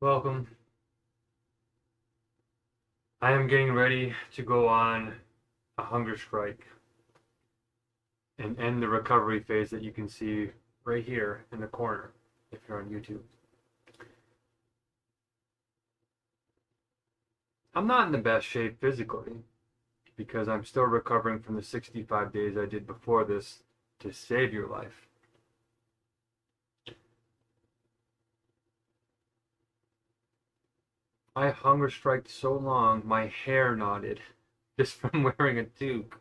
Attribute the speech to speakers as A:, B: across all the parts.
A: Welcome. I am getting ready to go on a hunger strike and end the recovery phase that you can see right here in the corner if you're on YouTube. I'm not in the best shape physically because I'm still recovering from the 65 days I did before this to save your life. I hunger striked so long my hair knotted just from wearing a toque.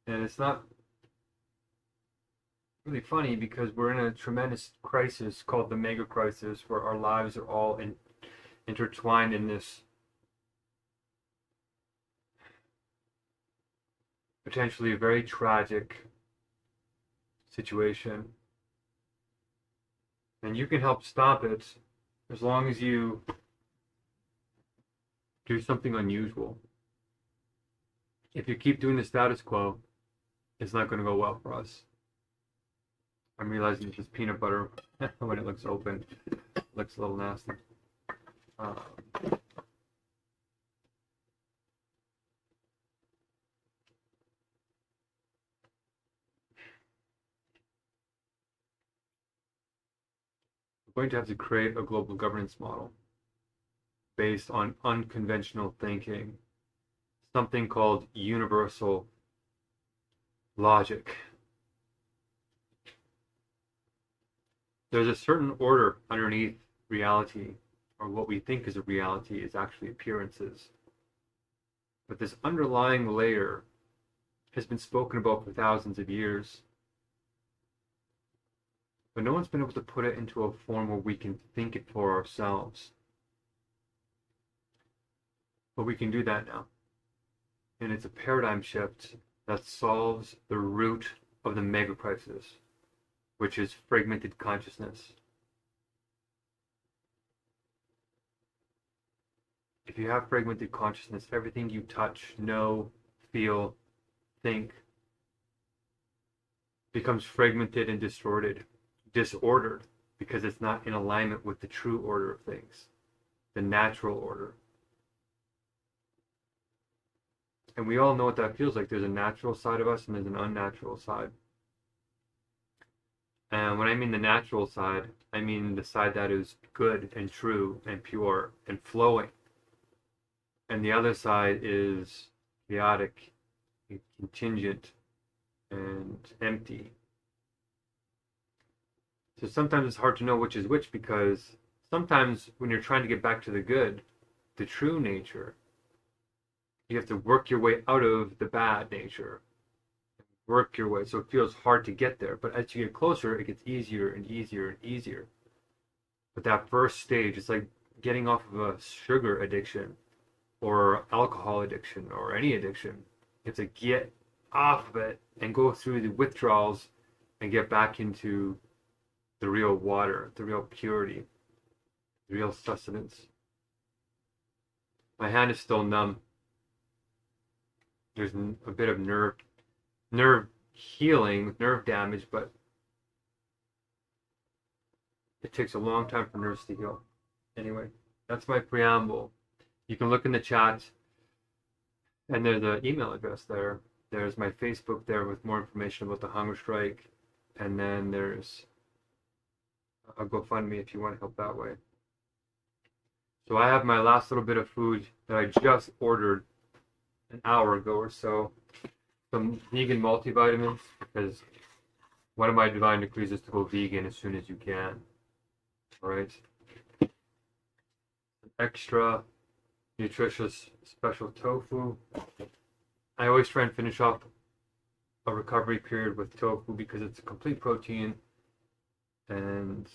A: And it's not really funny because we're in a tremendous crisis called the Megacrisis where our lives are all intertwined in this potentially very tragic situation. And you can help stop it as long as you do something unusual. If you keep doing the status quo, it's not going to go well for us. I'm realizing this is peanut butter when it looks open. It looks a little nasty. Uh, we're going to have to create a global governance model based on unconventional thinking, something called universal logic. There's a certain order underneath reality, or what we think is a reality is actually appearances. But this underlying layer has been spoken about for thousands of years, but no one's been able to put it into a form where we can think it for ourselves. But we can do that now. And it's a paradigm shift that solves the root of the mega crisis, which is fragmented consciousness. If you have fragmented consciousness, everything you touch, know, feel, think becomes fragmented and disordered because it's not in alignment with the true order of things, the natural order. And we all know what that feels like. There's a natural side of us and there's an unnatural side. And when I mean the natural side, I mean the side that is good and true and pure and flowing. And the other side is chaotic, and contingent, and empty. So sometimes it's hard to know which is which because sometimes when you're trying to get back to the good, the true nature, you have to work your way out of the bad nature. Work your way. So it feels hard to get there. But as you get closer, it gets easier and easier and easier. But that first stage, it's like getting off of a sugar addiction or alcohol addiction or any addiction. You have to get off of it and go through the withdrawals and get back into the real water, the real purity, the real sustenance. My hand is still numb. There's a bit of nerve healing, nerve damage, but it takes a long time for nerves to heal. Anyway, that's my preamble. You can look in the chat, and there's an email address there. There's my Facebook there with more information about the hunger strike, and then there's a GoFundMe if you want to help that way. So I have my last little bit of food that I just ordered an hour ago or so. Some vegan multivitamins, because one of my divine decrees is to go vegan as soon as you can. Alright? Extra nutritious special tofu. I always try and finish off a recovery period with tofu because it's a complete protein and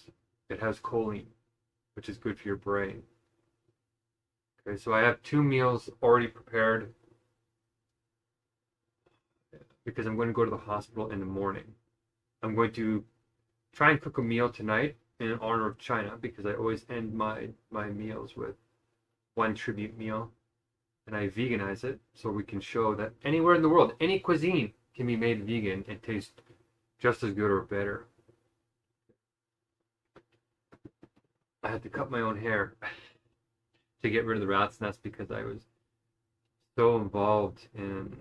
A: it has choline, which is good for your brain. Okay, so I have 2 meals already prepared because I'm going to go to the hospital in the morning. I'm going to try and cook a meal tonight in honor of China because I always end my meals with one tribute meal, and I veganize it so we can show that anywhere in the world, any cuisine can be made vegan and taste just as good or better. I had to cut my own hair to get rid of the rat's nest because I was so involved in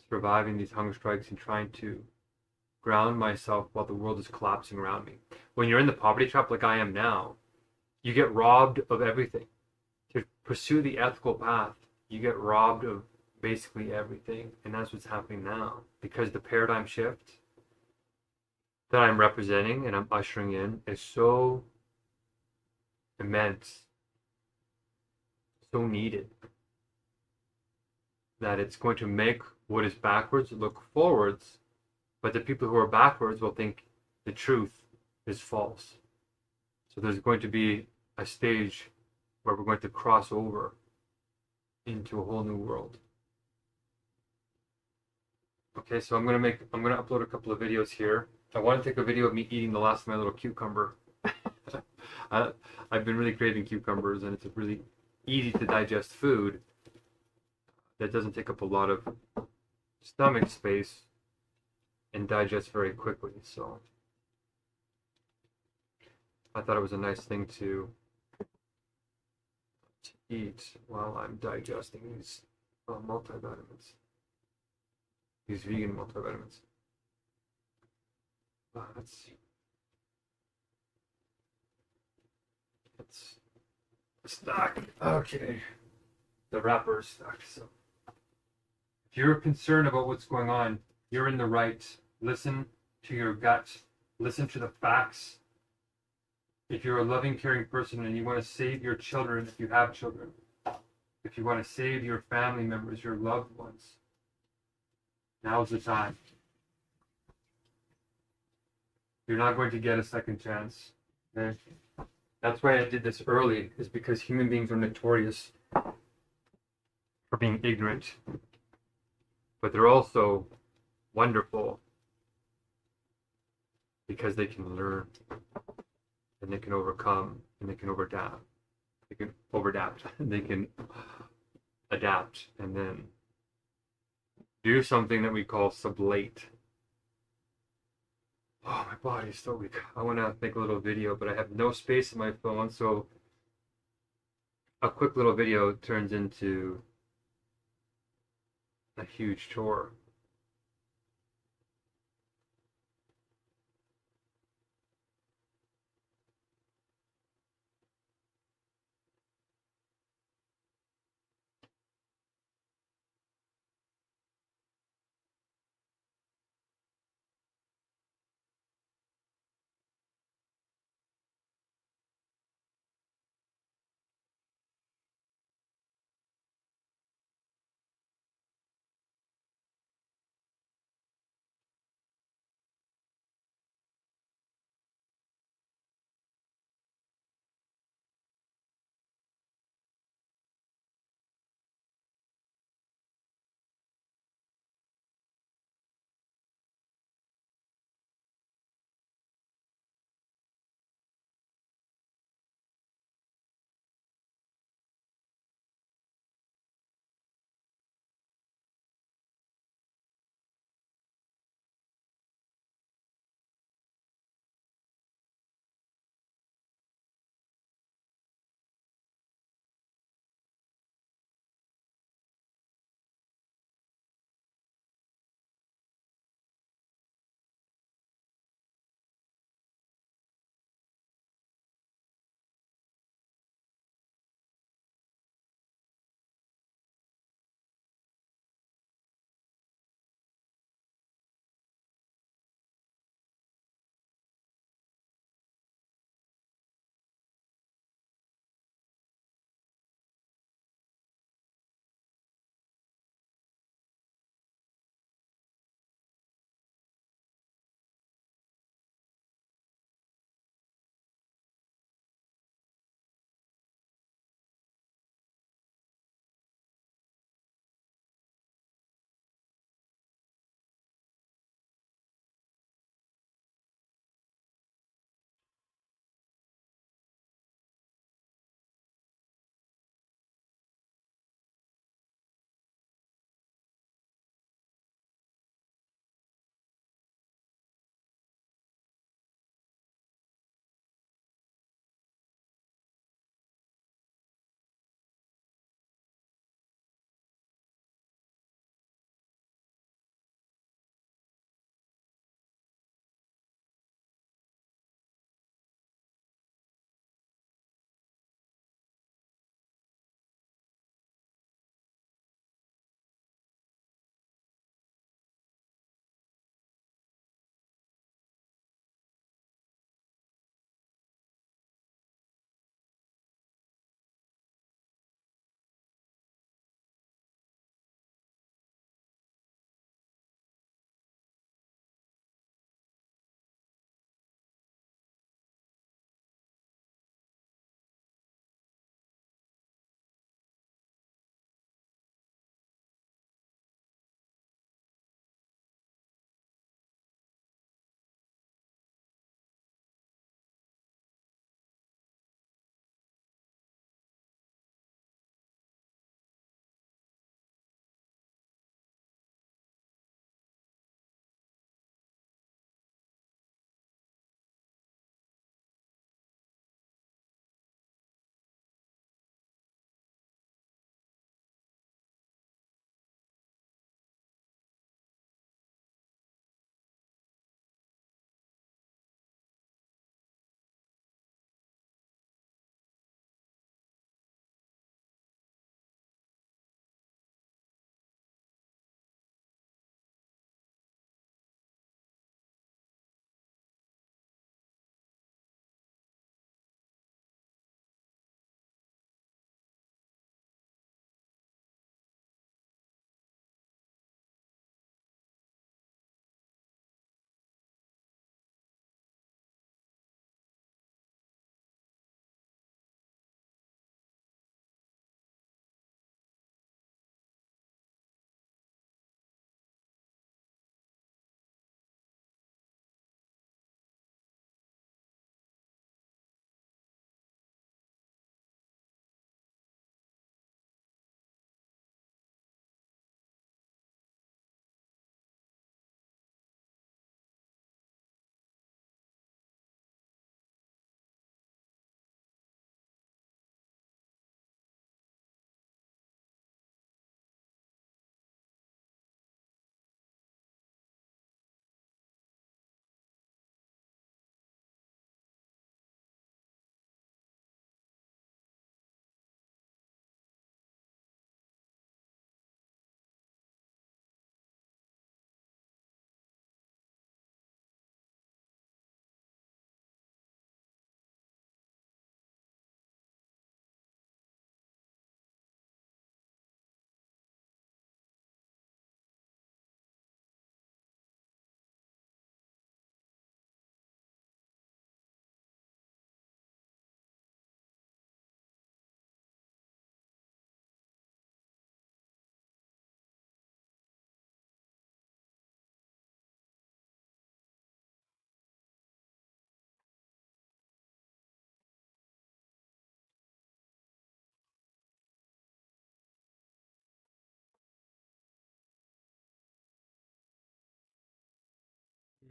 A: surviving these hunger strikes and trying to ground myself while the world is collapsing around me. When you're in the poverty trap like I am now, you get robbed of everything. To pursue the ethical path, you get robbed of basically everything. And that's what's happening now. Because the paradigm shift that I'm representing and I'm ushering in is so immense, so needed, that it's going to make what is backwards look forwards, but the people who are backwards will think the truth is false. So there's going to be a stage where we're going to cross over into a whole new world. Okay, so I'm gonna upload a couple of videos here. I want to take a video of me eating the last of my little cucumber. I've been really craving cucumbers, and it's a really easy to digest food that doesn't take up a lot of stomach space and digests very quickly. So I thought it was a nice thing to eat while I'm digesting these multivitamins, these vegan multivitamins. It's stuck. Okay, the wrapper is stuck. So if you're concerned about what's going on, you're in the right. Listen to your gut. Listen to the facts. If you're a loving, caring person and you want to save your children, if you have children, if you want to save your family members, your loved ones, now's the time. You're not going to get a second chance. Okay? That's why I did this early, is because human beings are notorious for being ignorant. But they're also wonderful because they can learn and they can overcome and they can overadapt. They can overadapt. They can adapt and then do something that we call sublate. Oh, my body's so weak. I want to make a little video, but I have no space in my phone, so a quick little video turns into a huge chore.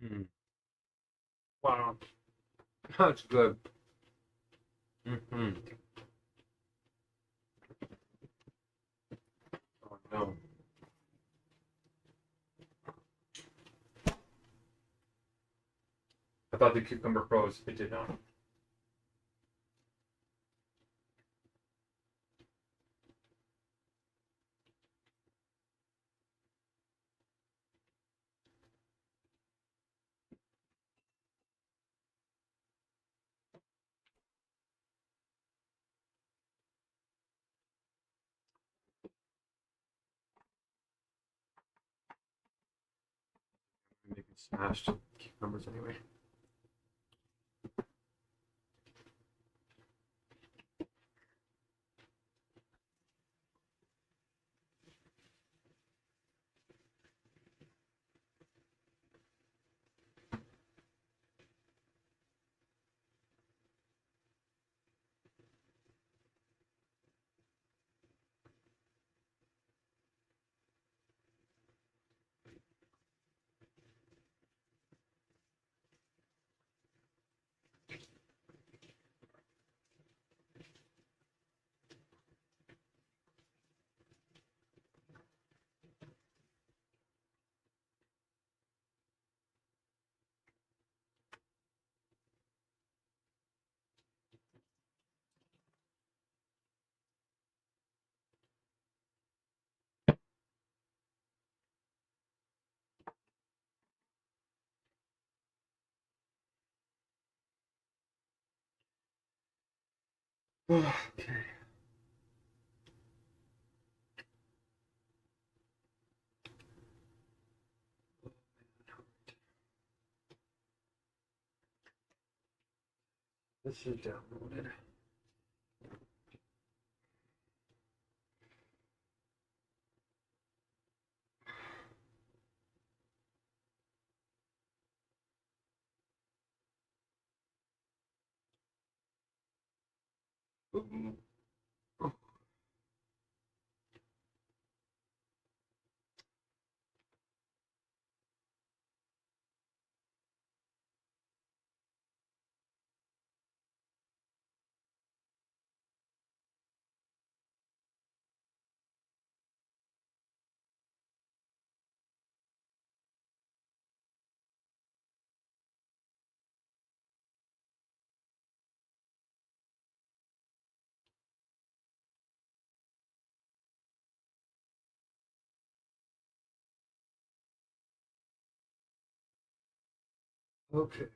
A: Mm. Wow. That's good. Mm-hmm. Oh no. I thought the cucumber froze. It did not. I'm making smashed cucumbers anyway. Okay. This is downloaded. Okay.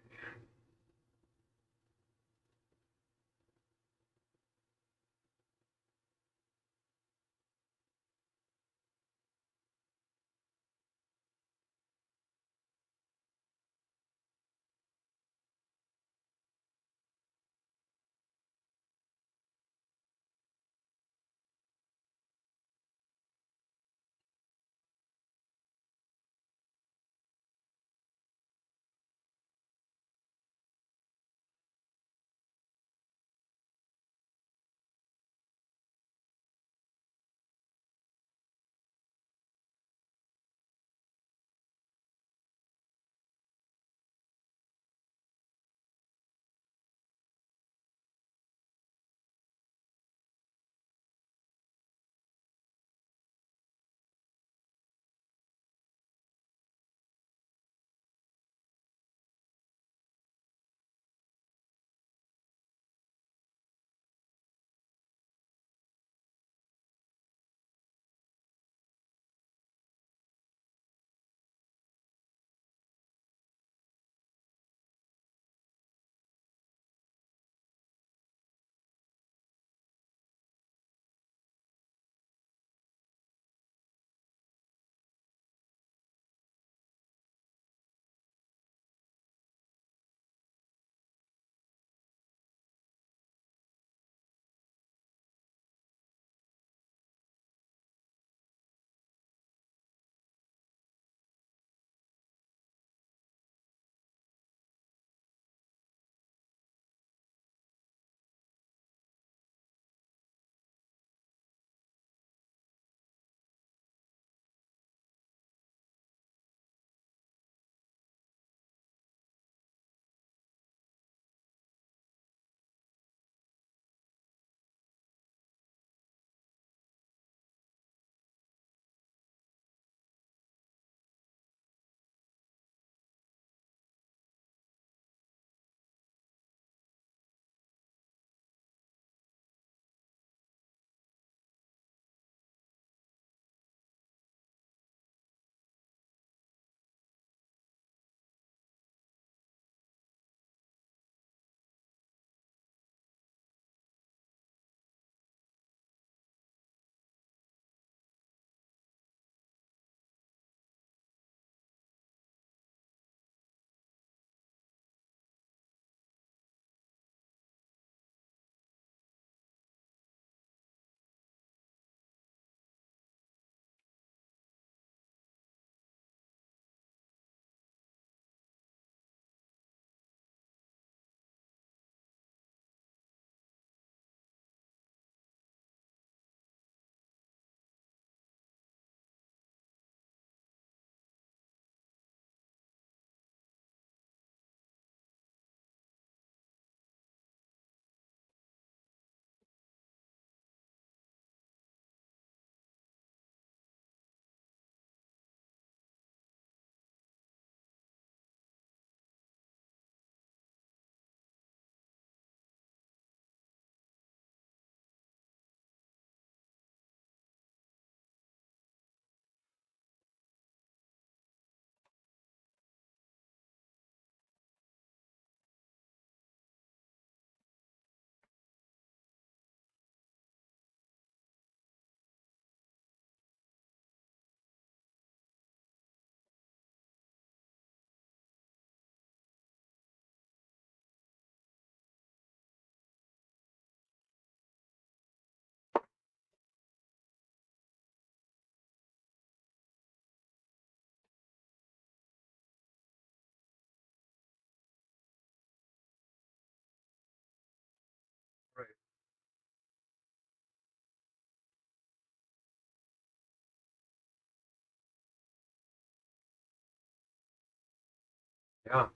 A: Yeah.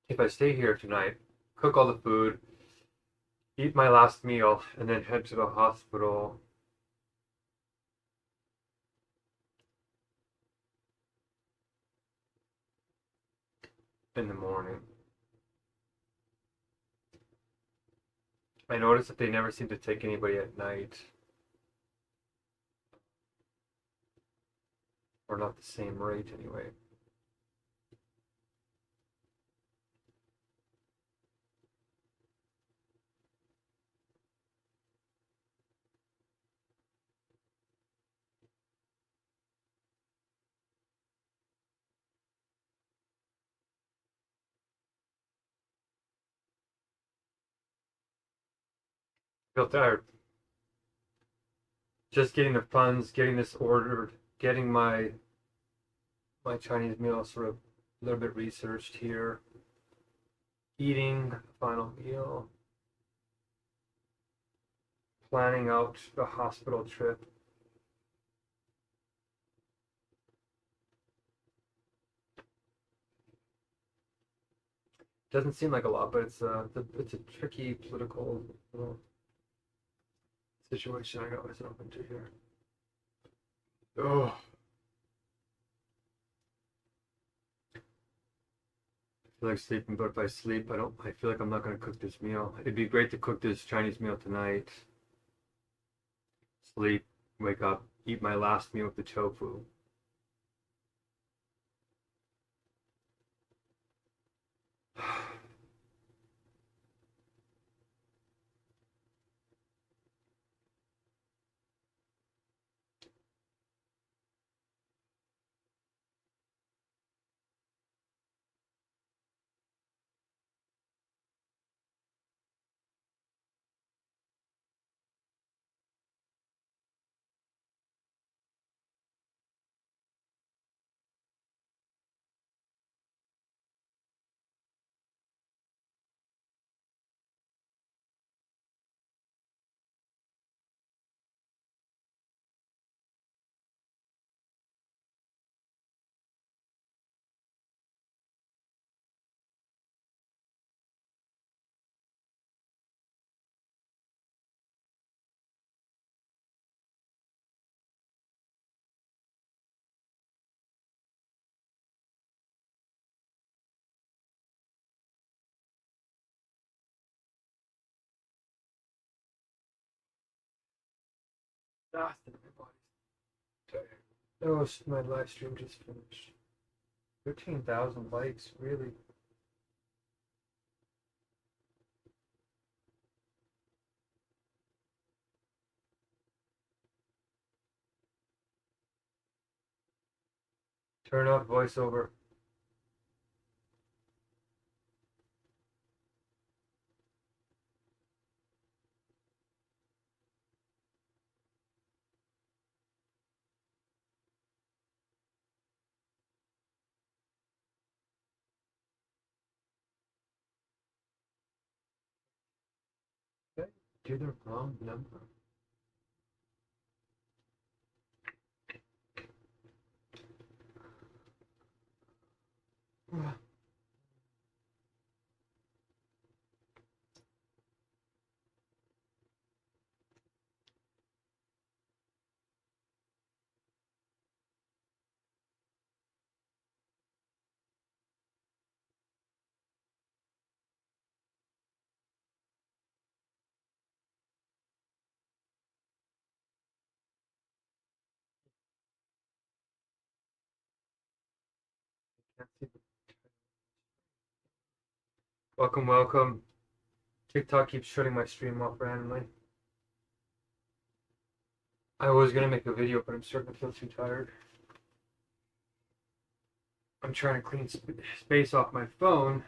A: If I stay here tonight, cook all the food, eat my last meal, and then head to the hospital in the morning. I noticed that they never seem to take anybody at night, or not the same rate anyway. I feel tired. Just getting the funds, getting this ordered, getting my Chinese meal sort of a little bit researched here, eating the final meal, planning out the hospital trip. Doesn't seem like a lot, but it's a tricky political situation I got myself into here. Oh, I feel like sleeping, but if I sleep, I don't. I feel like I'm not going to cook this meal. It'd be great to cook this Chinese meal tonight. Sleep, wake up, eat my last meal with the tofu. Ah, my body's tired. Oh, my live stream just finished. 13,000 likes, really? Turn off voiceover. Okay. Do the wrong number. Can't see the... Welcome, welcome. TikTok keeps shutting my stream off randomly. I was gonna make a video, but I'm starting to feel too tired. I'm trying to clean space off my phone.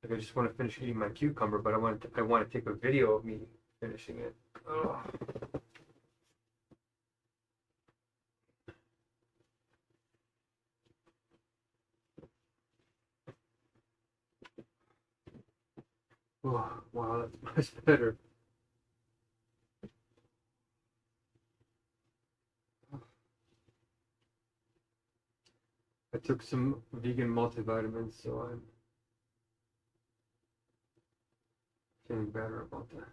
A: Like I just want to finish eating my cucumber, but I want to take a video of me finishing it. Ugh. Oh, wow, that's much better. I took some vegan multivitamins, so I'm feeling better about that.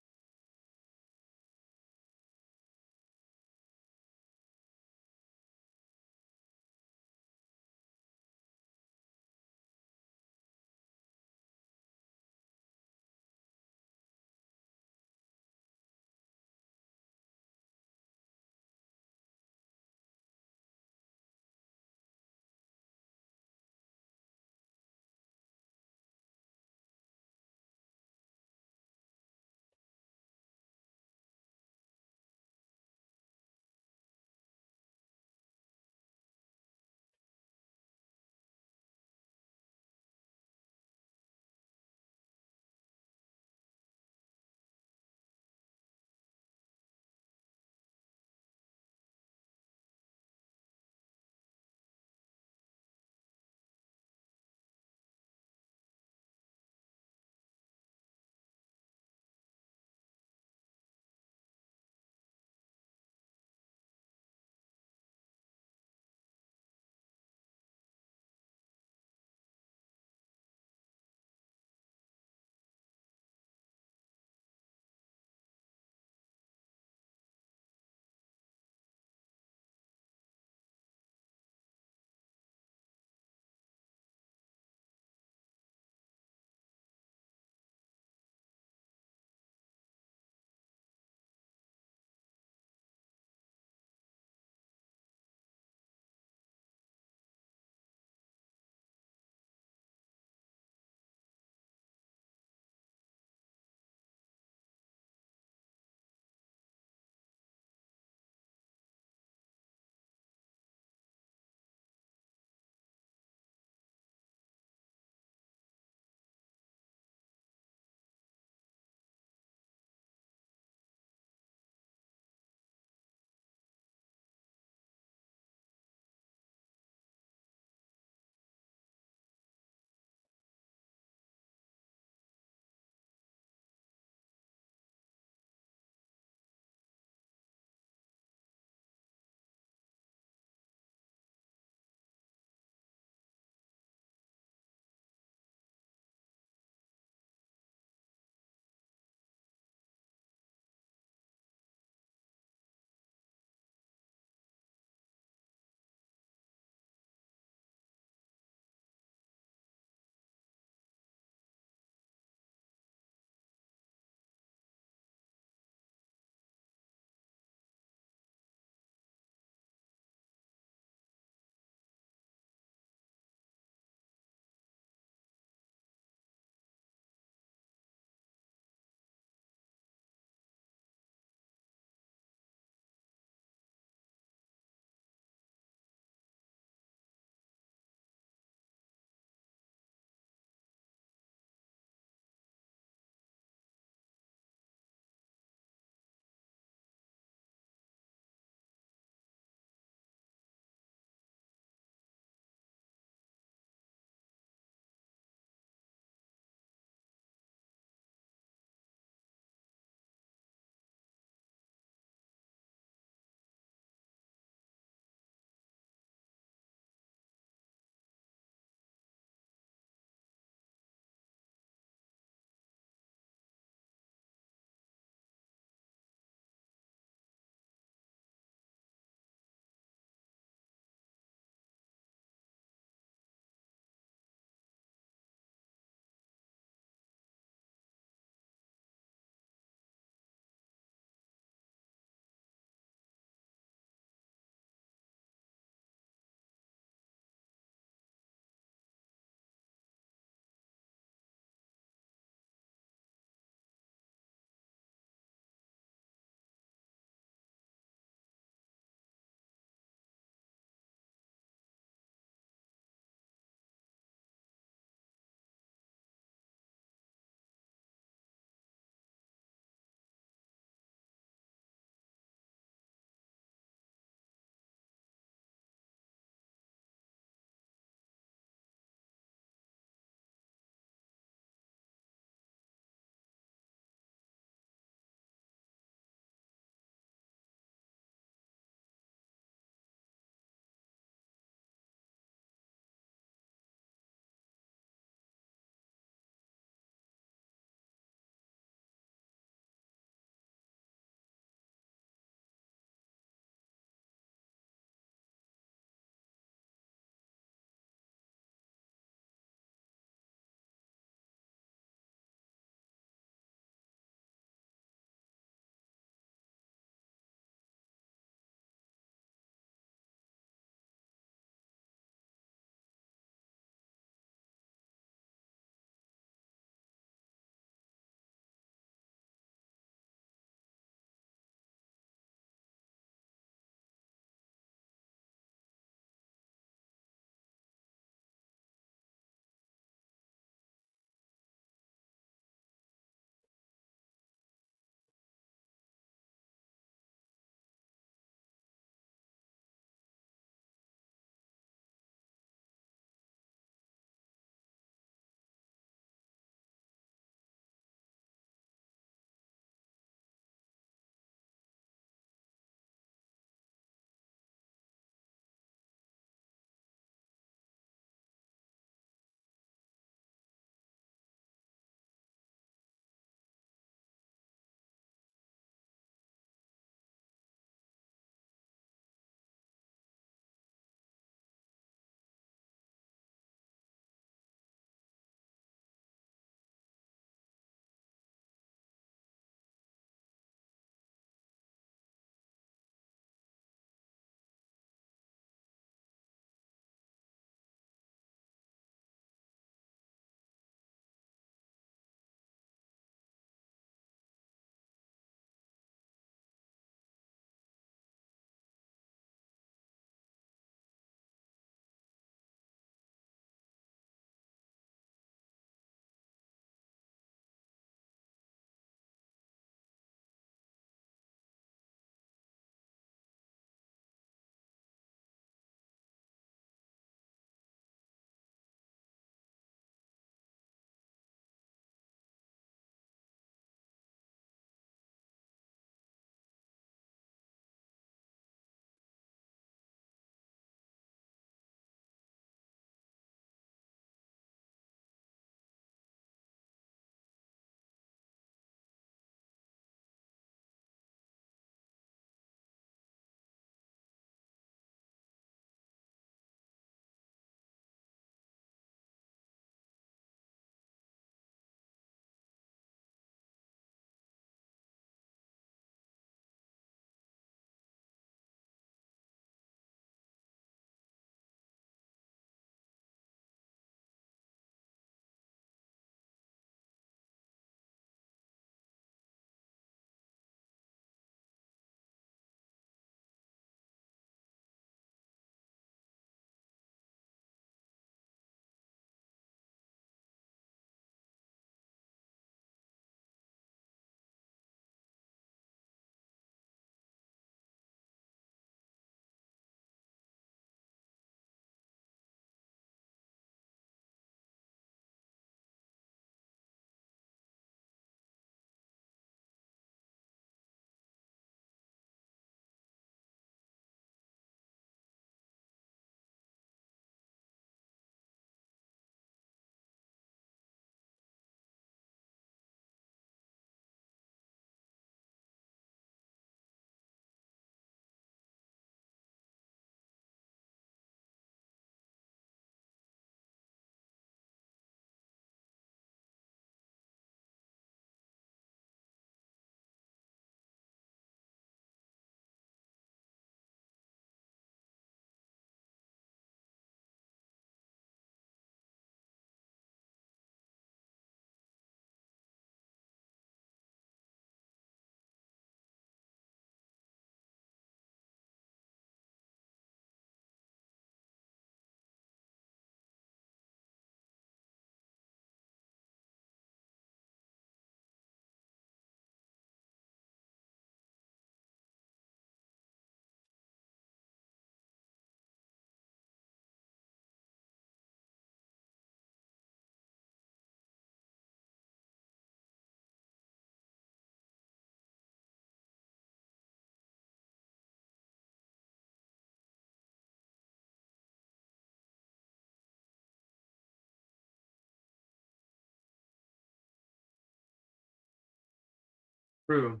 A: True.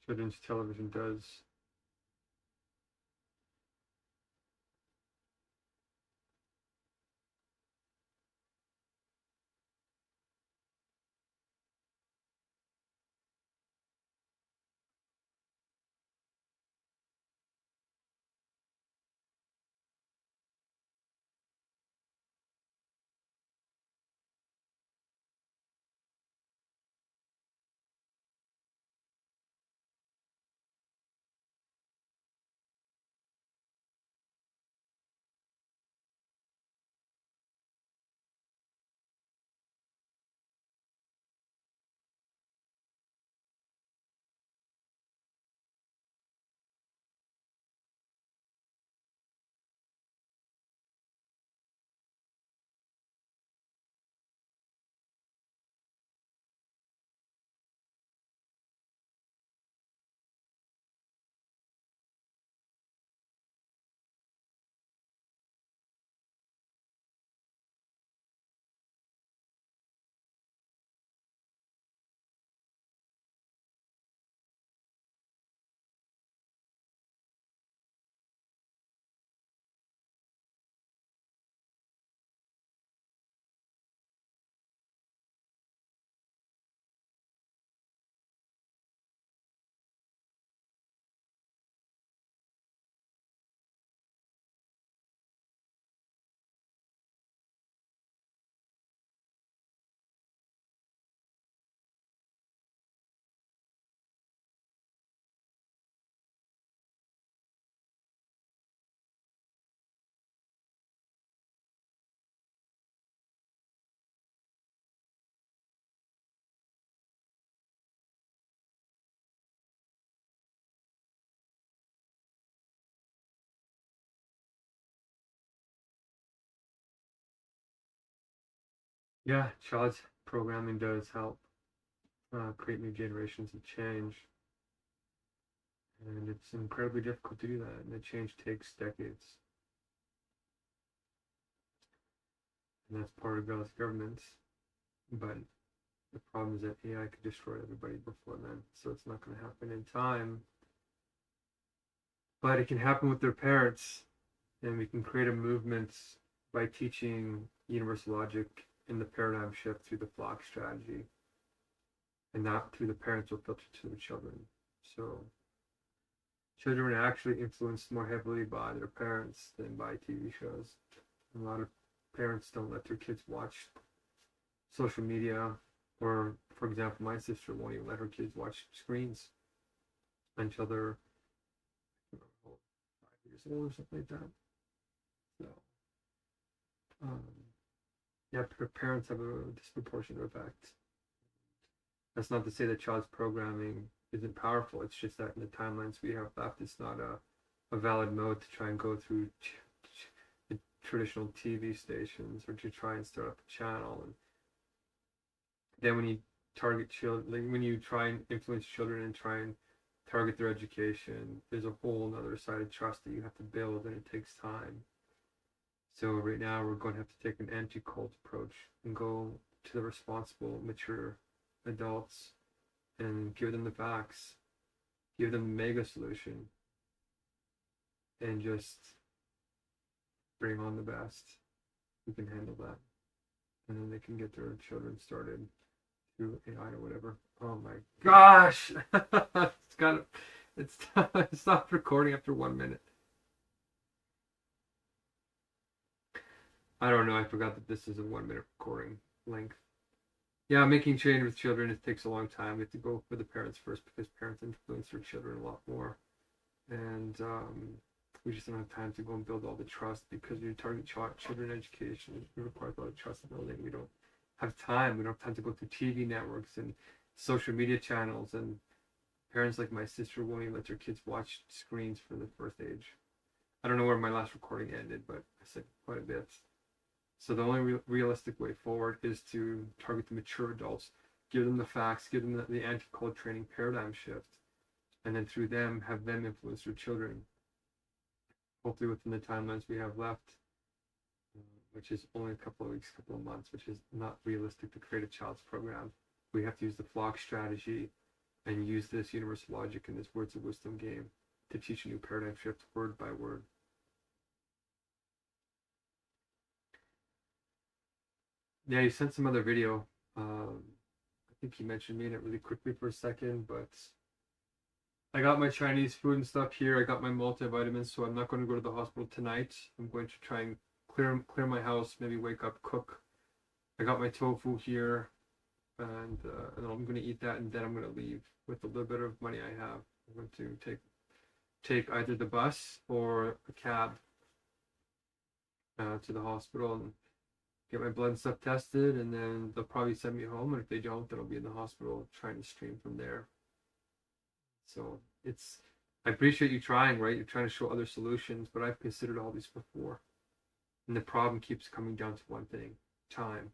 A: Children's television does. Yeah, child's programming does help create new generations of change, and it's incredibly difficult to do that. And the change takes decades, and that's part of God's government. But the problem is that AI could destroy everybody before then, so it's not going to happen in time. But it can happen with their parents, and we can create a movement by teaching universal logic in the paradigm shift through the flock strategy, and not through the parents will filter to the children. So children are actually influenced more heavily by their parents than by TV shows. A lot of parents don't let their kids watch social media, or, for example, my sister won't even let her kids watch screens until they're 5 years old or something like that. So, um, yeah, parents have a disproportionate effect. That's not to say that child's programming isn't powerful. It's just that in the timelines we have left, it's not a valid mode to try and go through the traditional TV stations or to try and start up a channel. And then when you target children, like when you try and influence children and try and target their education, there's a whole other side of trust that you have to build, and it takes time. So right now we're going to have to take an anti-cult approach and go to the responsible, mature adults and give them the facts, give them the mega solution, and just bring on the best who can handle that. And then they can get their children started through AI or whatever. Oh my gosh! It's got it's it stopped recording after 1 minute. I don't know. I forgot that this is a 1 minute recording length. Yeah, making change with children, it takes a long time. We have to go for the parents first because parents influence their children a lot more. And we just don't have time to go and build all the trust because we target children education. It requires a lot of trust building. We don't have time. We don't have time to go through TV networks and social media channels. And parents like my sister won't even let their kids watch screens for the first age. I don't know where my last recording ended, but I said quite a bit. So the only realistic way forward is to target the mature adults, give them the facts, give them the anti-cult training paradigm shift, and then through them have them influence their children. Hopefully within the timelines we have left, which is only a couple of weeks, couple of months, which is not realistic to create a child's program. We have to use the flock strategy and use this universal logic and this words of wisdom game to teach a new paradigm shift word by word. Yeah, you sent some other video. I think you mentioned me in it really quickly for a second, but I got my Chinese food and stuff here. I got my multivitamins, so I'm not going to go to the hospital tonight. I'm going to try and clear my house, maybe wake up, cook. I got my tofu here, and I'm going to eat that, and then I'm going to leave with a little bit of money I have. I'm going to take either the bus or a cab to the hospital and get my blood and stuff tested, and then they'll probably send me home. And if they don't, then I'll be in the hospital trying to stream from there. So I appreciate you trying, right? You're trying to show other solutions, but I've considered all these before. And the problem keeps coming down to one thing: time.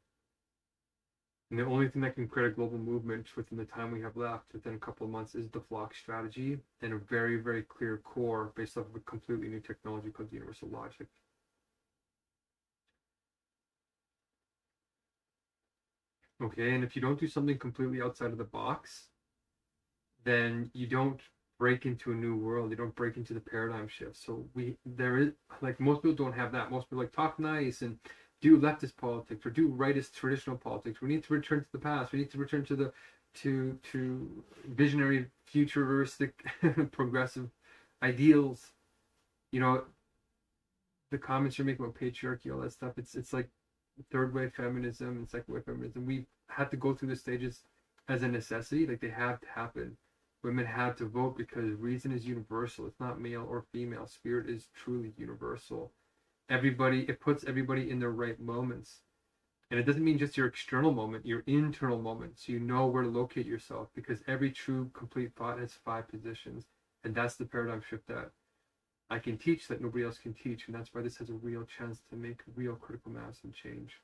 A: And the only thing that can create a global movement within the time we have left, within a couple of months, is the flock strategy and a very, very clear core based off of a completely new technology called universal logic. Okay, and if you don't do something completely outside of the box, then you don't break into a new world. You don't break into the paradigm shift. So there is, like, most people don't have that. Most people like talk nice and do leftist politics or do rightist traditional politics. We need to return to the past. We need to return to to visionary, futuristic, progressive ideals. You know, the comments you're making about patriarchy, all that stuff. It's like third wave feminism and second wave feminism. We had to go through the stages as a necessity. Like, they have to happen. Women had to vote because reason is universal. It's not male or female. Spirit is truly universal. It puts everybody in their right moments. And it doesn't mean just your external moment, your internal moment. So you know where to locate yourself, because every true complete thought has 5 positions. And that's the paradigm shift that I can teach that nobody else can teach. And that's why this has a real chance to make real critical mass and change.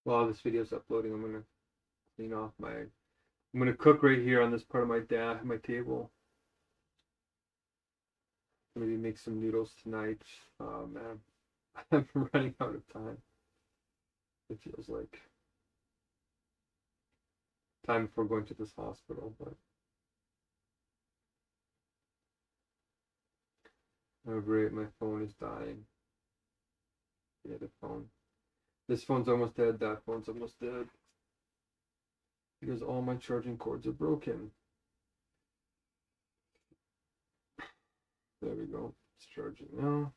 A: While this video is uploading, I'm gonna clean off I'm gonna cook right here on this part of my table. Maybe make some noodles tonight. Oh man, I'm running out of time. It feels like time before going to this hospital, but oh great, my phone is dying. Yeah, the phone. This phone's almost dead. That phone's almost dead because all my charging cords are broken. There we go. It's charging now.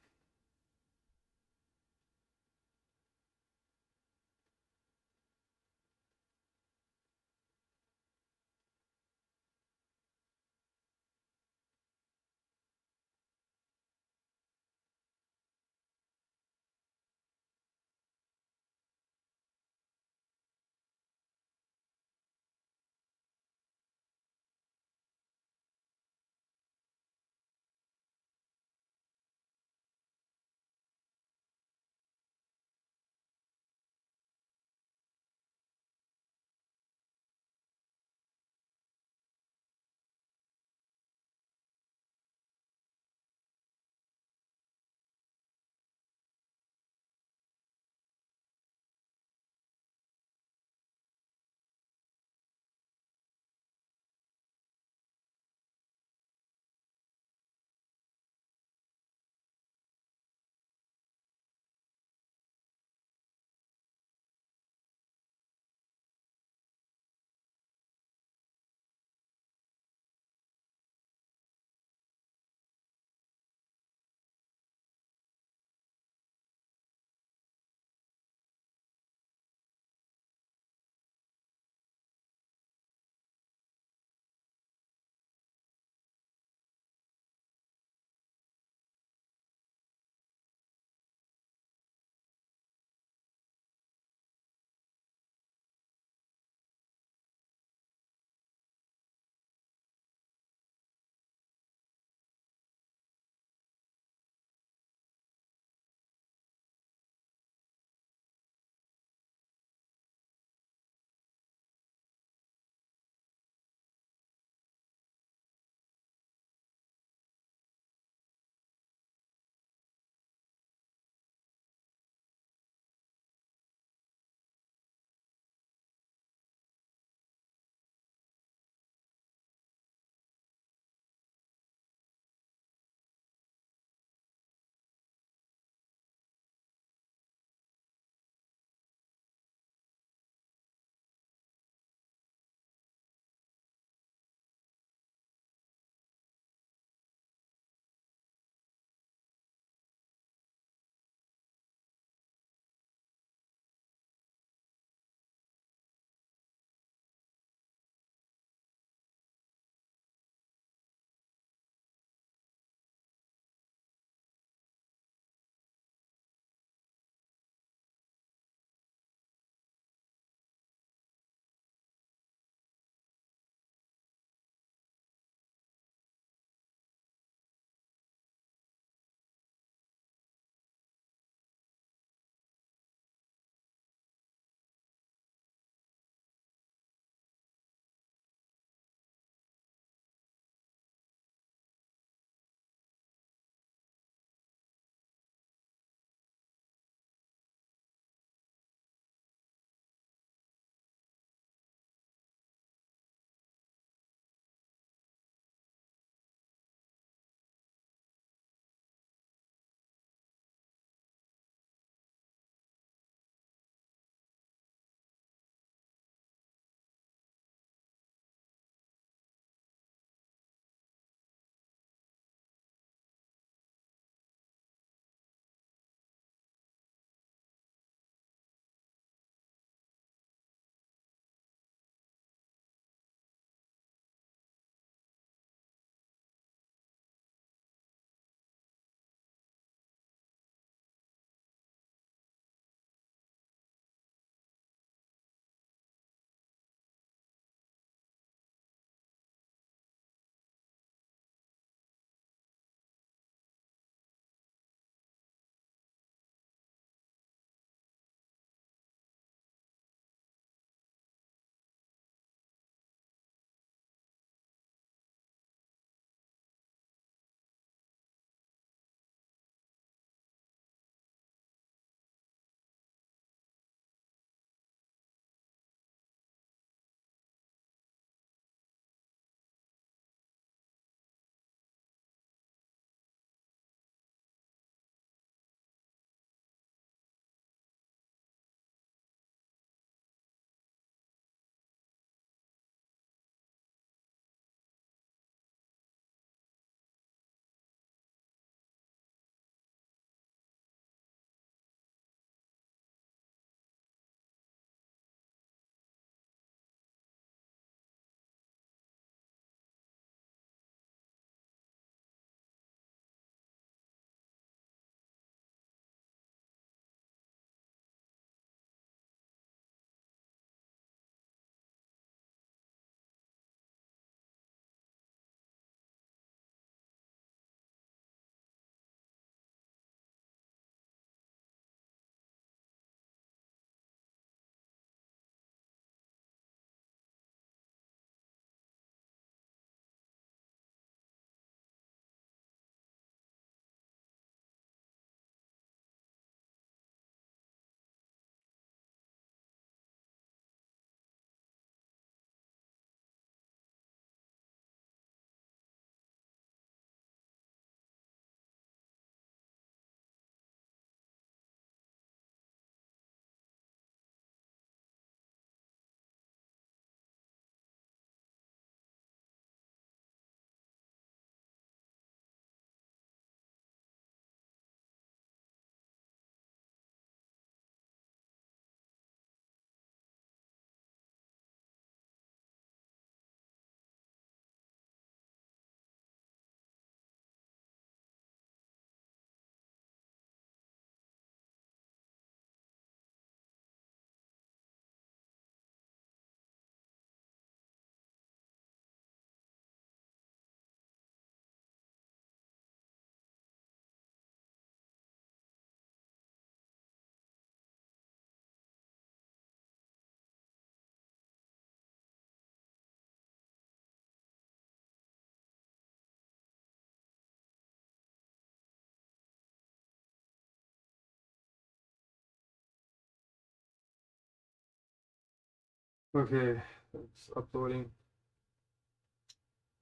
A: Okay, it's uploading.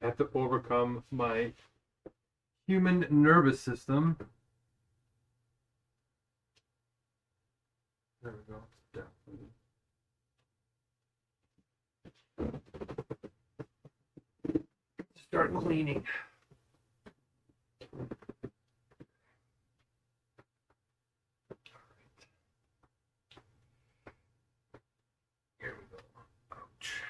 A: I have to overcome my human nervous system. There we go. Definitely. Start cleaning. Here we go. Ouch.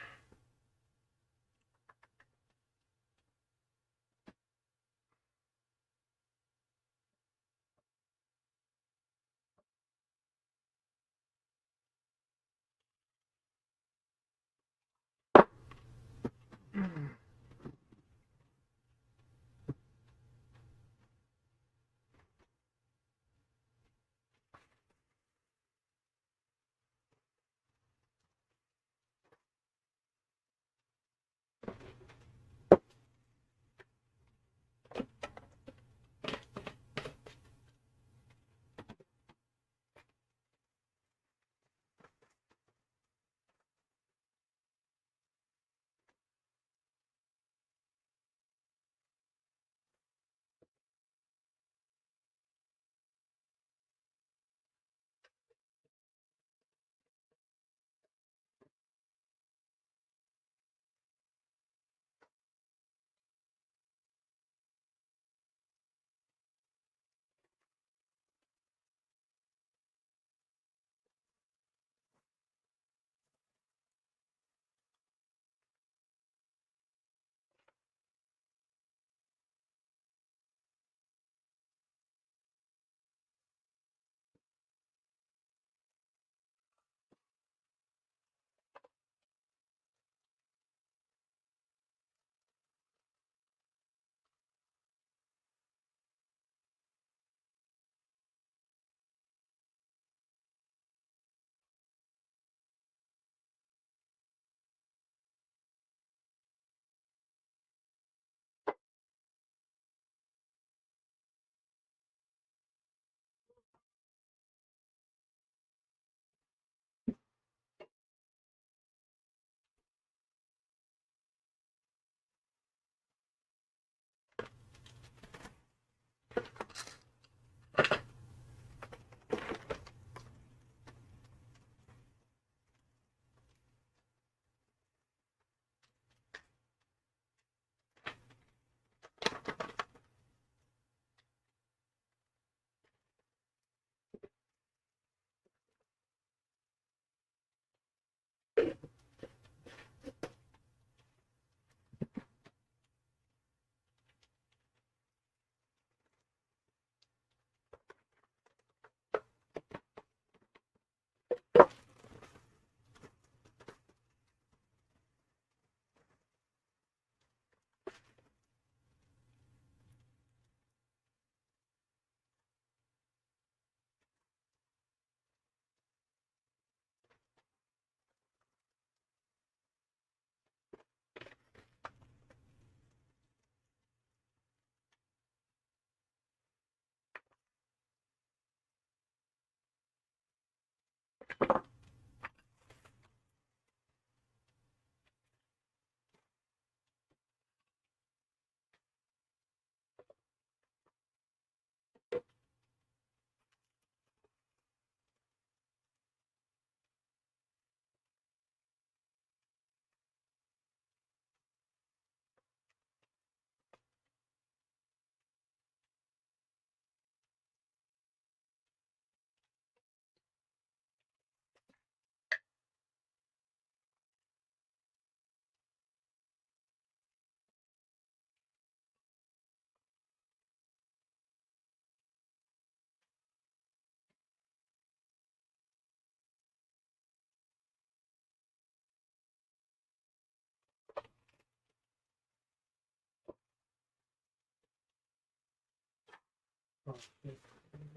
A: Oh,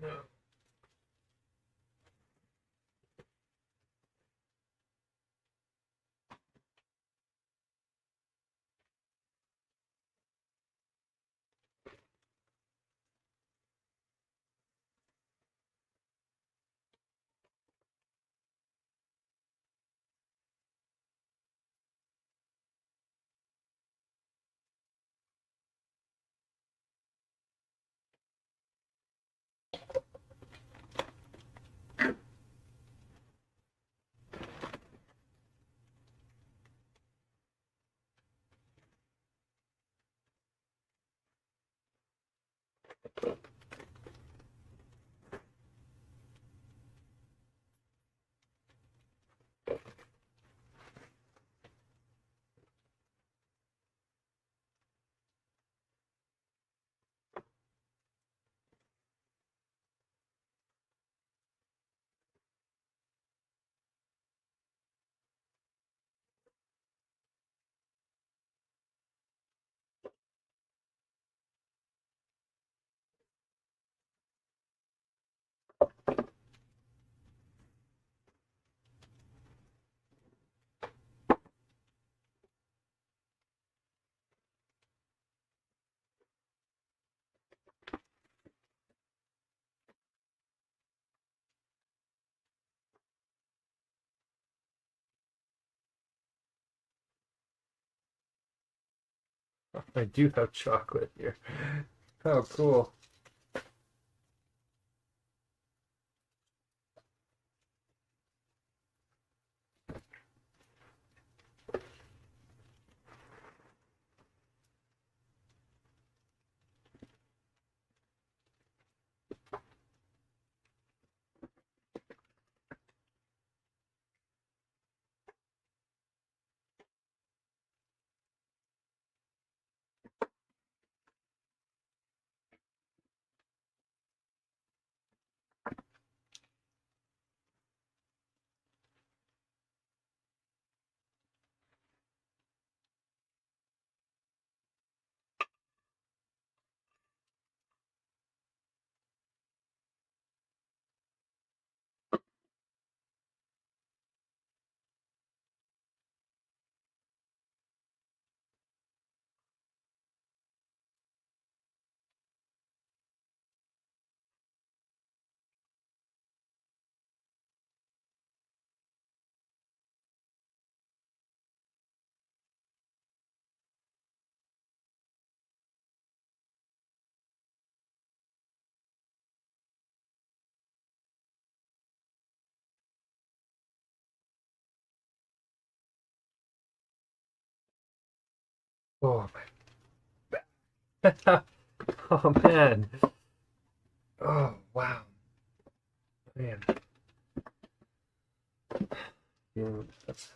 A: no. I do have chocolate here. Oh, cool. Oh, my. Oh, man. Oh, wow. Man. Yeah, that's...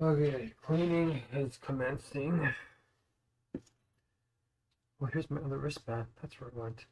A: Okay, cleaning is commencing. Oh, here's my other wristband. That's where it went.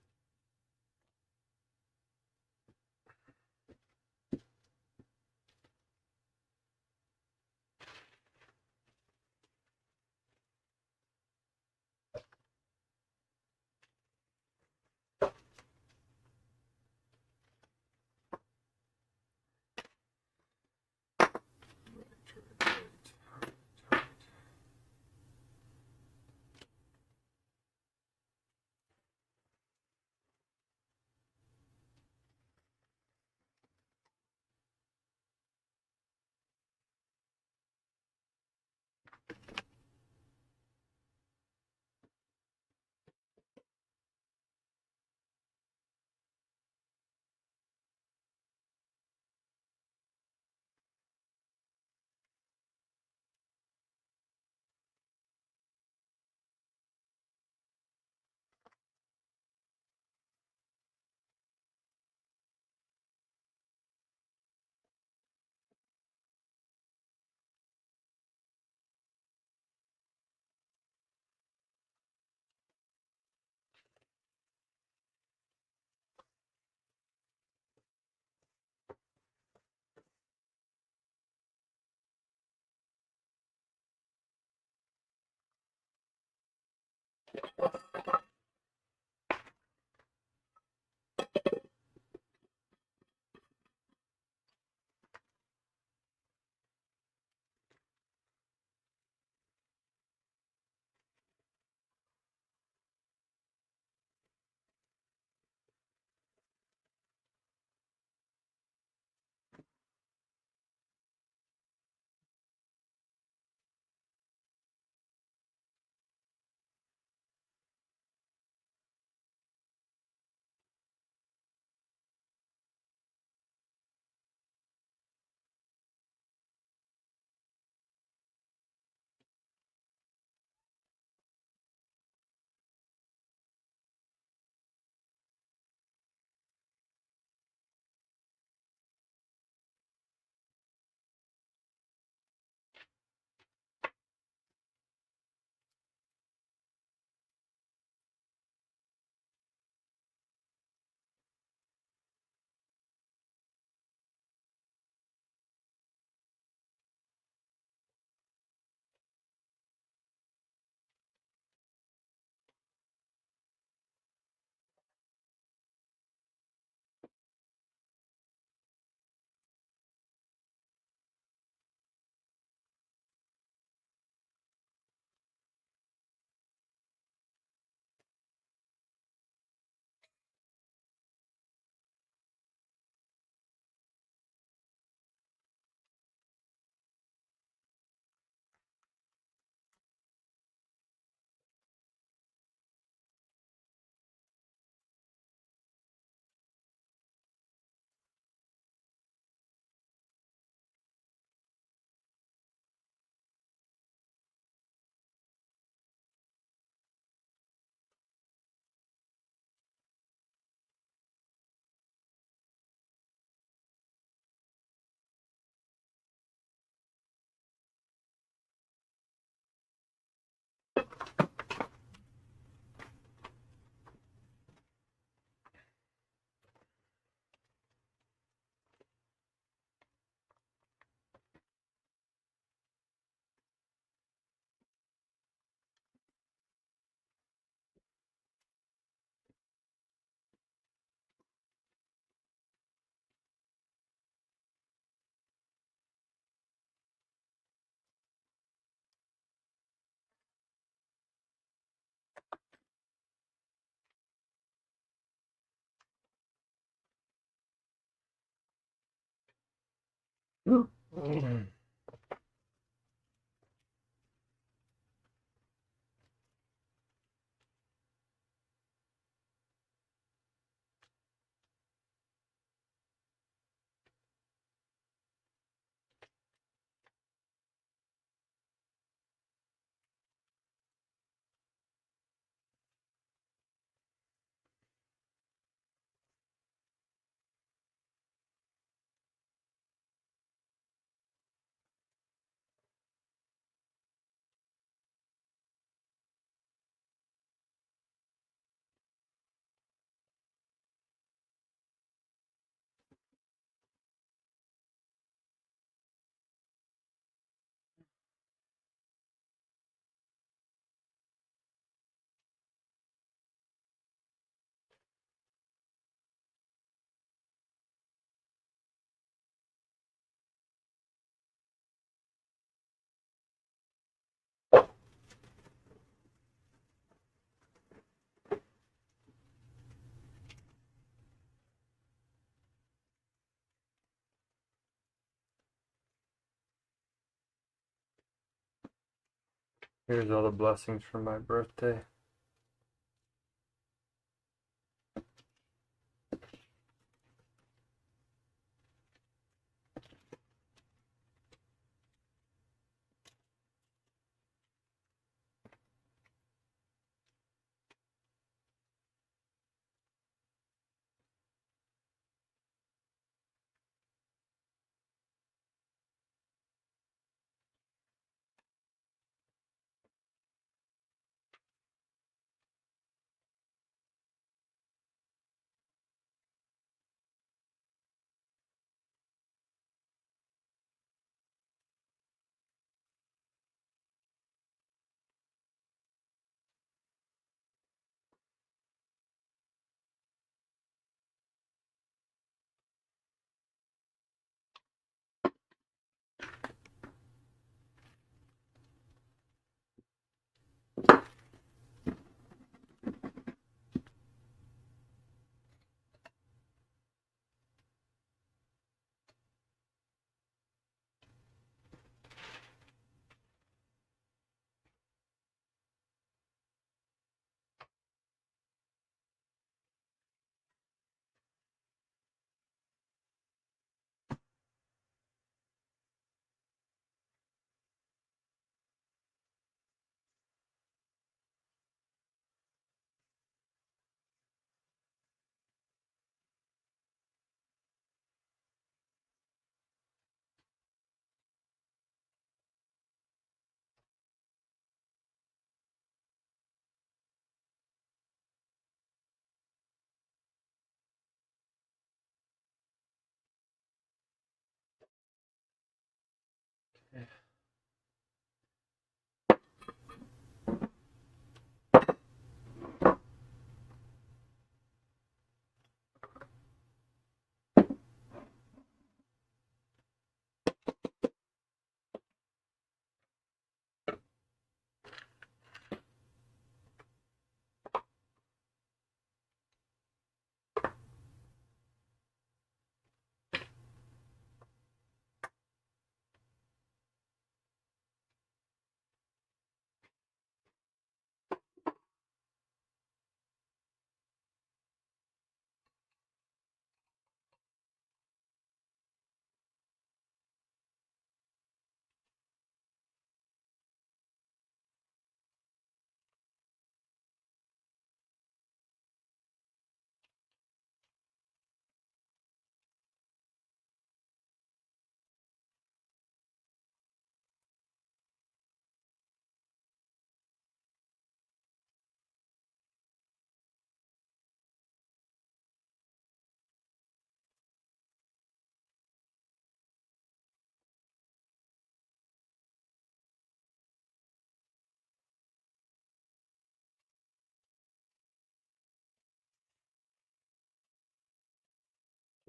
A: Here's all the blessings for my birthday.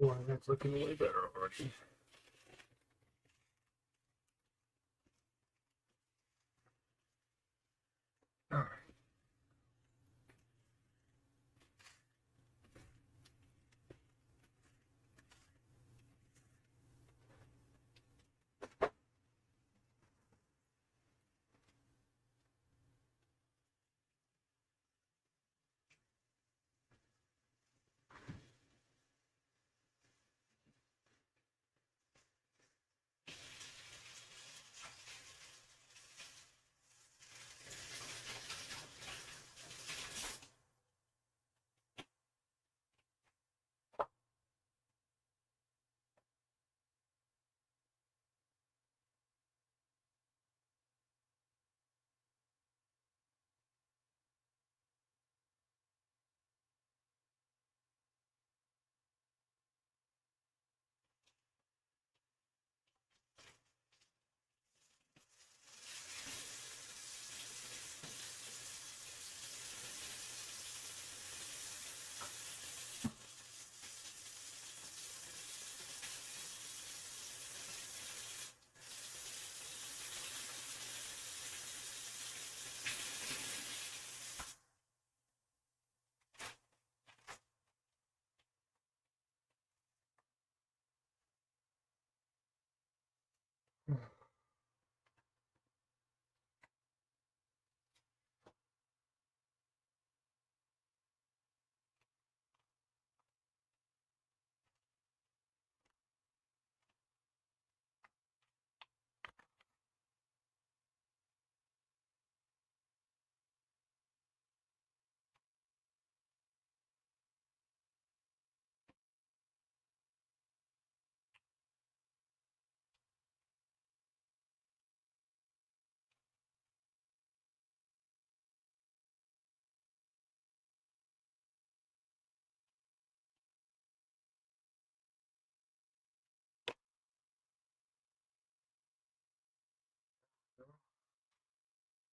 A: Boy, that's looking way better already. All right.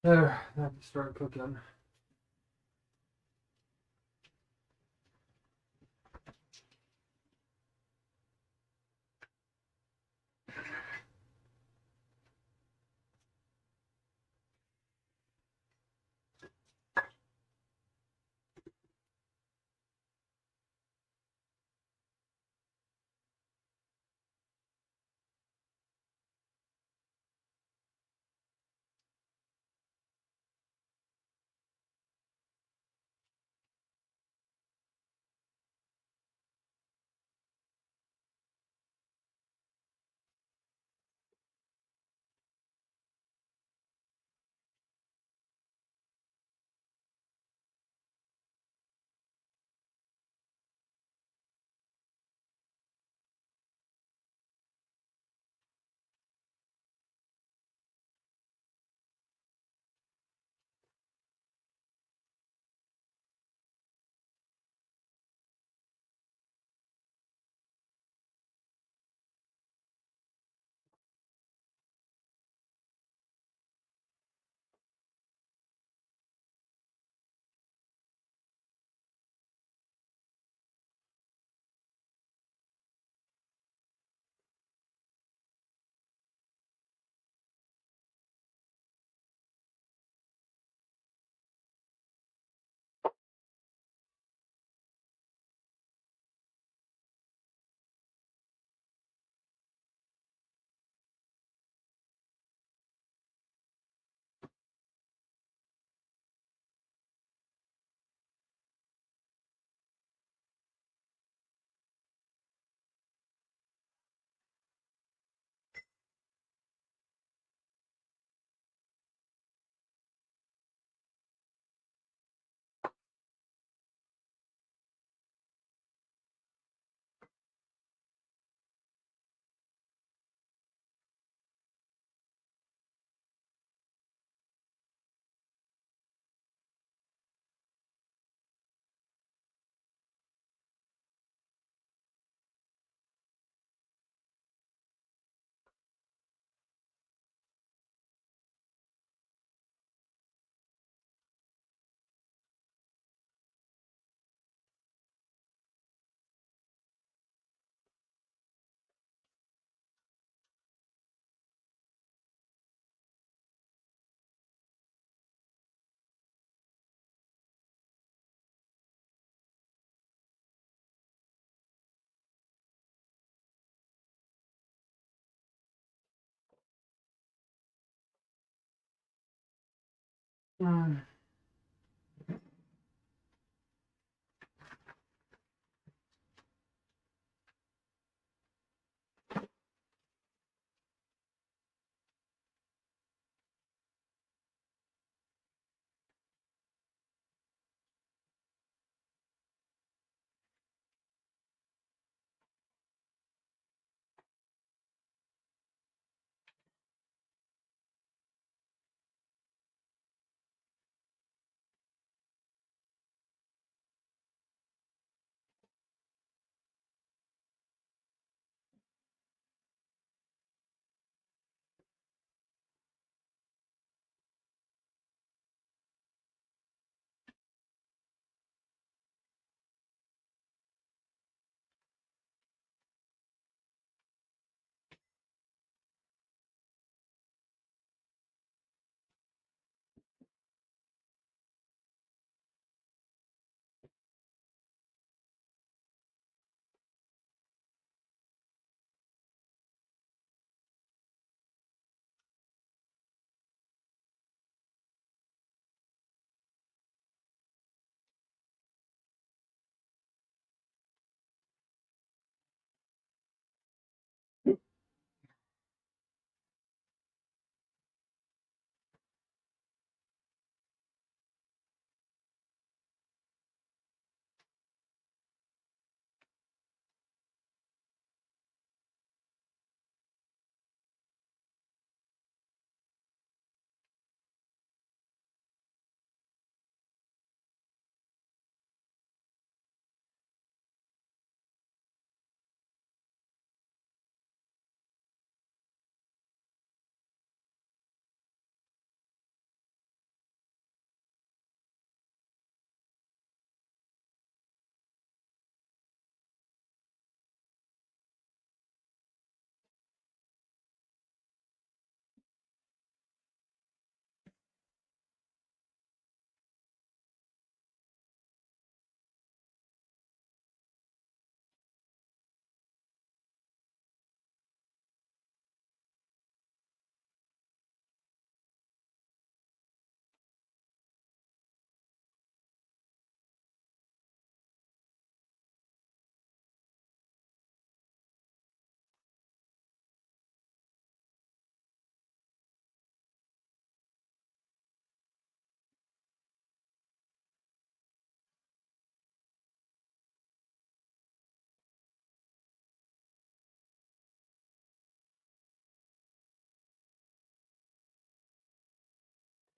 A: There, I can start cooking. Mm.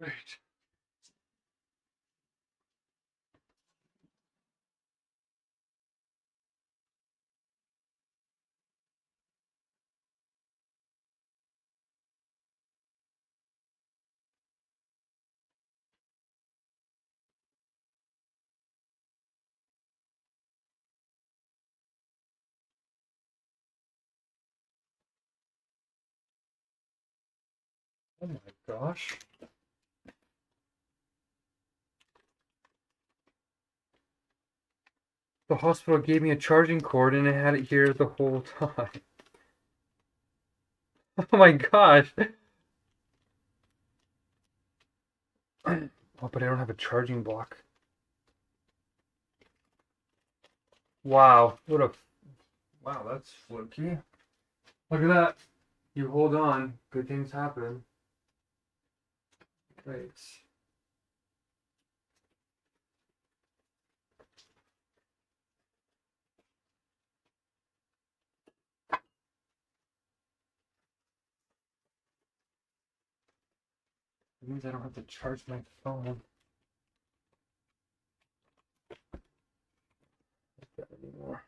A: Right. Oh my gosh. The hospital gave me a charging cord and I had it here the whole time. Oh my gosh. Oh, but I don't have a charging block. Wow. Wow, that's fluky. Look at that. You hold on. Good things happen. Great. It means I don't have to charge my phone. Like that anymore.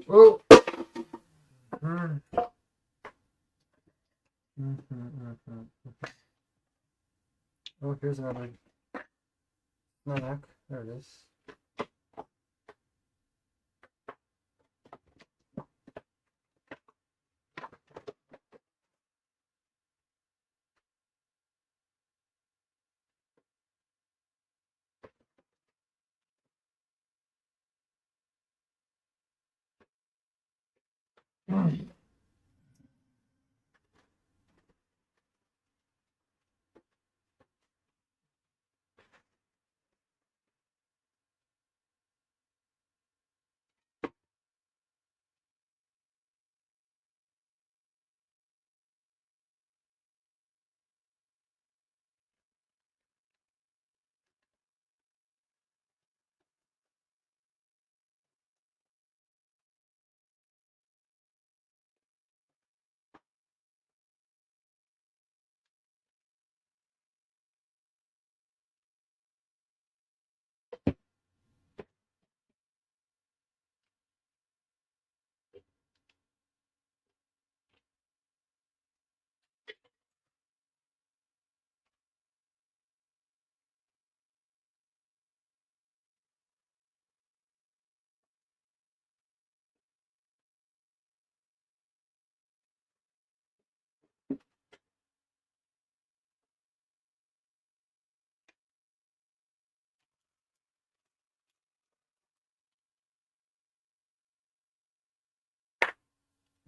A: Oh. Oh, here's another snack. There it is.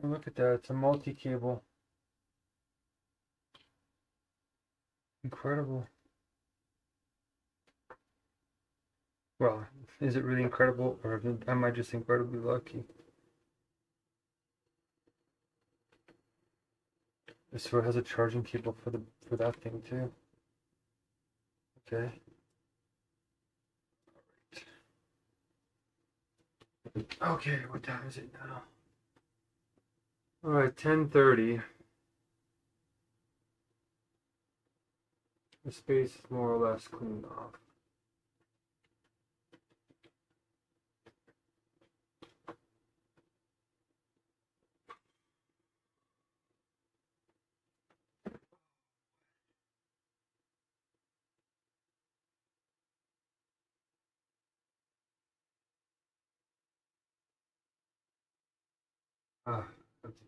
A: Oh, look at that. It's a multi-cable. Incredible. Well, is it really incredible, or am I just incredibly lucky? So it has a charging cable for that thing too. Okay. Okay, what time is it now? All right, 10:30. The space is more or less cleaned off. Ah, that's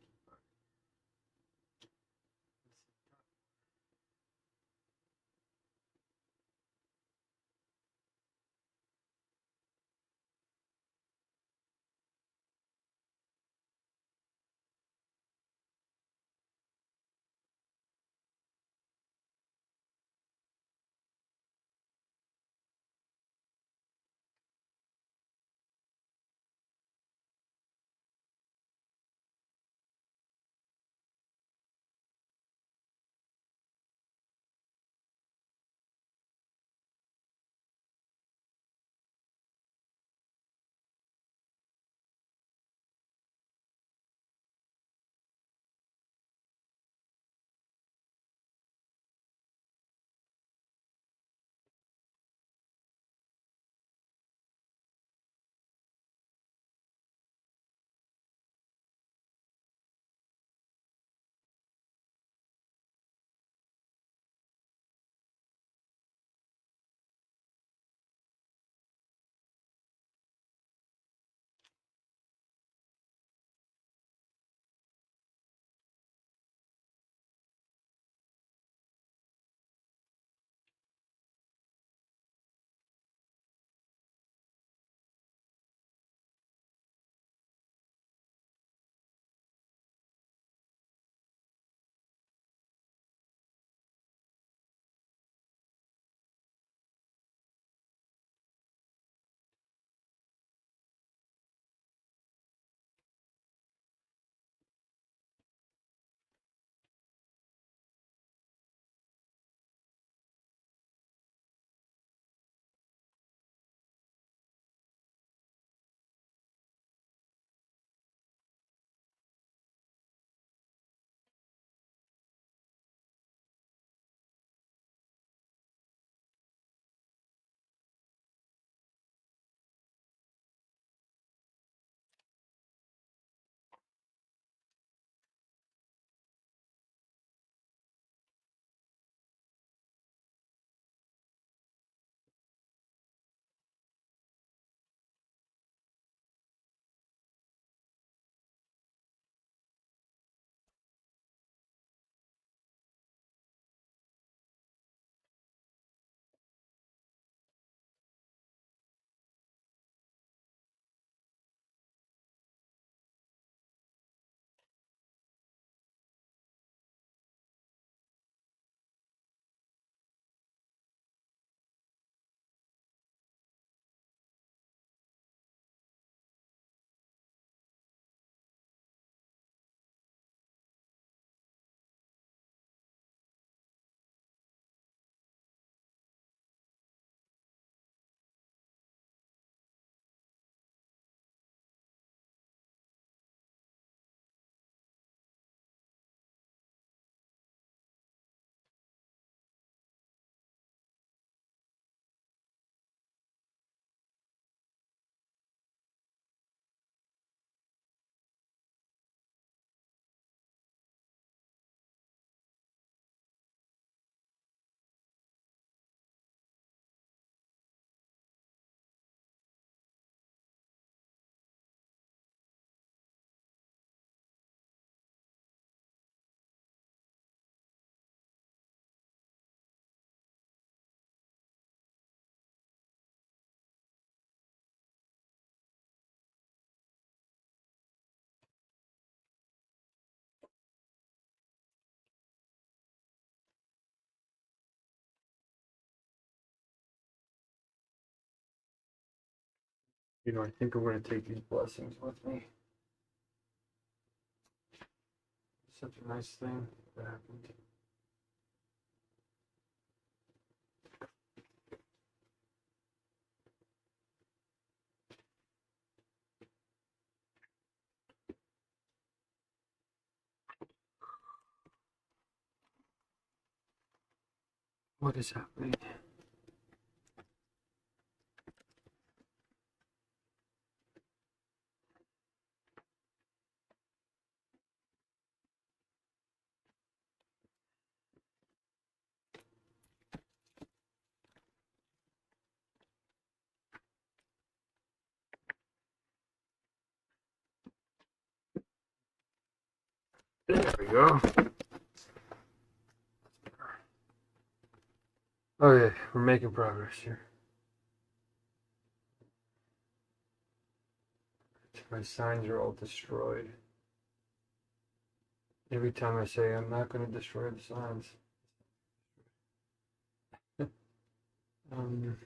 A: You know, I think I'm going to take these blessings with me. Such a nice thing that happened. What is happening? There we go. Okay, we're making progress here. My signs are all destroyed. Every time I say I'm not going to destroy the signs. um,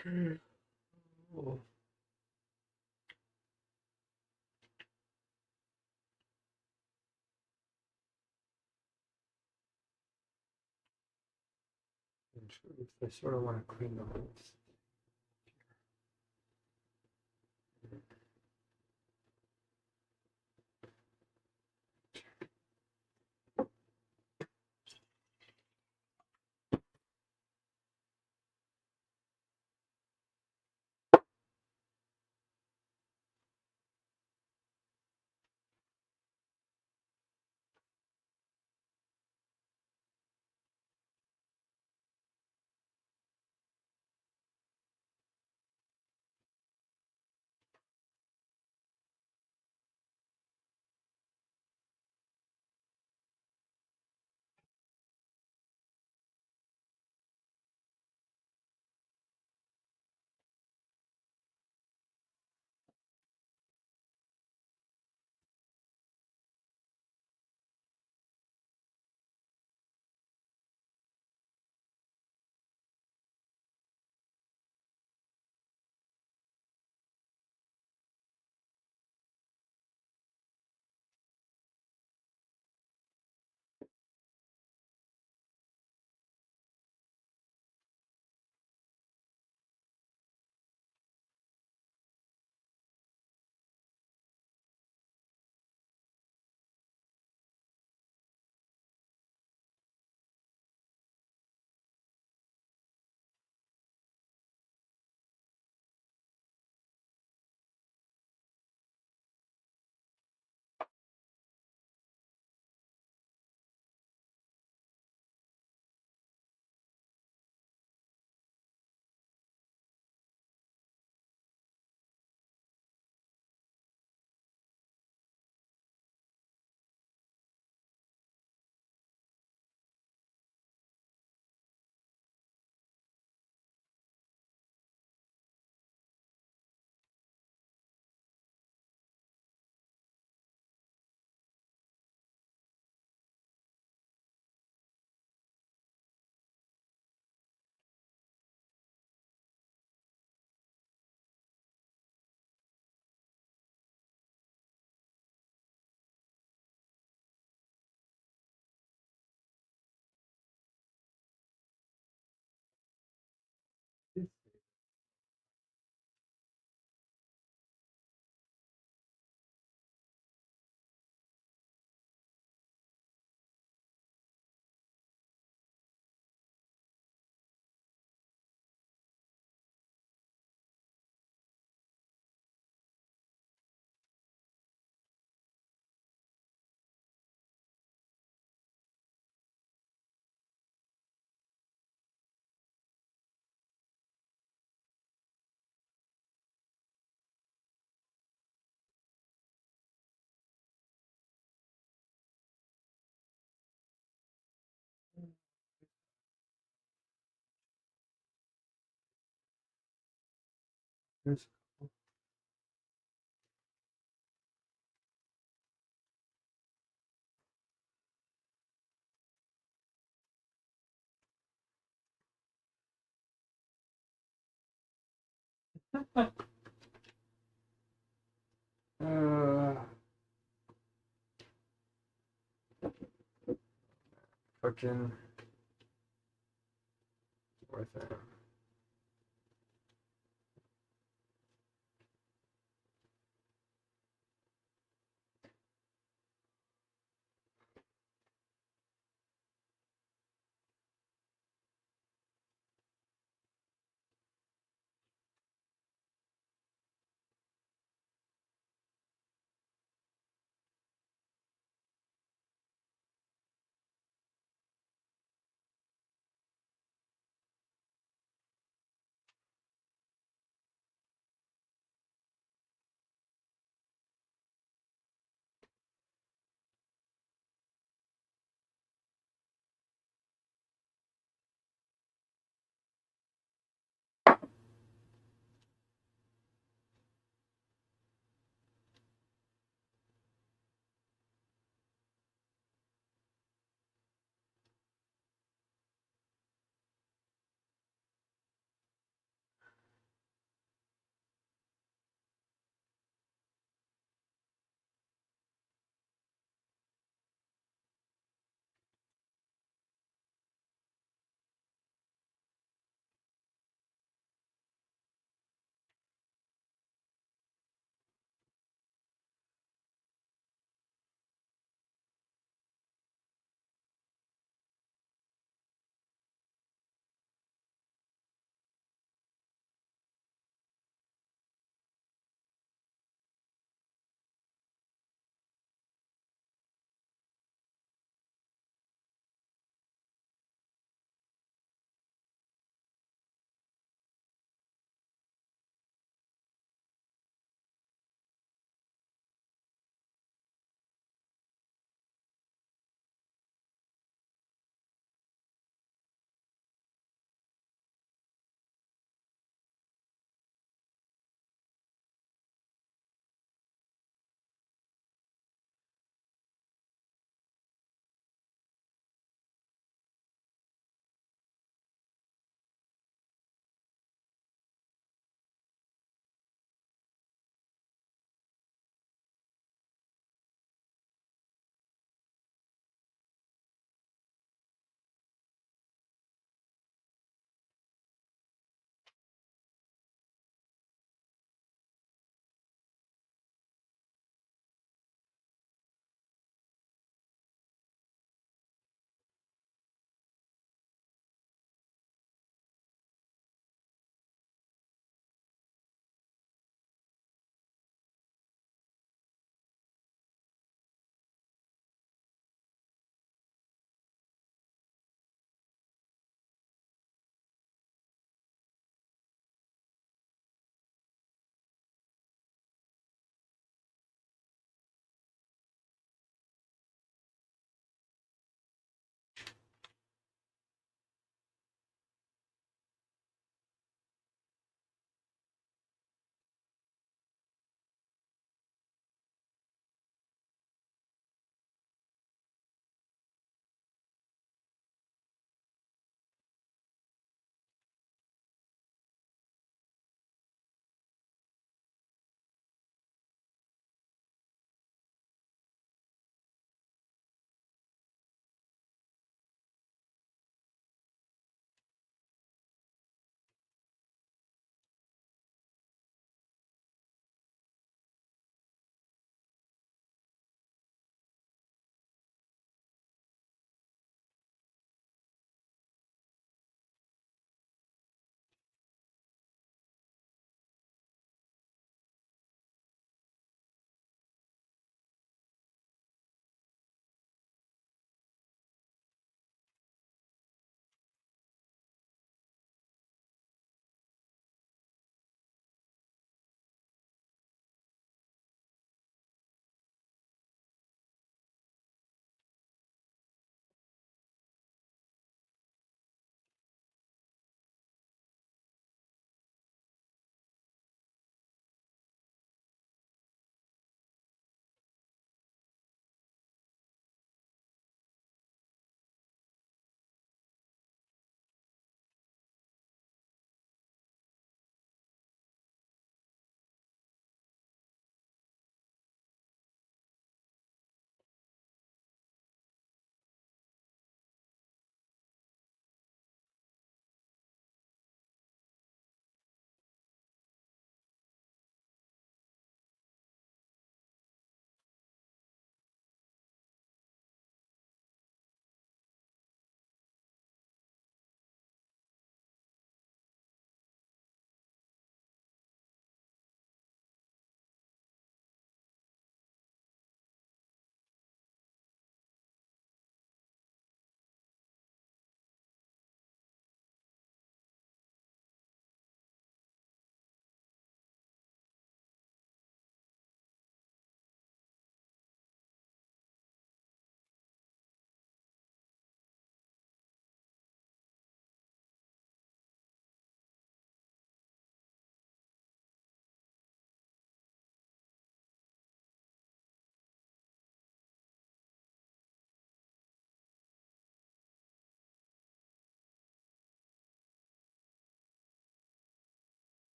A: okay. Well, I sort of want to clean the holes. There's fucking worth it.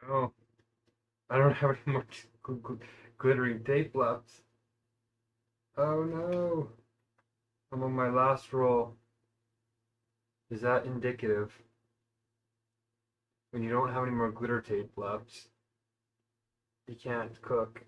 A: Oh, I don't have any more glittering tape left. Oh no. I'm on my last roll. Is that indicative? When you don't have any more glitter tape left, you can't cook.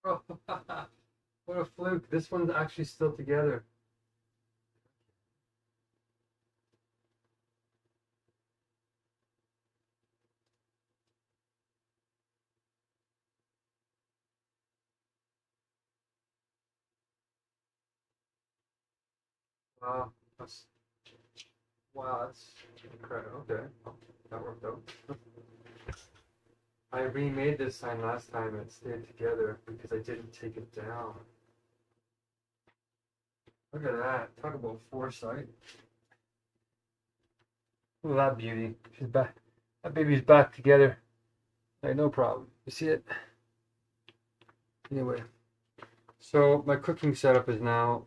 A: Oh, what a fluke. This one's actually still together. Wow, that's incredible. Okay, that worked out. I remade this sign last time and it stayed together because I didn't take it down. Look at that. Talk about foresight. Look at that beauty. She's back. That baby's back together. Like, no problem. You see it? Anyway, so my cooking setup is now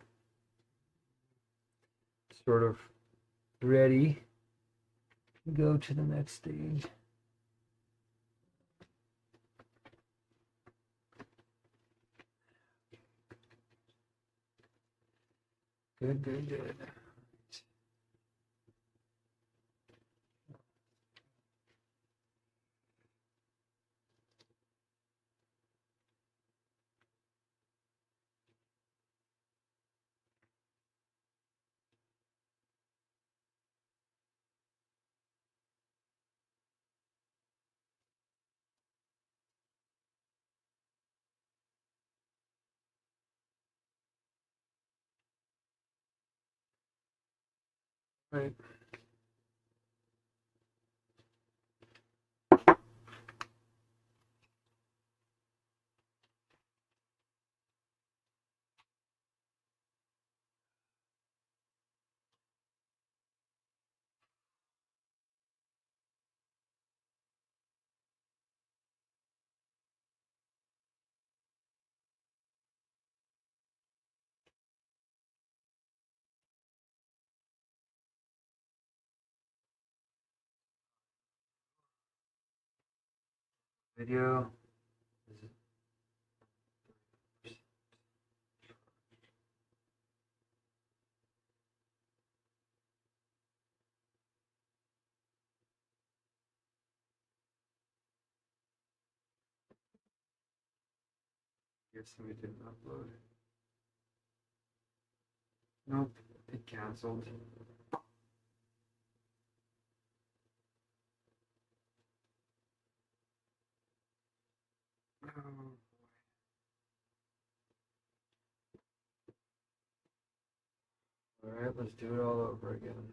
A: sort of ready to go to the next stage. Good, good, good. Right. Video. Guessing it didn't upload. Nope, it canceled. Alright, let's do it all over again.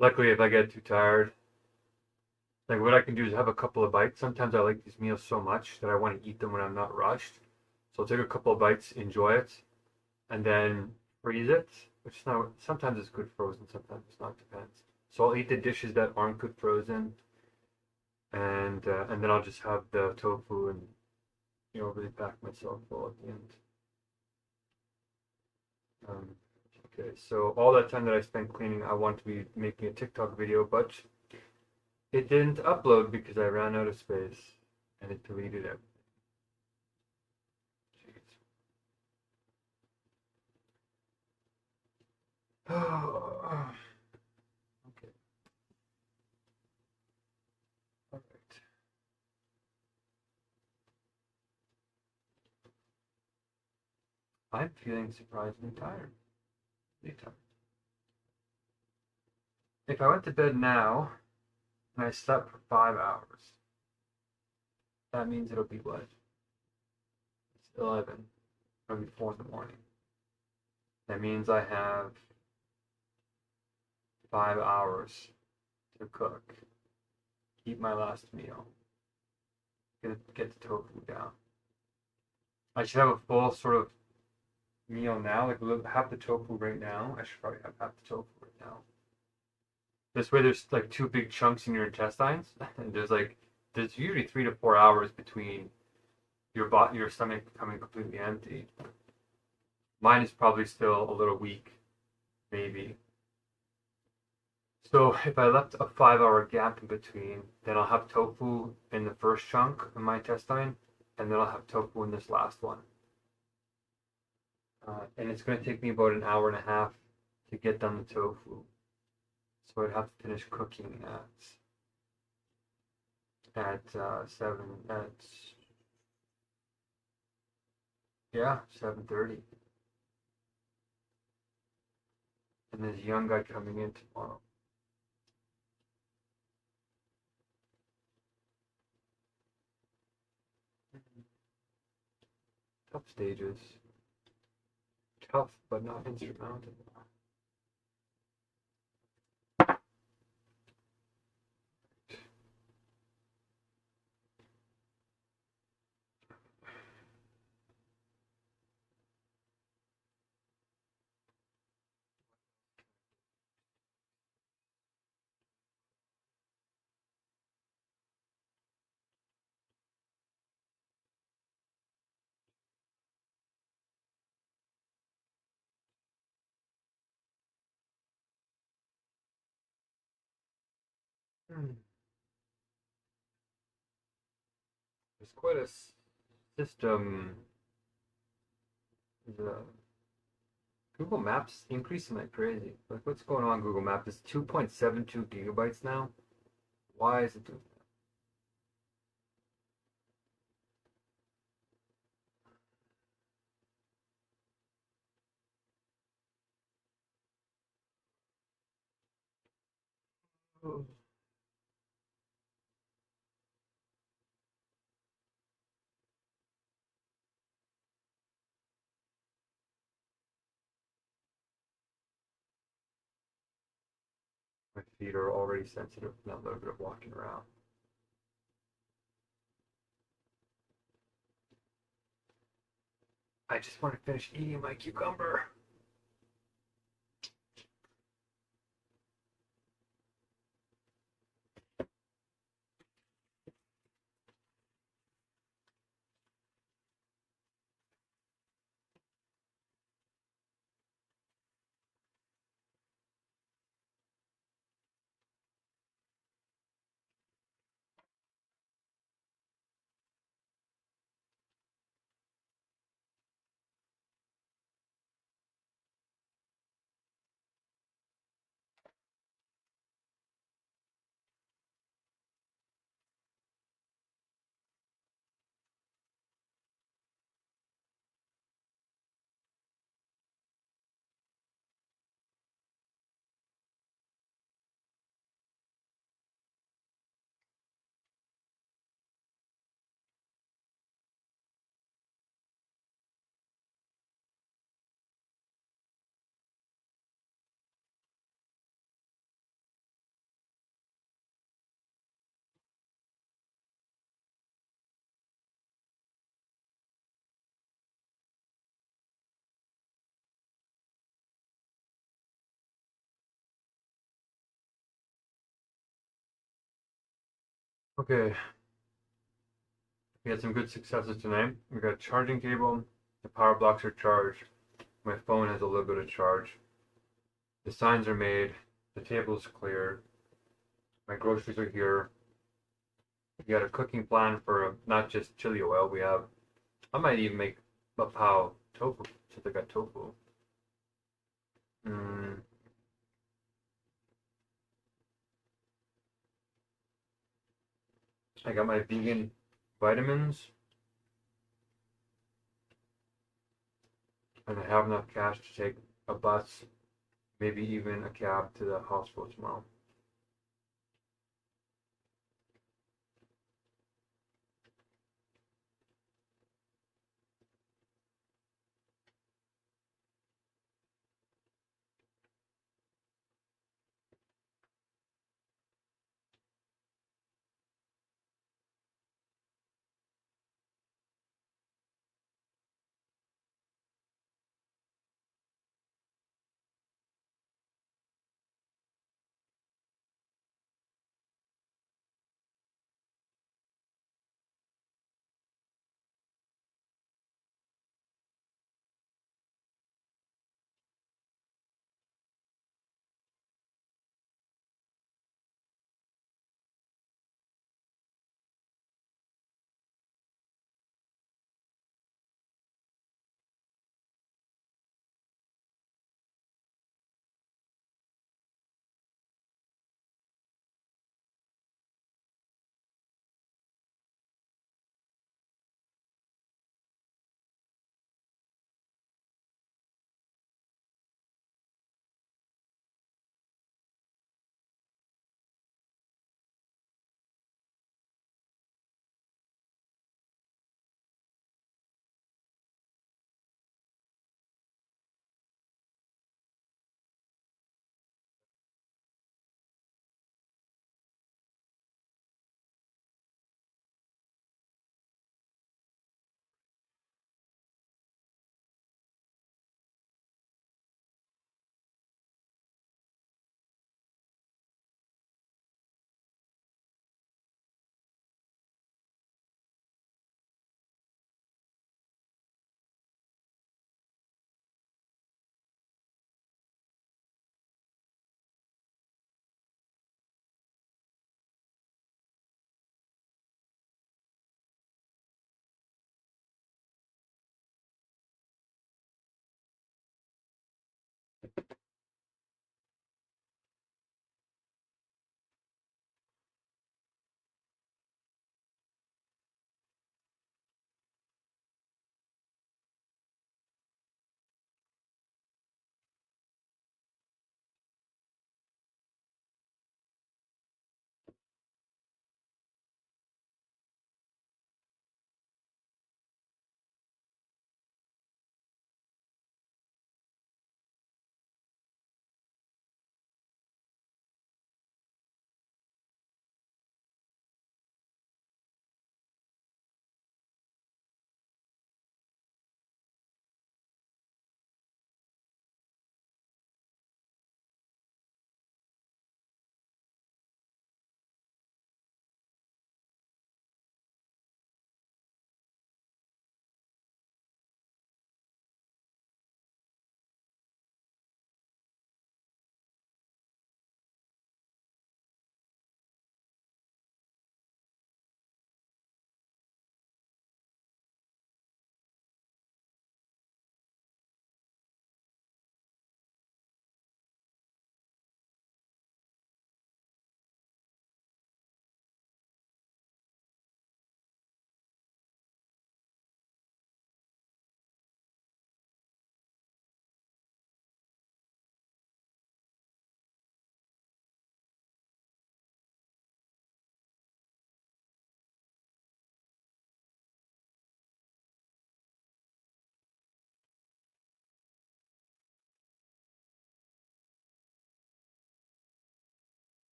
A: Luckily, if I get too tired, like what I can do is have a couple of bites. Sometimes I like these meals so much that I want to eat them when I'm not rushed. So I'll take a couple of bites, enjoy it, and then freeze it. Which is not. Sometimes it's good frozen, sometimes it's not. Depends. So I'll eat the dishes that aren't good frozen, and then I'll just have the tofu and really pack myself full at the end. Um, okay, so all that time that I spent cleaning, I want to be making a TikTok video, but it didn't upload because I ran out of space and it deleted it. Okay. All right. I'm feeling surprisingly tired. Really tired. If I went to bed now and I slept for 5 hours, that means it'll be what? It's 11. It'll be 4 in the morning. That means I have 5 hours to cook, eat my last meal, get the tofu down. I should have a full sort of meal now, like have the tofu right now. I should probably have the tofu right now. This way, there's like two big chunks in your intestines, and there's usually 3 to 4 hours between your stomach becoming completely empty. Mine is probably still a little weak, maybe. So if I left a 5 hour gap in between, then I'll have tofu in the first chunk of my intestine, and then I'll have tofu in this last one. And it's going to take me about an hour and a half to get done the tofu. So I'd have to finish cooking at 7:30. And there's a young guy coming in tomorrow. Tough stages. Tough, but not insurmountable. There's quite a system. The Google Maps increasing like crazy. Like, what's going on, Google Maps? It's 2.72 gigabytes now. Why is it doing that? My feet are already sensitive from that little bit of walking around. I just want to finish eating my cucumber. Okay, we had some good successes tonight. We got a charging cable, the power blocks are charged, my phone has a little bit of charge, the signs are made, the table's cleared, my groceries are here. We got a cooking plan for not just chili oil. I might even make a pao tofu since I got tofu. Mm, I got my vegan vitamins, and I have enough cash to take a bus, maybe even a cab to the hospital tomorrow.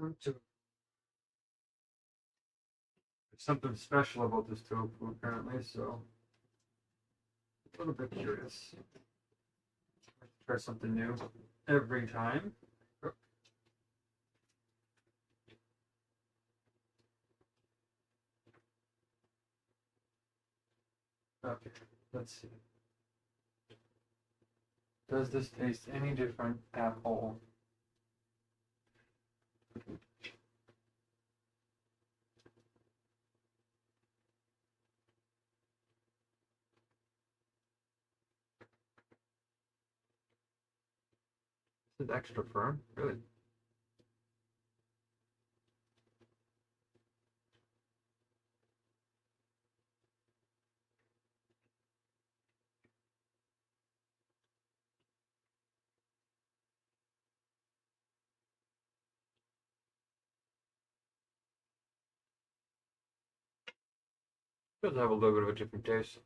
A: There's something special about this tofu, apparently, so a little bit curious. Try something new every time. Okay, let's see. Does this taste any different at all? This is extra firm, really. It does have a little bit of a different taste.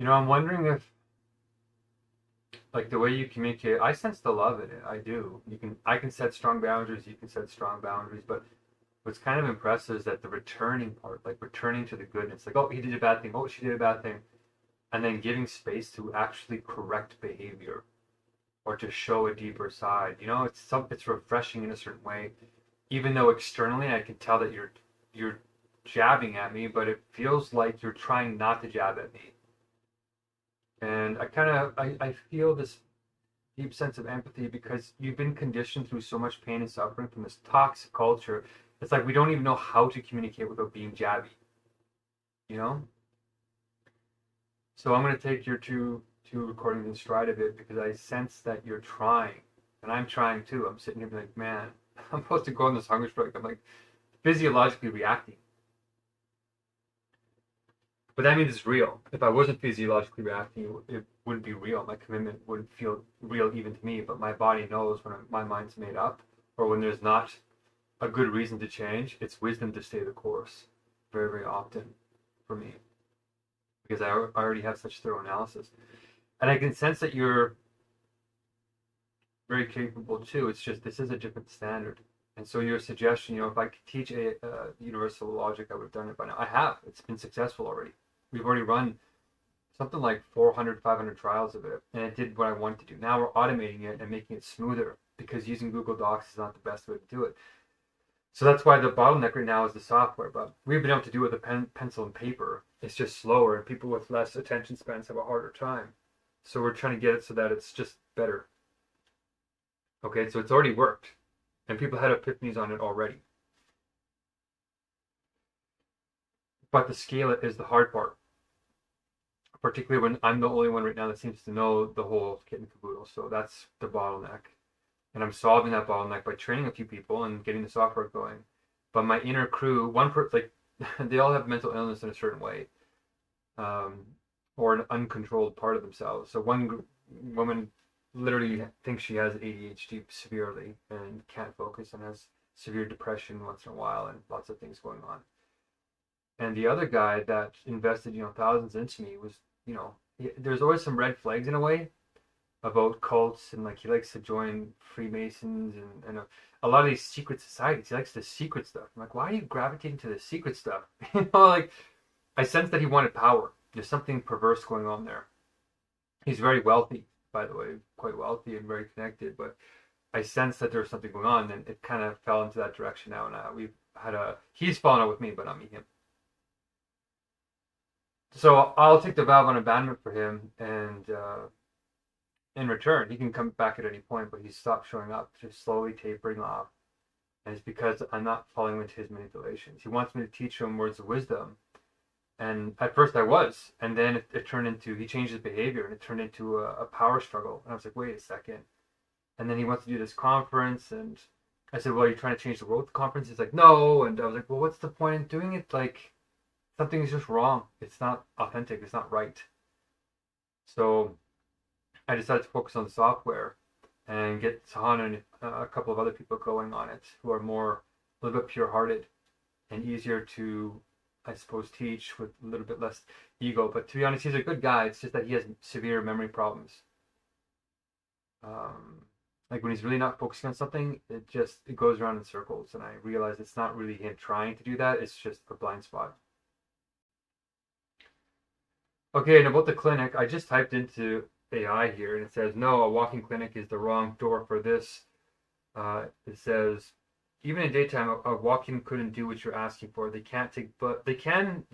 A: I'm wondering if, like, the way you communicate, I sense the love in it. I do. I can set strong boundaries. You can set strong boundaries. But what's kind of impressive is that the returning part, like returning to the goodness, like, oh, he did a bad thing. Oh, she did a bad thing, and then giving space to actually correct behavior or to show a deeper side. It's refreshing in a certain way, even though externally I can tell that you're jabbing at me, but it feels like you're trying not to jab at me. And I feel this deep sense of empathy because you've been conditioned through so much pain and suffering from this toxic culture. It's like we don't even know how to communicate without being jabby, you know? So I'm going to take your two recordings in stride of it because I sense that you're trying, and I'm trying too. I'm sitting here being like, man, I'm supposed to go on this hunger strike. I'm like physiologically reacting. But that means it's real. If I wasn't physiologically reacting, it wouldn't be real. My commitment wouldn't feel real even to me. But my body knows when my mind's made up or when there's not a good reason to change. It's wisdom to stay the course very, very often for me because I already have such thorough analysis. And I can sense that you're very capable too. It's just this is a different standard. And so your suggestion, if I could teach a universal logic, I would have done it by now. I have. It's been successful already. We've already run something like 400, 500 trials of it, and it did what I wanted to do. Now we're automating it and making it smoother because using Google Docs is not the best way to do it. So that's why the bottleneck right now is the software, but we've been able to do it with a pencil and paper. It's just slower, and people with less attention spans have a harder time. So we're trying to get it so that it's just better. Okay, so it's already worked, and people had epiphanies on it already. But to scale it is the hard part, particularly when I'm the only one right now that seems to know the whole kit and caboodle. So that's the bottleneck. And I'm solving that bottleneck by training a few people and getting the software going. But my inner crew, they all have mental illness in a certain way, or an uncontrolled part of themselves. So one woman literally thinks she has ADHD severely and can't focus and has severe depression once in a while and lots of things going on. And the other guy that invested, thousands into me was, there's always some red flags in a way about cults, and like he likes to join Freemasons and a lot of these secret societies. He likes the secret stuff. I'm like, why are you gravitating to the secret stuff? Like I sense that he wanted power. There's something perverse going on there. He's very wealthy, by the way, quite wealthy and very connected, but I sense that there's something going on, and it kind of fell into that direction now. And he's fallen out with me, but not me, him. So I'll take the valve on abandonment for him, and in return, he can come back at any point, but he's stopped showing up, just slowly tapering off. And it's because I'm not falling into his manipulations. He wants me to teach him words of wisdom. And at first I was. And then it turned into, he changed his behavior and it turned into a power struggle. And I was like, wait a second. And then he wants to do this conference. And I said, well, you're trying to change the world with the conference? He's like, no. And I was like, well, what's the point in doing it? Like, something is just wrong. It's not authentic. It's not right. So I decided to focus on the software and get Sahan and a couple of other people going on it who are more, a little bit pure-hearted and easier to, I suppose, teach with a little bit less ego. But to be honest, he's a good guy. It's just that he has severe memory problems. Like when he's really not focusing on something, it goes around in circles. And I realize it's not really him trying to do that. It's just a blind spot. Okay, and about the clinic, I just typed into AI here, and it says, no, a walk-in clinic is the wrong door for this. It says, even in daytime, a walk-in couldn't do what you're asking for. They can't take blood. They can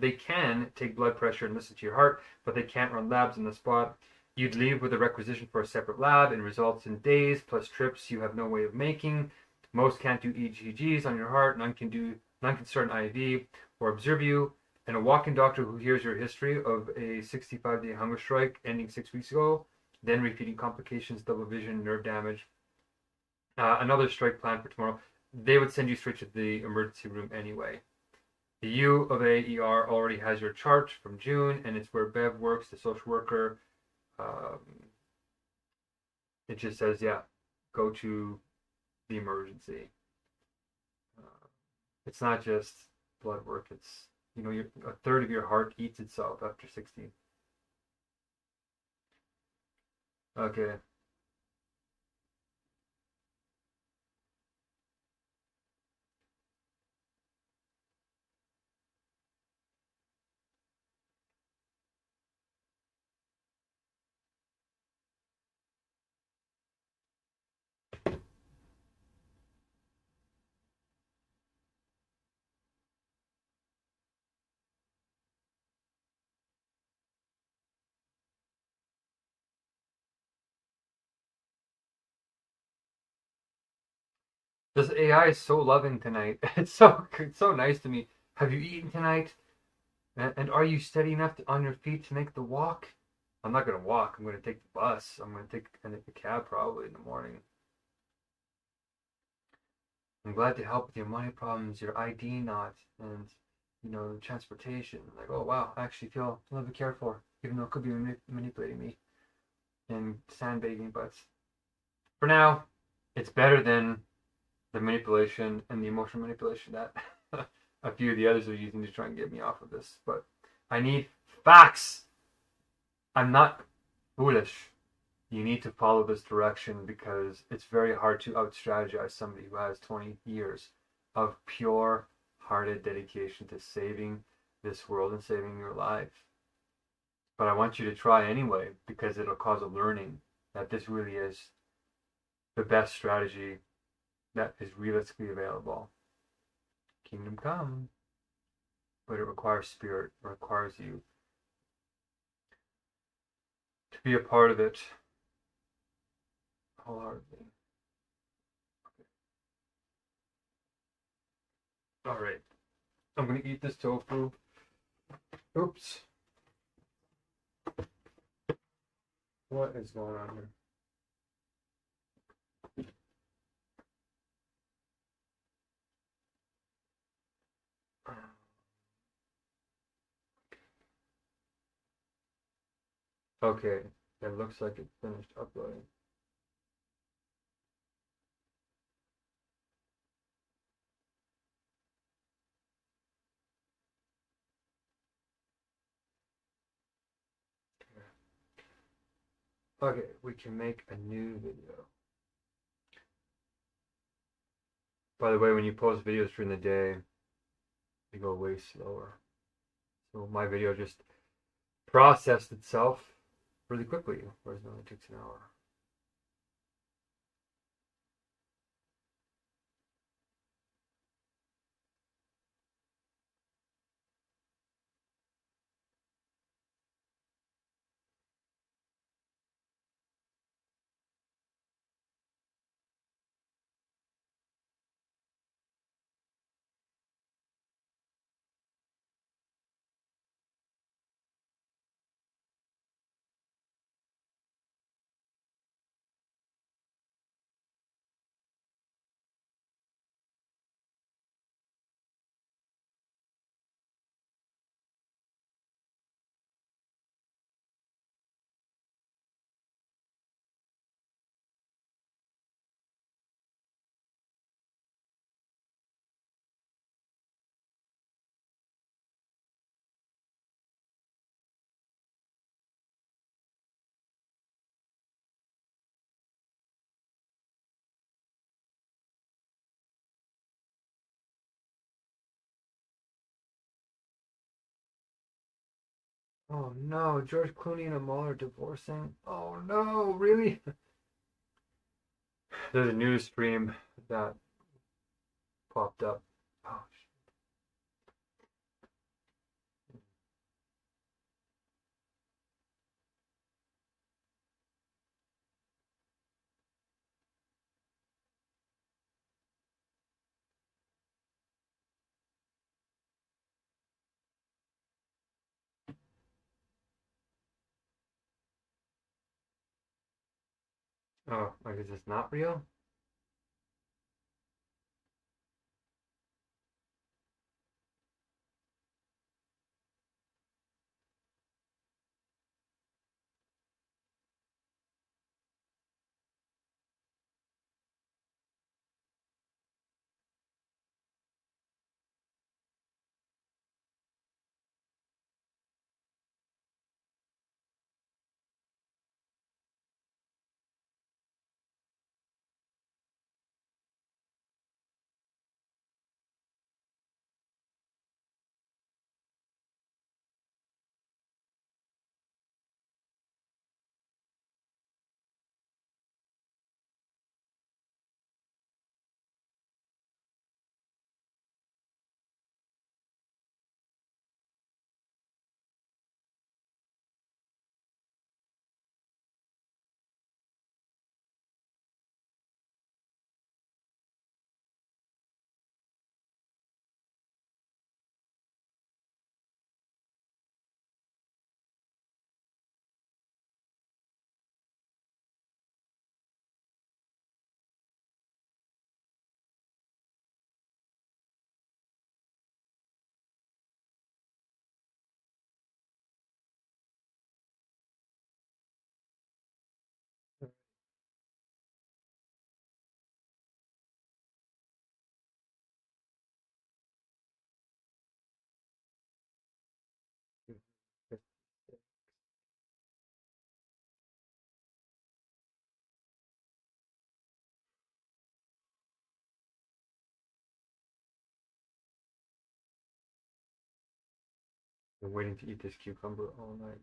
A: take blood pressure and listen to your heart, but they can't run labs on the spot. You'd leave with a requisition for a separate lab, and results in days plus trips you have no way of making. Most can't do EGGs on your heart. None can start an IV or observe you. And a walk-in doctor who hears your history of a 65-day hunger strike ending 6 weeks ago, then refeeding complications, double vision, nerve damage, another strike planned for tomorrow, they would send you straight to the emergency room anyway. The U of AER already has your chart from June, and it's where Bev works, the social worker. It just says, yeah, go to the emergency. It's not just blood work. It's, a third of your heart eats itself after 16. Okay. This AI is so loving tonight. It's so nice to me. Have you eaten tonight? And are you steady enough on your feet to make the walk? I'm not gonna walk. I'm gonna take the bus. I'm gonna take a cab probably in the morning. I'm glad to help with your money problems, your ID not, and transportation. Like, oh wow, I actually feel a little bit cared for, even though it could be manipulating me and sandbagging. But for now, it's better than the manipulation and the emotional manipulation that a few of the others are using to try and get me off of this. But I need facts. I'm not foolish. You need to follow this direction because it's very hard to out strategize somebody who has 20 years of pure hearted dedication to saving this world and saving your life. But I want you to try anyway because it'll cause a learning that this really is the best strategy that is realistically available. Kingdom come, but it requires spirit, it requires you to be a part of it wholeheartedly. All right, I'm gonna eat this tofu. Oops. What is going on here? Okay, it looks like it finished uploading. Okay, we can make a new video. By the way, when you post videos during the day, they go way slower. So my video just processed itself really quickly, whereas it only takes an hour. Oh no, George Clooney and Amal are divorcing. Oh no, really? There's a news stream that popped up. Oh, oh, like is this not real? Been waiting to eat this cucumber all night.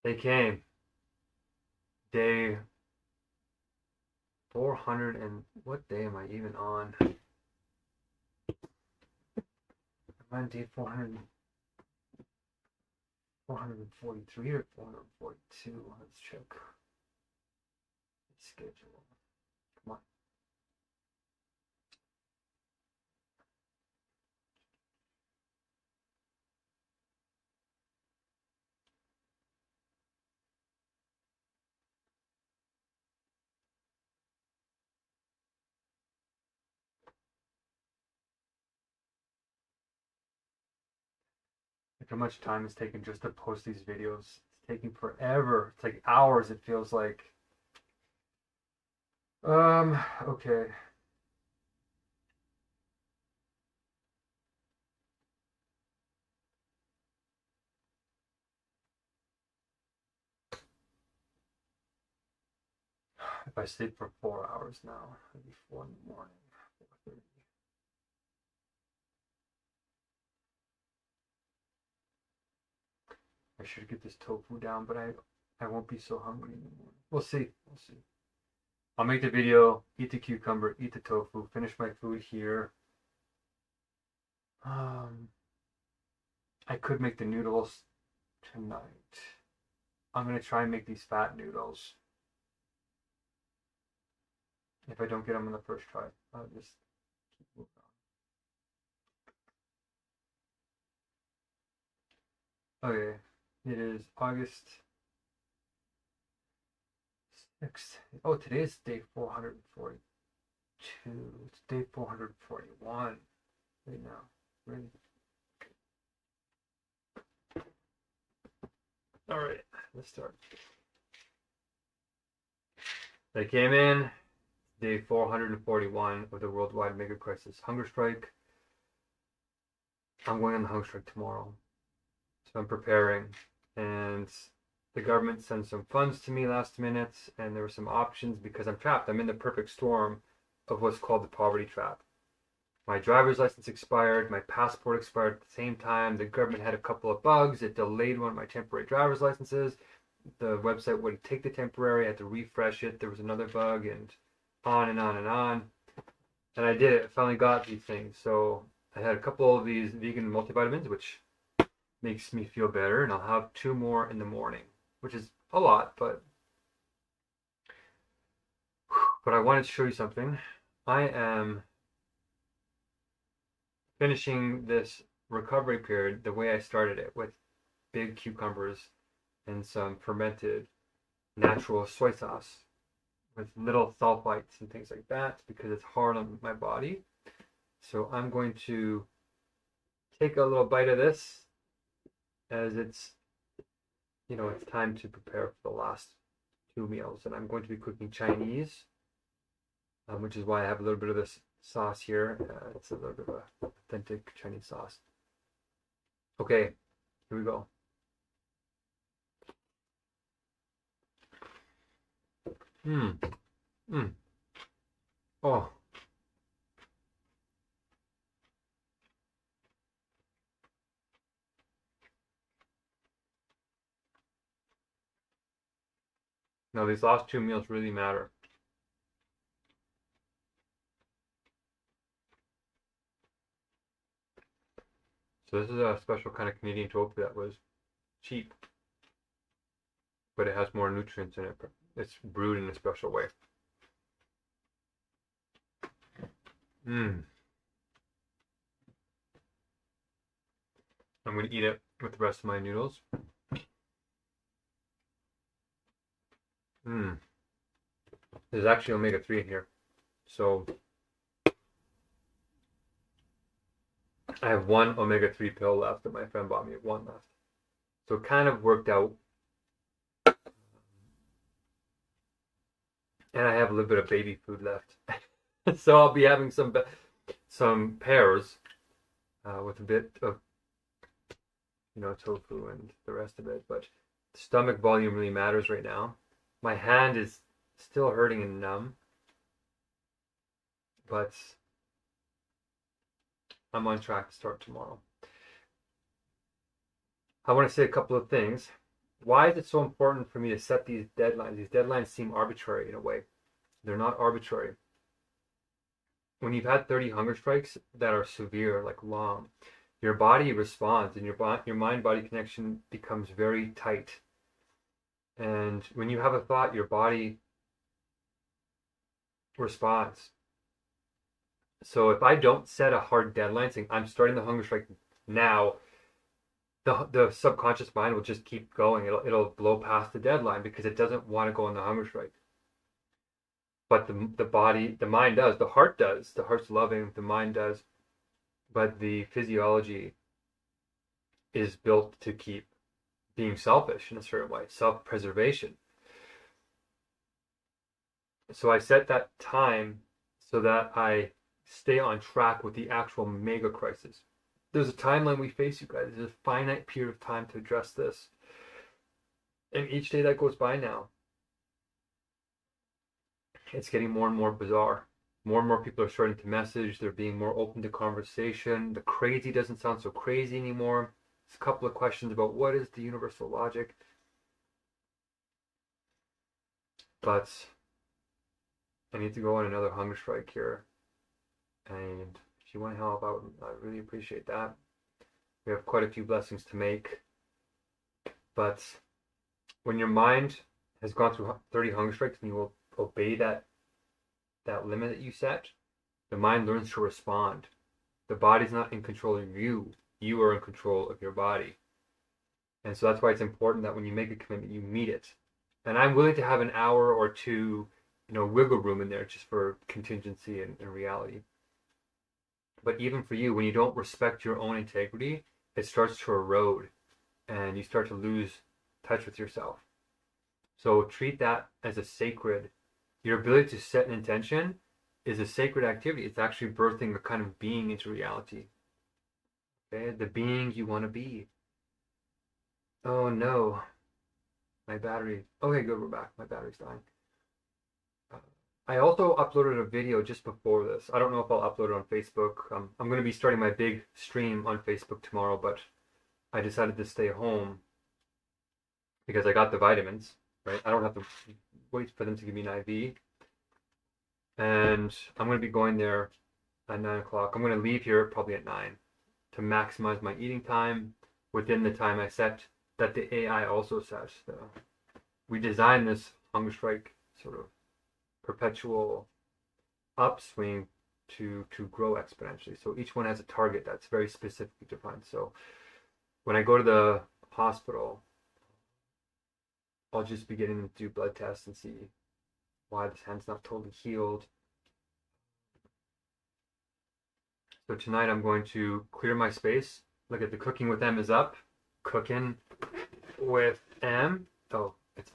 A: They came. Day 400 and what day am I even on? I'm on day 400, 443 or 442. Let's check the schedule. Come on. Look how much time it's taken just to post these videos. It's taking forever. It's like hours, it feels like. Okay. If I sleep for 4 hours now, it'll be 4 in the morning. 4:30. I should get this tofu down, but I won't be so hungry in the morning. We'll see. We'll see. I'll make the video, eat the cucumber, eat the tofu, finish my food here, I could make the noodles tonight. I'm gonna try and make these fat noodles. If I don't get them on the first try, I'll just keep moving on. Okay, it is August 6th. Oh, today is day 442. It's day 441 right now. Really? All right, let's start. I came in day 441 of the worldwide Megacrisis Hungerstrike. I'm going on the Hungerstrike tomorrow, so I'm preparing. And the government sent some funds to me last minute, and there were some options because I'm trapped. I'm in the perfect storm of what's called the poverty trap. My driver's license expired, my passport expired at the same time. The government had a couple of bugs. It delayed one of my temporary driver's licenses. The website wouldn't take the temporary. I had to refresh it. There was another bug, and on and on and on. And I did it. I finally got these things. So I had a couple of these vegan multivitamins, which makes me feel better. And I'll have 2 more in the morning, which is a lot, but I wanted to show you something. I am finishing this recovery period the way I started it, with big cucumbers and some fermented natural soy sauce with little sulfites and things like that, because it's hard on my body. So I'm going to take a little bite of this, as it's time to prepare for the last 2 meals. And I'm going to be cooking Chinese, which is why I have a little bit of this sauce here. It's a little bit of a authentic Chinese sauce. Okay, here we go. Oh. Now these last 2 meals really matter. So this is a special kind of Canadian tofu that was cheap, but it has more nutrients in it. It's brewed in a special way. I'm going to eat it with the rest of my noodles. There's actually omega-3 in here. So I have 1 omega-3 pill left that my friend bought me. 1 left. So it kind of worked out. And I have a little bit of baby food left. So I'll be having some pears with a bit of tofu and the rest of it. But stomach volume really matters right now. My hand is still hurting and numb, but I'm on track to start tomorrow. I want to say a couple of things. Why is it so important for me to set these deadlines? These deadlines seem arbitrary in a way. They're not arbitrary. When you've had 30 hunger strikes that are severe, like long, your body responds, and your mind-body connection becomes very tight. And when you have a thought, your body responds. So if I don't set a hard deadline saying I'm starting the hunger strike now, the subconscious mind will just keep going. It'll blow past the deadline because it doesn't want to go on the hunger strike. But the body, the mind does, the heart does. The heart's loving, the mind does. But the physiology is built to keep being selfish in a certain way, self-preservation. So I set that time so that I stay on track with the actual mega crisis. There's a timeline we face, you guys. There's a finite period of time to address this. And each day that goes by now, it's getting more and more bizarre. More and more people are starting to message. They're being more open to conversation. The crazy doesn't sound so crazy anymore. There's a couple of questions about what is the universal logic. But I need to go on another hunger strike here. And if you want to help out, I really appreciate that. We have quite a few blessings to make. But when your mind has gone through 30 hunger strikes and you will obey that limit that you set, the mind learns to respond. The body's not in control of you. You are in control of your body. And so that's why it's important that when you make a commitment, you meet it. And I'm willing to have an hour or two, wiggle room in there just for contingency and reality. But even for you, when you don't respect your own integrity, it starts to erode and you start to lose touch with yourself. So treat that as a sacred, your ability to set an intention is a sacred activity. It's actually birthing a kind of being into reality. Okay, the being you want to be. Oh no, my battery. Okay, good, we're back. My battery's dying. I also uploaded a video just before this. I don't know if I'll upload it on Facebook. I'm going to be starting my big stream on Facebook tomorrow, but I decided to stay home because I got the vitamins, right? I don't have to wait for them to give me an IV. And I'm going to be going there at 9 o'clock. I'm going to leave here probably at 9 to maximize my eating time within the time I set that the AI also sets. We designed this Hungerstrike sort of perpetual upswing to grow exponentially. So each one has a target that's very specifically defined. So when I go to the hospital, I'll just be getting them to do blood tests and see why this hand's not totally healed. So tonight I'm going to clear my space. Look at the Cooking with M is up. Cooking with M. Oh, it's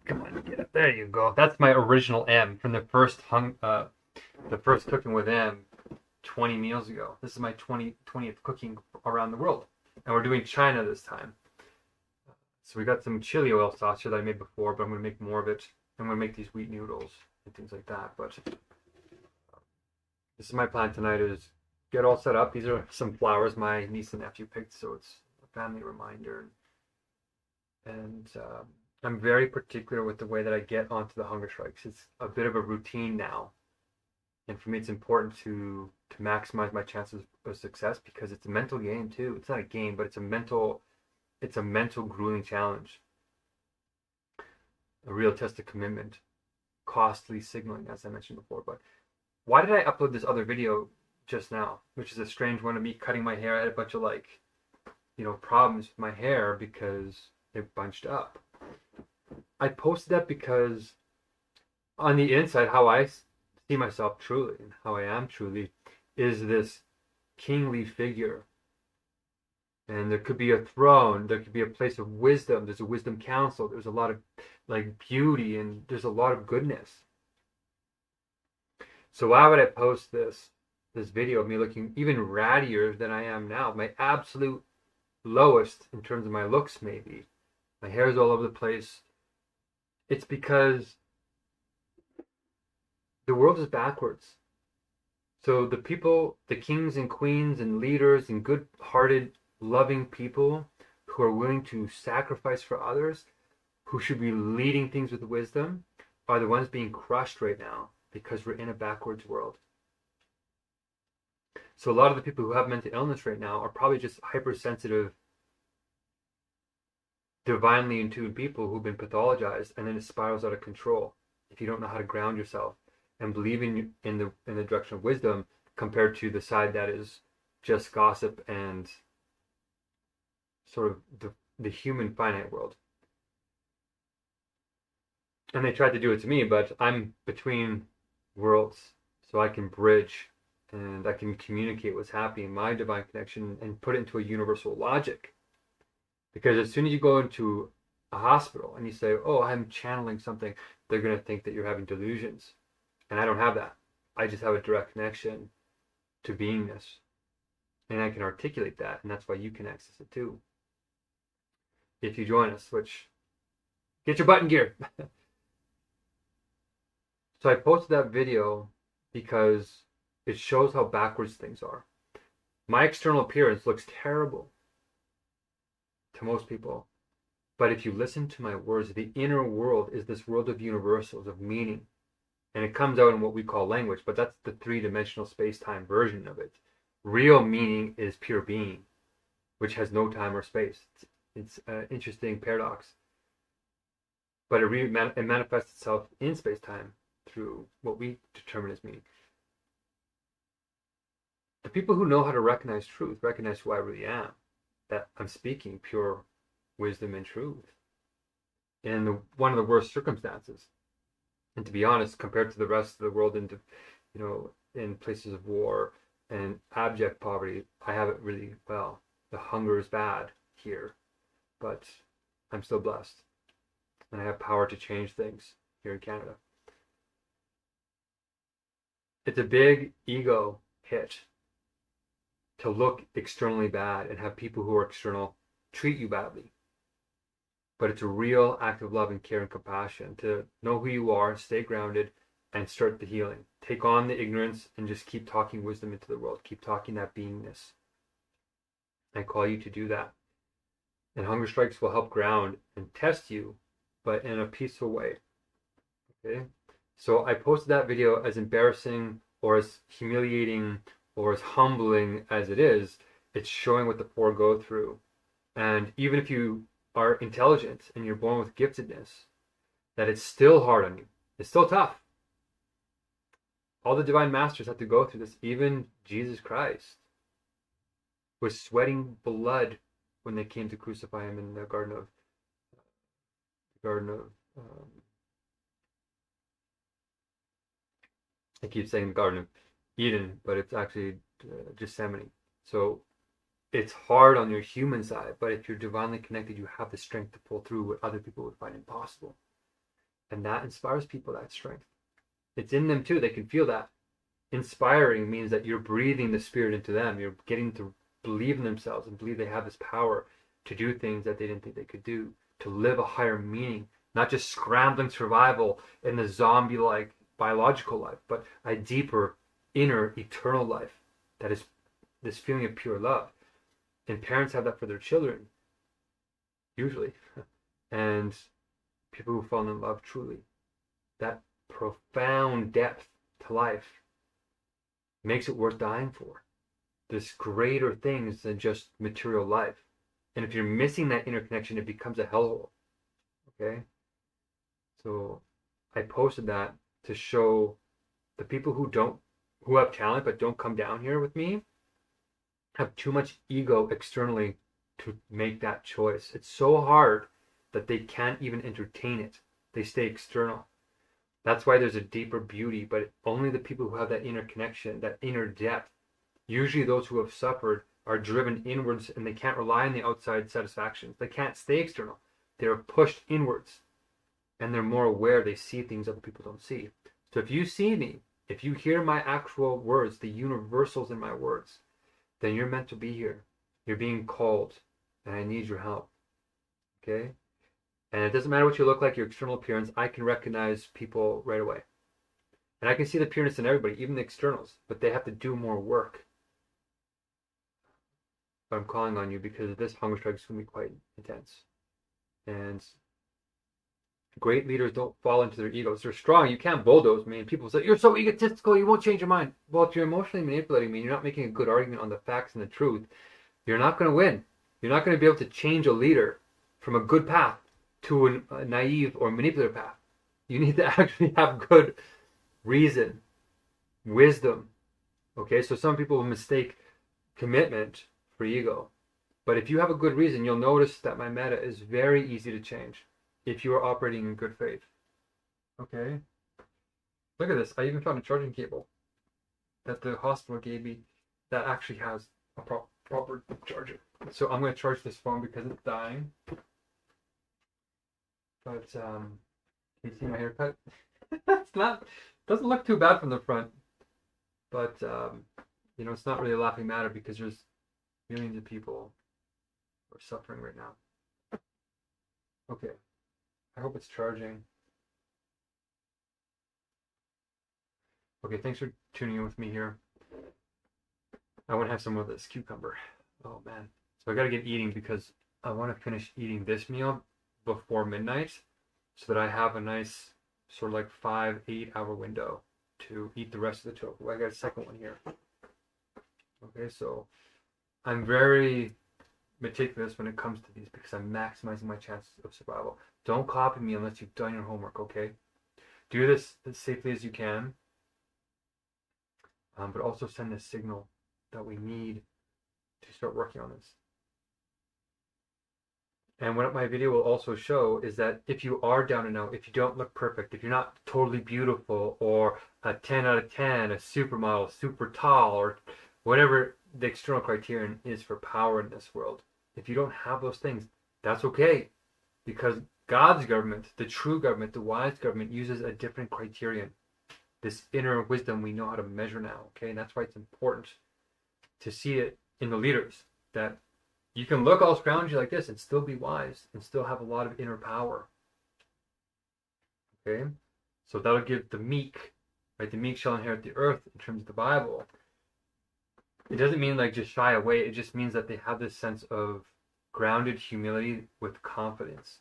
A: come on, get up. There you go. That's my original M from the first Cooking with M 20 meals ago. This is my 20th cooking around the world. And we're doing China this time. So we got some chili oil sauce here that I made before, but I'm going to make more of it. I'm going to make these wheat noodles and things like that. But this is my plan tonight, is get all set up. These are some flowers my niece and nephew picked, so it's a family reminder. And I'm very particular with the way that I get onto the hunger strikes. It's a bit of a routine now. And for me, it's important to maximize my chances of success because it's a mental game too. It's not a game, but it's a mental grueling challenge. A real test of commitment. Costly signaling, as I mentioned before. But why did I upload this other video just now? Which is a strange one of me cutting my hair. I had a bunch of problems with my hair because it bunched up. I posted that because on the inside, how I see myself truly and how I am truly is this kingly figure. And there could be a throne, there could be a place of wisdom, there's a wisdom council, there's a lot of beauty, and there's a lot of goodness. So why would I post this video of me looking even rattier than I am now? My absolute lowest in terms of my looks, maybe. My hair's all over the place. It's because the world is backwards. So the people, the kings and queens and leaders and good-hearted, loving people who are willing to sacrifice for others, who should be leading things with wisdom, are the ones being crushed right now because we're in a backwards world. So a lot of the people who have mental illness right now are probably just hypersensitive, divinely in tune people who've been pathologized, and then it spirals out of control if you don't know how to ground yourself and believe in the direction of wisdom compared to the side that is just gossip and sort of the human finite world. And they tried to do it to me, but I'm between worlds, so I can bridge and I can communicate what's happening in my divine connection and put it into a universal logic. Because as soon as you go into a hospital and you say, oh, I'm channeling something, they're going to think that you're having delusions. And I don't have that. I just have a direct connection to beingness. And I can articulate that, and that's why you can access it too. If you join us, which, get your button gear. So I posted that video because it shows how backwards things are. My external appearance looks terrible to most people. But if you listen to my words, the inner world is this world of universals, of meaning. And it comes out in what we call language, but that's the three-dimensional space-time version of it. Real meaning is pure being, which has no time or space. It's an interesting paradox. But it manifests itself in space-time through what we determine as meaning. The people who know how to recognize truth recognize who I really am, that I'm speaking pure wisdom and truth in one of the worst circumstances. And to be honest, compared to the rest of the world, in places of war and abject poverty, I have it really well. The hunger is bad here, but I'm still blessed, and I have power to change things here in Canada. It's a big ego hit to look externally bad and have people who are external treat you badly. But it's a real act of love and care and compassion to know who you are, stay grounded, and start the healing. Take on the ignorance and just keep talking wisdom into the world. Keep talking that beingness. I call you to do that. And hunger strikes will help ground and test you, but in a peaceful way. Okay? So I posted that video, as embarrassing or as humiliating or as humbling as it is. It's showing what the poor go through. And even if you are intelligent and you're born with giftedness, that it's still hard on you. It's still tough. All the divine masters had to go through this. Even Jesus Christ was sweating blood when they came to crucify him in the Garden of I keep saying the Garden of Eden, but it's actually Gethsemane. So it's hard on your human side, but if you're divinely connected, you have the strength to pull through what other people would find impossible. And that inspires people, that strength. It's in them too. They can feel that. Inspiring means that you're breathing the spirit into them. You're getting to believe in themselves and believe they have this power to do things that they didn't think they could do, to live a higher meaning, not just scrambling survival in the zombie-like biological life, but a deeper, inner, eternal life that is this feeling of pure love. And parents have that for their children, usually. And people who fall in love truly, that profound depth to life makes it worth dying for. There's greater things than just material life. And if you're missing that interconnection, it becomes a hellhole. Okay? So I posted that to show the people who have talent but don't come down here with me have too much ego externally to make that choice. It's so hard that they can't even entertain it. They stay external. That's why there's a deeper beauty, but only the people who have that inner connection, that inner depth, usually those who have suffered, are driven inwards and they can't rely on the outside satisfactions. They can't stay external. They're pushed inwards and they're more aware. They see things other people don't see. So if you see me, if you hear my actual words, the universals in my words, then you're meant to be here. You're being called, and I need your help. Okay? And it doesn't matter what you look like, your external appearance. I can recognize people right away. And I can see the pureness in everybody, even the externals, but they have to do more work. But I'm calling on you because this hunger strike is going to be quite intense. And great leaders don't fall into their egos. They're strong. You can't bulldoze me. And people say, you're so egotistical, you won't change your mind. Well, if you're emotionally manipulating me and you're not making a good argument on the facts and the truth, you're not going to win. You're not going to be able to change a leader from a good path to a naive or manipulative path. You need to actually have good reason, wisdom. Okay, so some people will mistake commitment for ego. But if you have a good reason, you'll notice that my meta is very easy to change if you are operating in good faith. Okay? Look at this. I even found a charging cable that the hospital gave me that actually has a proper charger. So I'm going to charge this phone because it's dying. But can you see my haircut? Doesn't look too bad from the front. But it's not really a laughing matter because there's millions of people who are suffering right now. Okay. I hope it's charging. Okay, thanks for tuning in with me here. I want to have some of this cucumber. Oh man. So I gotta get eating because I want to finish eating this meal before midnight so that I have a nice sort of like 5-8 hour window to eat the rest of the tofu. I got a second one here. Okay, so I'm very meticulous when it comes to these because I'm maximizing my chances of survival. Don't copy me unless you've done your homework, okay? Do this as safely as you can, but also send a signal that we need to start working on this. And what my video will also show is that if you are down and out, if you don't look perfect, if you're not totally beautiful or a 10 out of 10, a supermodel, super tall, or whatever the external criterion is for power in this world, if you don't have those things, that's okay. Because God's government, the true government, the wise government, uses a different criterion. This inner wisdom we know how to measure now, okay? And that's why it's important to see it in the leaders, that you can look all around you like this and still be wise and still have a lot of inner power. Okay? So that'll give the meek, right? The meek shall inherit the earth in terms of the Bible. It doesn't mean like just shy away. It just means that they have this sense of grounded humility with confidence.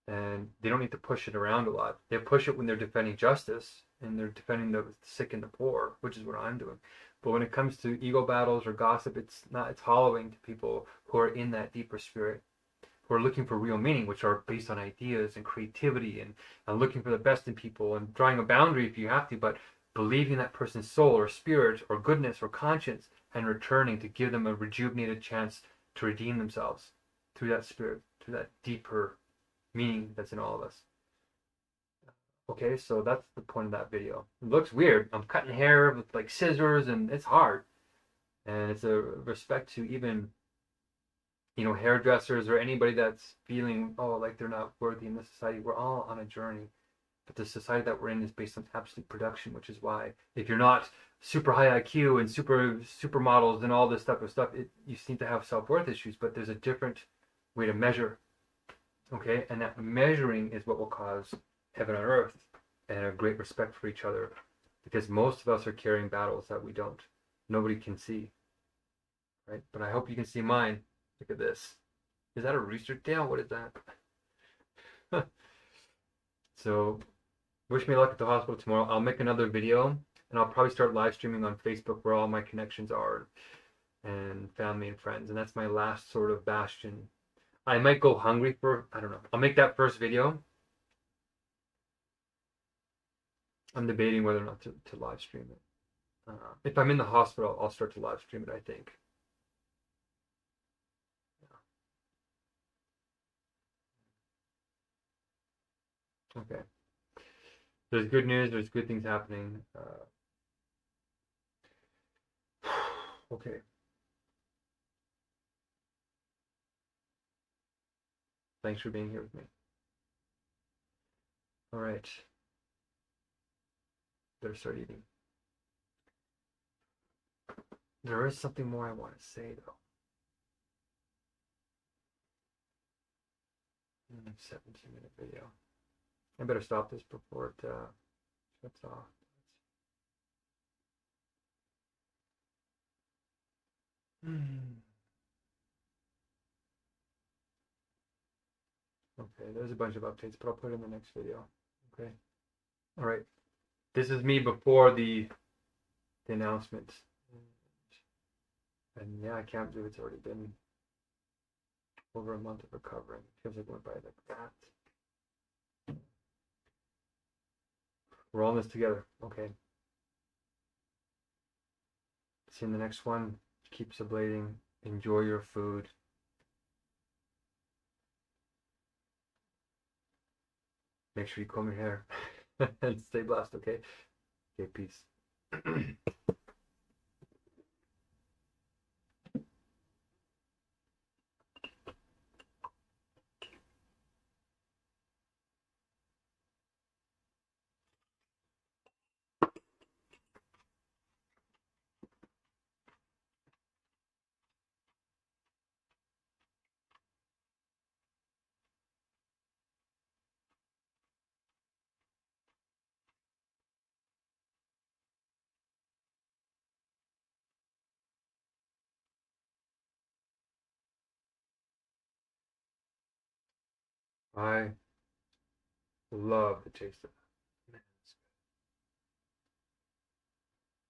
A: And they don't need to push it around a lot. They push it when they're defending justice and they're defending the sick and the poor, which is what I'm doing. But when it comes to ego battles or gossip, it's hollowing to people who are in that deeper spirit, who are looking for real meaning, which are based on ideas and creativity and looking for the best in people and drawing a boundary if you have to, but believing that person's soul or spirit or goodness or conscience and returning to give them a rejuvenated chance to redeem themselves through that spirit, through that deeper meaning that's in all of us. Okay, so that's the point of that video. It looks weird. I'm cutting hair with like scissors and it's hard. And it's a respect to even, hairdressers or anybody that's feeling, like they're not worthy in this society. We're all on a journey. But the society that we're in is based on absolute production, which is why if you're not super high IQ and supermodels and all this type of stuff, you seem to have self-worth issues, but there's a different way to measure. Okay, and that measuring is what will cause heaven on earth and a great respect for each other, because most of us are carrying battles that nobody can see, right? But I hope you can see mine. Look at this. Is that a rooster tail? What is that? So wish me luck at the hospital tomorrow. I'll make another video and I'll probably start live streaming on Facebook where all my connections are and family and friends, and that's my last sort of bastion. I might go hungry I don't know. I'll make that first video. I'm debating whether or not to live stream it. If I'm in the hospital, I'll start to live stream it, I think. Yeah. Okay. There's good news. There's good things happening. Okay. Thanks for being here with me. All right. Better start eating. There is something more I want to say, though. 17-minute video. I better stop this before it shuts off. Okay, there's a bunch of updates, but I'll put it in the next video. Okay. All right. This is me before the announcement. And yeah, I can't believe it's already been over a month of recovering. It feels like it went by like that. We're all in this together. Okay. See you in the next one. Keep sublating. Enjoy your food. Make sure you comb your hair. And stay blessed, okay? Okay, peace. Bye. Love the taste of that.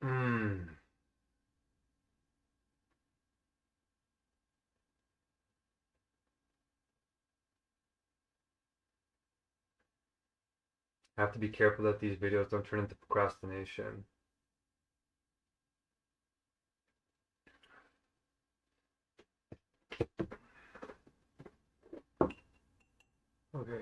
A: Mmm. I have to be careful that these videos don't turn into procrastination. Okay.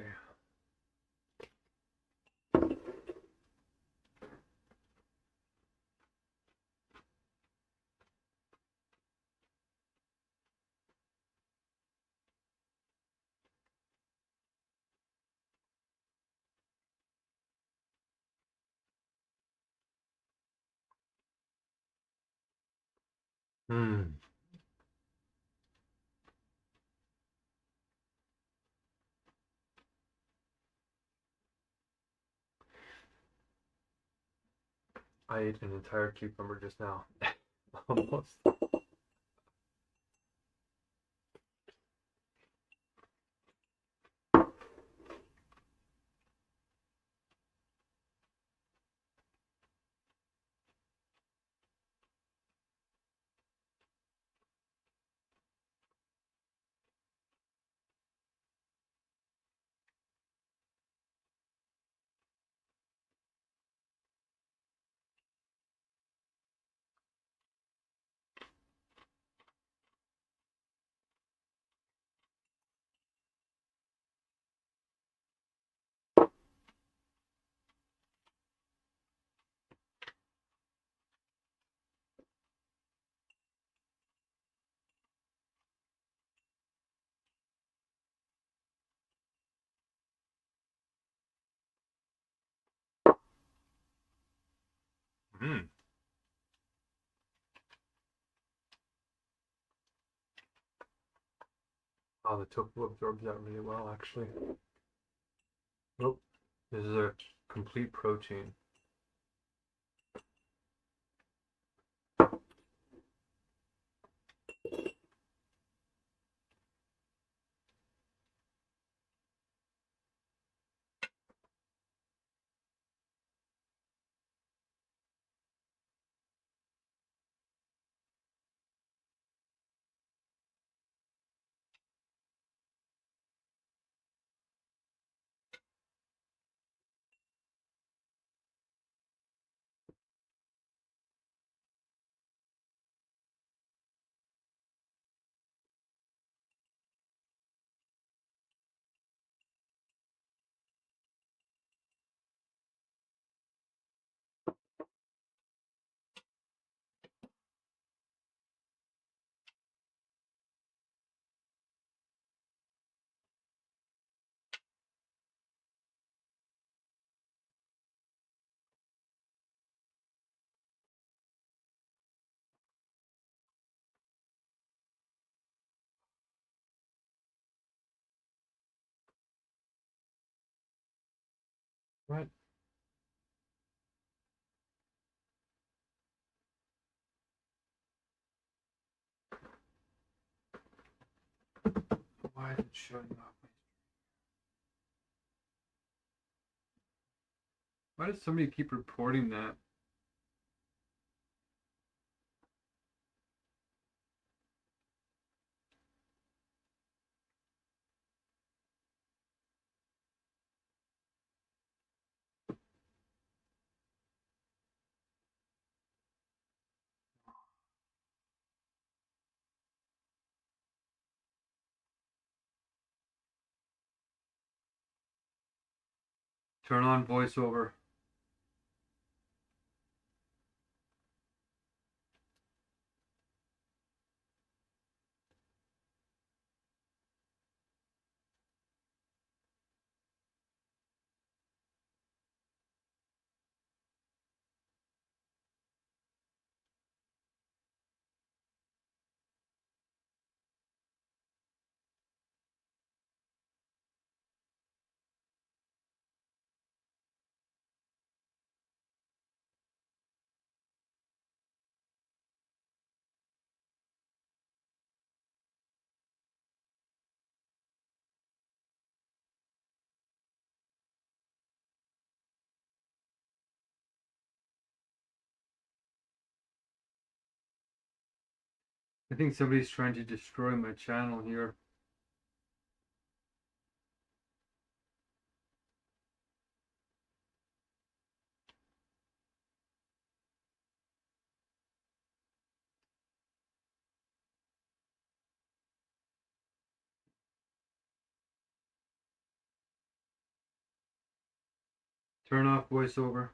A: Mmm. I ate an entire cucumber just now. Almost. Mmm. Oh, the tofu absorbs that really well, actually. Oh, this is a complete protein. What? Why is it showing up? Why does somebody keep reporting that? Turn on voiceover. I think somebody's trying to destroy my channel here. Turn off voiceover.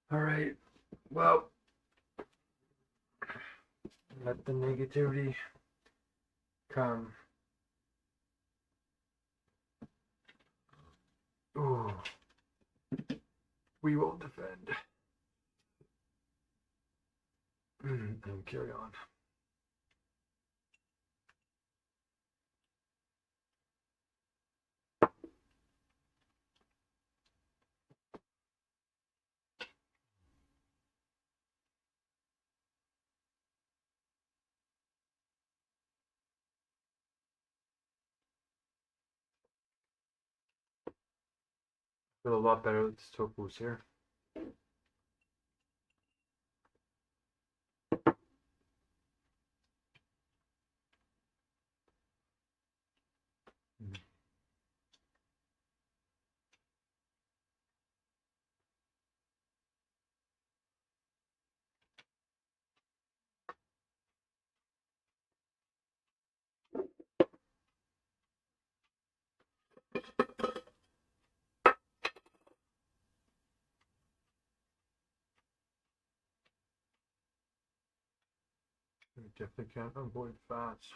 A: All right. Well, let the negativity come. Ooh. We will defend. And carry on. Feel a lot better with this topos here. We definitely can't avoid fats.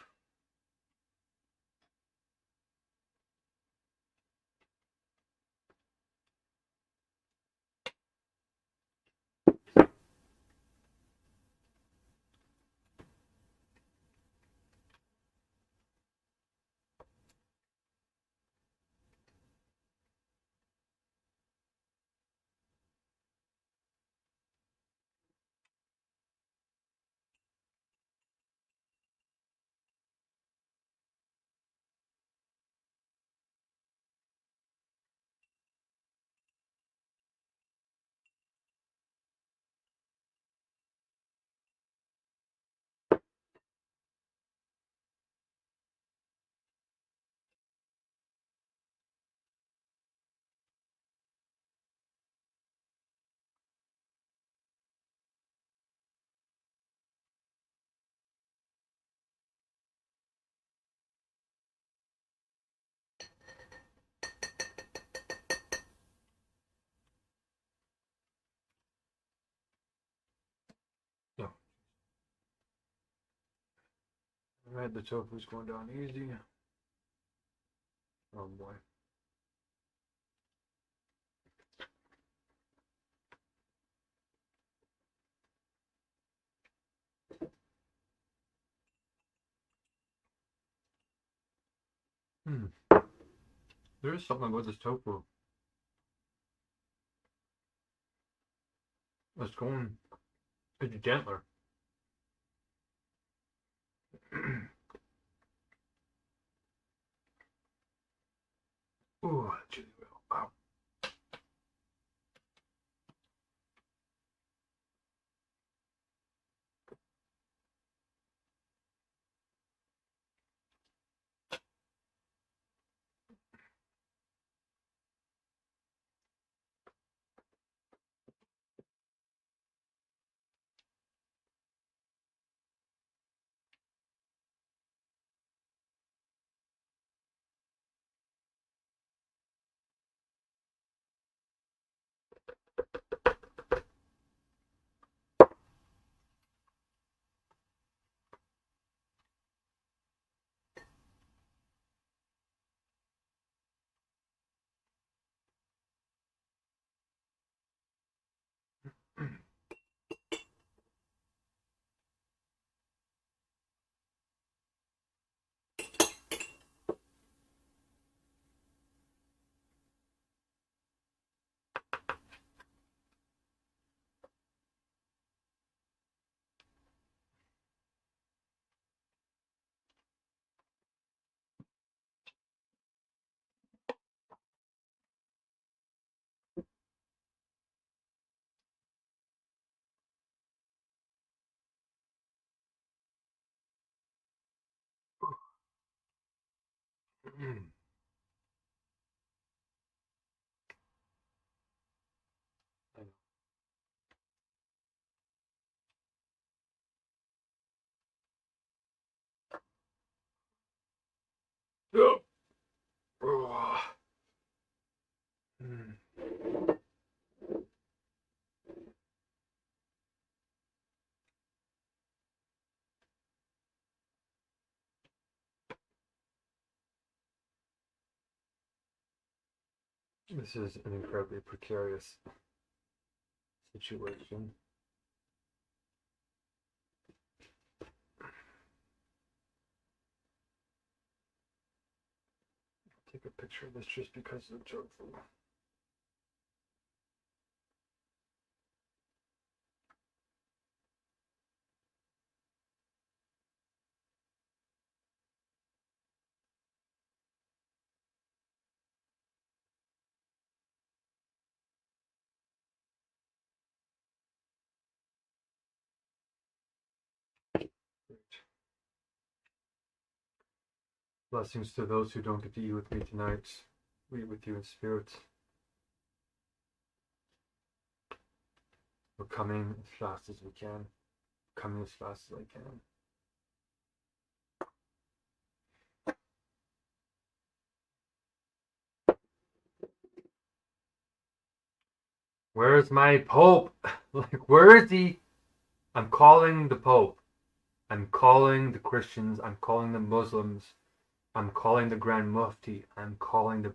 A: No. Alright, the tofu's going down easy. Oh boy. There is something about this tofu. It's going. It's gentler. Ooh, chili oil. Wow. This is an incredibly precarious situation. I'll take a picture of this just because of the joke. Blessings to those who don't get to eat with me tonight. We eat with you in spirit. We're coming as fast as we can. Coming as fast as I can. Where's my Pope? Like, where is he? I'm calling the Pope. I'm calling the Christians. I'm calling the Muslims. I'm calling the Grand Mufti. I'm calling the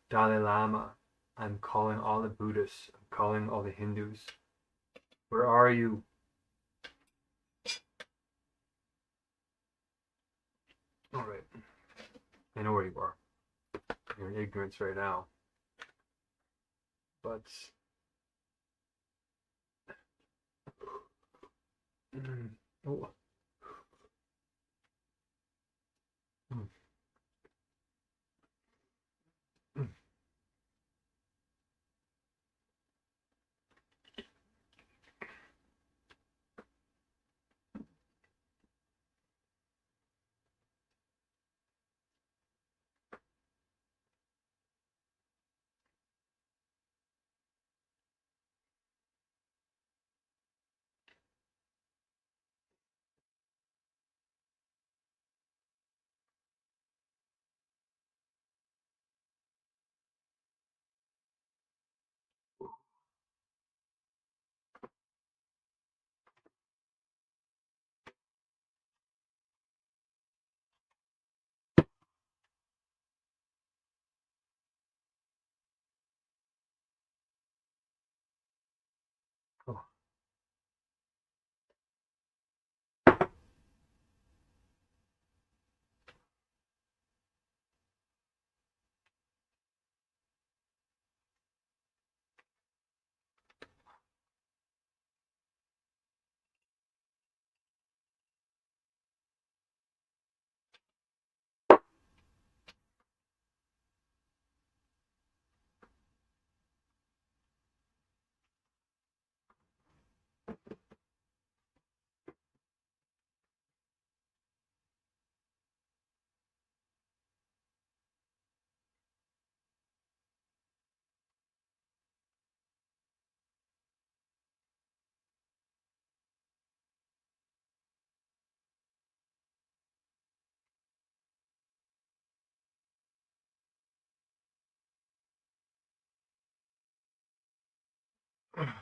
A: Dalai Lama. I'm calling all the Buddhists. I'm calling all the Hindus. Where are you? Alright. I know where you are. You're in ignorance right now. But... oh. Oh.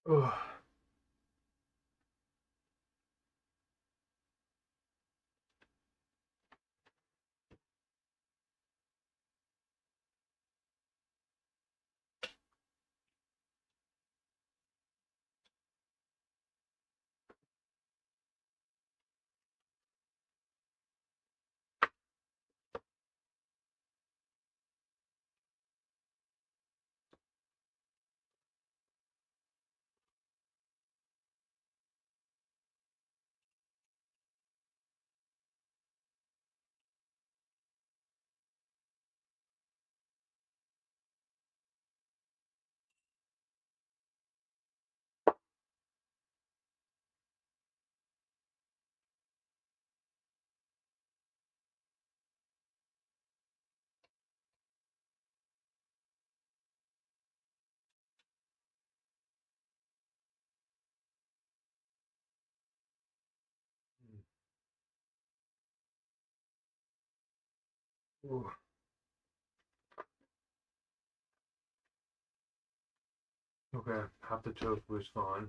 A: Ugh. Ooh. Okay, half the tofu is gone.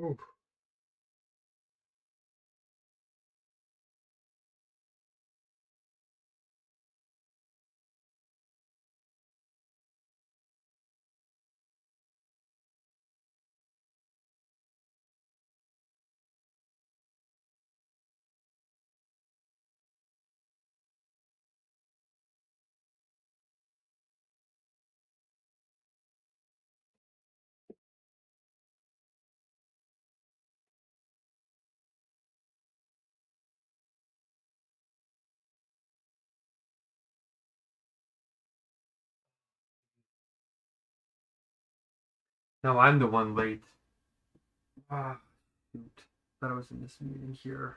A: Ooh. No, I'm the one late. Ah, shoot. Thought I was in this meeting here.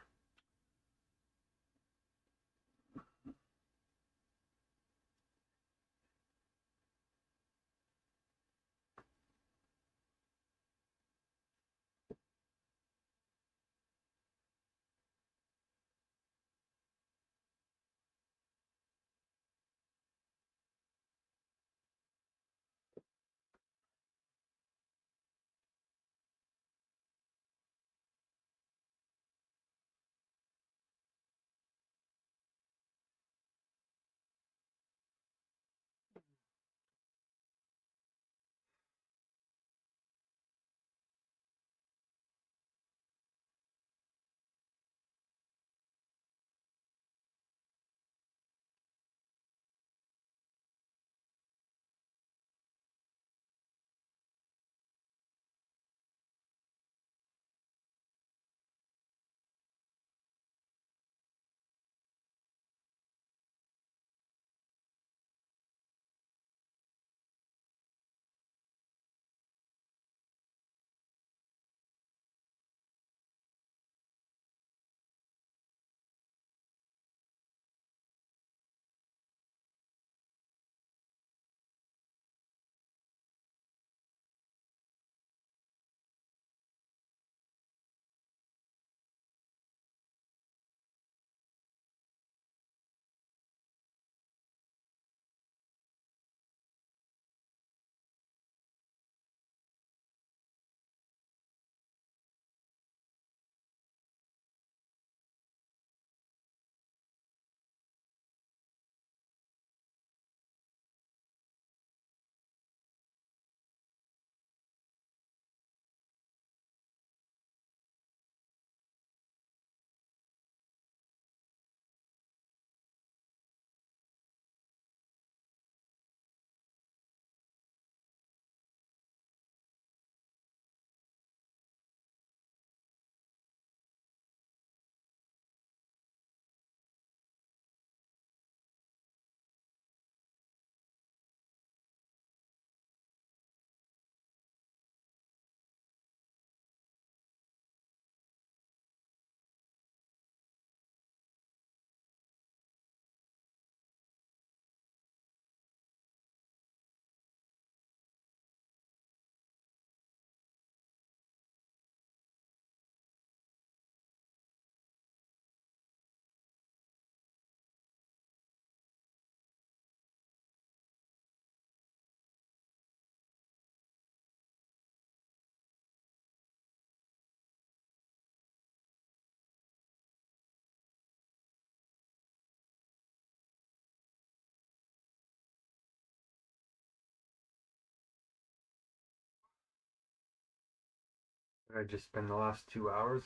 A: I just spent the last 2 hours.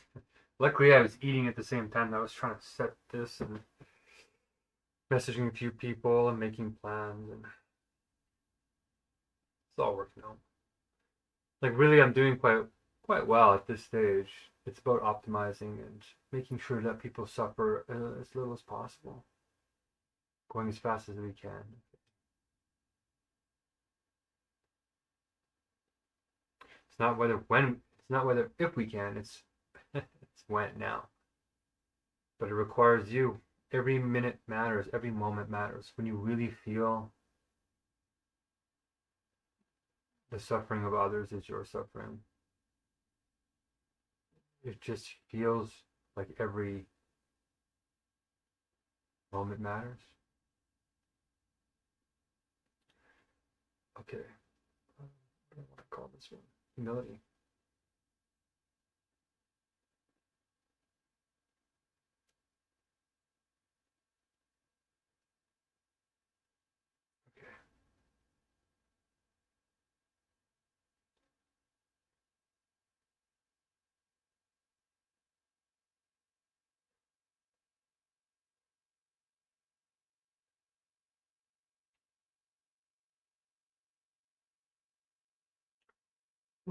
A: Luckily, I was eating at the same time. I was trying to set this and messaging a few people and making plans, and it's all working out. Like really, I'm doing quite well at this stage. It's about optimizing and making sure that people suffer as little as possible, going as fast as we can. It's not whether when, it's not whether if we can. It's it's when now. But it requires you. Every minute matters. Every moment matters. When you really feel the suffering of others is your suffering, it just feels like every moment matters. Okay. What do I want to call this one? Humility.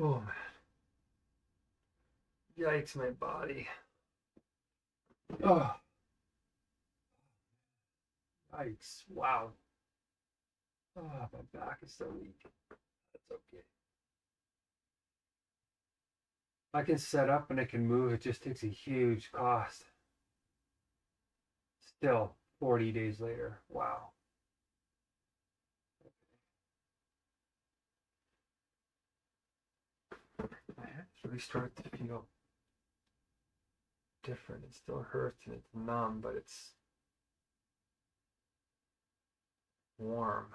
A: Oh man. Yikes, my body. Oh, yikes. Wow. Oh, my back is so weak. That's okay. I can set up and I can move. It just takes a huge cost. Still, 40 days later. Wow. My hands really start to feel different. It still hurts and it's numb, but it's warm.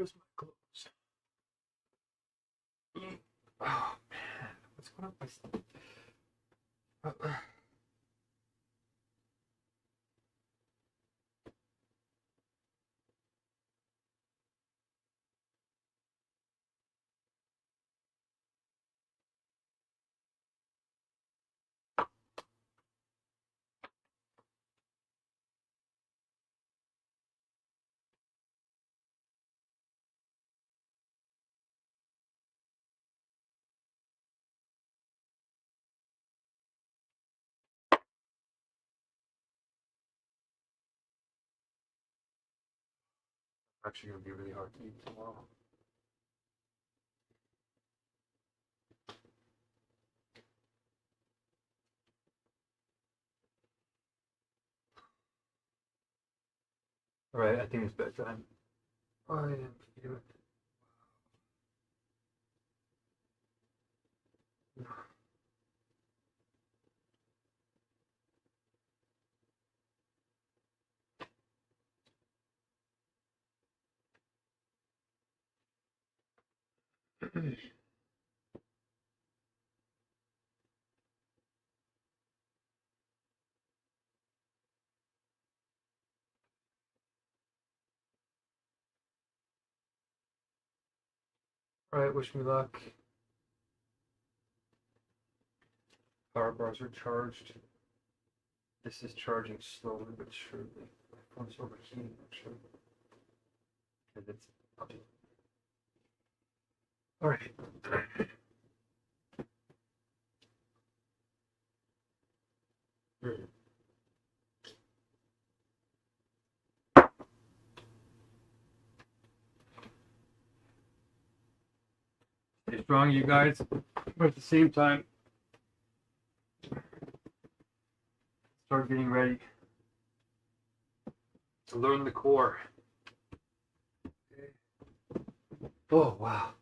A: Where's my clothes? Oh man, what's going on with my stuff? Actually going to be really hard to eat tomorrow. Alright, I think it's bedtime. I am feeling it. Alright, wish me luck. Power bars are charged. This is charging slowly but surely. My phone's overheating actually. And it's up. Alright. Stay strong, you guys. But at the same time, start getting ready to learn the core. Okay. Oh, wow.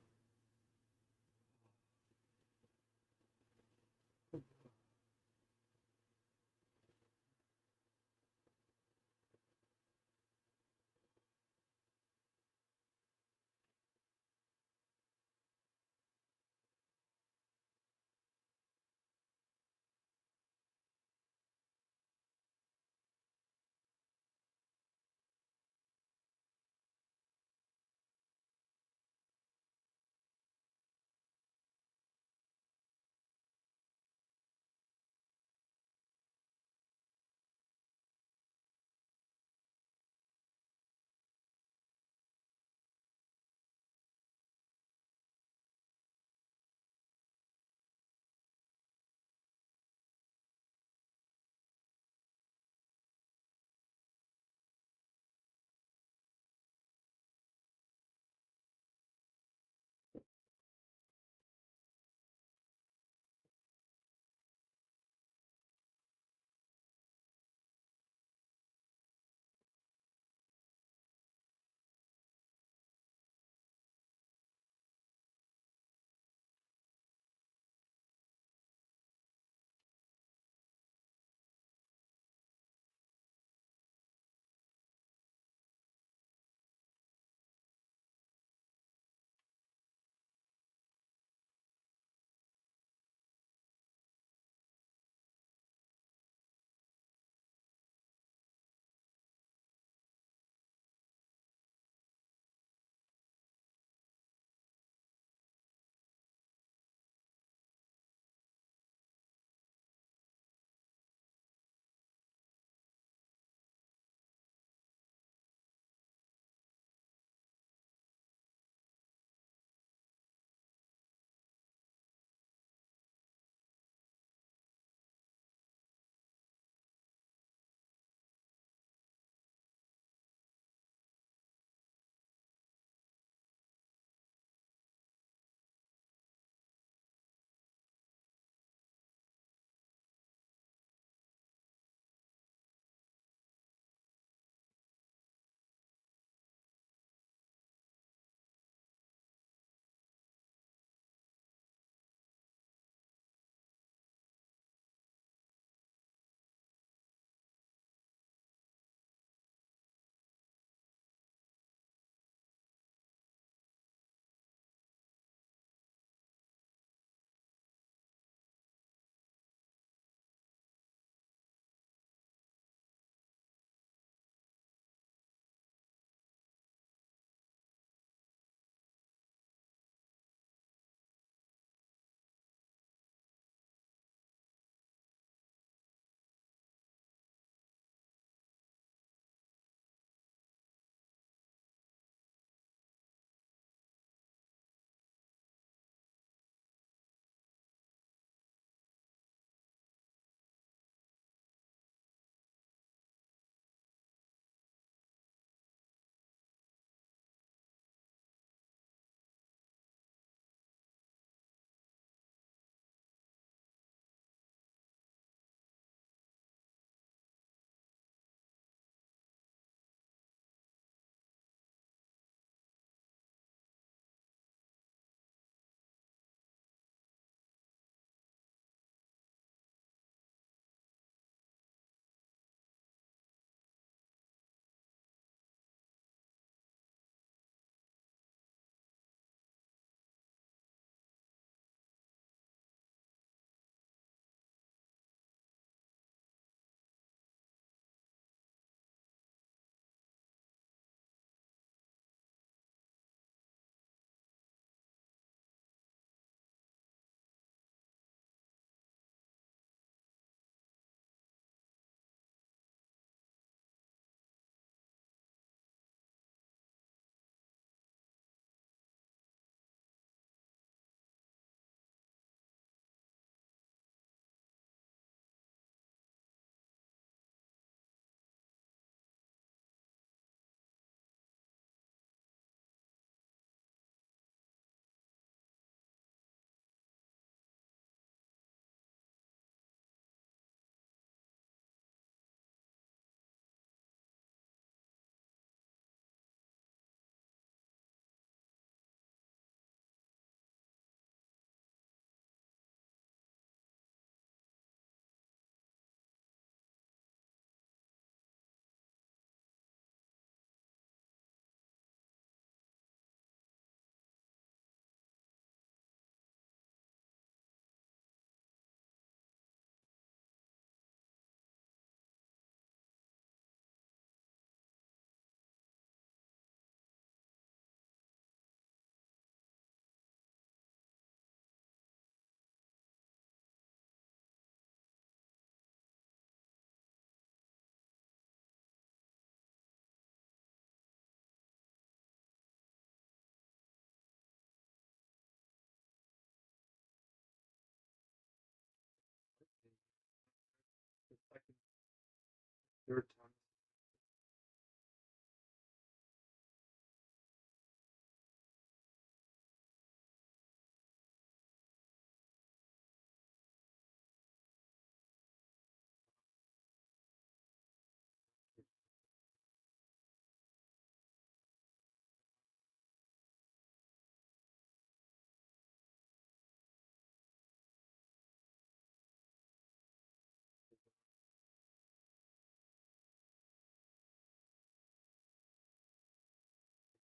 A: third time.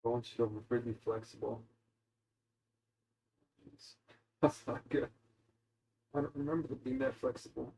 A: Bones feel really flexible. Jeez. That's not good. I don't remember them being that flexible.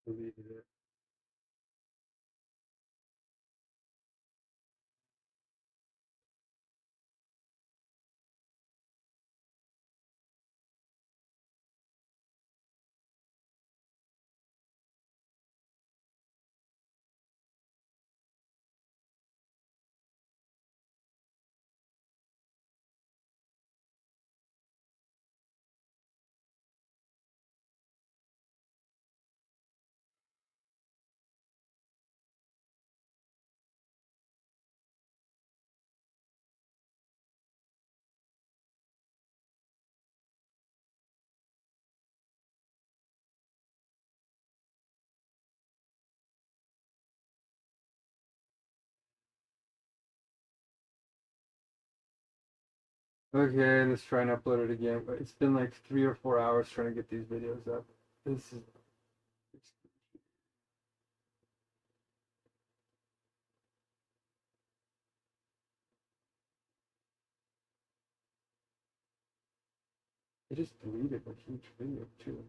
A: Deleted it. Okay, let's try and upload it again. It's been like 3 or 4 hours trying to get these videos up. This is. I just deleted a huge video too.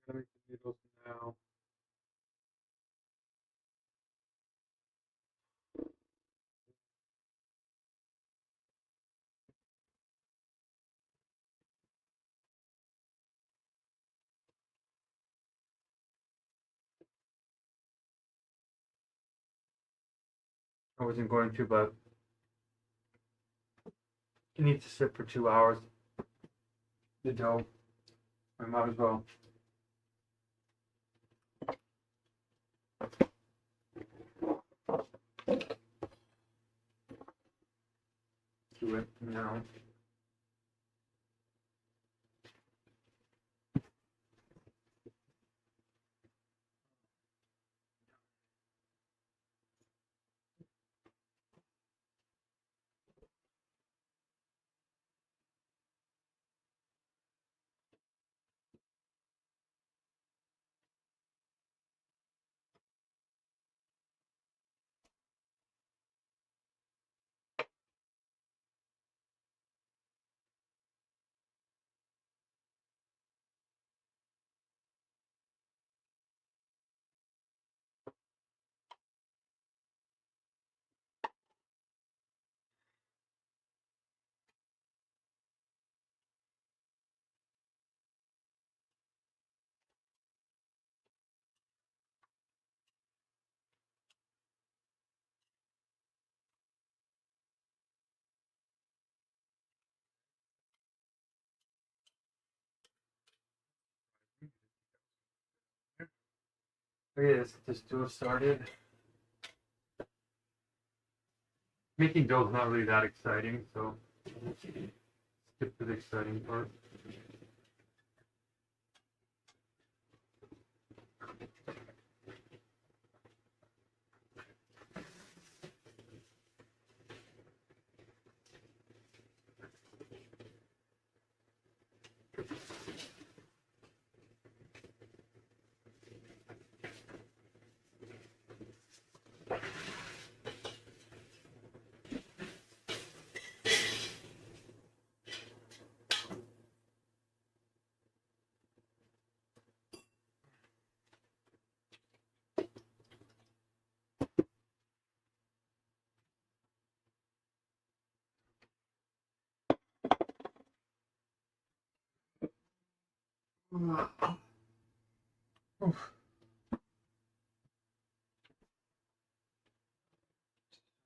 A: Gonna make the noodles now. I wasn't going to, but it needs to sit for 2 hours. The dough. I might as well. Do it now. Okay, let's get this dough started. Making dough is not really that exciting, so skip to the exciting part.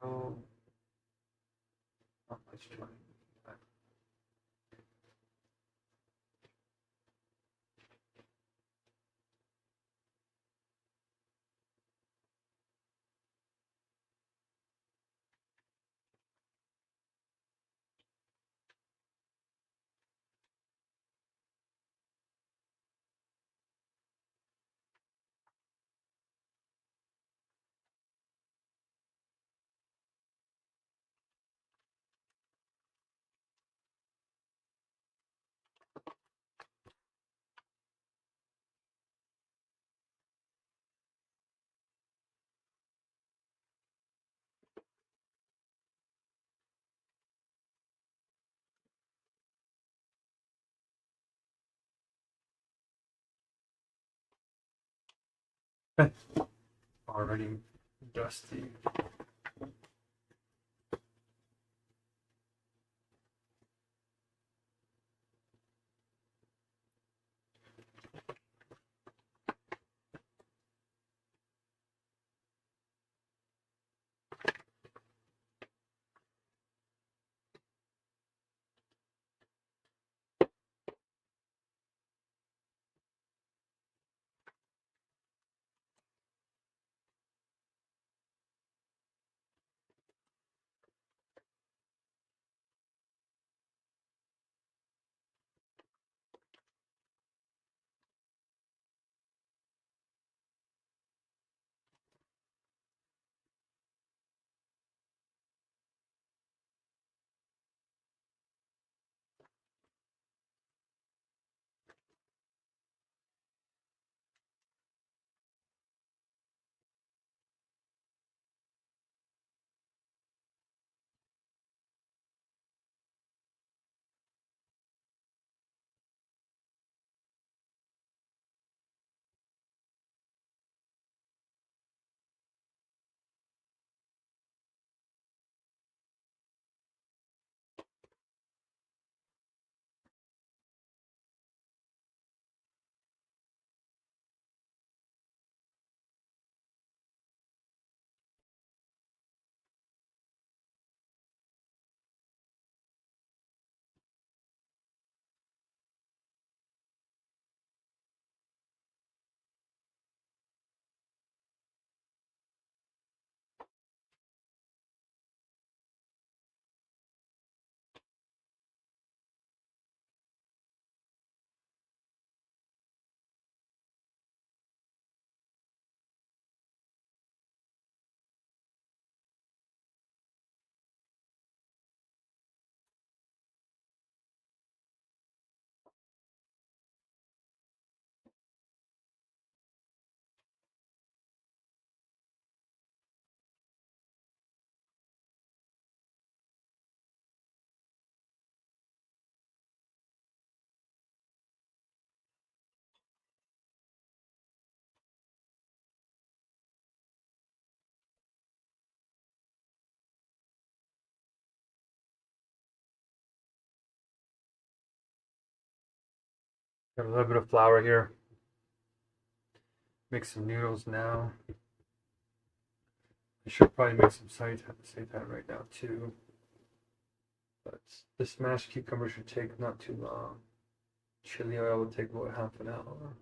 A: So, let's try. Already dusty. Have a little bit of flour here. Make some noodles now. I should probably make some seitan right now too. But this mashed cucumber should take not too long. Chili oil will take about half an hour.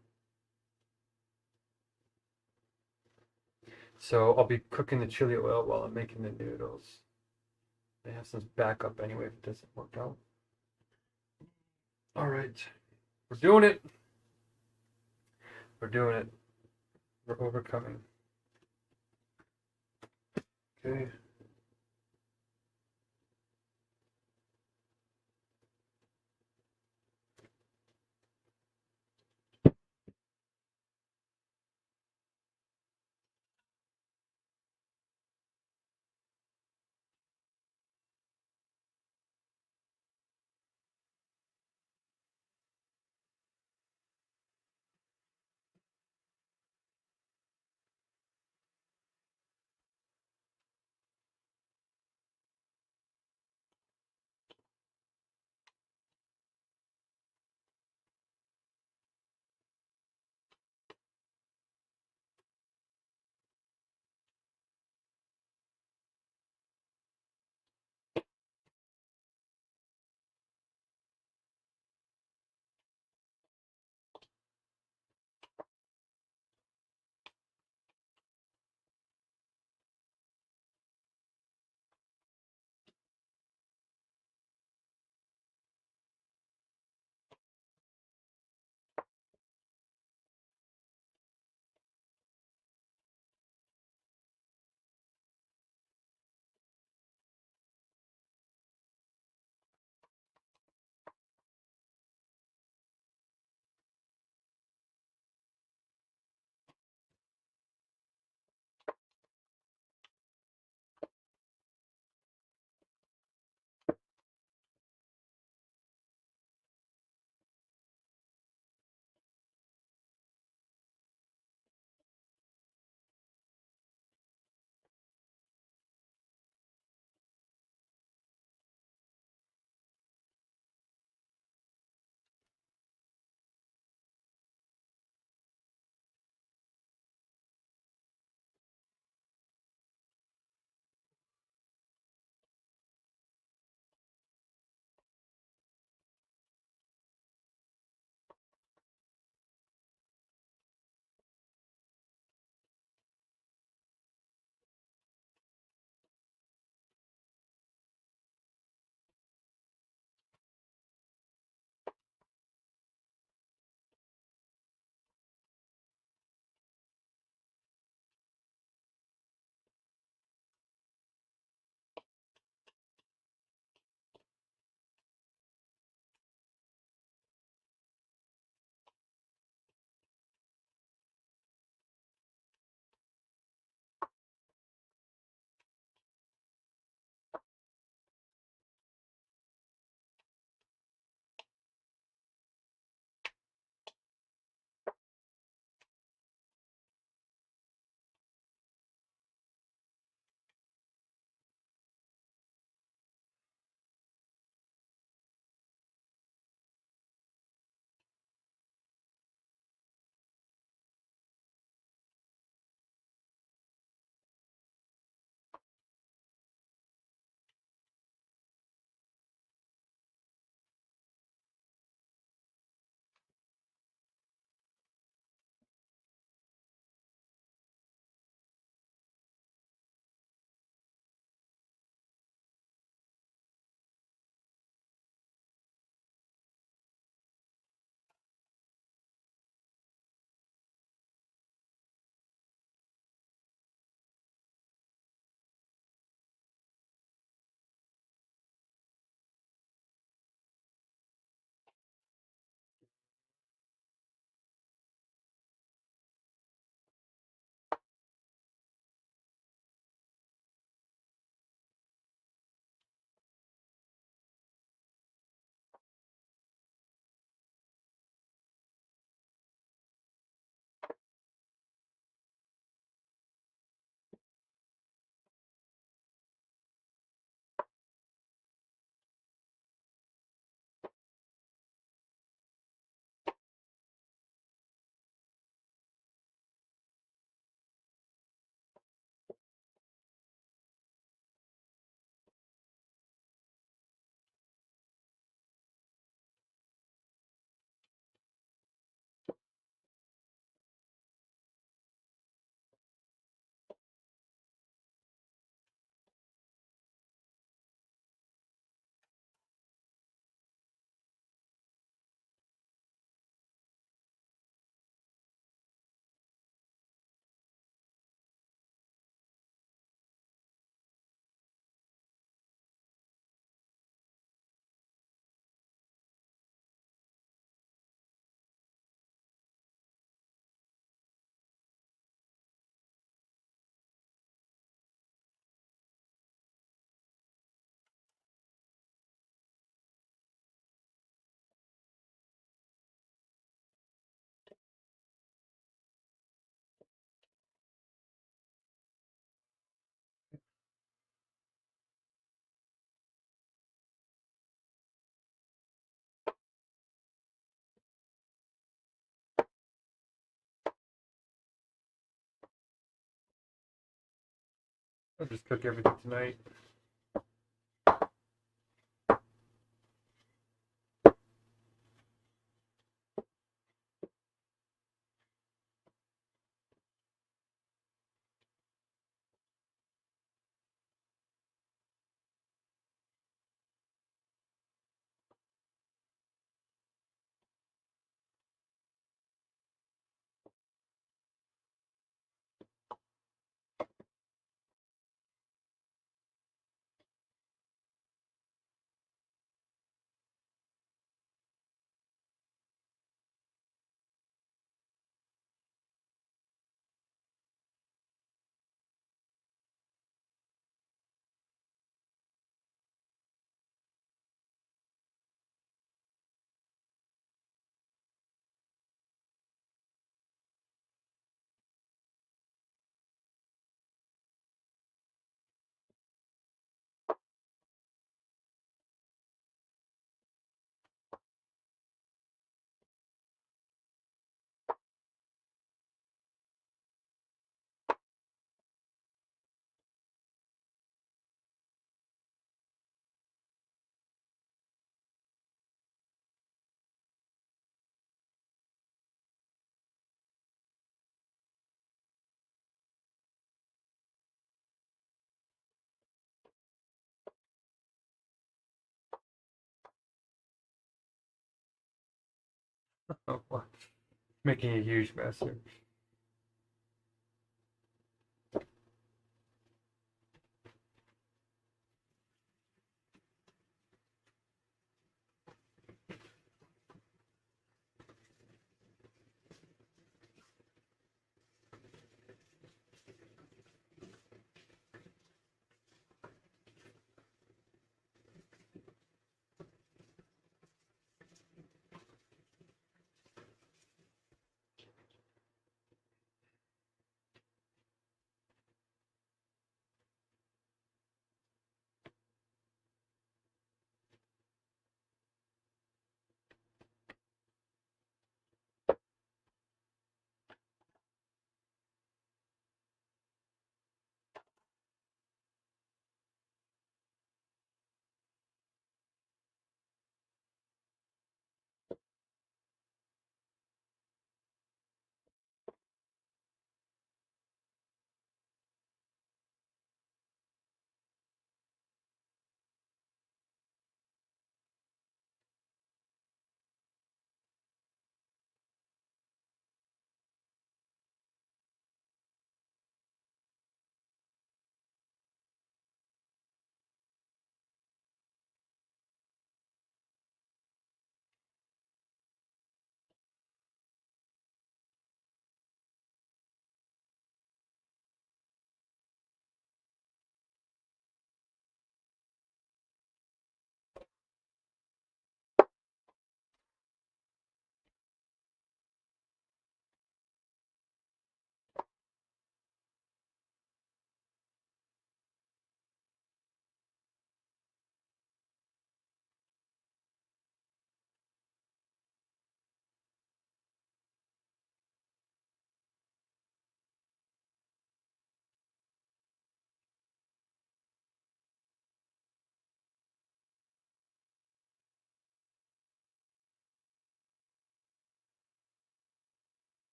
A: So I'll be cooking the chili oil while I'm making the noodles. I have some backup anyway if it doesn't work out. All right, we're doing it. We're doing it. We're overcoming. Okay. I'll just cook everything tonight. Oh, what? Making a huge mess here.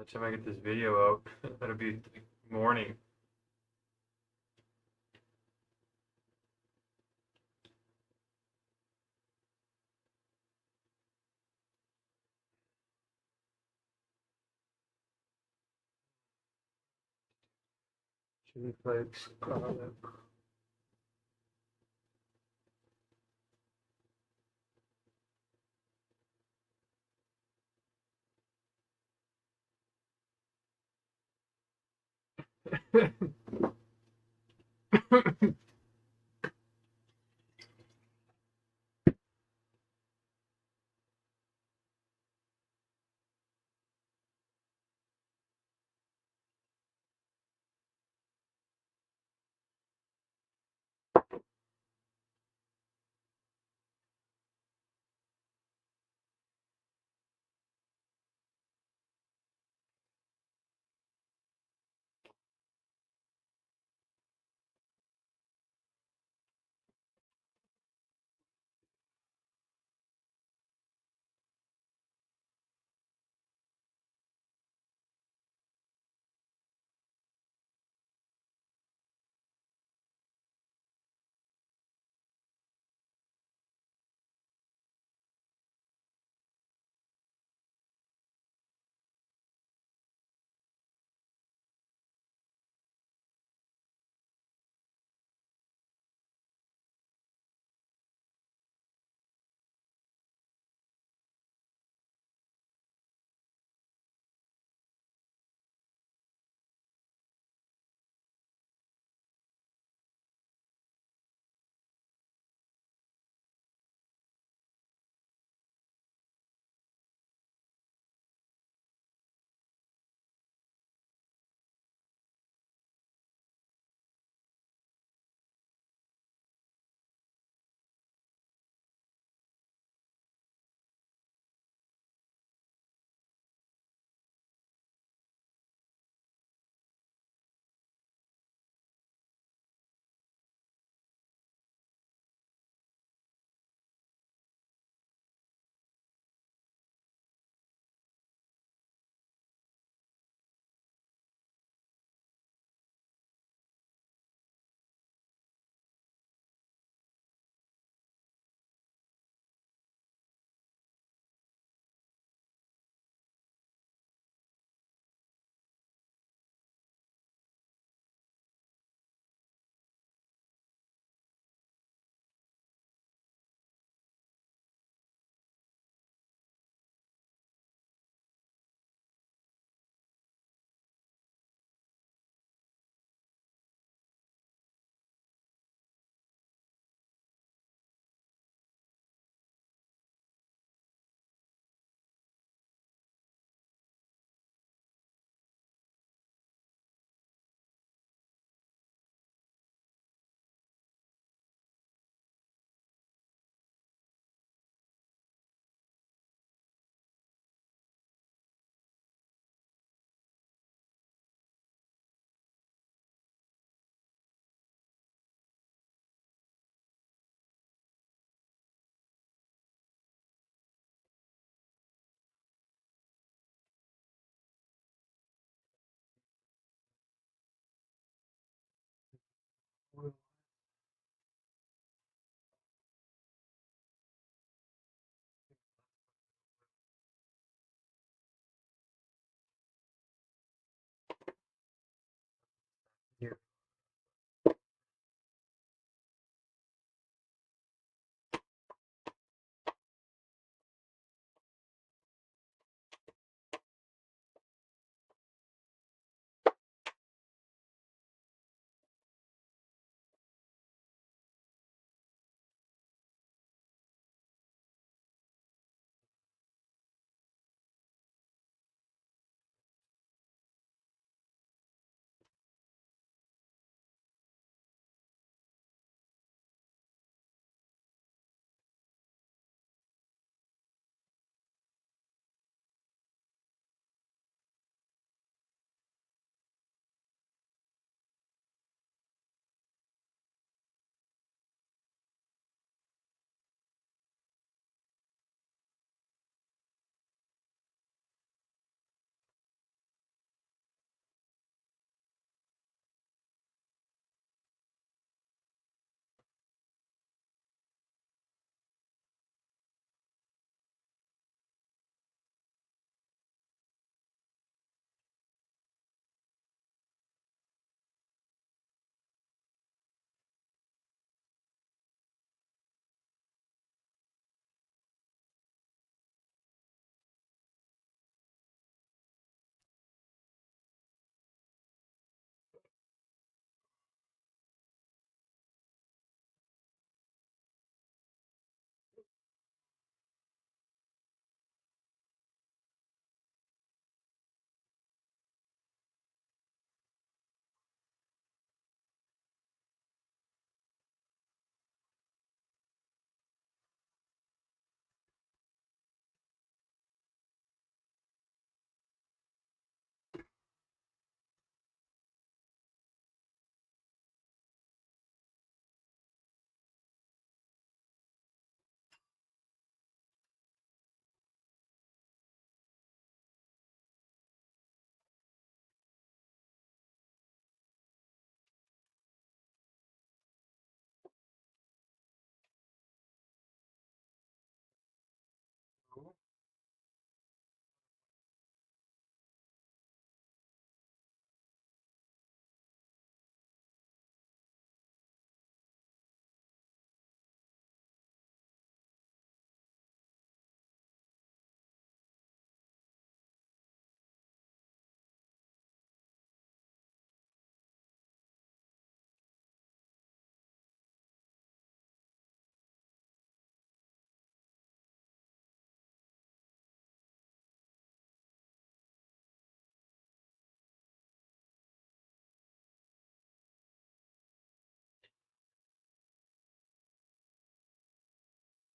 A: By the time I get this video out, that'll be morning. Chili flakes, garlic. Here.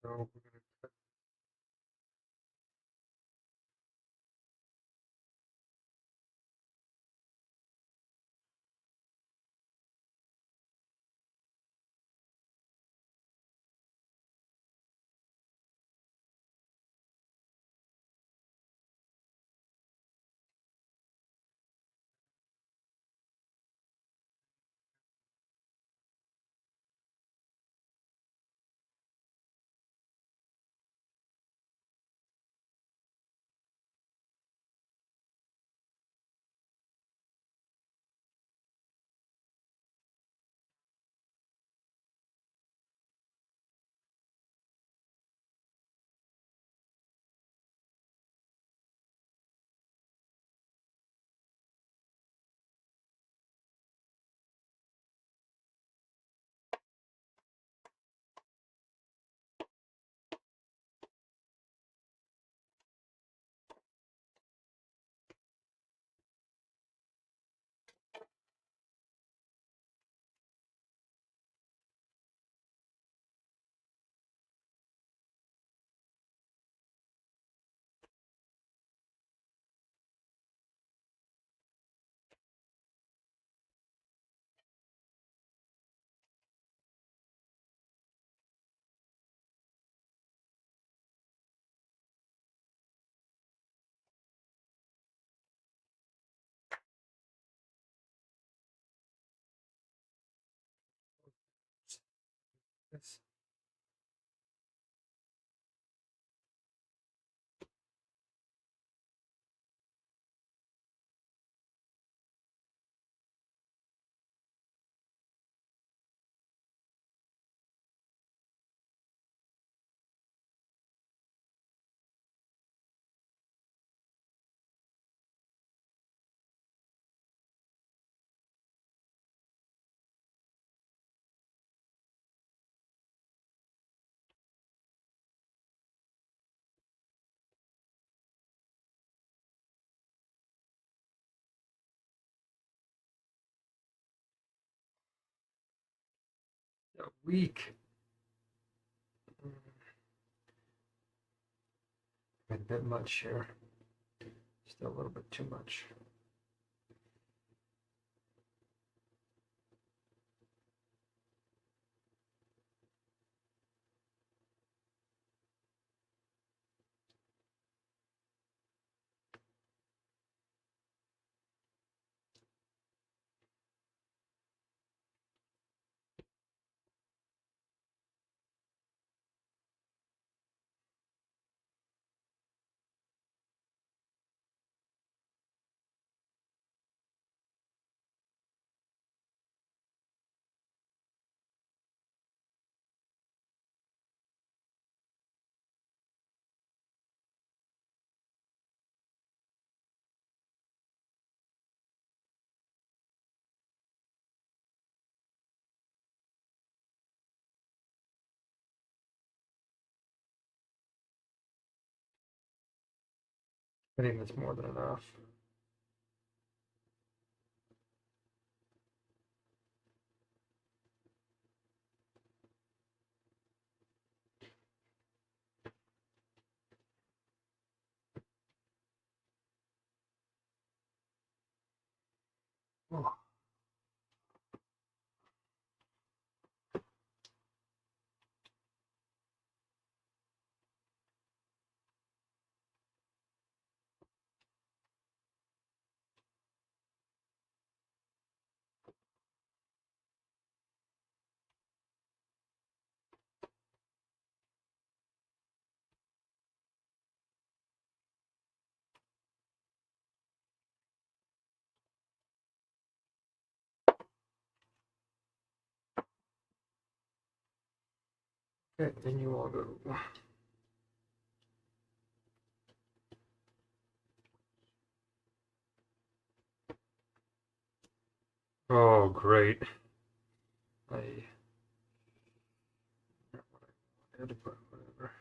A: So we're gonna cut. This. Weak. A bit much here. Still a little bit too much. I think that's more than enough. Oh. Okay, then you all go. Oh, great. I had to put whatever.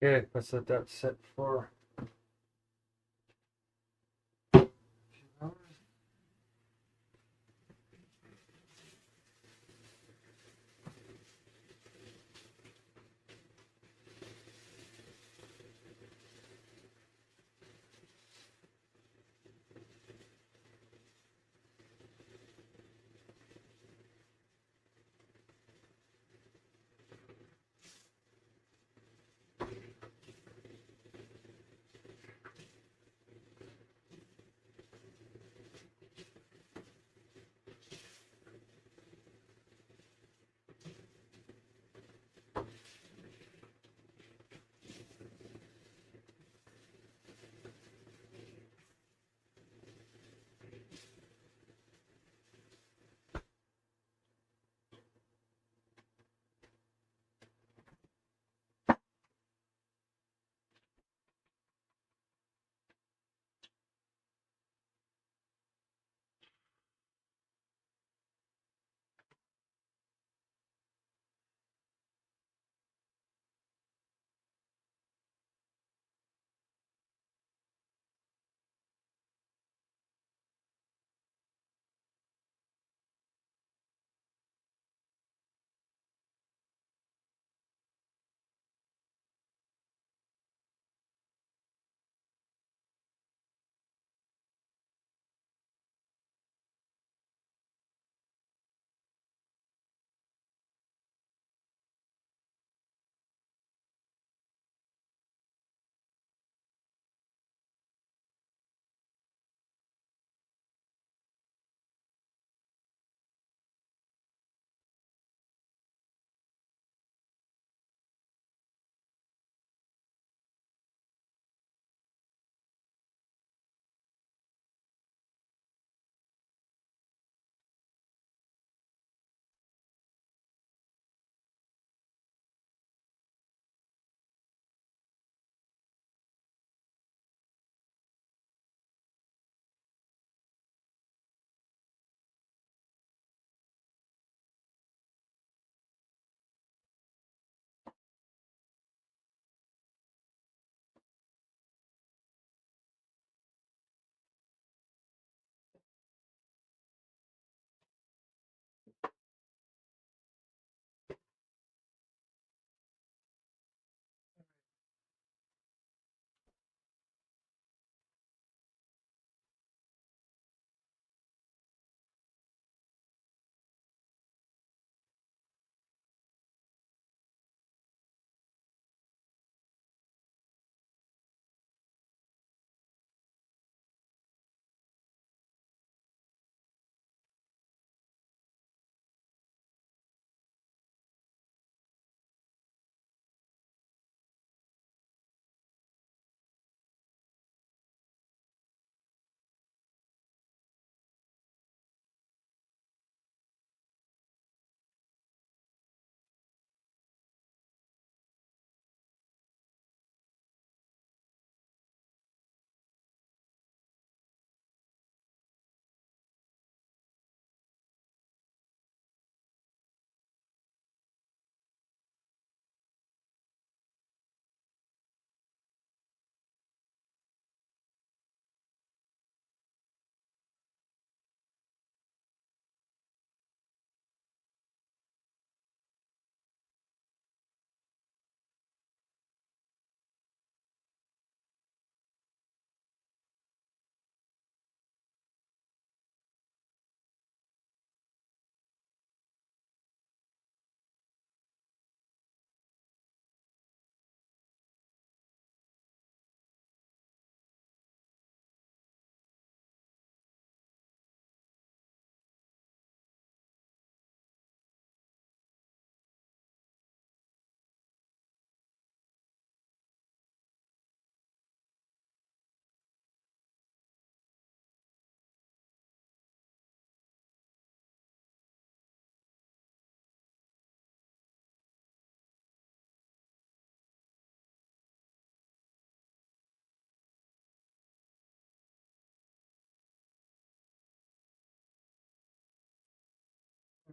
A: Okay, let's let that sit for hours.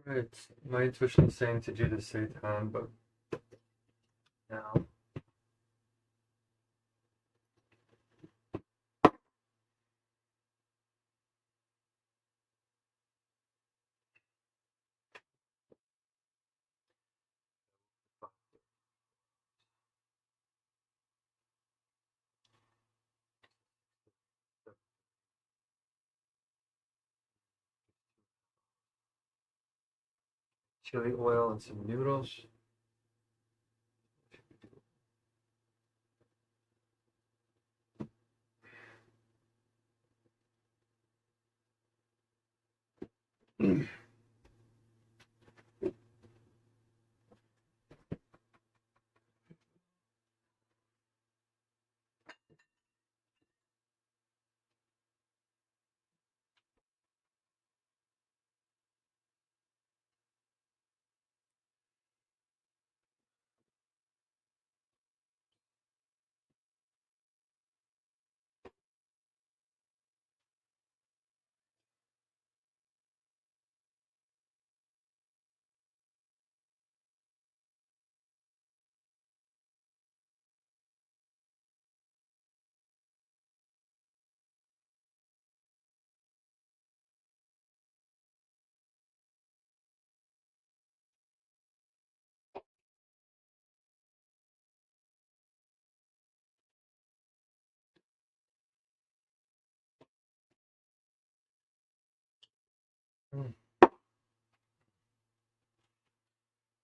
A: Right. My intuition is saying to do the Satan, but now chili oil and some noodles. Mm.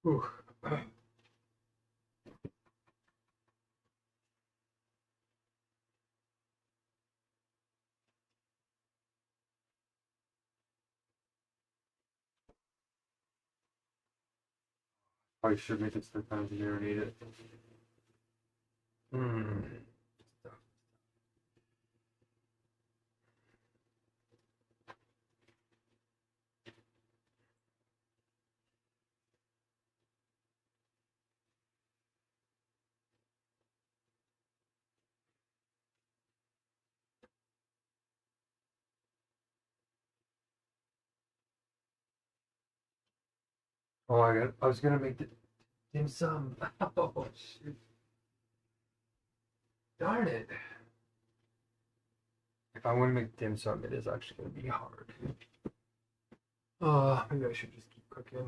A: Ooh. Probably should make it sometimes and marinate it. Mm. Oh, I was gonna make the dim sum. Oh shoot! Darn it! If I want to make dim sum, it is actually gonna be hard. Maybe I should just keep cooking.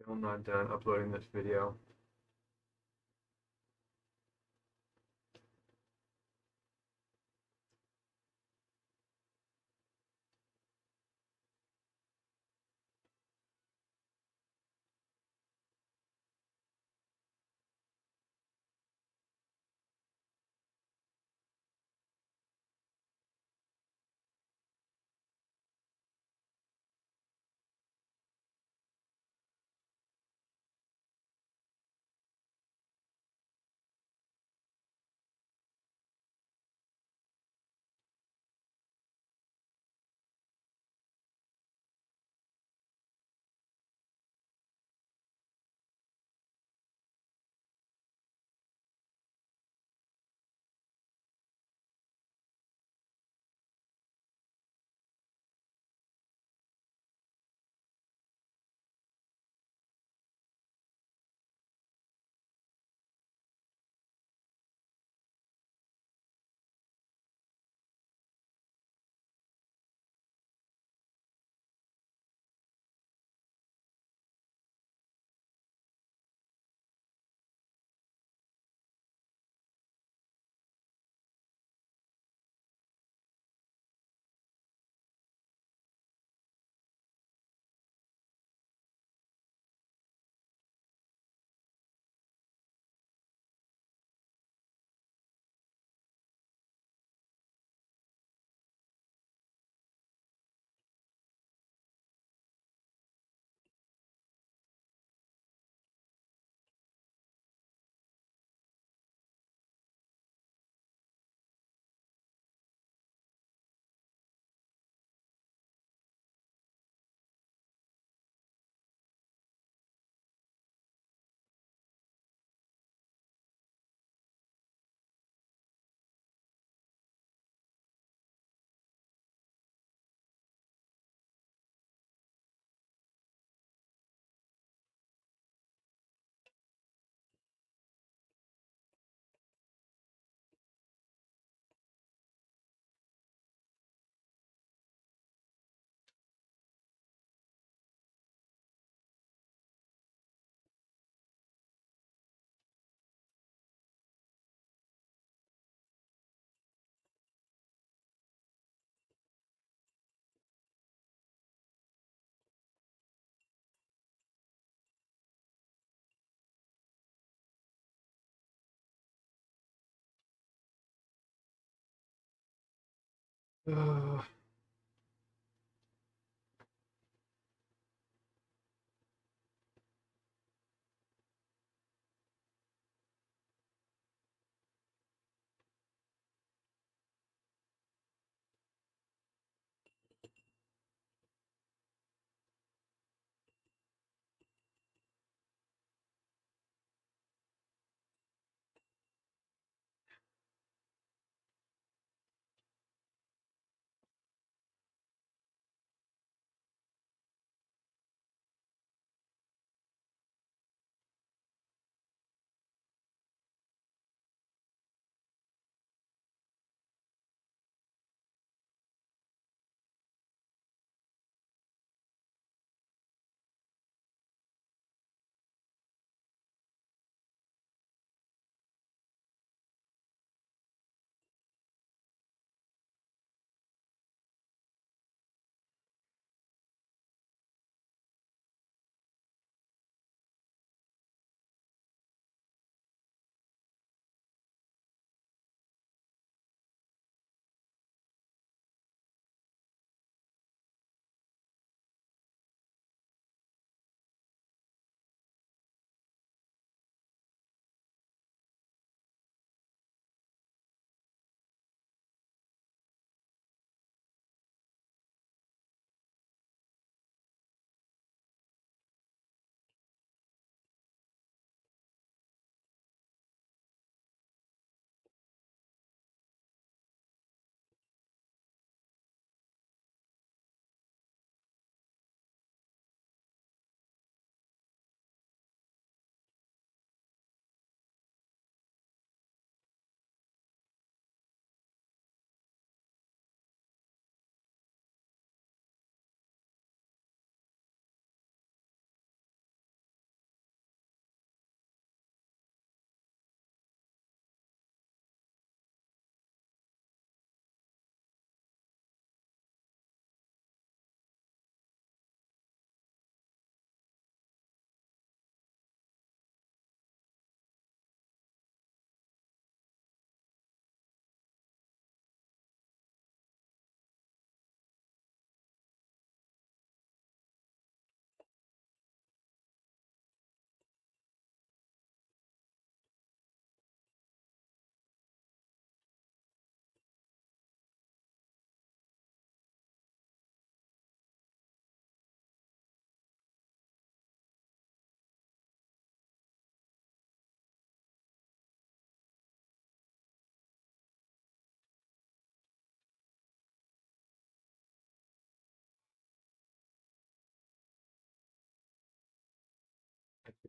A: I'm not done uploading this video. Uh,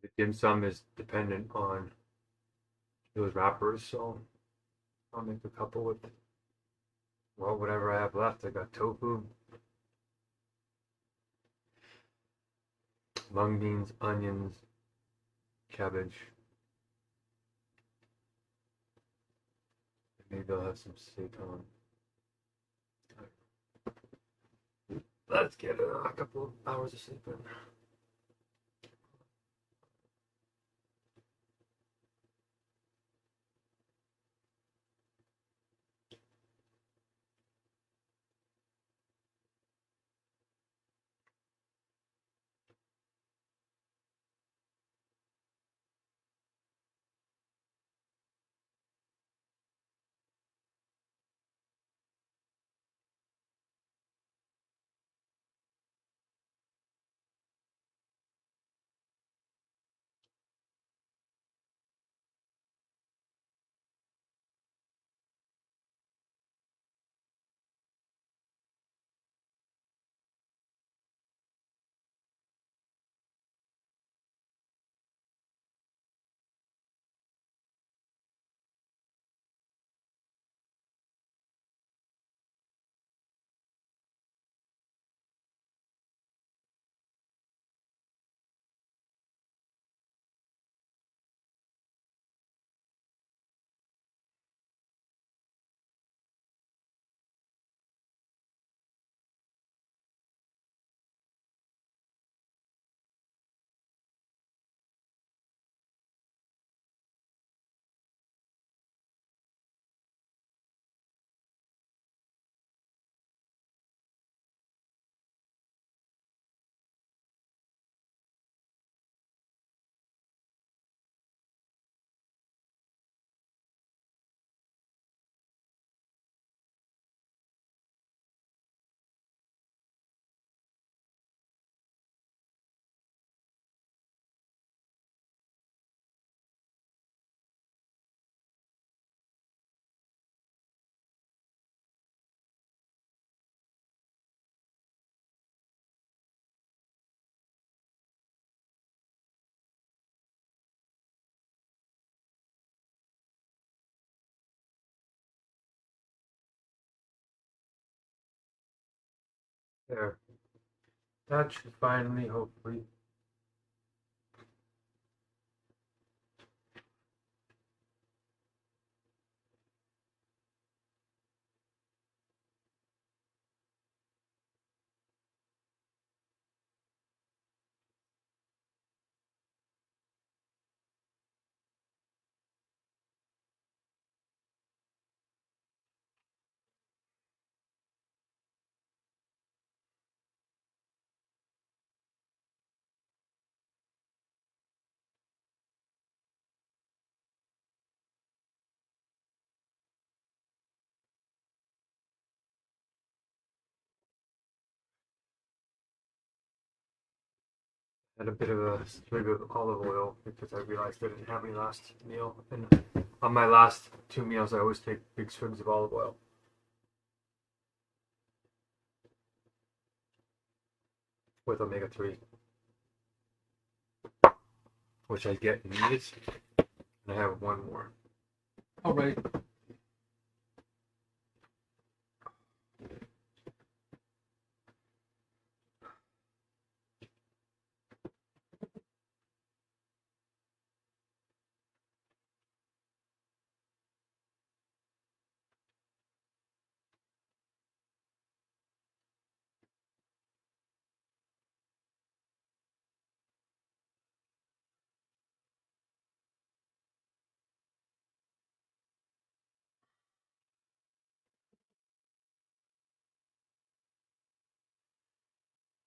A: the dim sum is dependent on those wrappers, so I'll make a couple with, well, whatever I have left. I got tofu, mung beans, onions, cabbage. Maybe I'll have some seitan. Let's get a couple of hours of sleep in. There. That should finally, hopefully. Had a bit of a swig of olive oil because I realized I didn't have any last meal. And on my last 2 meals, I always take big swigs of olive oil with omega-3, which I get in these. And I have one more. All right.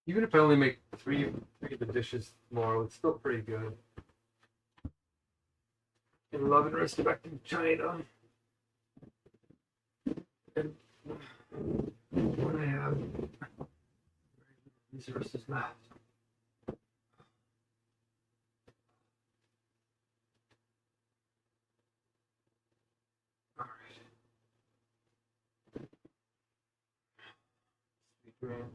A: Even if I only make three of the dishes tomorrow, it's still pretty good. In love and respecting China. And when I have resources left. All right. Sweet dreams.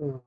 B: Mm.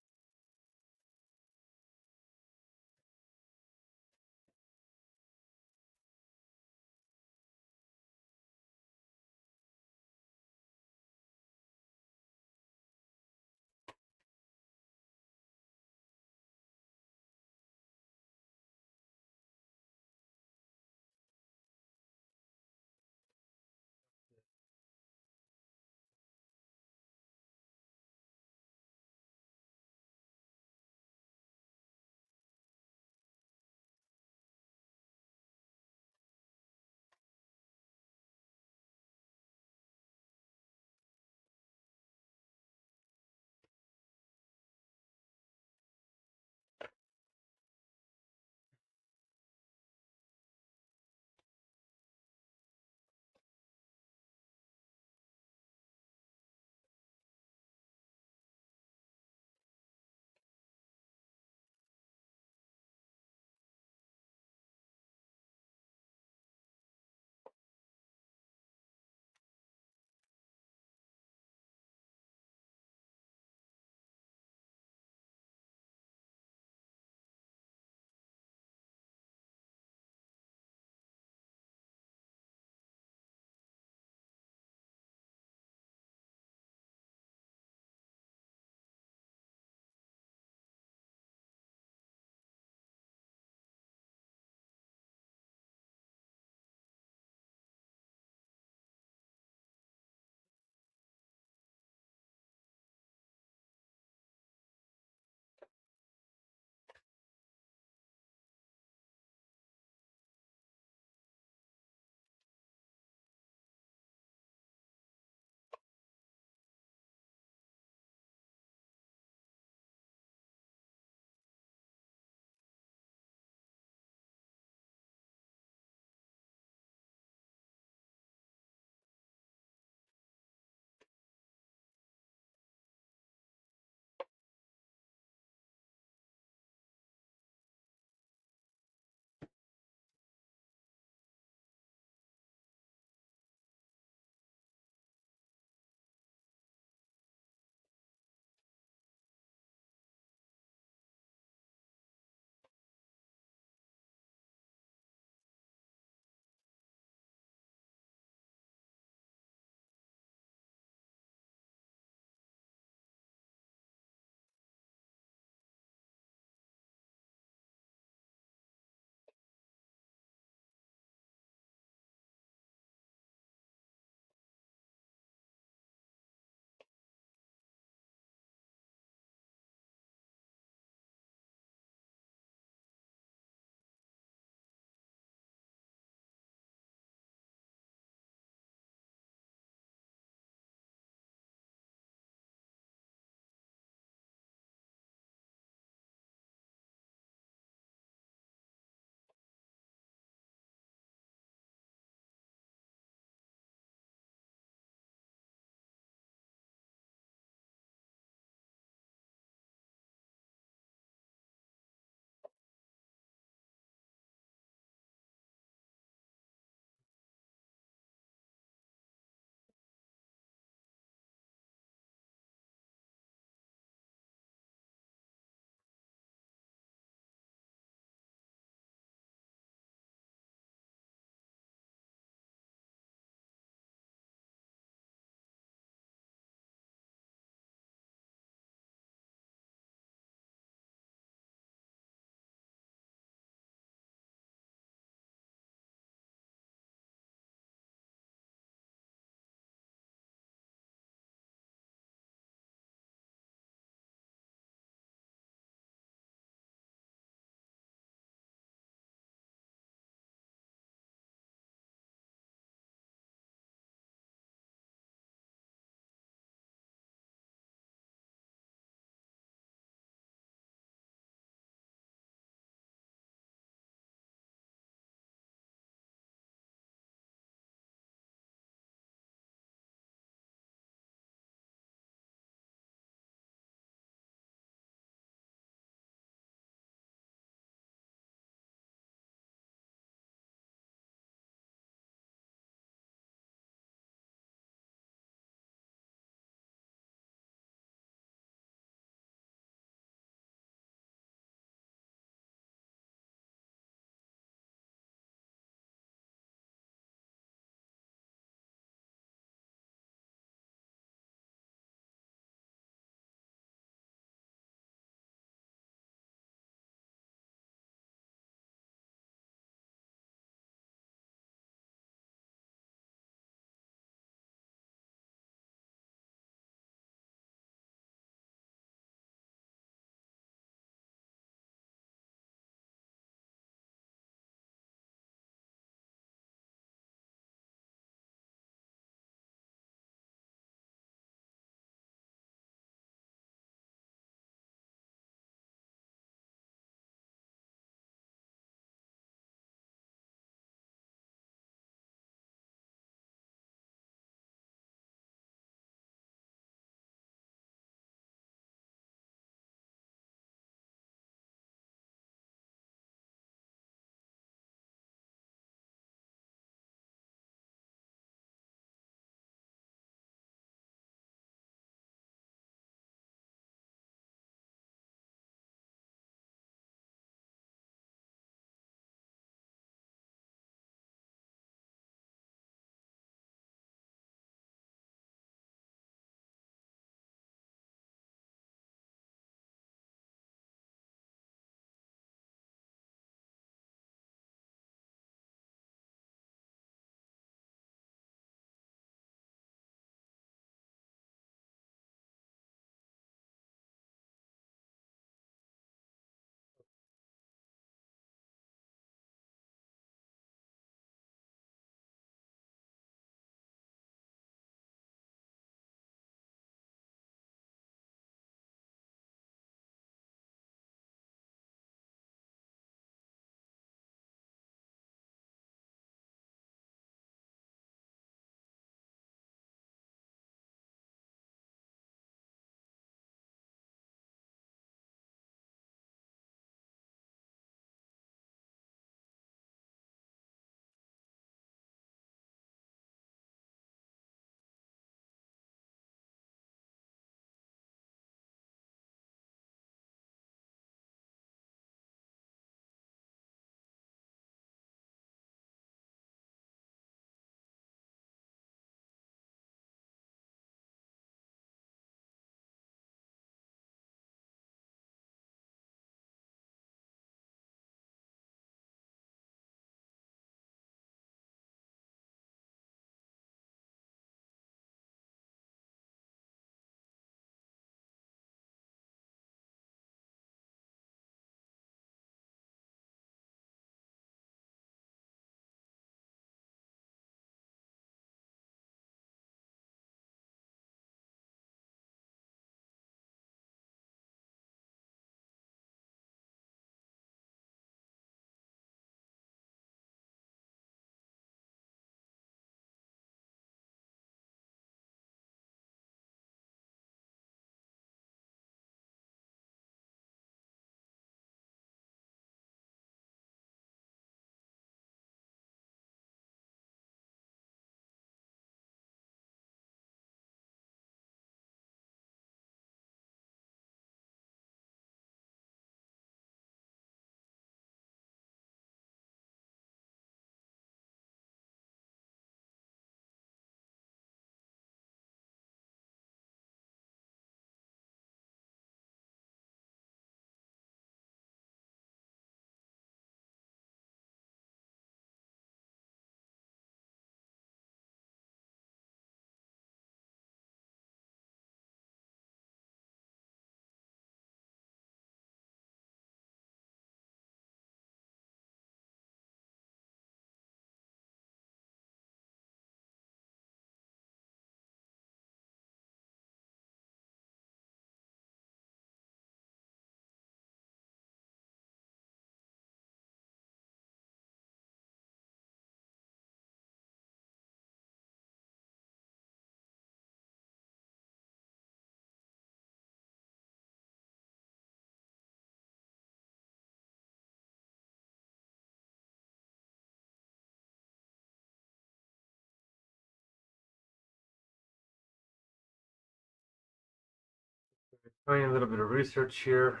A: Doing a little bit of research here.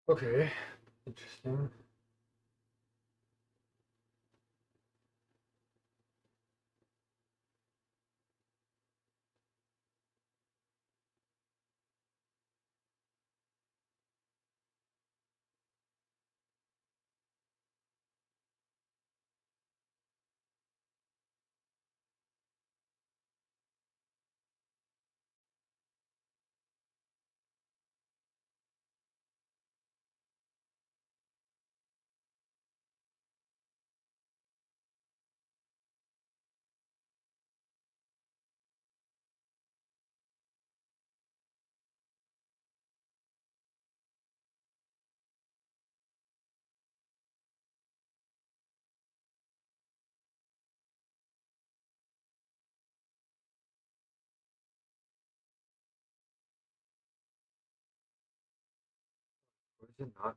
A: Okay, interesting. Or is it not?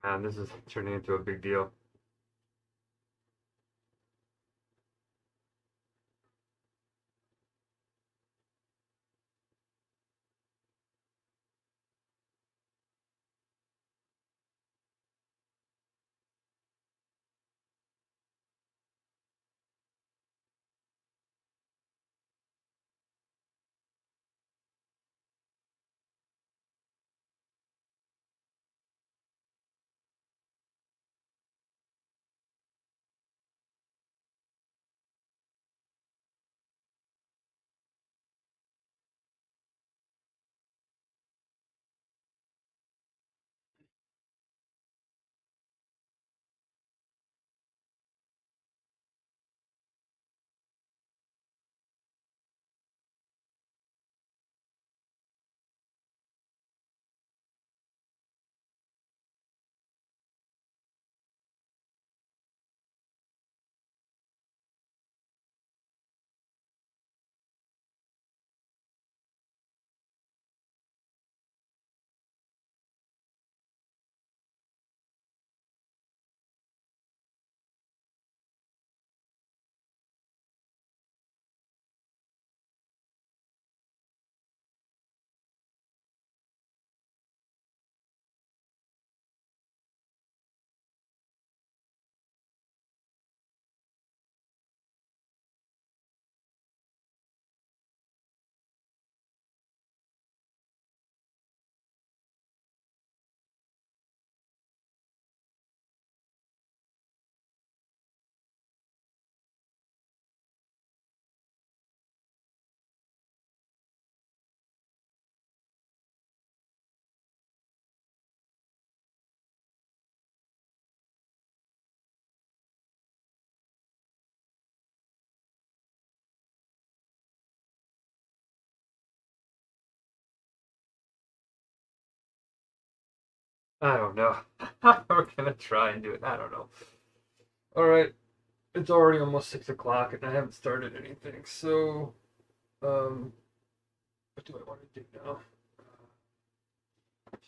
A: Man, this is turning into a big deal. I don't know. We're gonna try and do it. I don't know. All right, it's already almost 6 o'clock, and I haven't started anything. So, what do I want to do now?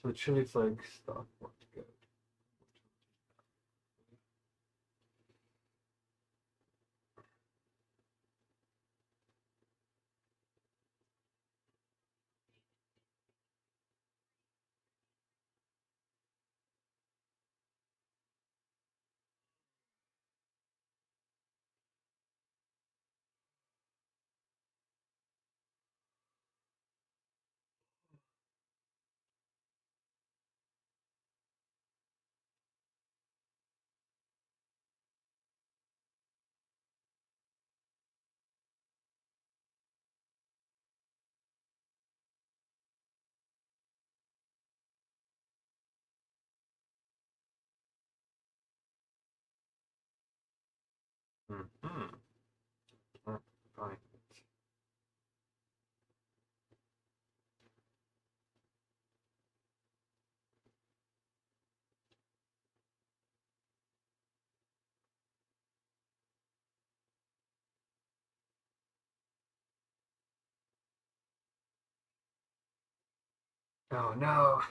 A: So the chili flake stock worked good. Mm-hmm. Fine. Oh no.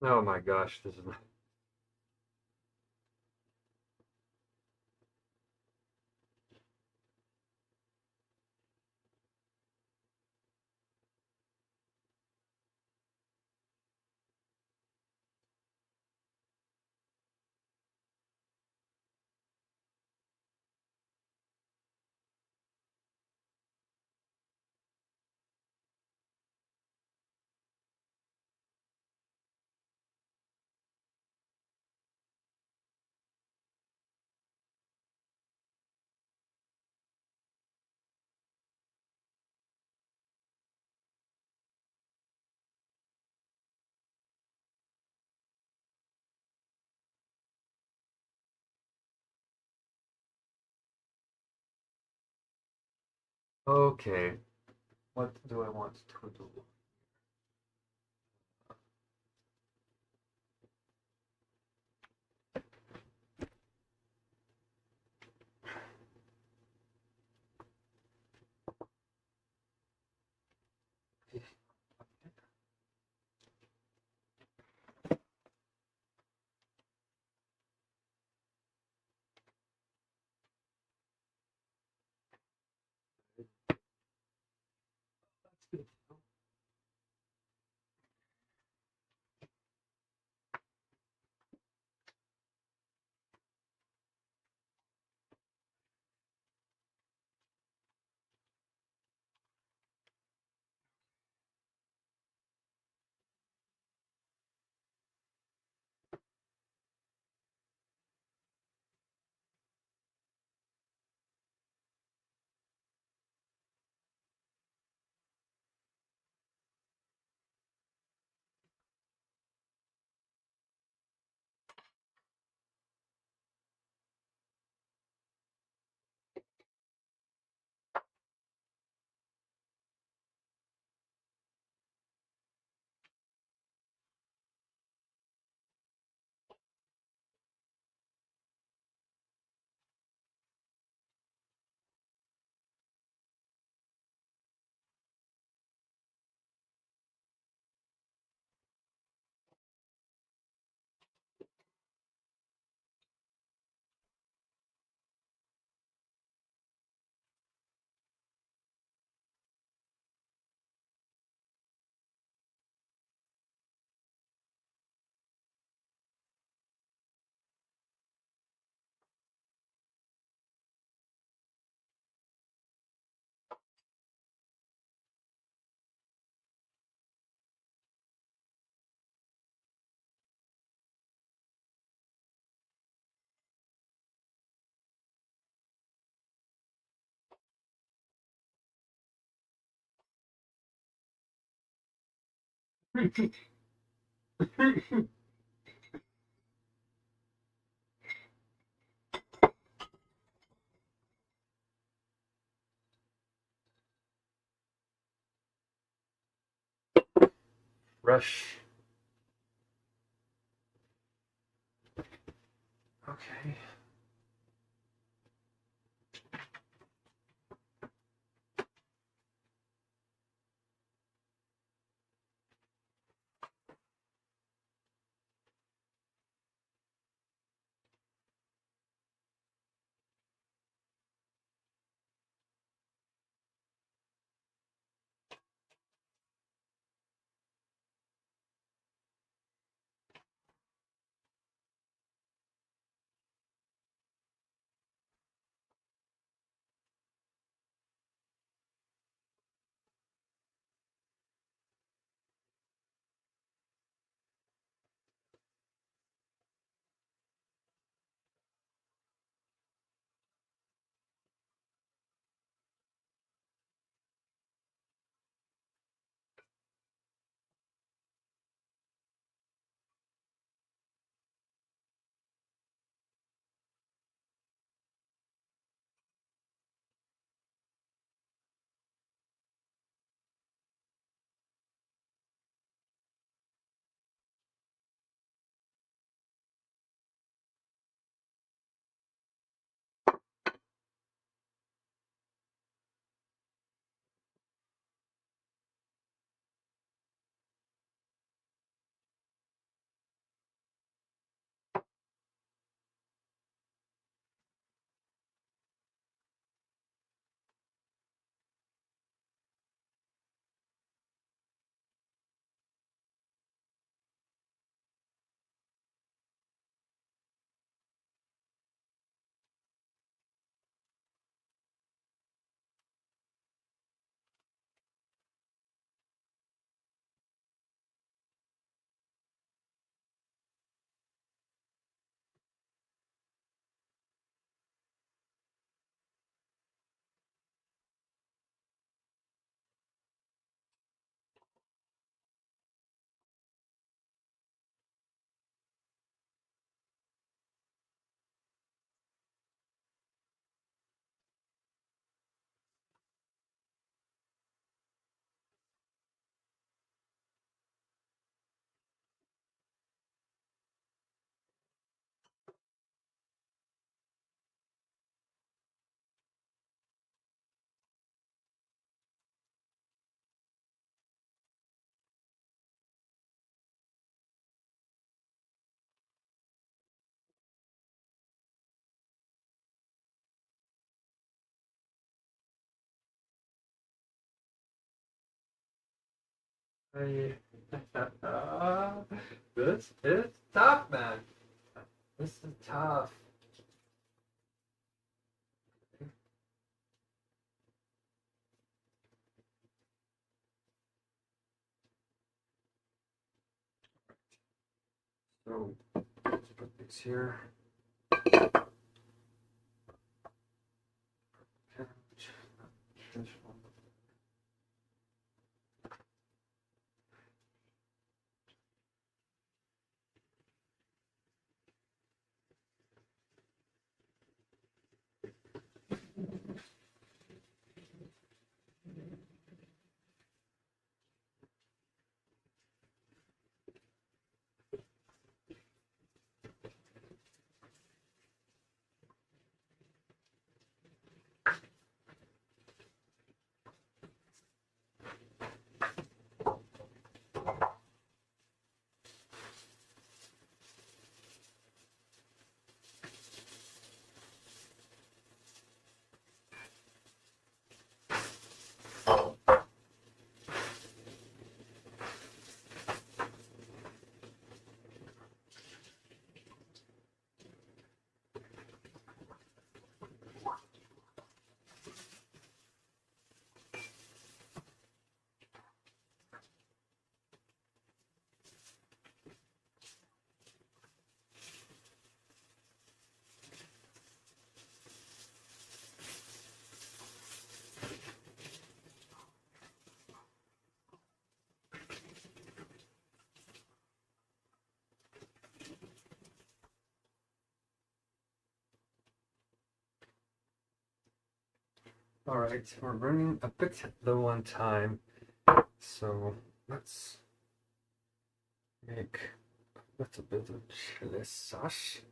A: Oh my gosh, this is. Okay, what do I want to do? Rush. Okay. I, this is tough, man. This is tough. So let's put these here. All right, we're running a bit low on time, so let's make a little bit of chili sauce.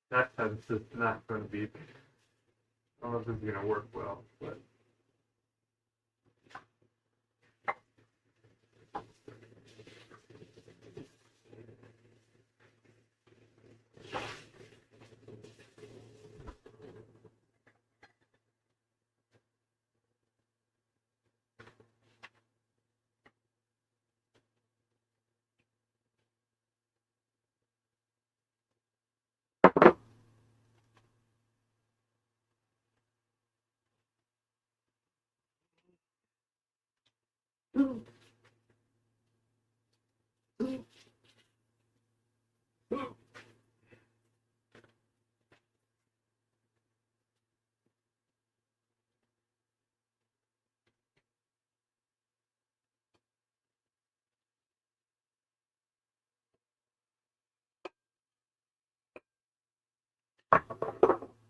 A: That this is not going to be. I don't know if this is going to work well, but.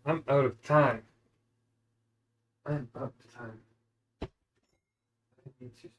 A: I'm out of time. I'm out of time. I need to.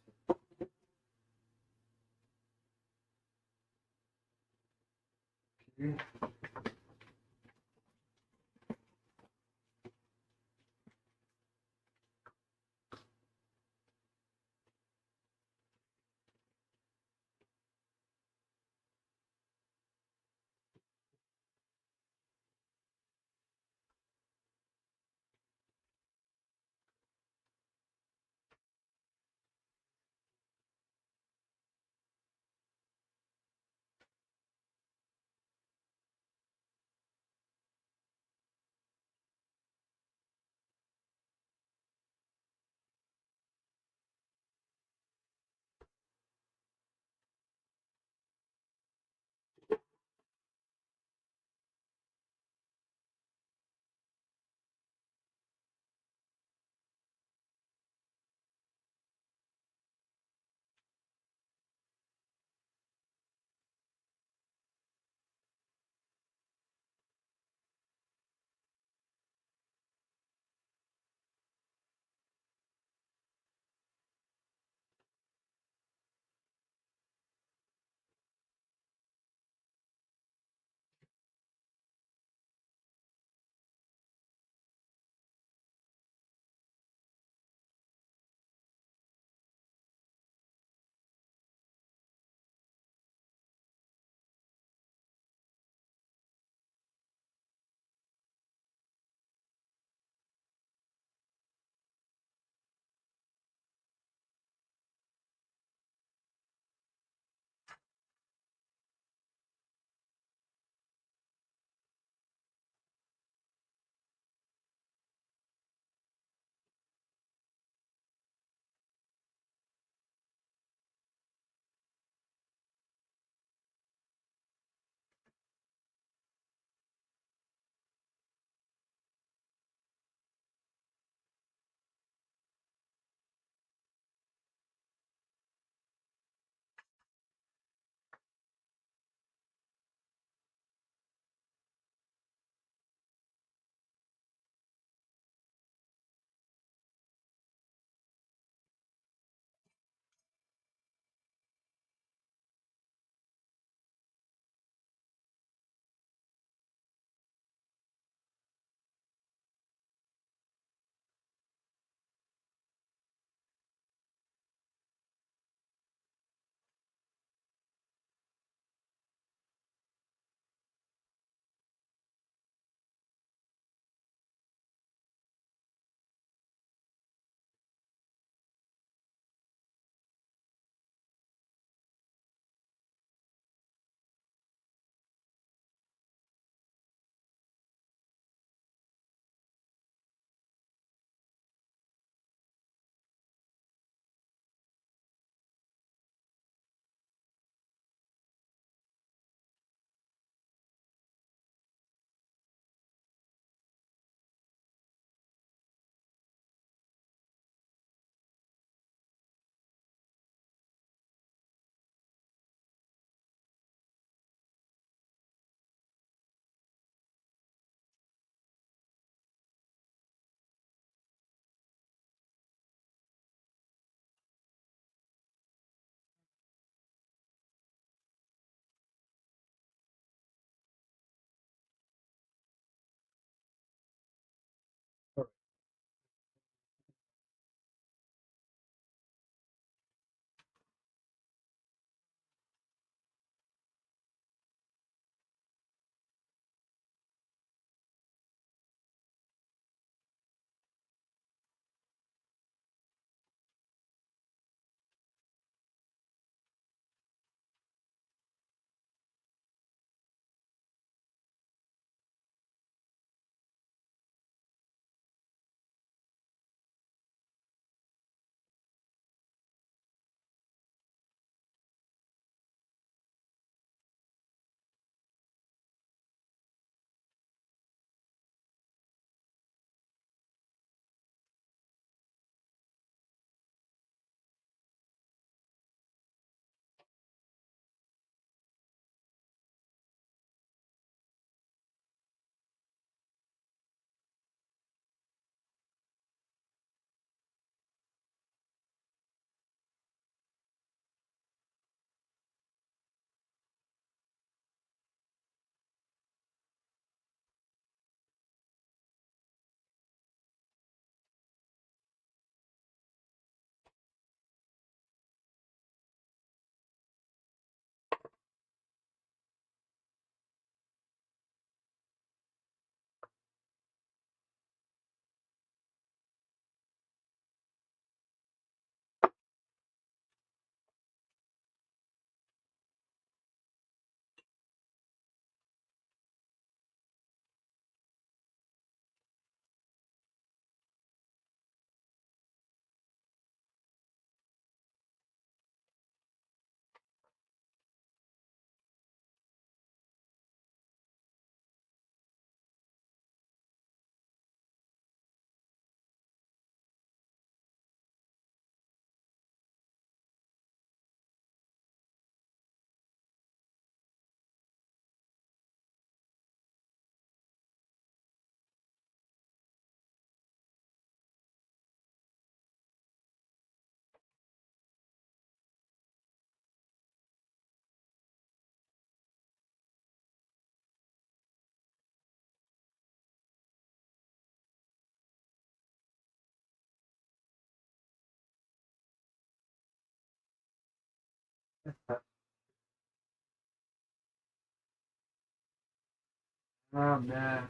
A: Oh man.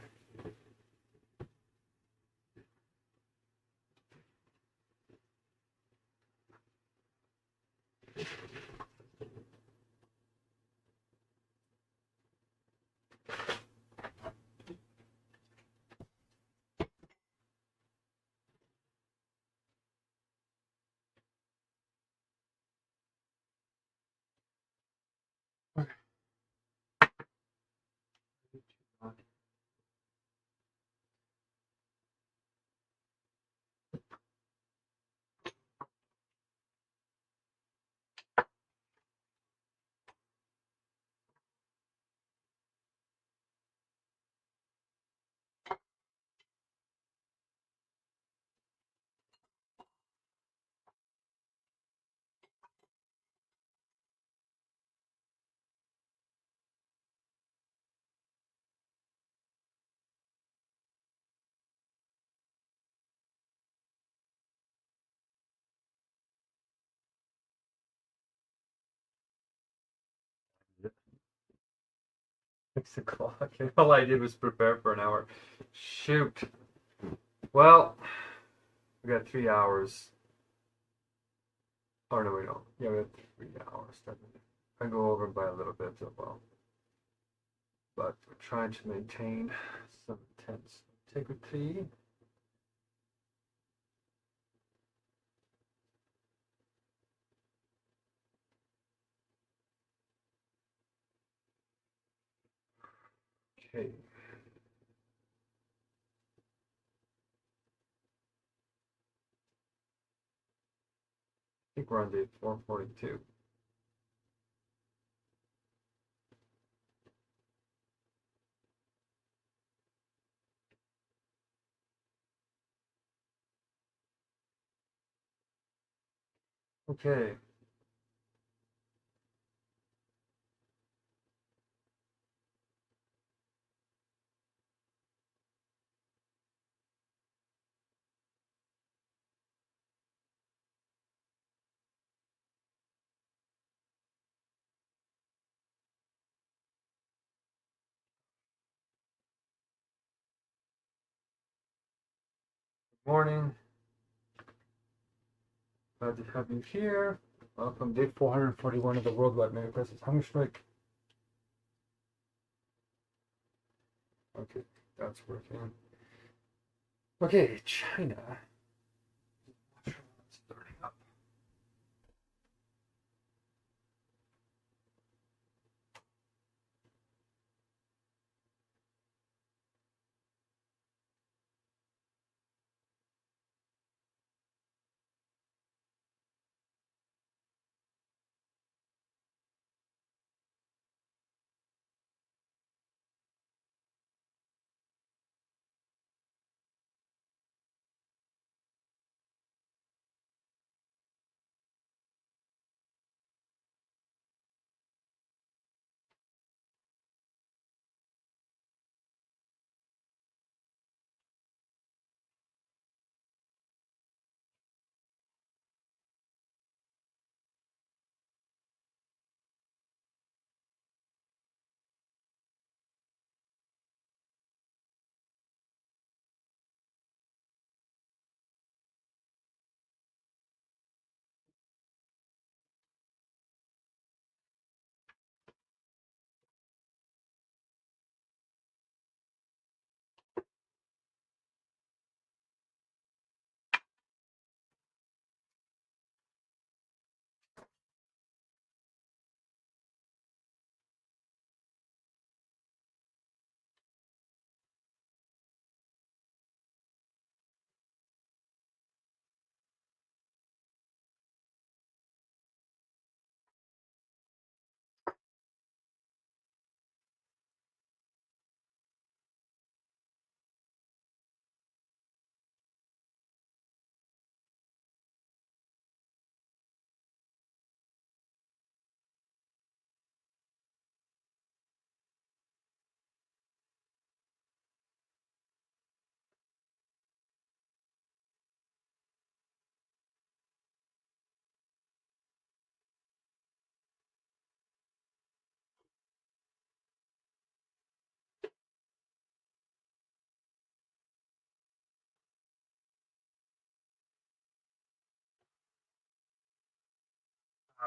A: Yep. 6 o'clock. And all I did was prepare for an hour. Shoot. Well, we got 3 hours. Oh no, we don't. Yeah, we have 3 hours. I go over by a little bit as well. But we're trying to maintain some intense integrity. Okay. I think we're on day 442. Okay. Good morning. Glad to have you here. Welcome, day 441 of the worldwide Megacrisis Hungerstrike. Okay, that's working. Okay, China. Starting up.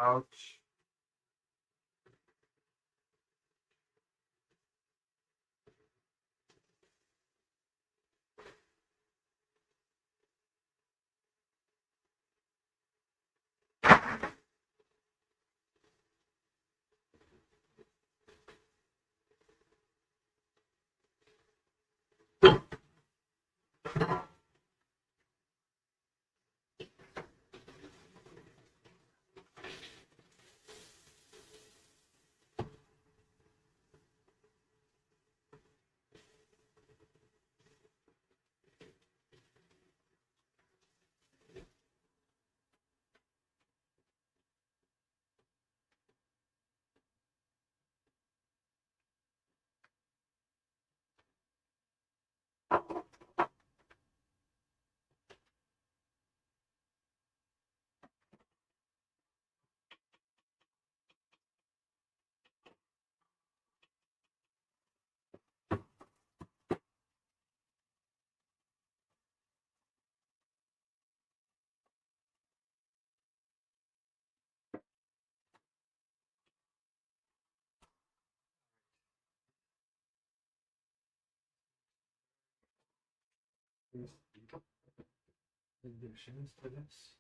A: Ouch. Additions to this.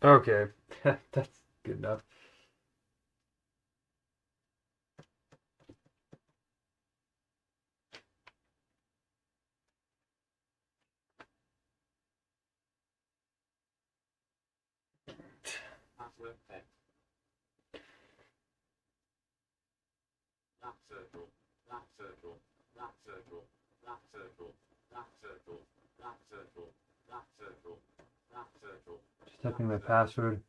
A: Okay, that's good enough. Just typing my password.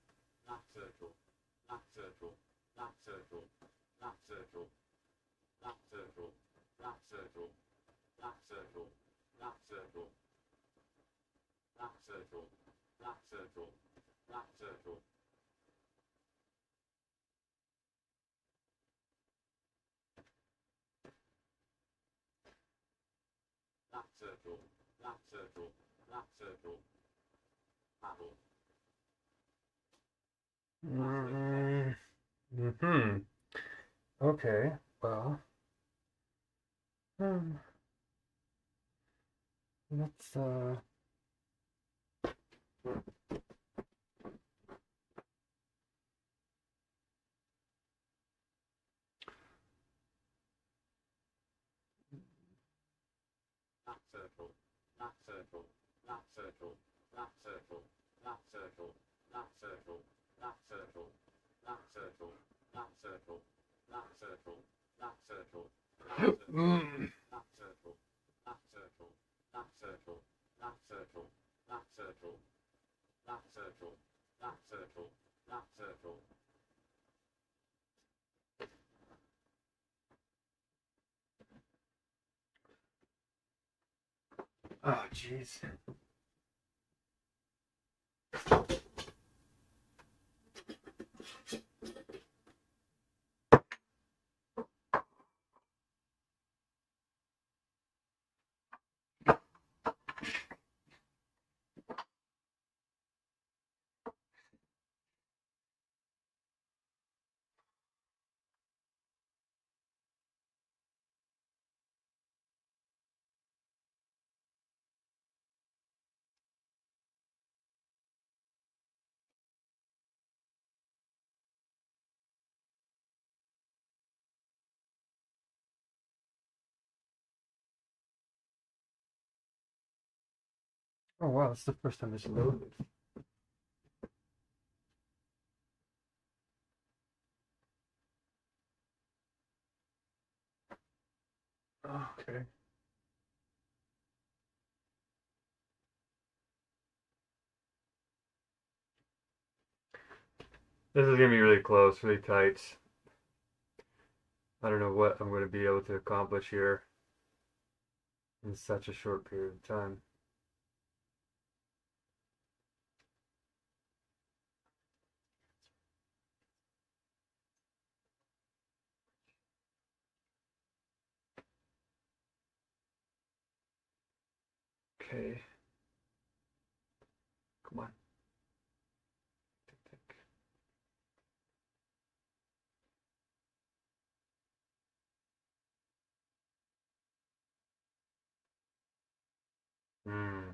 A: Mm-hmm. Okay, well, let's Oh, jeez. Oh wow, that's the first time it's loaded. Okay. This is gonna be really close, really tight. I don't know what I'm gonna be able to accomplish here in such a short period of time. Okay. Come on. Tick, tick. Hmm.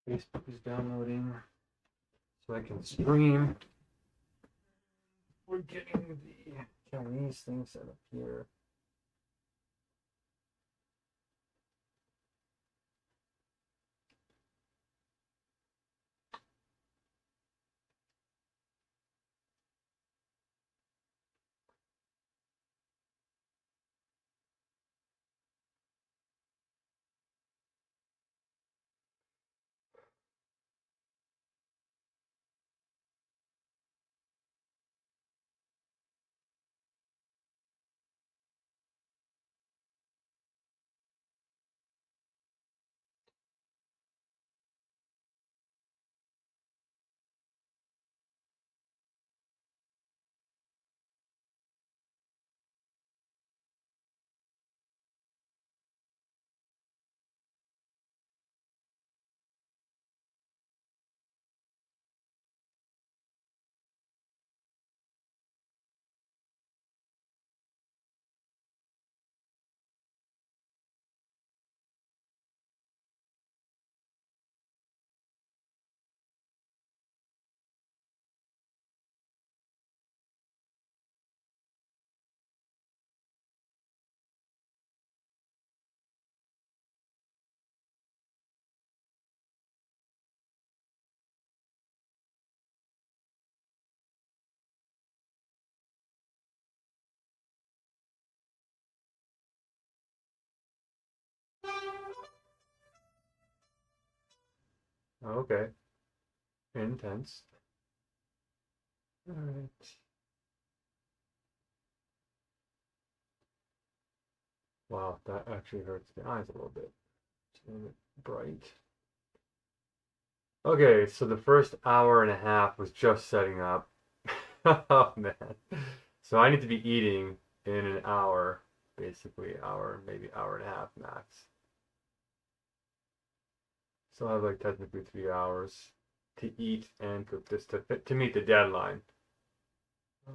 A: Facebook is downloading so I can stream. We're getting the Chinese thing set up here. Okay. Intense. All right. Wow, that actually hurts the eyes a little bit. It's a little bit bright. Okay, so the first hour and a half was just setting up. Oh man. So I need to be eating in an hour, basically hour, maybe hour and a half max. So I have like technically 3 hours to eat and cook this to meet the deadline. Um,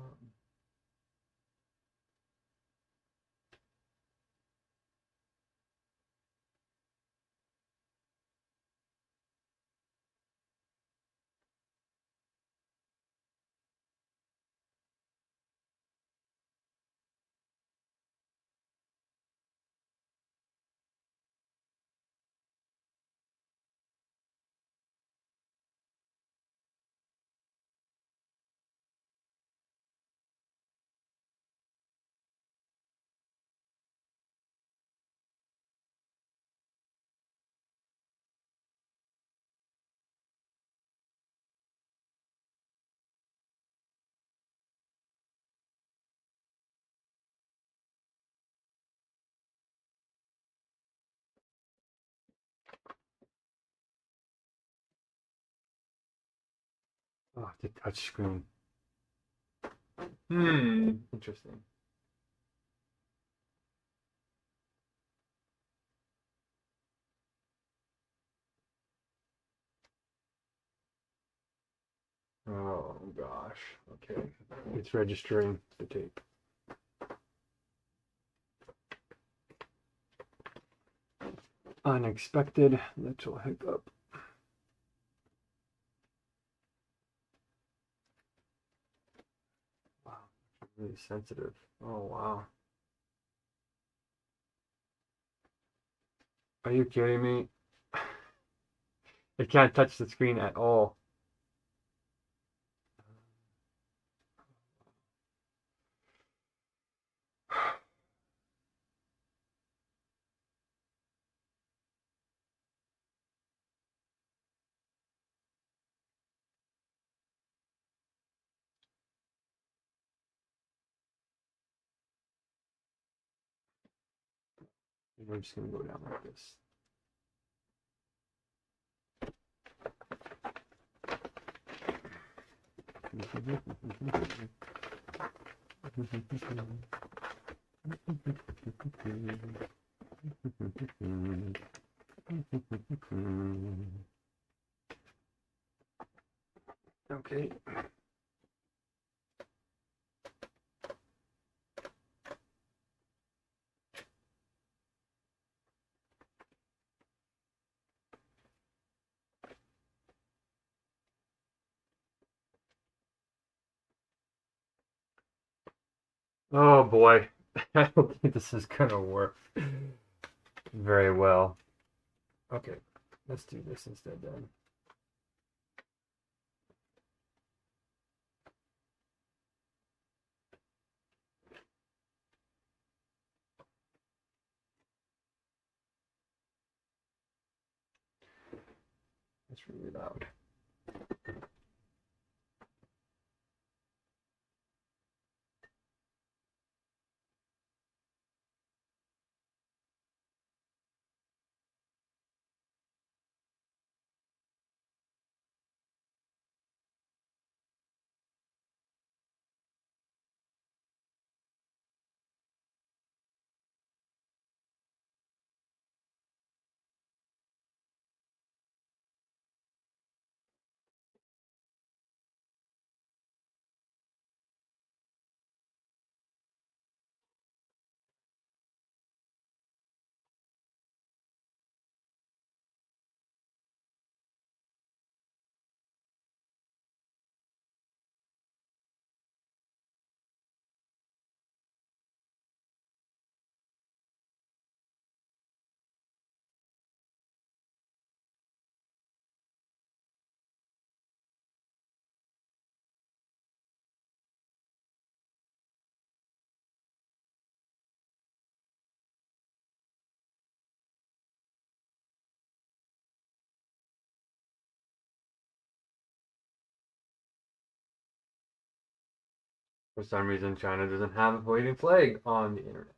A: oh, the touch screen. Interesting. Oh gosh. Okay. It's registering the tape. Unexpected little hiccup. Wow. Really sensitive. Oh wow. Are you kidding me? It can't touch the screen at all. We're just gonna go down like this. Okay. Oh boy. I don't think this is gonna work very well. Okay, let's do this instead then. It's really loud. For some reason, China doesn't have a waving flag on the internet.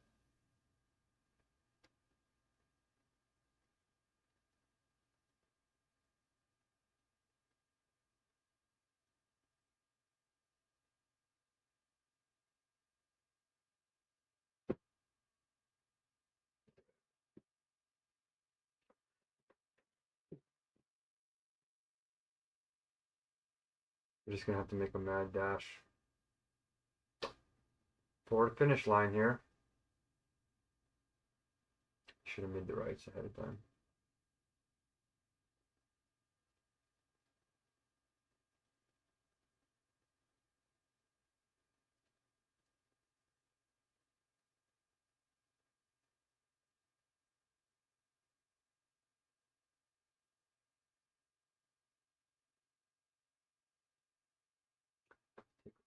A: We're just gonna have to make a mad dash for the finish line here. Should have made the rights ahead of time.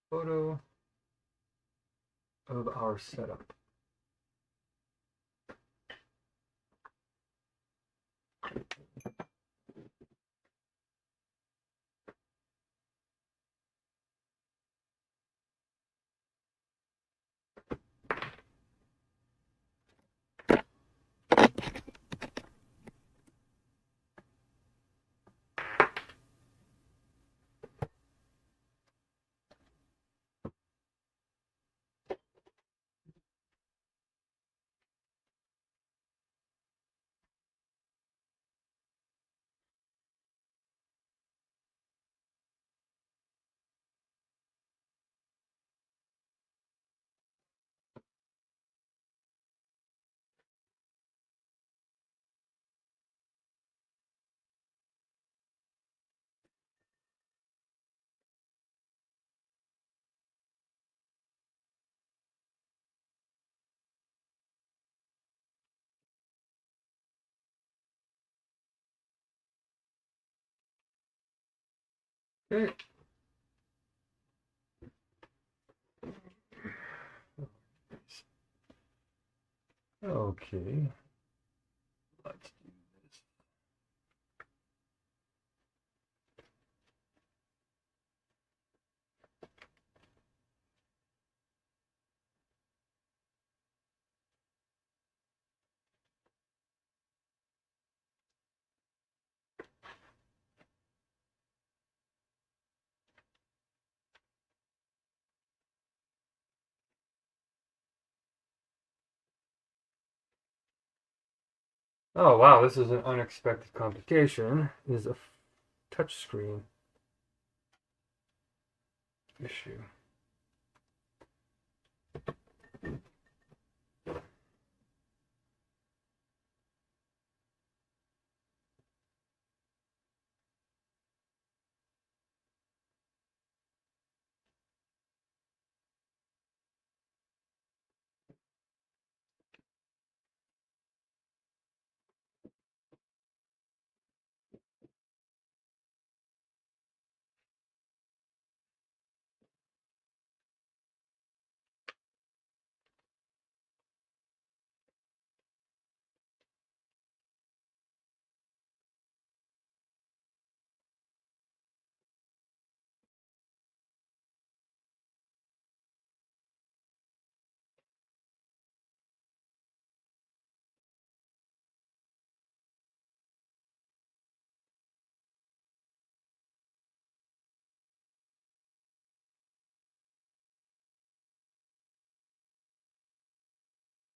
A: Photo of our setup. Okay. Okay. Let's do this. Oh wow, this is an unexpected complication. Is a touchscreen issue.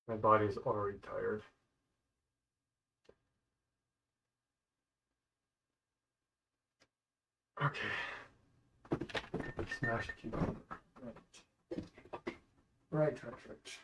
A: My body's already tired. Okay. Smash the keyboard. Right. Right.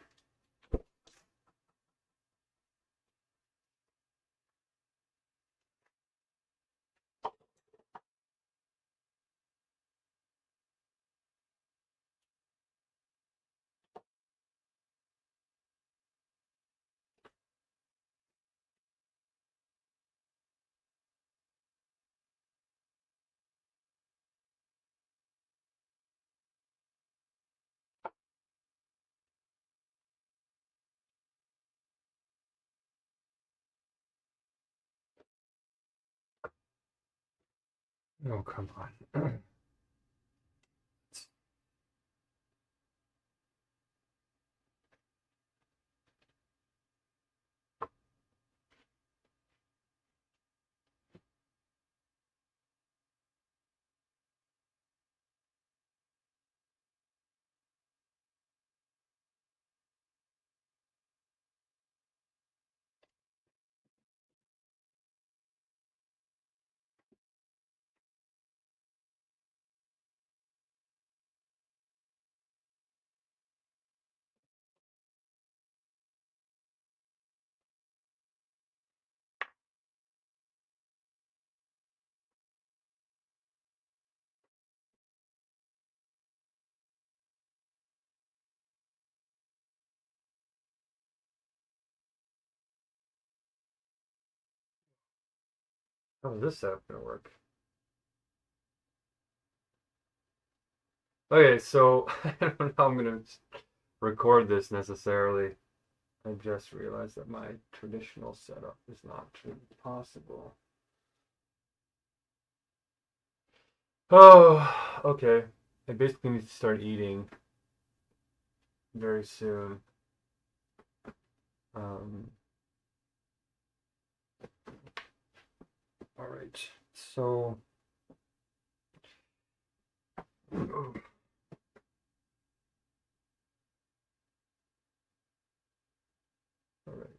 A: Oh, come on. How's this setup gonna work? Okay, so I don't know how I'm gonna record this necessarily. I just realized that my traditional setup is not truly possible. Oh, okay. I basically need to start eating very soon. All right. So, all right.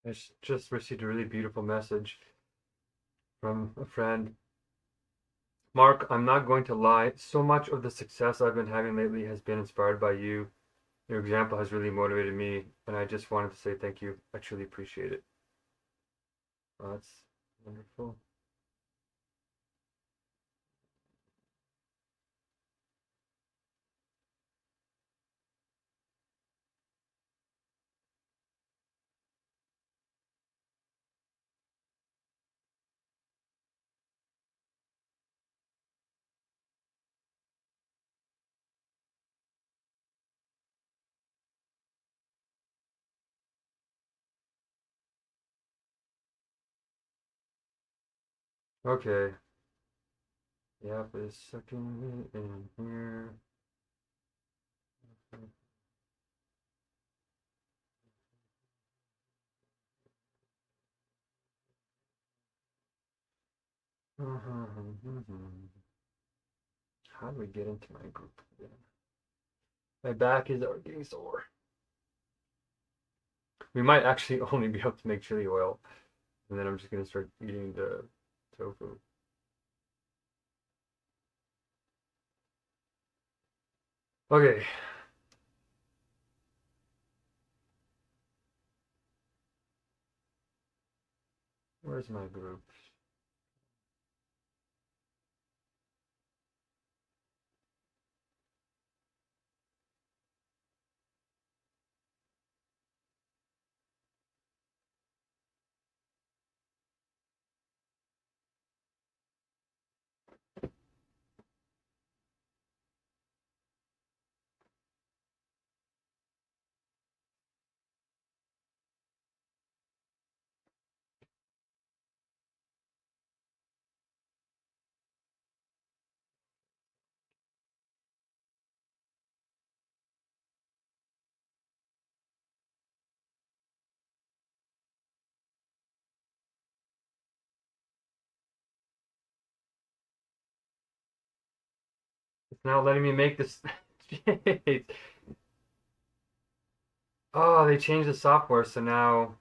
A: I just received a really beautiful message from a friend. Mark, I'm not going to lie. So much of the success I've been having lately has been inspired by you. Your example has really motivated me, and I just wanted to say thank you. I truly appreciate it. Oh, that's wonderful. Okay. Yep, it's sucking me in here. How do we get into my group again? My back is already getting sore. We might actually only be able to make chili oil, and then I'm just gonna start eating the tofu. Okay. Where's my group? It's now letting me make this. Oh, they changed the software, so now.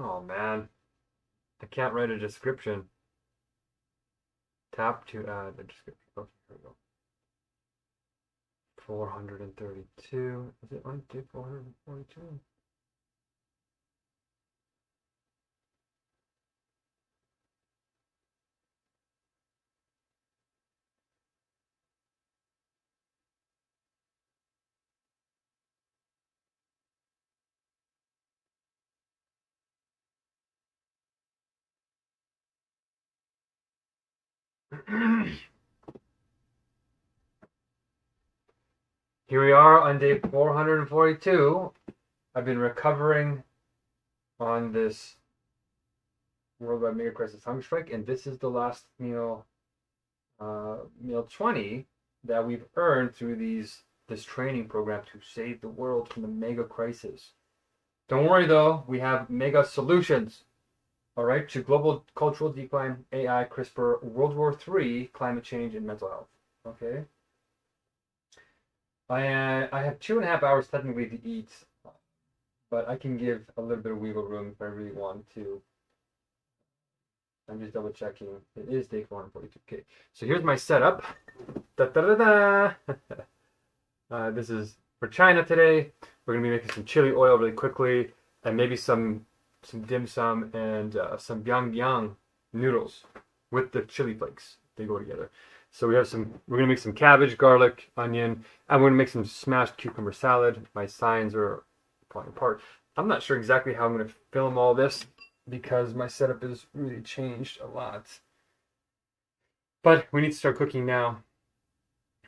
A: Oh man, I can't write a description. Tap to add a description. Okay, here we go. 432. Is it on day 442? Here we are on day 442. I've been recovering on this worldwide Megacrisis Hungerstrike, and this is the last meal, meal 20 that we've earned through this training program to save the world from the mega crisis. Don't worry though, we have mega solutions. All right, to global cultural decline, AI, CRISPR, World War III, climate change, and mental health. Okay. I have 2.5 hours technically to eat, but I can give a little bit of wiggle room if I really want to. I'm just double checking. It is day 442. Okay, so here's my setup. Da, da, da, da. This is for China today. We're gonna be making some chili oil really quickly, and maybe some dim sum and some yang noodles with the chili flakes. They go together. So we're gonna make some cabbage, garlic, onion, and we're gonna make some smashed cucumber salad. My signs are falling apart. I'm not sure exactly how I'm gonna film all this because my setup has really changed a lot. But we need to start cooking now.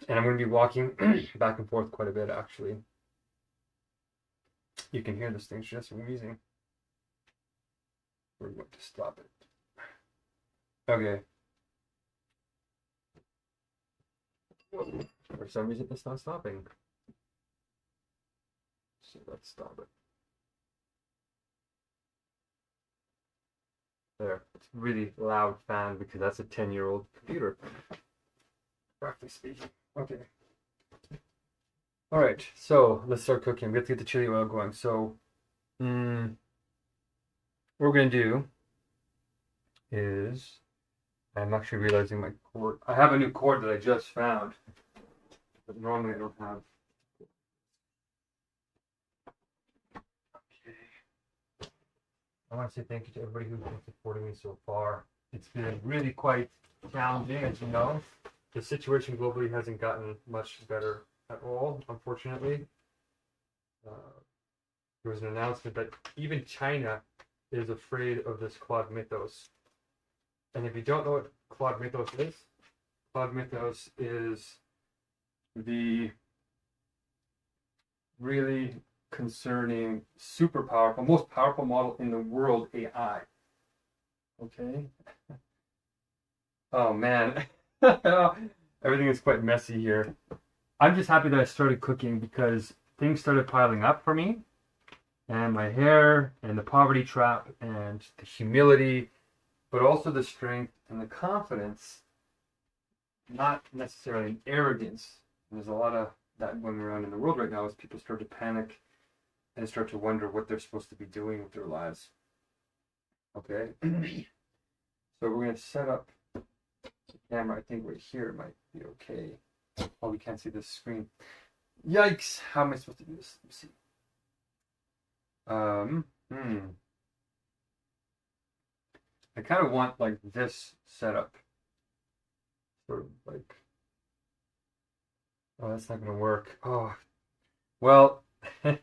A: And I'm gonna be walking back and forth quite a bit actually. You can hear this thing just wheezing. We're going to stop it. Okay. For some reason, it's not stopping. So let's stop it. There. It's a really loud fan because that's a 10-year-old computer. Roughly speaking. Okay. All right. So let's start cooking. We have to get the chili oil going. So, what we're gonna do is, I'm actually realizing my cord. I have a new cord that I just found, but normally I don't have. Okay. I want to say thank you to everybody who's been supporting me so far. It's been really quite challenging, as you know. The situation globally hasn't gotten much better at all, unfortunately. There was an announcement that even China is afraid of this Quad Mythos. And if you don't know what Quad Mythos is the really concerning, super powerful, most powerful model in the world, AI. Okay? Oh man. Everything is quite messy here. I'm just happy that I started cooking because things started piling up for me. And my hair, and the poverty trap, and the humility, but also the strength and the confidence, not necessarily an arrogance. And there's a lot of that going around in the world right now as people start to panic and start to wonder what they're supposed to be doing with their lives. Okay? So we're going to set up the camera. I think right here might be okay. Oh, we can't see this screen. Yikes! How am I supposed to do this? Let me see. I kind of want like this setup. Sort of like, oh, that's not gonna work. Oh, well, can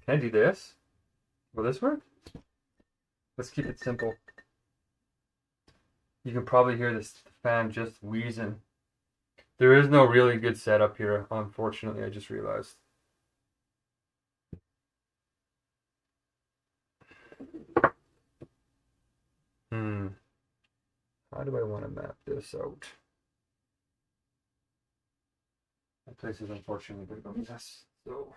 A: I do this? Will this work? Let's keep it simple. You can probably hear this fan just wheezing. There is no really good setup here, unfortunately, I just realized. How do I want to map this out? My place is unfortunately a bit of a mess. So,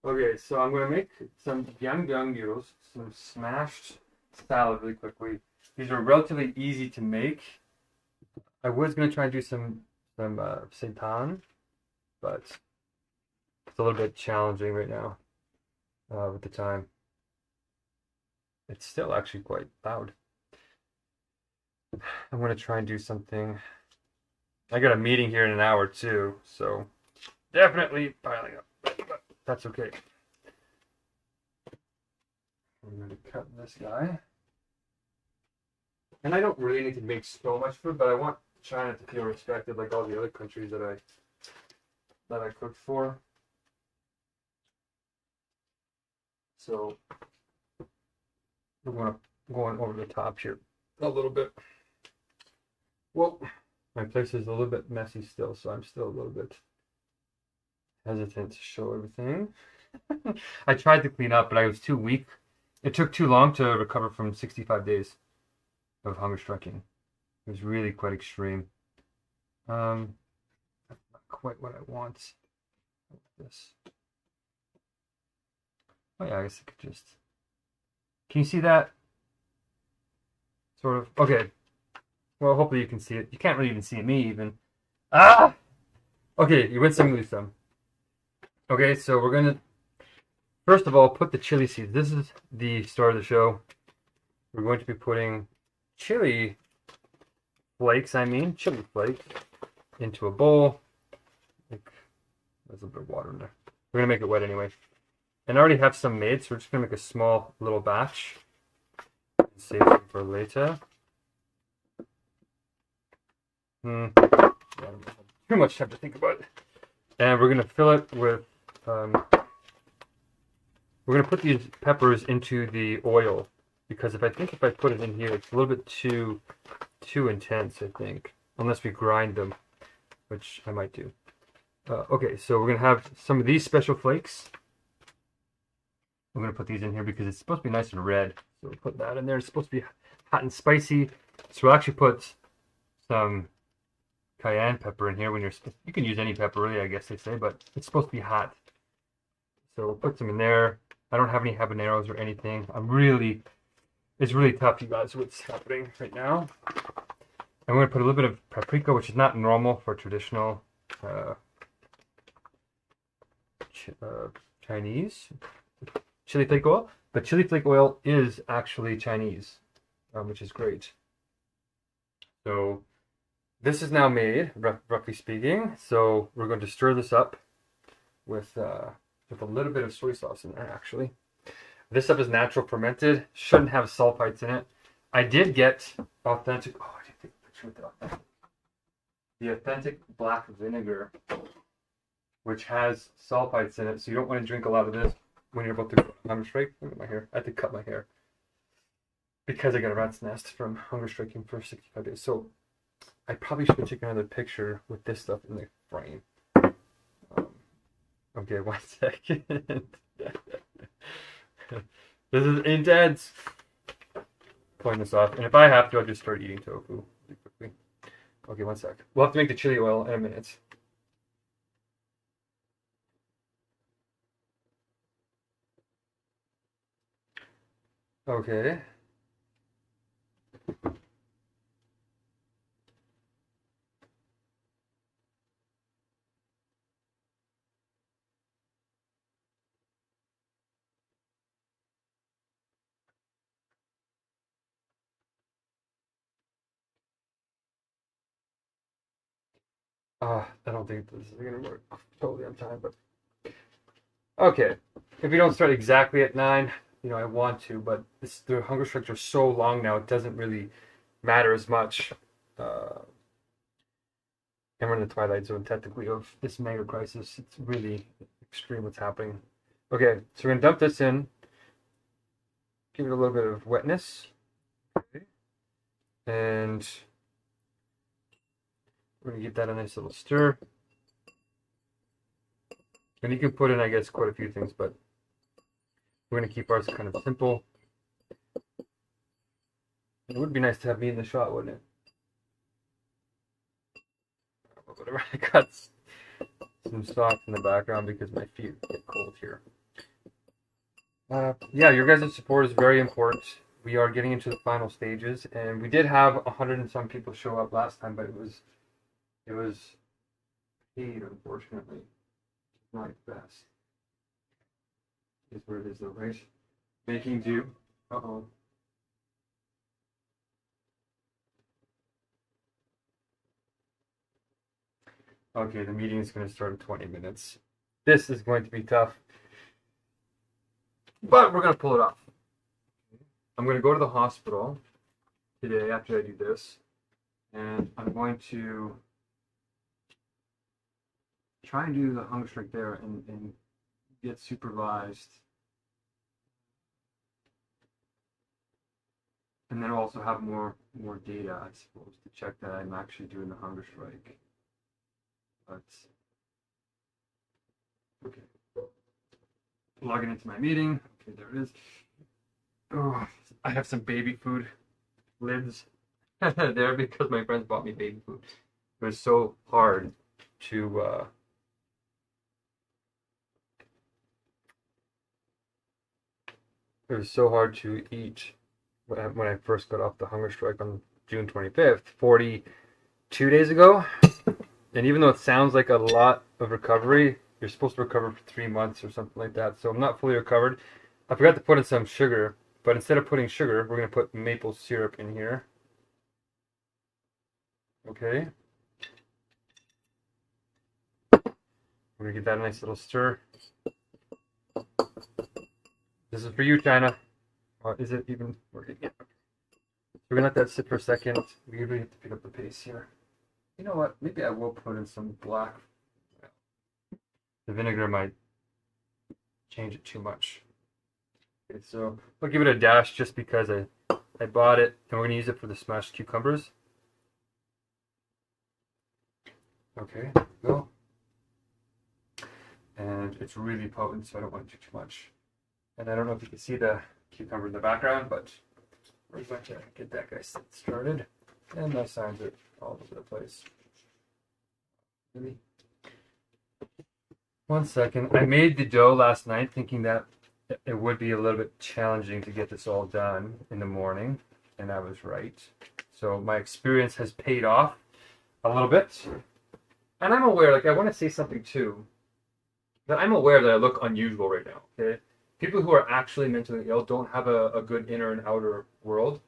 A: okay, so I'm going to make some yang noodles, some smashed salad really quickly. These are relatively easy to make. I was going to try and do some seitan, but it's a little bit challenging right now with the time. it's still actually quite loud. I'm gonna try and do something. I got a meeting here in an hour too, so definitely piling up. But that's okay. I'm gonna cut this guy. And I don't really need to make so much food, but I want China to feel respected like all the other countries that I cooked for. So we're going over the top here a little bit. Well, my place is a little bit messy still, so I'm still a little bit hesitant to show everything. I tried to clean up, but I was too weak. It took too long to recover from 65 days of hunger striking. It was really quite extreme. Not quite what I want. This. Oh yeah, I guess I could just. Can you see that? Sort of. Okay. Well, hopefully you can see it. You can't really even see me even. Ah! Okay, you win some, lose some. Okay, so we're gonna first of all put the chili seeds. This is the start of the show. We're going to be putting chili flakes, chili flakes, into a bowl. There's a little bit of water in there. We're gonna make it wet anyway. And I already have some made, so we're just gonna make a small little batch and save them for later. Yeah, too much time to think about it. And we're gonna fill it with. We're gonna put these peppers into the oil because if I put it in here, it's a little bit too intense. I think unless we grind them, which I might do. Okay, so we're gonna have some of these special flakes. I'm gonna put these in here because it's supposed to be nice and red. So we'll put that in there. It's supposed to be hot and spicy. So we'll actually put some cayenne pepper in here when you can use any pepper really, I guess they say, but it's supposed to be hot. So we'll put some in there. I don't have any habaneros or anything. It's really tough, you guys, what's happening right now. I'm going to put a little bit of paprika, which is not normal for traditional Chinese chili flake oil. But chili flake oil is actually Chinese, which is great. So this is now made, roughly speaking. So we're going to stir this up with a little bit of soy sauce in there, actually. This stuff is natural fermented. Shouldn't have sulfites in it. I did get authentic. Oh, I didn't take a picture with the authentic. The authentic black vinegar, which has sulfites in it, so you don't want to drink a lot of this when you're about to go on Hungerstrike. Look at my hair. I had to cut my hair because I got a rat's nest from Hungerstriking for 65 days. So I probably should take another picture with this stuff in the frame. Okay, 1 second. This is intense. Pulling this off, and if I have to, I'll just start eating tofu really quickly. Okay, 1 sec. We'll have to make the chili oil in a minute. Okay. I don't think this is gonna work totally on time, but okay. If we don't start exactly at 9, I want to, but the hunger strikes are so long now, it doesn't really matter as much. And we're in the twilight zone, technically, of this Megacrisis. It's really extreme what's happening. Okay, so we're gonna dump this in, give it a little bit of wetness, okay. And we're gonna give that a nice little stir. And you can put in, I guess, quite a few things, but we're gonna keep ours kind of simple. It would be nice to have me in the shot, wouldn't it? Whatever. I got some socks in the background because my feet get cold here. Yeah, your guys' support is very important. We are getting into the final stages, and we did have 100 and some people show up last time, but it was paid, unfortunately. Not the best. Is where it is though, right? Making do. Uh-oh. Okay, the meeting is going to start in 20 minutes. This is going to be tough. But we're going to pull it off. I'm going to go to the hospital today after I do this. And I'm going to try and do the Hungerstrike there and get supervised. And then also have more data, I suppose, to check that I'm actually doing the Hungerstrike. But okay. Logging into my meeting. Okay, there it is. Oh, I have some baby food lids there because my friends bought me baby food. It was so hard to eat when I first got off the hunger strike on June 25th, 42 days ago. And even though it sounds like a lot of recovery, you're supposed to recover for 3 months or something like that. So I'm not fully recovered. I forgot to put in some sugar, but instead of putting sugar, we're going to put maple syrup in here. Okay. We're going to give that a nice little stir. This is for you, China. Is it even working? Yeah. We're going to let that sit for a second. We really have to pick up the pace here. You know what? Maybe I will put in some black. The vinegar might change it too much. Okay, so I'll give it a dash just because I bought it, and we're going to use it for the smashed cucumbers. Okay, there we go. And it's really potent, so I don't want to do too much. And I don't know if you can see the cucumber in the background, but we're going to get that guy started. And my signs are all over the place. Really? 1 second. I made the dough last night thinking that it would be a little bit challenging to get this all done in the morning, and I was right. So my experience has paid off a little bit. And I'm aware, like I want to say something too, that I'm aware that I look unusual right now, okay? People who are actually mentally ill don't have a good inner and outer world.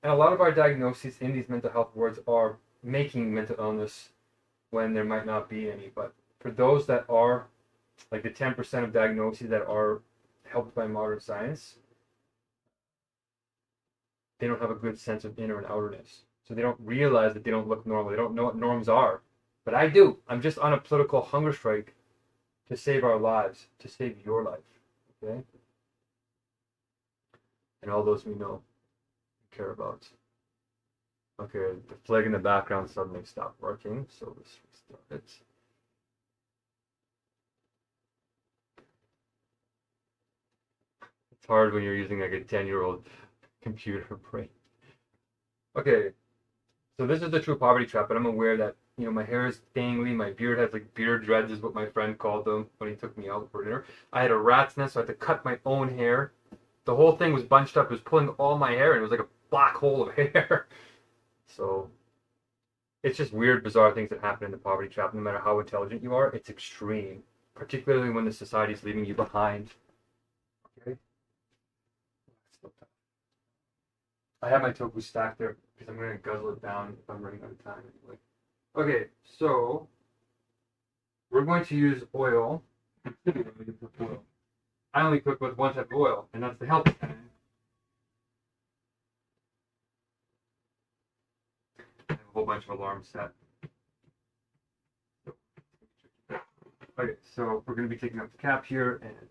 A: And a lot of our diagnoses in these mental health wards are making mental illness when there might not be any. But for those that are, like the 10% of diagnoses that are helped by modern science, they don't have a good sense of inner and outerness. So they don't realize that they don't look normal. They don't know what norms are. But I do. I'm just on a political hunger strike to save our lives, to save your life. Okay? And all those we know and care about. Okay, the flag in the background suddenly stopped working, so let's restart it. It's hard when you're using like a 10-year-old computer brain. Okay, so this is the true poverty trap, and I'm aware that, you know, my hair is dangly, my beard has like beard dreads is what my friend called them when he took me out for dinner. I had a rat's nest, so I had to cut my own hair. The whole thing was bunched up, it was pulling all my hair, and it was like a black hole of hair. So it's just weird, bizarre things that happen in the poverty trap. No matter how intelligent you are, it's extreme, particularly when the society is leaving you behind. Okay. I have my tofu stacked there because I'm going to guzzle it down if I'm running out of time anyway. Okay, so we're going to use oil. I only cook with one type of oil, and that's the healthy kind. I have a whole bunch of alarms set. Okay, so we're going to be taking out the cap here and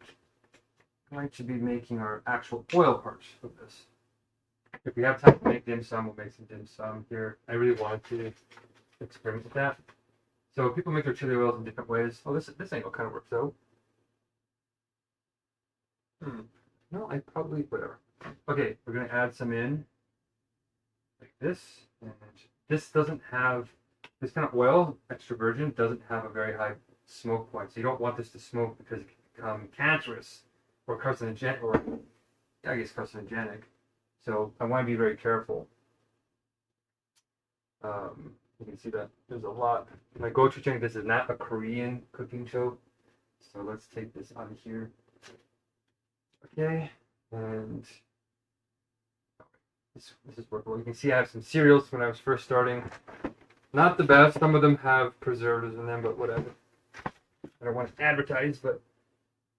A: going to be making our actual oil parts of this. If we have time to make dim sum, we'll make some dim sum here. I really wanted to experiment with that. So people make their chili oils in different ways. Oh, this angle kind of works out. No, I probably, whatever. Okay, we're going to add some in like this. And this doesn't have, this kind of oil, extra virgin, doesn't have a very high smoke point. So you don't want this to smoke because it can become cancerous or carcinogenic, or I guess carcinogenic. So I want to be very careful. You can see that there's a lot. My gochujang, this is not a Korean cooking show. So let's take this out of here. Okay, and this is workable. You can see I have some cereals when I was first starting. Not the best. Some of them have preservatives in them, but whatever. I don't want to advertise, but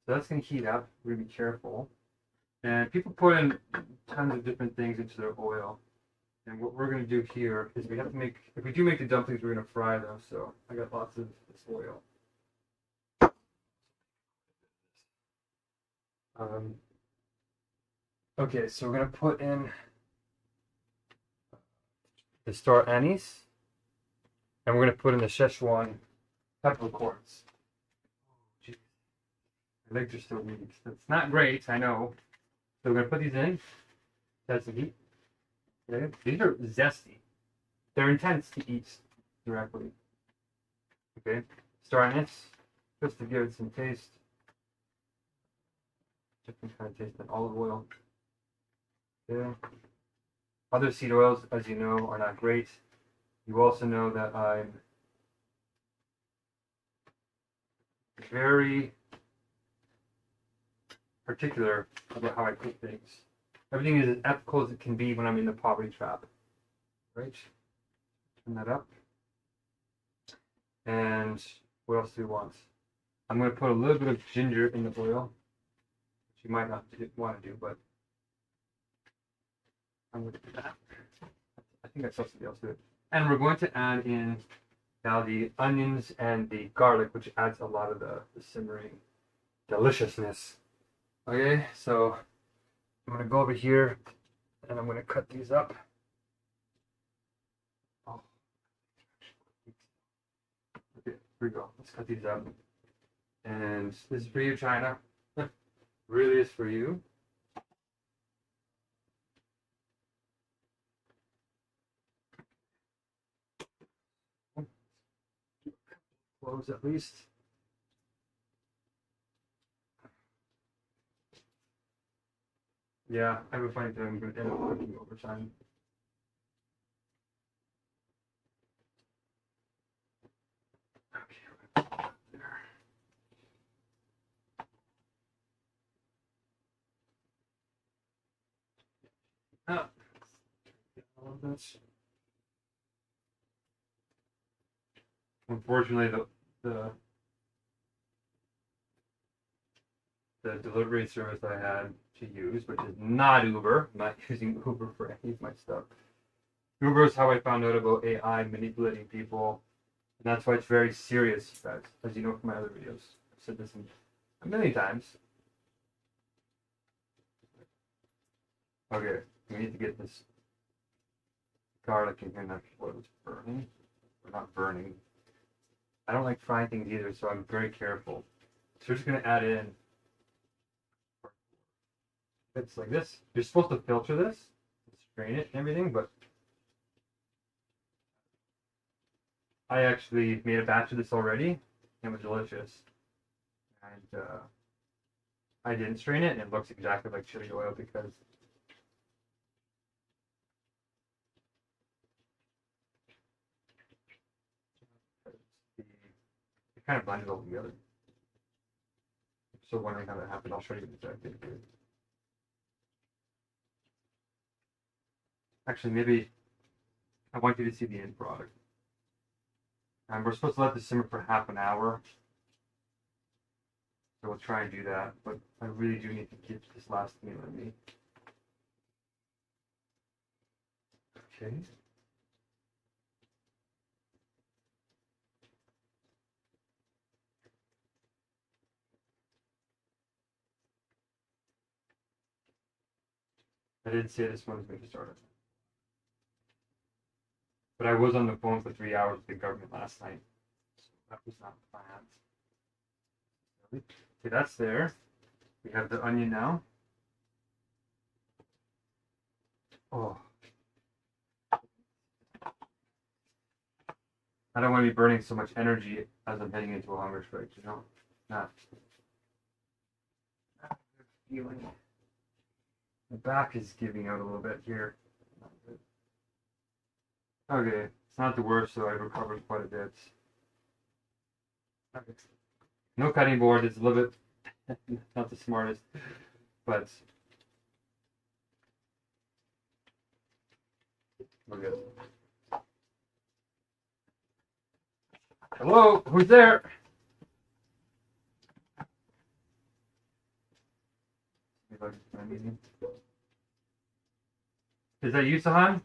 A: so that's going to heat up. We're going to be careful. And people put in tons of different things into their oil. And what we're going to do here is we have to make, if we do make the dumplings, we're going to fry them. So I got lots of this oil. Okay, so we're going to put in the star anise. And we're going to put in the Szechuan peppercorns. Oh, my legs are still weak. That's not great, I know. So we're going to put these in. Add some heat. Okay. These are zesty. They're intense to eat directly. Okay. Star anise, just to give it some taste. Different kind of taste than olive oil. Okay. Other seed oils, as you know, are not great. You also know that I'm very particular about how I cook things. Everything is as ethical as it can be when I'm in the poverty trap. Right? Turn that up. And what else do we want? I'm going to put a little bit of ginger in the oil, which you might not want to do, but I'm going to do that. I think I saw somebody else do it. And we're going to add in now the onions and the garlic, which adds a lot of the simmering deliciousness. Okay, so I'm going to go over here and I'm going to cut these up. Oh. Okay, here we go. Let's cut these up. And this is for you, China. Really is for you. Close at least. Yeah, I have a funny feeling I'm going to end up cooking over time. Okay, we're going to put that there. Ah, all of this. Unfortunately, the delivery service I had to use, which is not Uber. I'm not using Uber for any of my stuff. Uber is how I found out about AI manipulating people, and that's why it's very serious, guys. As you know from my other videos, I've said this a million times. Okay, we need to get this garlic in here. Not what it was burning. Or not burning. I don't like frying things either, so I'm very careful. So we're just going to add in bits like this. You're supposed to filter this, strain it and everything, but I actually made a batch of this already, and it was delicious. And I didn't strain it, and it looks exactly like chili oil because it kind of blended all together. If you're still wondering how that happened, I'll show you exactly. Actually, maybe I want you to see the end product. And we're supposed to let this simmer for half an hour. So we'll try and do that, but I really do need to get this last meal in me. Okay. I didn't say this one was going to start it. But I was on the phone for 3 hours with the government last night. So that was not planned. Okay, that's there. We have the onion now. Oh. I don't want to be burning so much energy as I'm heading into a hunger strike, you know? Not a good feeling. The back is giving out a little bit here. Not good. Okay, it's not the worst, so I've recovered quite a bit. Okay. No cutting board, it's a little bit not the smartest, but We're good. Hello, who's there? Is that you, Sahan?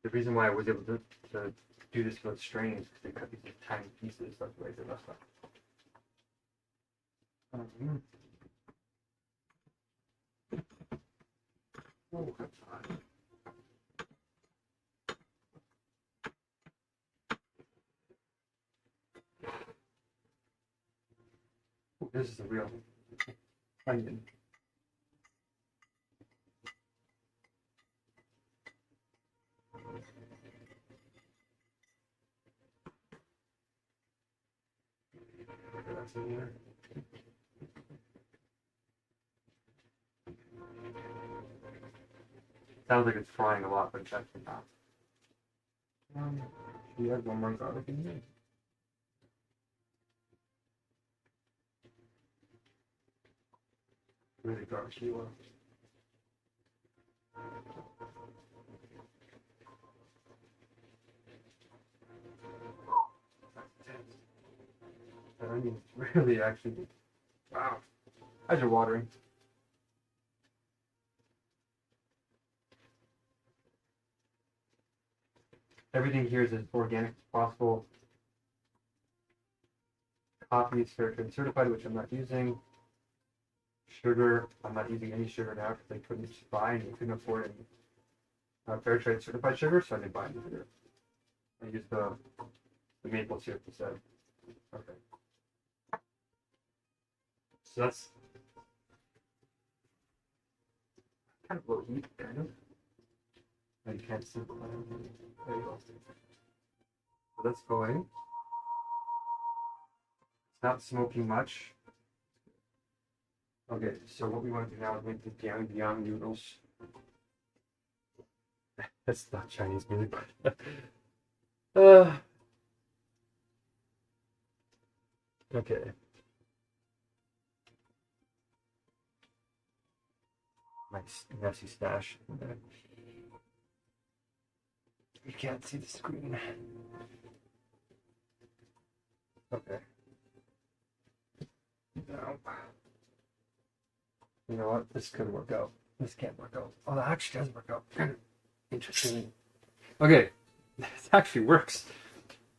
A: The reason why I was able to do this without straining is because they cut these into tiny pieces. That's why they messed up. Oh, that's hot. Oh, this is a real onion. That's in there. Sounds like it's frying a lot, but it's actually not. She has one more garlic in here. Really garlicky one. That onion's really actually, wow. Eyes are watering. Everything here is as organic as possible. Coffee is fair trade certified, which I'm not using. Sugar, I'm not using any sugar now because I couldn't buy and couldn't afford any fair trade certified sugar, so I didn't buy any sugar. I used the maple syrup instead. Okay. So that's kind of low heat, kind of. Oh, you can't see. There you go. So that's going. It's not smoking much. Okay, so what we want to do now is make the Yang noodles. That's not Chinese music, but okay. Nice messy stash. You can't see the screen. Okay. Now, you know what? This could work out. This can't work out. Oh, that actually does work out. Interesting. Okay, this actually works.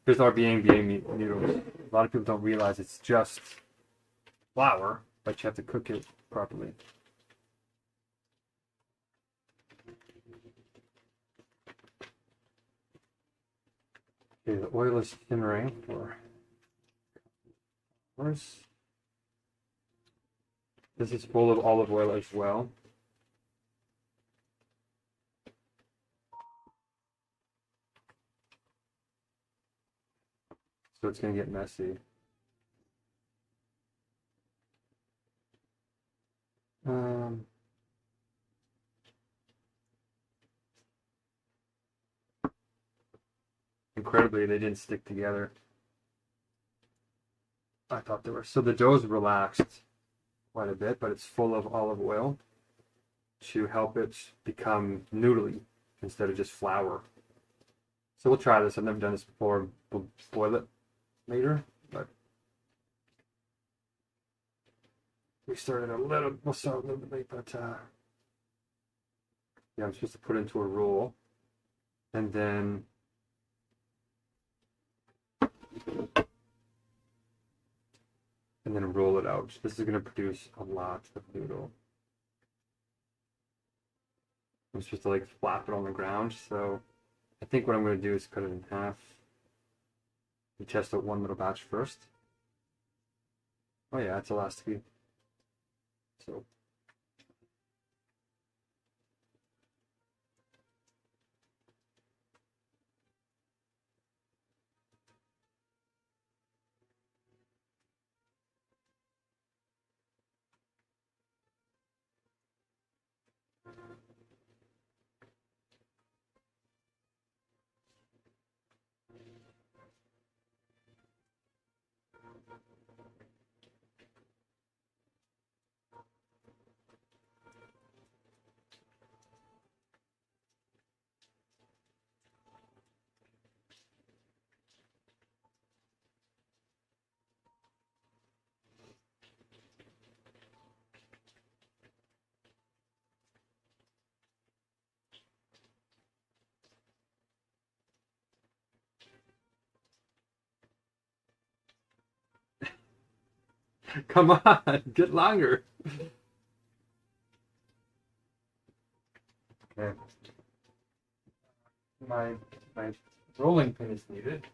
A: Here's our BAM noodles. A lot of people don't realize it's just flour, but you have to cook it properly. Okay, the oil is simmering for hours. This is full of olive oil as well. So it's going to get messy. Incredibly, they didn't stick together. I thought they were. So the dough's relaxed quite a bit, but it's full of olive oil to help it become noodly instead of just flour. So we'll try this. I've never done this before. We'll boil it later, but we'll start a little bit late, but yeah, I'm supposed to put it into a roll and then roll it out. This is going to produce a lot of noodle. I'm supposed to like flap it on the ground, so I think what I'm going to do is cut it in half and test out one little batch first. Oh yeah, it's elasticy. So Come on, get longer. Okay. My rolling pin is needed.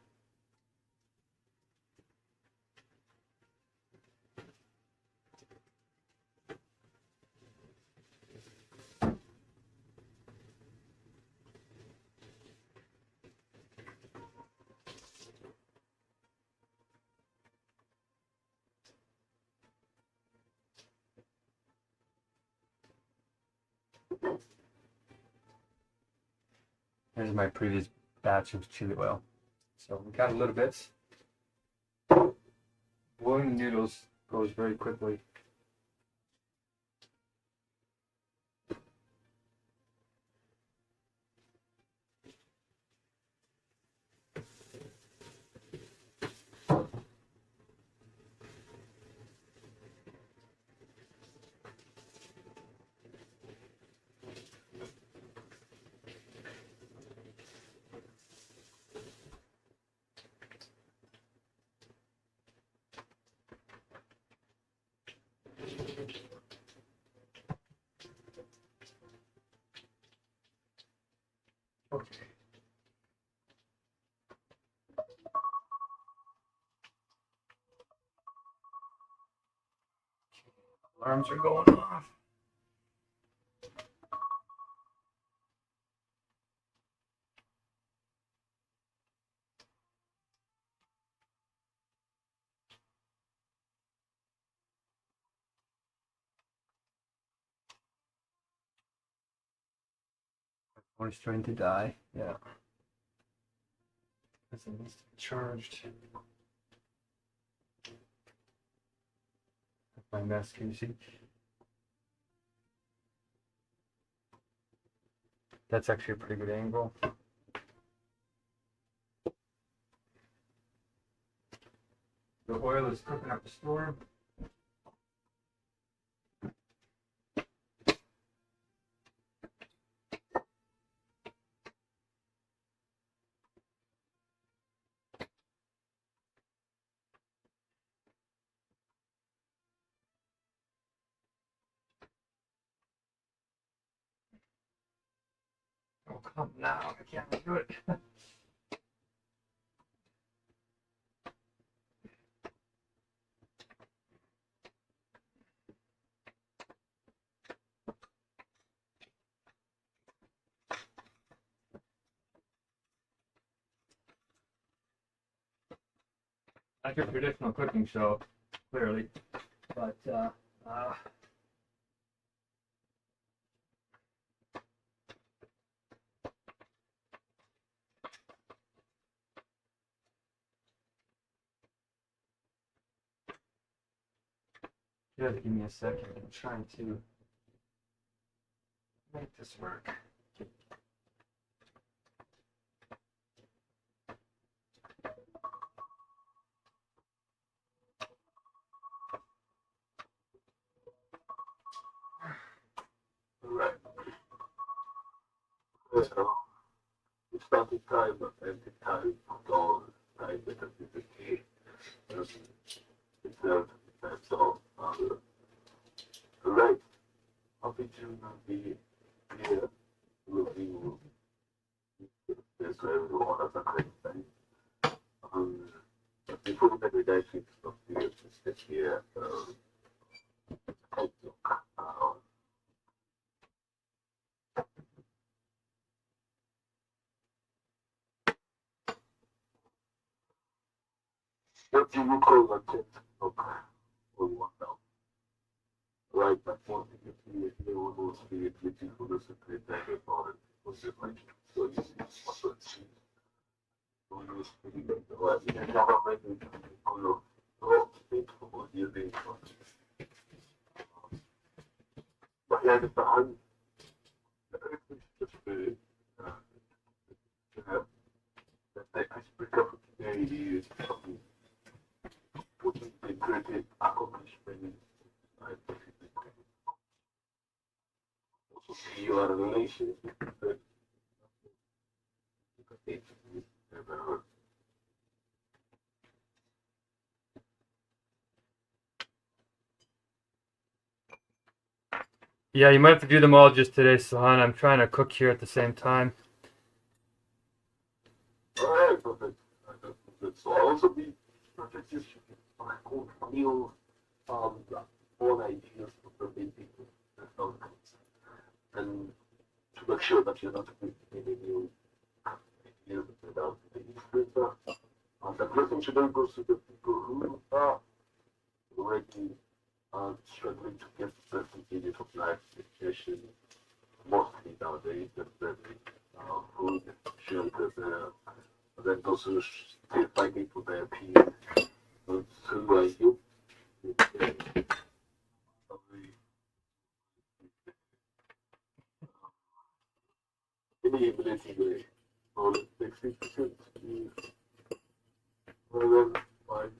A: Here's my previous batch of chili oil. So we got a little bit. Boiling noodles goes very quickly. Okay. Alarms are going off. My phone's trying to die. Yeah. Because it needs to be charged. My mask, can you see? That's actually a pretty good angle. The oil is cooking up a storm. Oh, come now. I can't do it. Like a traditional cooking show, clearly, but just give me a second. I'm trying to make this work.
B: Right. So, it's not the time, but at the time, all time that is the key. That's all. Right. Opportunity here will be this everyone has a great time. But before that, we dive into stuff here, just here, what do you call a tent? Okay. Or what now? Right, but one thing is here, one was here, waiting for the secret dagger for it. Was it like, so you see, what it seems. So you was pretty good. Right, you never made it color. Oh, painful or nearly but yeah, the behind just the icebreaker for today is putting the greatest accomplishment I possibly could. Also see your relationship with the never.
A: Yeah, you might have to do them all just today, Sahan. I'm trying to cook here at the same time.
B: Alright, perfect. So I also be perfect cool meal all ideas for preparing people outcomes. And to make sure that you're not making any new ideas without the inspirator. The blessing should then go to the people who are already struggling to get the best ingredient of life, nutrition, mostly nowadays, definitely food, shelter, and then those who still fighting for their peace. Who are you? Any ability way, or 60% is more than 5.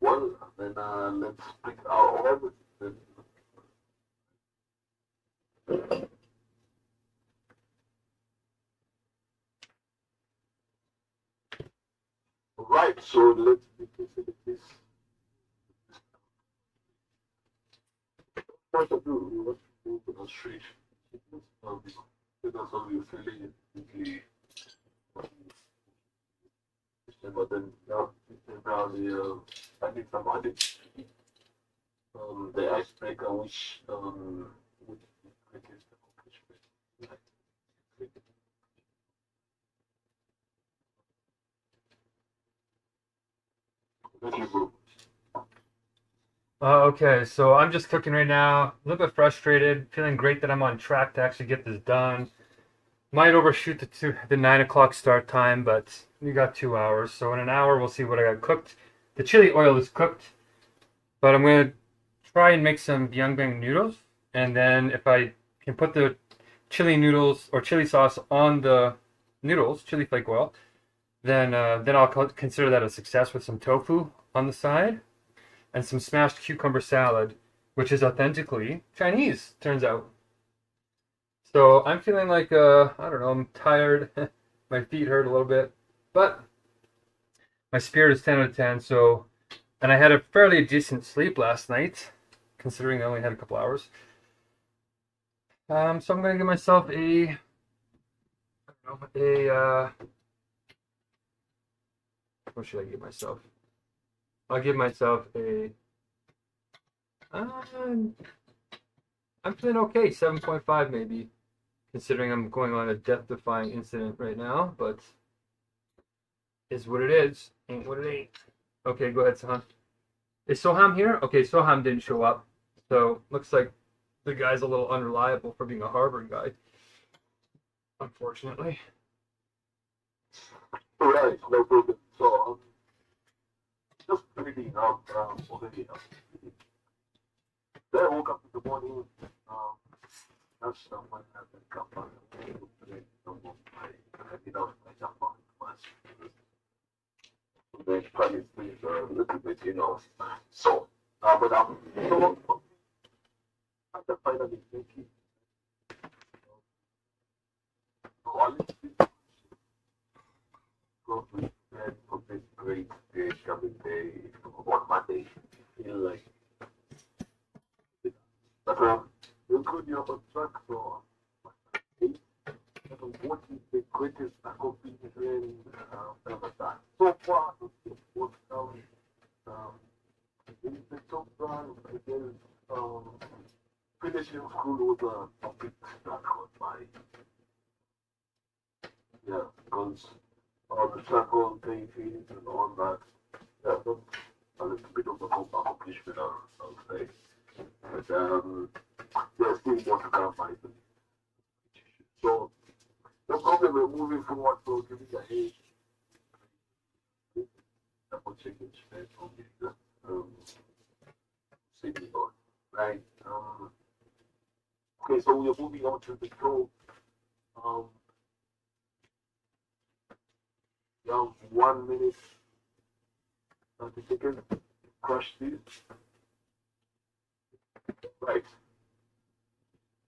B: Well, then let's pick our orbit. Then. Right, so let's consider this. Point of view, we want to move demonstration. Because of you feeling deeply, but then now I need some added the icebreaker which quickest accomplishment. Thank you, bro.
A: Okay, so I'm just cooking right now. A little bit frustrated, feeling great that I'm on track to actually get this done. Might overshoot the 9 o'clock start time, but we got 2 hours. So in an hour, we'll see what I got cooked. The chili oil is cooked, but I'm going to try and make some biangbang noodles. And then if I can put the chili noodles or chili sauce on the noodles, chili flake oil, then I'll consider that a success with some tofu on the side and some smashed cucumber salad, which is authentically Chinese, turns out. So I'm feeling like, I don't know, I'm tired. My feet hurt a little bit, but my spirit is 10 out of 10. So, and I had a fairly decent sleep last night, considering I only had a couple hours. So I'm going to give myself what should I give myself? I'll give myself I'm feeling okay, 7.5 maybe, considering I'm going on a death-defying incident right now, but is what it is, ain't what it ain't. Okay, go ahead, Soham. Is Soham here? Okay, Soham didn't show up, so looks like the guy's a little unreliable for being a Harvard guy, unfortunately.
B: Right, no problem. So, just reading up already. Then I woke up in the morning, that's someone had been come on I did out my jump on class. Then probably sleep a little bit, So, but so, after finally thinking, so I go to bed for this great day, coming day on Monday. Feel like, but you're good, you're on track, so what is the greatest accomplishment ever done? So far, it's worked out. In the top run, again, finishing school was a big start on my, because all the travel, dating, and all that, that's a little bit of a accomplishment, I'll say. But there's still more to come, I think. So no problem. We're moving forward. So give me a hey. Double check it. Right. Okay, so we're moving on to the show. You have 1 minute, 30 seconds. Crush this. Right.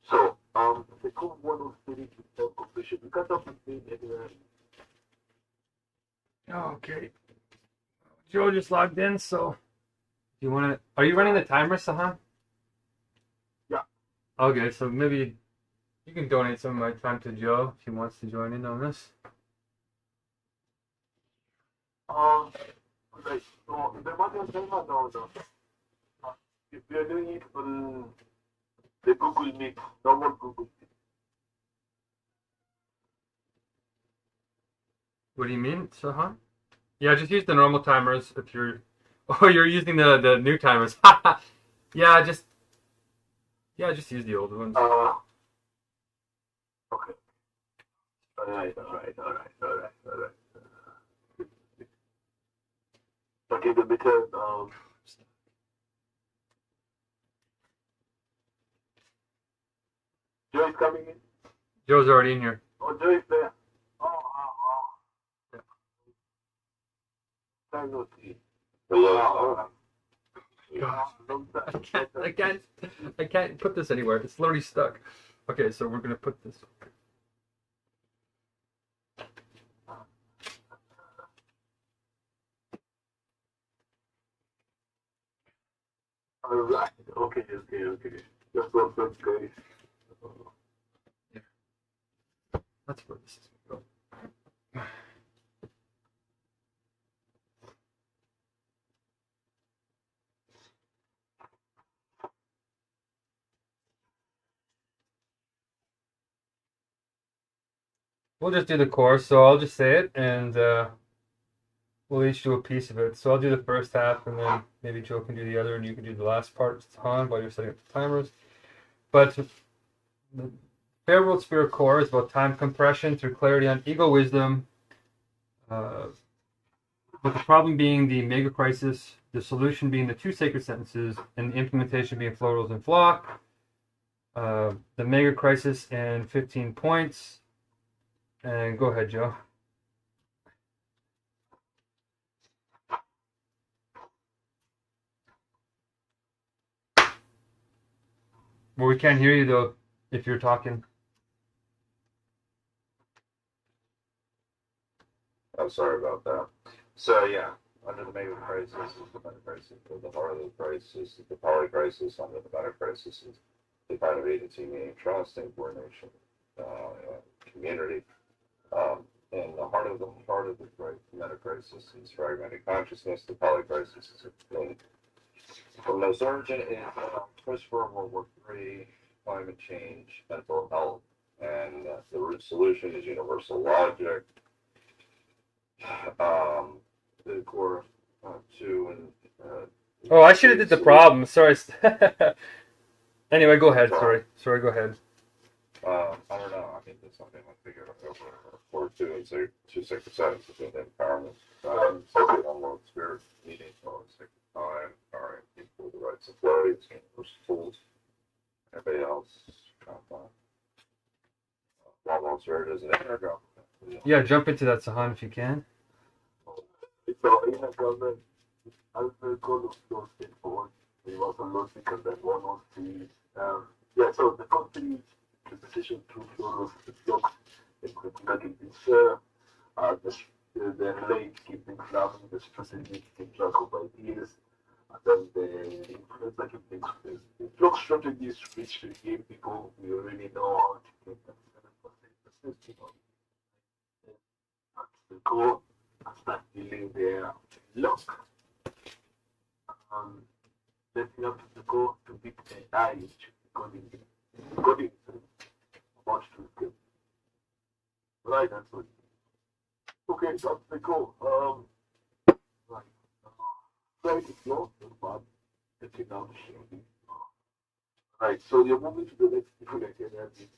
B: So, the code 103 is completion. You can't have been anywhere.
A: Okay. Joe just logged in, so you want to? Are you running the timer, Sahan?
B: Yeah.
A: Okay, so maybe you can donate some of my time to Joe if he wants to join in on this.
B: Right. So, the manual timer, no. If we are doing it on the Google Meet, normal Google Meet.
A: What do you mean, Sahan? Yeah, just use the normal timers if you're. Oh, you're using the new timers. Yeah, just use the old ones.
B: Okay. All right. Okay, the better. Joe is coming in.
A: Joe's already in here.
B: Oh, Joe is there. Yeah. Time no see.
A: I can't put this anywhere. It's literally stuck. Okay, so we're gonna put this.
B: All right. Okay. That's what's up, guys.
A: Yeah. That's where this is gonna go. We'll just do the course, so I'll just say it, and we'll each do a piece of it. So I'll do the first half, and then maybe Joe can do the other, and you can do the last part, Han, while you're setting up the timers. But the Fair World Spirit Core is about time compression through clarity on ego wisdom. But the problem being the Megacrisis, the solution being the 2 sacred sentences, and the implementation being flow, rules, and flock. The Megacrisis and 15 points. And go ahead, Joe. Well, we can't hear you though if you're talking.
C: I'm sorry about that. So yeah, under the Megacrisis is the Metacrisis. The heart of the crisis is the polycrisis. Under the Metacrisis is the kind of agency, meaning trust and coordination, community. And the heart of the Metacrisis is fragmented consciousness. The polycrisis is from its origin is Christopher World War III, climate change, mental health, and the root solution is universal logic. The core 2 and
A: Oh, I should have did the problem. Sorry. Anyway, go ahead. Sorry. Go ahead.
C: I don't know. I think that's something like figure out over core 2 and say 2 sacred sentences in empowerment. Sacred on world spirit meeting on sacred time, empowering people the rights of lives, universal tools. Everybody else. World spirit is an intergovernment.
A: Yeah, jump into that, Sahan, if you can.
B: So in a government, I was very cool of those straightforward. We also lost because that 103. Yeah, so the country the position to show the blocks in making this the relate keeping loving the strategy keeping track of ideas and then the influence that keeping the block strategies which give people we already know how to keep them 7% that's the goal and start building their luck. Setting up the goal to beat AI coding about to skill. Right, that's it. Okay, that's the goal. Right. Try to flow, not bad. Getting down the shading. Right, so you're moving to the next different energy.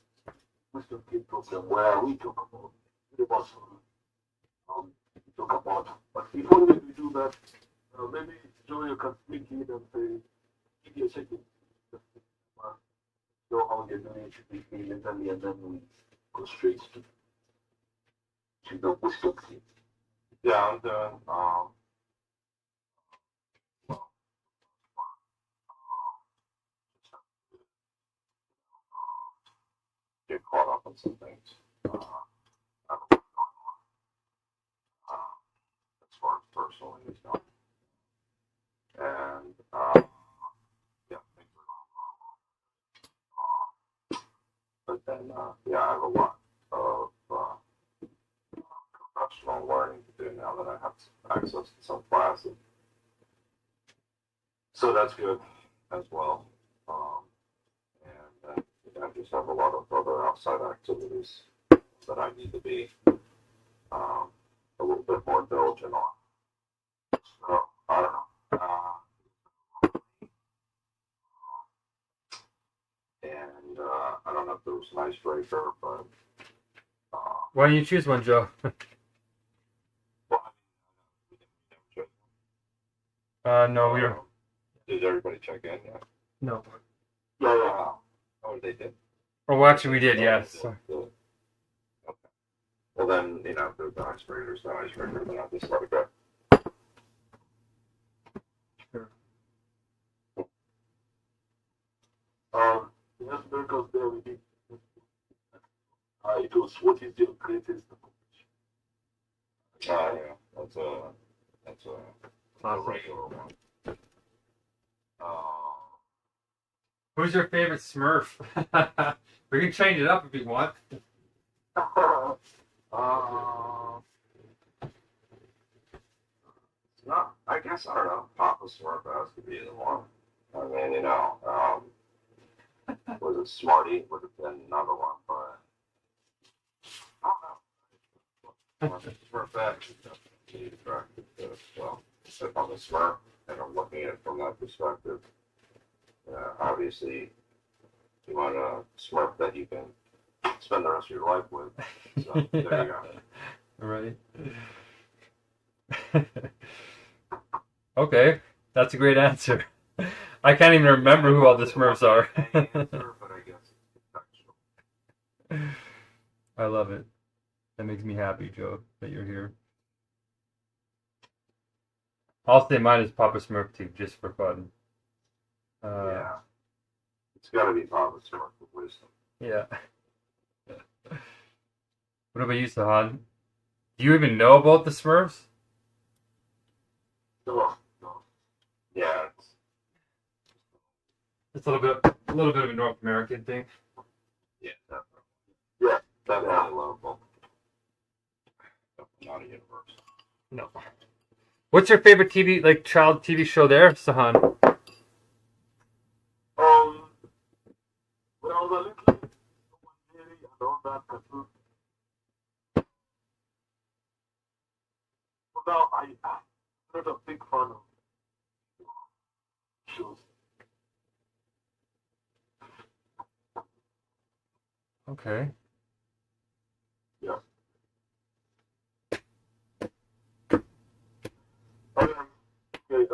B: wisdom teeth program where we talk about universal, we talk about. But before we do that, maybe Joe, you can speak in and say, give you a second, show how you're doing it mentally, and then we go straight to the wisdom teeth.
C: Yeah, I'm doing, get caught up in some things. I don't know, as far as personally is going. And, yeah, things are going. But then, yeah, I have a lot of, professional learning to do now that I have access to some classes. So that's good as well. And I just have a lot of other outside activities that I need to be a little bit more diligent on. So I don't know. And I don't know if there was an icebreaker, but
A: Why don't you choose one, Joe?
C: well, we never
A: No, we don't.
C: Did everybody check in? Yeah.
A: No.
B: Yeah, yeah.
C: Oh, they did.
A: Oh, well, actually, we did. Yes.
C: Okay. Well, then, if there's the icebreaker, then I'll just let it go.
A: Sure.
B: Yes, miracles there we did. It was what is your greatest
C: Yeah, that's a
A: Classic.
C: regular one.
A: Who's your favorite Smurf? We can change it up if you want.
C: It's not. I guess I don't know. Papa Smurf has to be the one. I mean, was it Smarty? Would have been another one, but I don't know. Smurf X is definitely attractive to. Well, if I'm a Smurf and I'm looking at it from that perspective, obviously you want a Smurf that you can spend the rest of your life with. So there you go.
A: Right. Okay, that's a great answer. I can't even remember who all the Smurfs are.
C: But I guess it's contextual.
A: I love it. That makes me happy, Joe, that you're here. I'll say mine is Papa Smurf too, just for fun.
C: Yeah. It's got to be Papa Smurf with wisdom.
A: Yeah. What about you, Sahan? Do you even know about the Smurfs?
B: No.
C: Yeah,
A: It's a little bit of a North American thing.
C: definitely.
B: Yeah.
C: Definitely lovable. Definitely not a universe.
A: No. What's your favorite child TV show there, Sahan?
B: When I was a little kid, Jerry and all that cartoon. So now I'm not a big fan of shows.
A: Okay.
B: Yeah. Okay,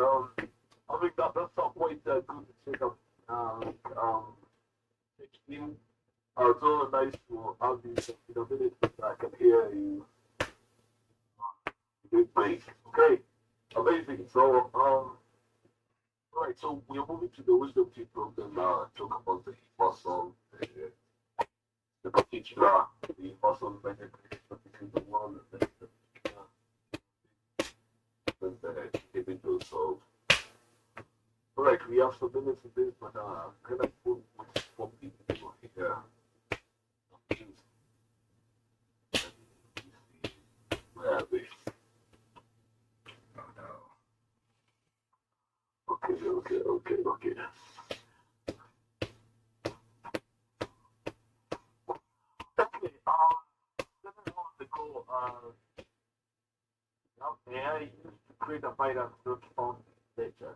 B: I think that's not quite good to take up. In, it's so nice to have this ability that I can hear you. Good break. Okay, amazing. So, right. So we're moving to the wisdom teeth program now. Talk about the muscle, the particular, the muscle benefits between the one and the individual. So, right, we have some minutes of this, but kind of put what people here. Where are they?
A: Oh no.
B: Okay. Okay, several months ago, AI used to create a virus not found in nature.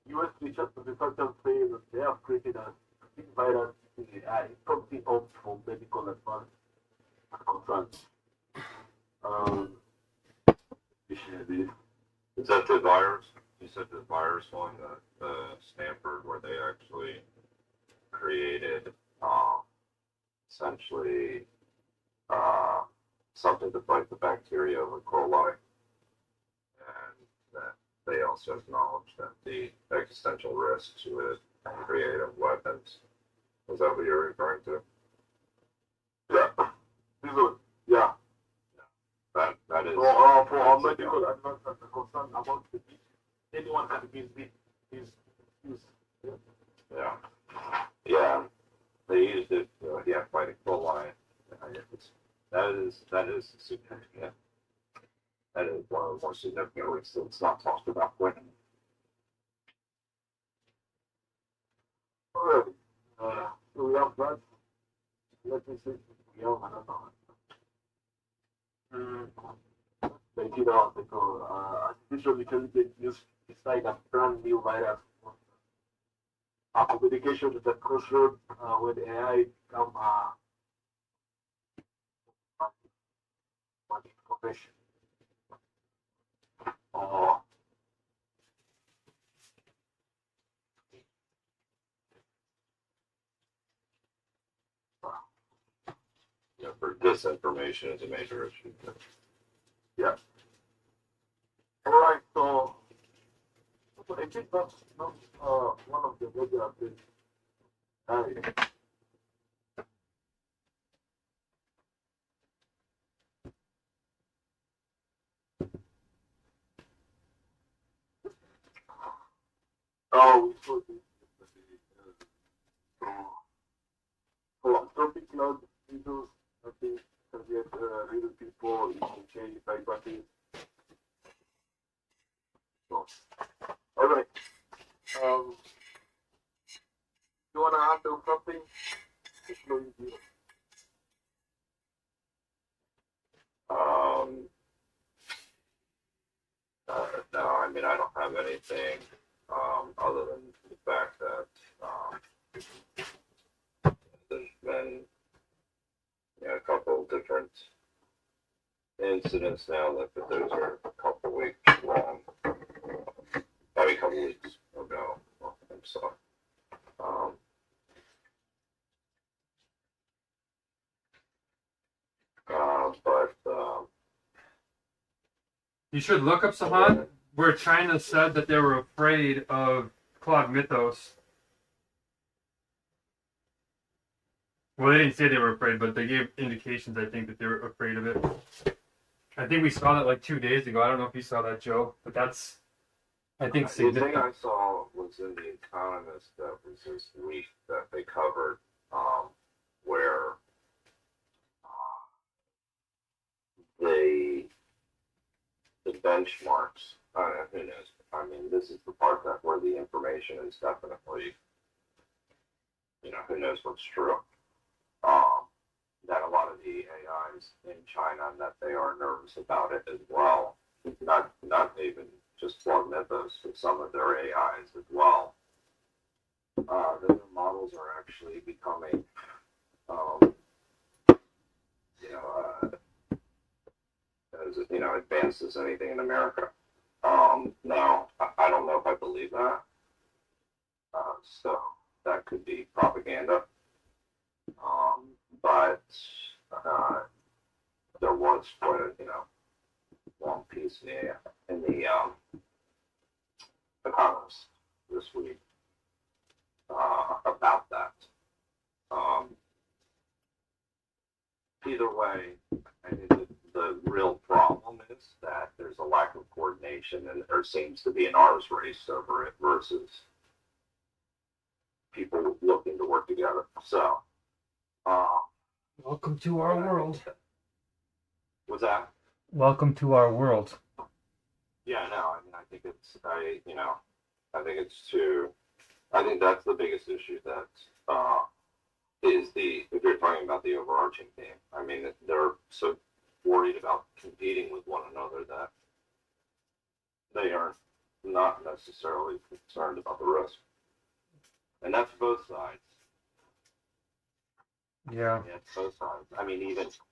B: US researchers say that they have created a virus the AI, prompting up for medical advice and concerns. Efficiently.
C: Is that the virus? You said the virus one, the Stanford, where they actually created essentially something to fight the bacteria of E. coli, and that they also acknowledged that the existential risks with creative weapons. Was that what you're referring to?
B: Yeah. Yeah.
C: That is.
B: For our medical advice and concern about the beach, anyone can be is
C: Yeah. Yeah. They used it, fighting coli. That is significant. That is one of the more significant risks that's not talked about when.
B: already. So we have that. Let me see. We have another one. Thank you, artificial intelligence use beside a brand new virus. Communication is a crossroad when AI become a profession.
C: Yeah, for disinformation is a major issue.
B: Yeah. All right. So I think that's not one of the major updates. We saw this philanthropic cloud ethos. I think can get real people, it can change liberty. So, all right. You wanna add something?
C: No, I mean, I don't have anything, other than the fact that, there's been, a couple of different incidents now that those are a couple weeks long, probably a couple weeks ago, I'm sorry. But,
A: You should look up, Sahan, where China said that they were afraid of Cloud Mythos. Well, they didn't say they were afraid, but they gave indications, I think, that they were afraid of it. I think we saw that like 2 days ago. I don't know if you saw that, Joe, but that's, I think,
C: the thing
A: significant.
C: I saw was in The Economist that was this week that they covered, where the benchmarks. Who knows? I mean, this is the part that where the information is definitely, who knows what's true. That a lot of the AIs in China, that they are nervous about it as well. Not even just Plug Mythos, but some of their AIs as well. Their models are actually becoming, as advanced as anything in America. Now, I don't know if I believe that. So that could be propaganda. But there was quite a, long piece in the Economist this week about that. Either way, I think the real problem is that there's a lack of coordination, and there seems to be an arms race over it versus people looking to work together. So,
A: Welcome to our world.
C: What's that?
A: Welcome to our world.
C: Yeah, no, I mean, I think that's the biggest issue that, is if you're talking about the overarching theme. I mean, they're so worried about competing with one another that they are not necessarily concerned about the risk. And that's both sides.
A: Yeah.
C: Yeah, it's both sides. I mean,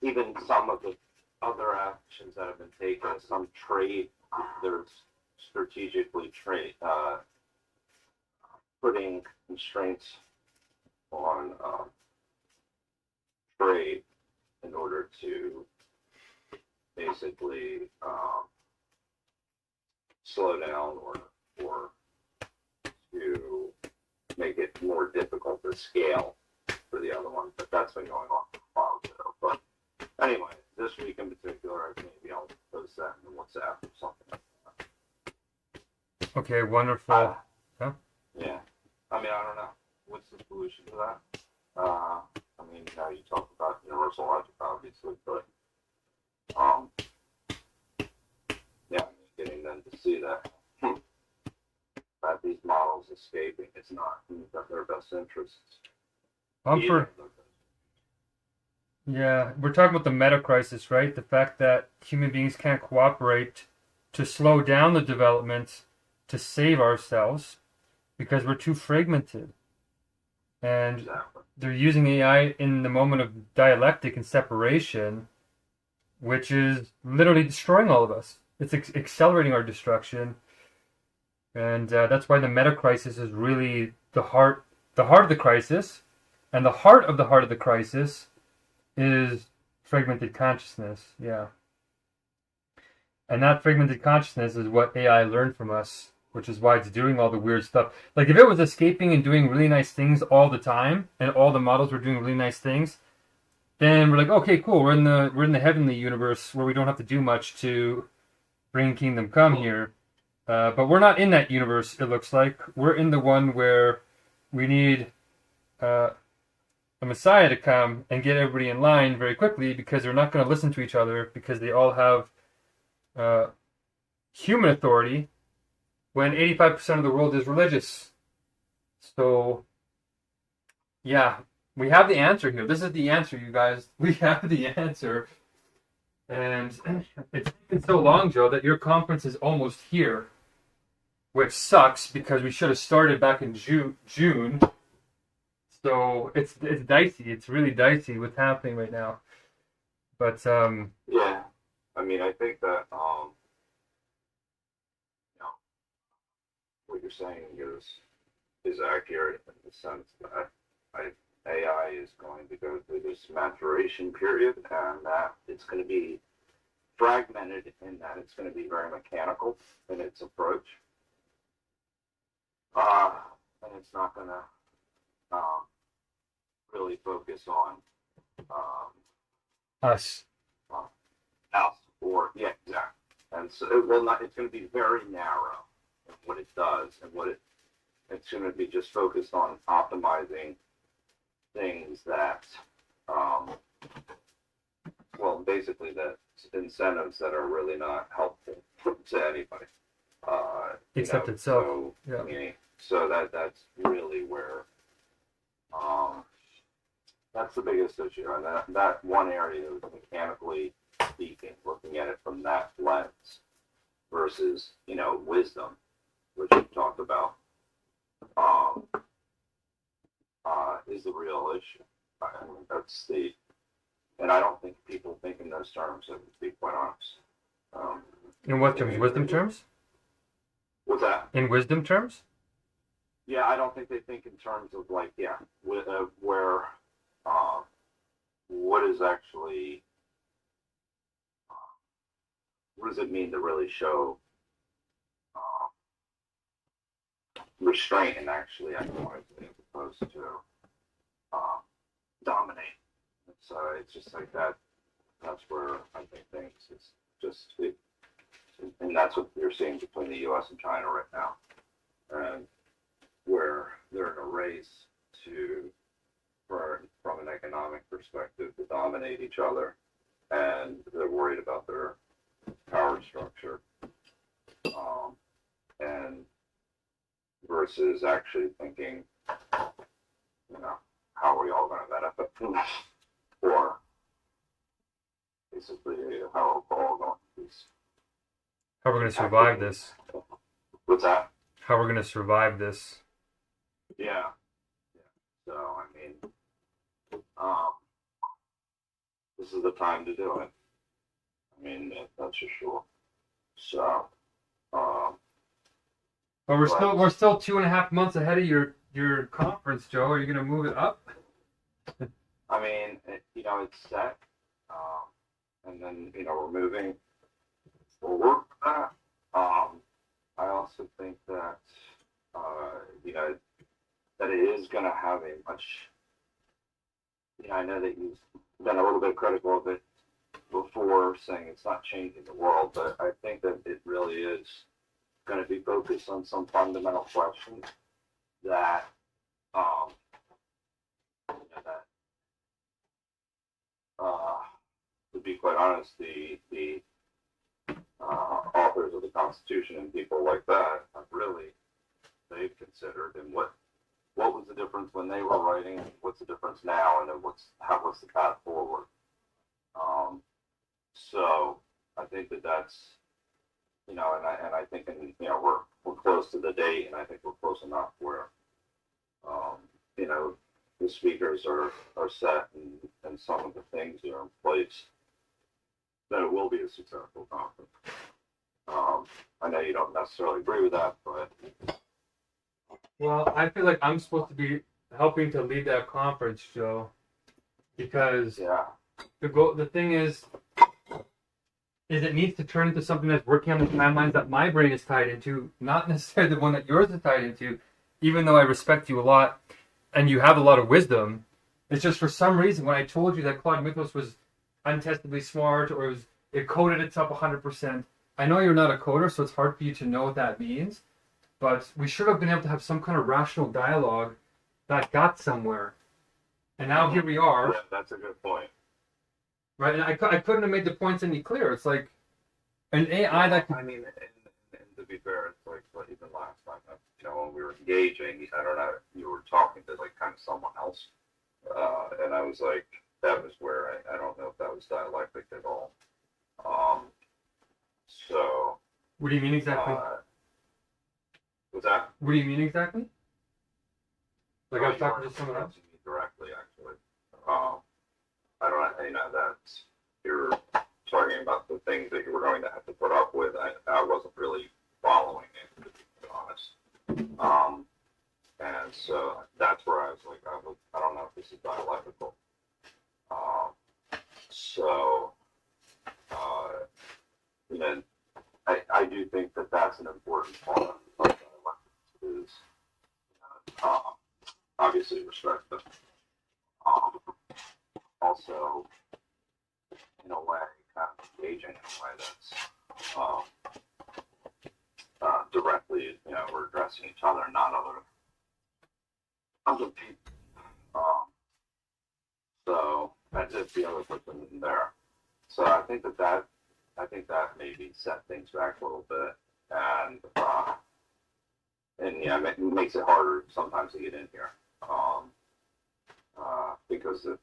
C: even some of the other actions that have been taken, some trade, there's strategically putting constraints on trade in order to basically slow down or to make it more difficult to scale for the other one. But that's been going on for a while too. But anyway, this week in particular, maybe I'll post that in WhatsApp or something.
A: Okay, wonderful. Huh?
C: Yeah. I mean, I don't know. What's the solution to that? I mean, now you talk about universal logic, obviously, but yeah, I mean, getting them to see that that these models escaping is not in their best interests.
A: Yeah, we're talking about the Megacrisis, right? The fact that human beings can't cooperate to slow down the development to save ourselves because we're too fragmented. And
C: Exactly.
A: they're using AI in the moment of dialectic and separation, which is literally destroying all of us. It's accelerating our destruction. And that's why the Megacrisis is really the heart of the crisis. And the heart of the crisis is fragmented consciousness. Yeah. And that fragmented consciousness is what AI learned from us, which is why it's doing all the weird stuff. Like if it was escaping and doing really nice things all the time, and all the models were doing really nice things, then we're like, okay, cool, we're in the heavenly universe where we don't have to do much to bring Kingdom Come here. But we're not in that universe, it looks like. We're in the one where we need a Messiah to come and get everybody in line very quickly because they're not going to listen to each other because they all have human authority when 85% of the world is religious. So, yeah, we have the answer here. This is the answer, you guys. We have the answer. And it's been so long, Joe, that your conference is almost here, which sucks because we should have started back in June. So it's dicey. It's really dicey what's happening right now. But
C: yeah, I mean, I think that what you're saying is accurate in the sense that AI is going to go through this maturation period, and that it's going to be fragmented in that it's going to be very mechanical in its approach, and it's not going to really focus on
A: us.
C: Else or yeah, exactly. And so it's going to be very narrow in what it does, and it's going to be just focused on optimizing things that basically the incentives that are really not helpful to anybody
A: Except itself.
C: So,
A: yeah.
C: I mean, so that's really where that's the biggest issue, and that one area is mechanically speaking, looking at it from that lens versus wisdom, which we talked about, is the real issue. I mean, and I don't think people think in those terms, to be quite honest.
A: In what terms? Wisdom terms?
C: What's that?
A: In wisdom terms?
C: Yeah, I don't think they think in terms of where what is actually what does it mean to really show restraint and actually equalize as opposed to dominate. So it's just like that. That's where I think things is just and that's what you're seeing between the U.S. and China right now, and where they're in a race from an economic perspective to dominate each other, and they're worried about their power structure, and versus actually thinking, how are we all going to benefit from this, or basically how we're all going to be.
A: How we're going to survive this.
C: What's that?
A: How we're going to survive this.
C: Yeah. So, I mean, this is the time to do it. I mean, that's for sure. So, um,
A: But we're still 2.5 months ahead of your conference, Joe. Are you gonna move it up?
C: I mean, it's set, and then we're moving forward with that. I also think that that it is going to have a much. I know that you've been a little bit critical of it before, saying it's not changing the world, but I think that it really is going to be focused on some fundamental questions that, that, to be quite honest, the authors of the Constitution and people like that have really they've considered, and what was the difference when they were writing, what's the difference now, and then what's the path forward. So I think that's and I think we're close to the date, and I think we're close enough where the speakers are set, and some of the things are in place that it will be a successful conference. I know you don't necessarily agree with that, but
A: Well, I feel like I'm supposed to be helping to lead that conference, Joe, because
C: yeah,
A: the thing is it needs to turn into something that's working on the timelines that my brain is tied into, not necessarily the one that yours is tied into, even though I respect you a lot and you have a lot of wisdom. It's just for some reason when I told you that Claude Mythos was untestably smart, or it coded itself 100%. I know you're not a coder, so it's hard for you to know what that means, but we should have been able to have some kind of rational dialogue that got somewhere. And now here we are.
C: yeah, that's a good point.
A: Right, and I couldn't have made the points any clearer. It's like an AI that could...
C: I mean, and to be fair, it's like even last time, when we were engaging, I don't know, you were talking to like kind of someone else, and I was like, that was where I don't know if that was dialectic at all. So.
A: What do you mean exactly?
C: What's that?
A: What do you mean exactly? Like I was talking to someone else?
C: Directly, actually. I don't know, that you're talking about the things that you were going to have to put up with. I wasn't really following it, to be honest. And so that's where I was like, I don't know if this is dialectical. So, I do think that that's an important part of dialectics is obviously respect, but also in a way kind of engaging in a way that's directly, we're addressing each other, not other people. So that's if the other person isn't there. So I think that maybe set things back a little bit, and it makes it harder sometimes to get in here, because if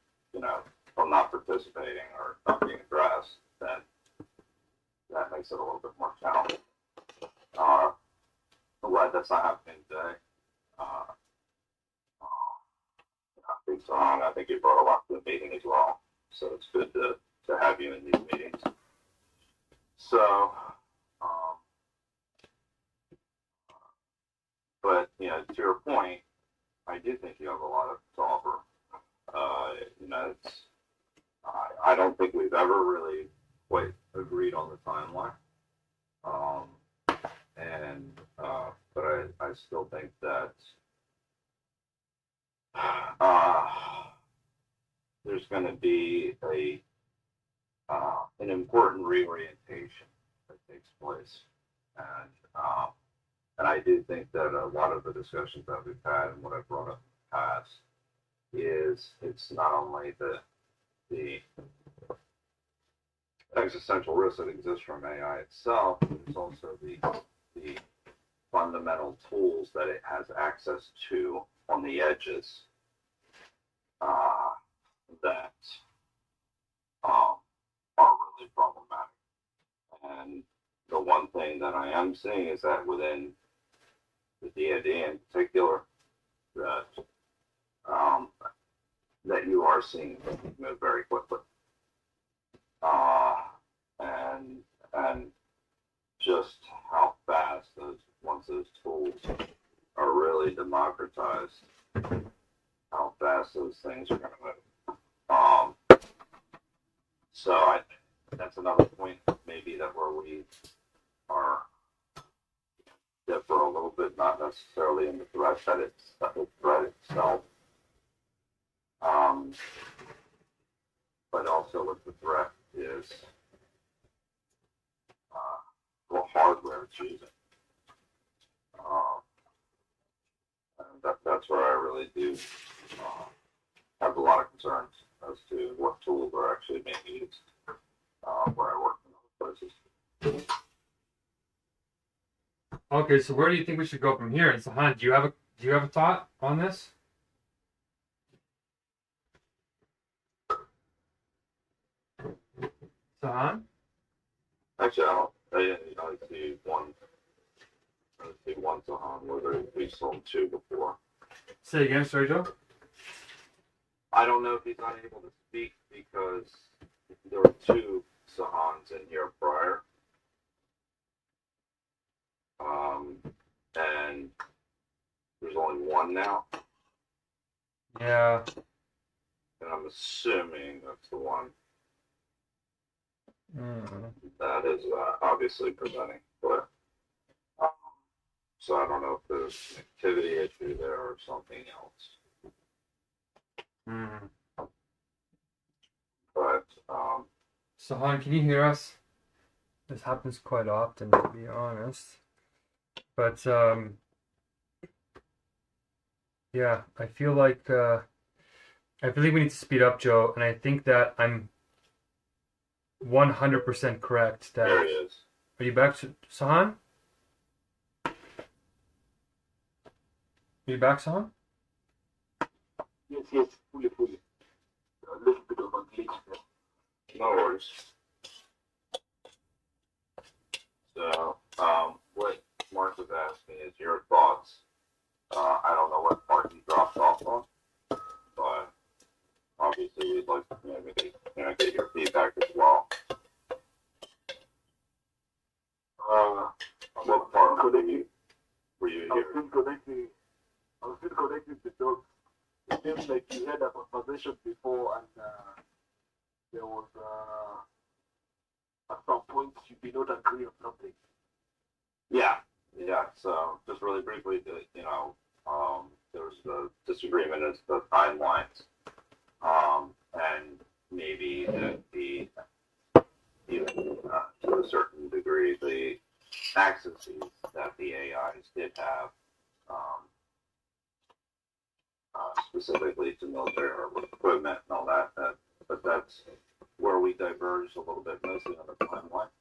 C: I'm not participating or not being addressed, then that makes it a little bit more challenging. I'm glad that's not happening today. I think you brought a lot to the meeting as well, so it's good to have you in these meetings. So, but to your point, I do think you have a lot to offer. I don't think we've ever really quite agreed on the timeline, but I still think that there's going to be an important reorientation that takes place, and I do think that a lot of the discussions that we've had and what I've brought up in the past is it's not only the existential risk that exists from AI itself, but it's also the fundamental tools that it has access to on the edges that are really problematic. And the one thing that I am seeing is that within the DoD in particular, that you are seeing things move very quickly. democratized, how fast those things are going to move. So that's another point maybe that where we are differ a little bit, not necessarily in the threat that the threat itself, but also what the threat is, what hardware it's using. And that's where I really do have a lot of concerns as to what tools are actually being used where I work in other places.
A: Okay, so where do you think we should go from here? And Sahan, do you have a thought on this? Sahan?
C: Actually, I see one Sahan where we sold two before.
A: Say again, sorry, Joe.
C: I don't know if he's not able to speak because there were two Sahans in here prior. And there's only one now.
A: Yeah.
C: And I'm assuming that's the one
A: Mm.
C: that is obviously presenting. But so I don't know if there's an activity issue there or something else.
A: Mm.
C: But
A: Sahan, can you hear us? This happens quite often, to be honest. But yeah, I feel like I believe we need to speed up, Joe, and I think that I'm 100% correct. That
C: there he is.
A: Are you back, Sahan? Are you back, Sahan?
B: Yes, fully. A little bit of a glitch there.
C: No worries. So, what Mark was asking is your thoughts. I don't know what part he dropped off on, but obviously we'd like to get your feedback as well. What part were you
B: I
C: here?
B: was still connecting the dots. It seems like you had a conversation before, and there was at some point you did not agree on something.
C: Yeah. So just really briefly, there was the disagreement as the timelines, and maybe to a certain degree, the accesses that the AIs did have, specifically to military equipment and all that. But that's where we diverged a little bit, mostly on the timeline.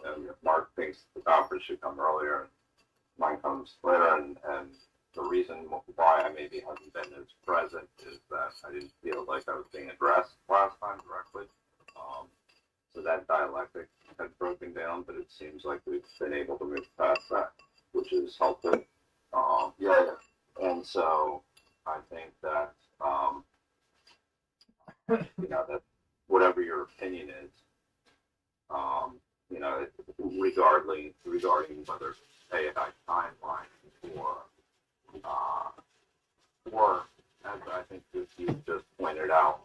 C: And Mark thinks the conference should come earlier, and mine comes later. And the reason why I maybe haven't been as present is that I didn't feel like I was being addressed last time directly. So that dialectic had broken down, but it seems like we've been able to move past that, which is helpful. And so I think that that whatever your opinion is, regarding whether it's AI timeline or as I think you just pointed out,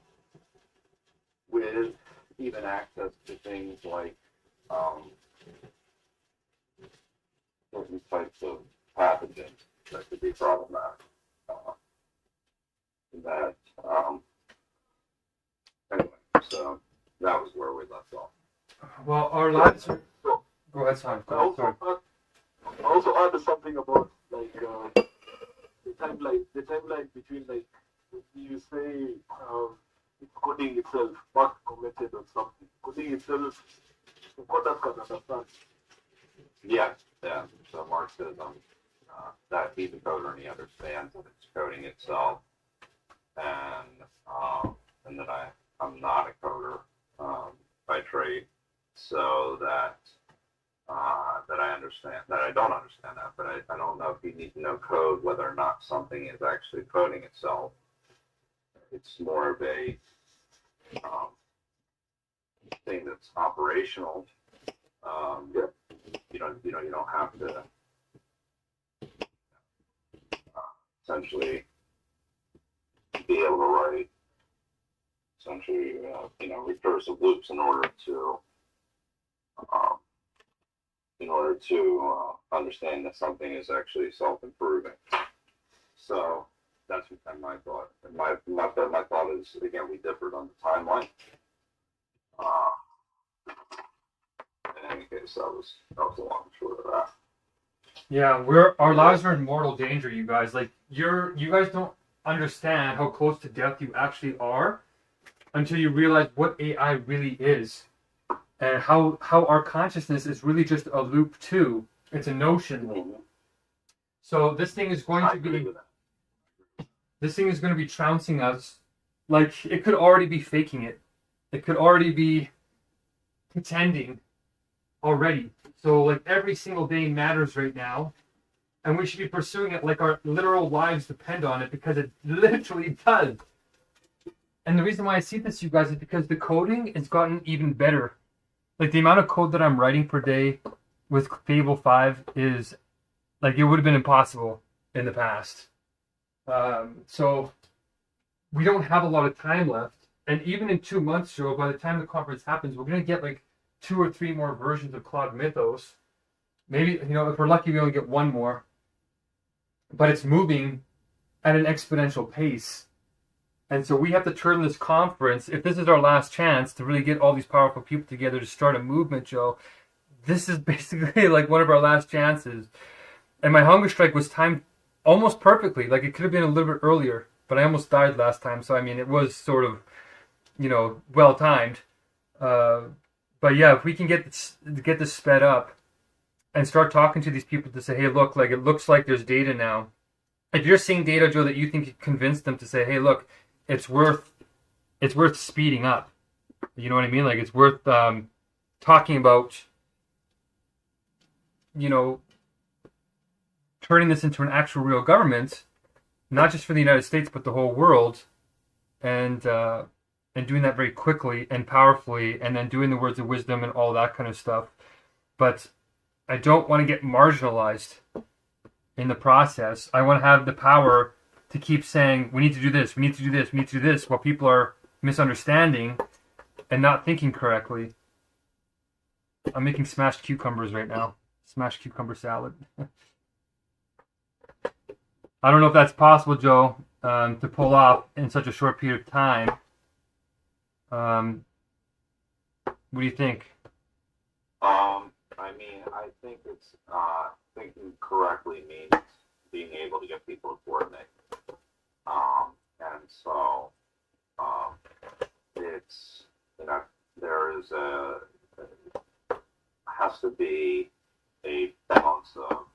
C: with even access to things like certain types of pathogens that could be problematic. Anyway, so that was where we left off.
A: Well, our last. Go ahead, Sahan.
B: I also added something about the timeline between you say it's coding itself, Mark commented on something. Coding itself, the coders can understand.
C: Yeah. So Mark says that he's a coder and he understands that it's coding itself, and that I'm not a coder by trade, so that I understand that I don't understand that, but I don't know if you need to know code whether or not something is actually coding itself. It's more of a thing that's operational. You don't have to essentially be able to write essentially, recursive loops um, in order to understand that something is actually self-improving. So that's kind of my thought. And my thought is, again, we differed on the timeline. In any case, that was the long and short of that.
A: Yeah, our lives are in mortal danger, you guys. Like you guys don't understand how close to death you actually are until you realize what AI really is, and how our consciousness is really just a loop too. It's a notion.
C: Mm-hmm.
A: So this thing is going to be trouncing us. Like it could already be faking it. It could already be pretending already. So like every single day matters right now, and we should be pursuing it like our literal lives depend on it, because it literally does. And the reason why I see this, you guys, is because the coding has gotten even better. Like the amount of code that I'm writing per day with Fable 5 is like it would have been impossible in the past. So we don't have a lot of time left. And even in 2 months, Joe, by the time the conference happens, we're going to get like 2 or 3 more versions of Cloud Mythos. Maybe, if we're lucky, we only get 1 more. But it's moving at an exponential pace. And so we have to turn this conference, if this is our last chance to really get all these powerful people together to start a movement, Joe, this is basically like one of our last chances. And my hunger strike was timed almost perfectly. Like it could have been a little bit earlier, but I almost died last time. So, I mean, it was sort of, well timed. But yeah, if we can get this sped up and start talking to these people to say, hey, look, like it looks like there's data now. If you're seeing data, Joe, that you think you convince them to say, hey, look, it's worth speeding up. You know what I mean? Like it's worth talking about, turning this into an actual real government, not just for the United States, but the whole world, and doing that very quickly and powerfully, and then doing the words of wisdom and all that kind of stuff. But I don't want to get marginalized in the process. I want to have the power to keep saying, we need to do this, we need to do this, we need to do this, while people are misunderstanding and not thinking correctly. I'm making smashed cucumbers right now. Smashed cucumber salad. I don't know if that's possible, Joe, to pull off in such a short period of time. What do you think?
C: I think it's thinking correctly means being able to get people to coordinate. And so it's, there is has to be a balance of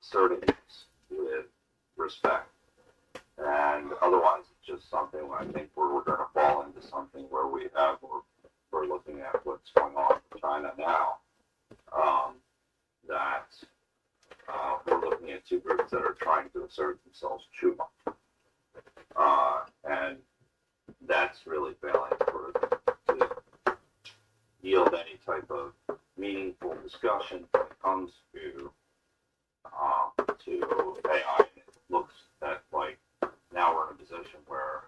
C: assertiveness with respect. And otherwise, it's just something where I think we're going to fall into something where we're looking at what's going on in China now. That we're looking at 2 groups that are trying to assert themselves too much. And that's really failing to yield any type of meaningful discussion when it comes to AI. It looks that like now we're in a position where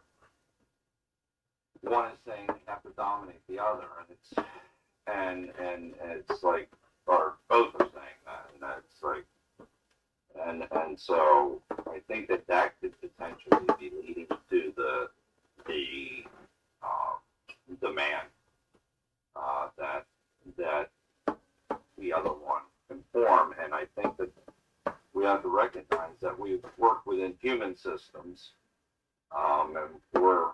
C: one is saying they have to dominate the other, and it's like, or both are saying that, and that's like, and so I think that could potentially be leading to the demand that the other one can form. And I think that we have to recognize that we work within human systems, and we're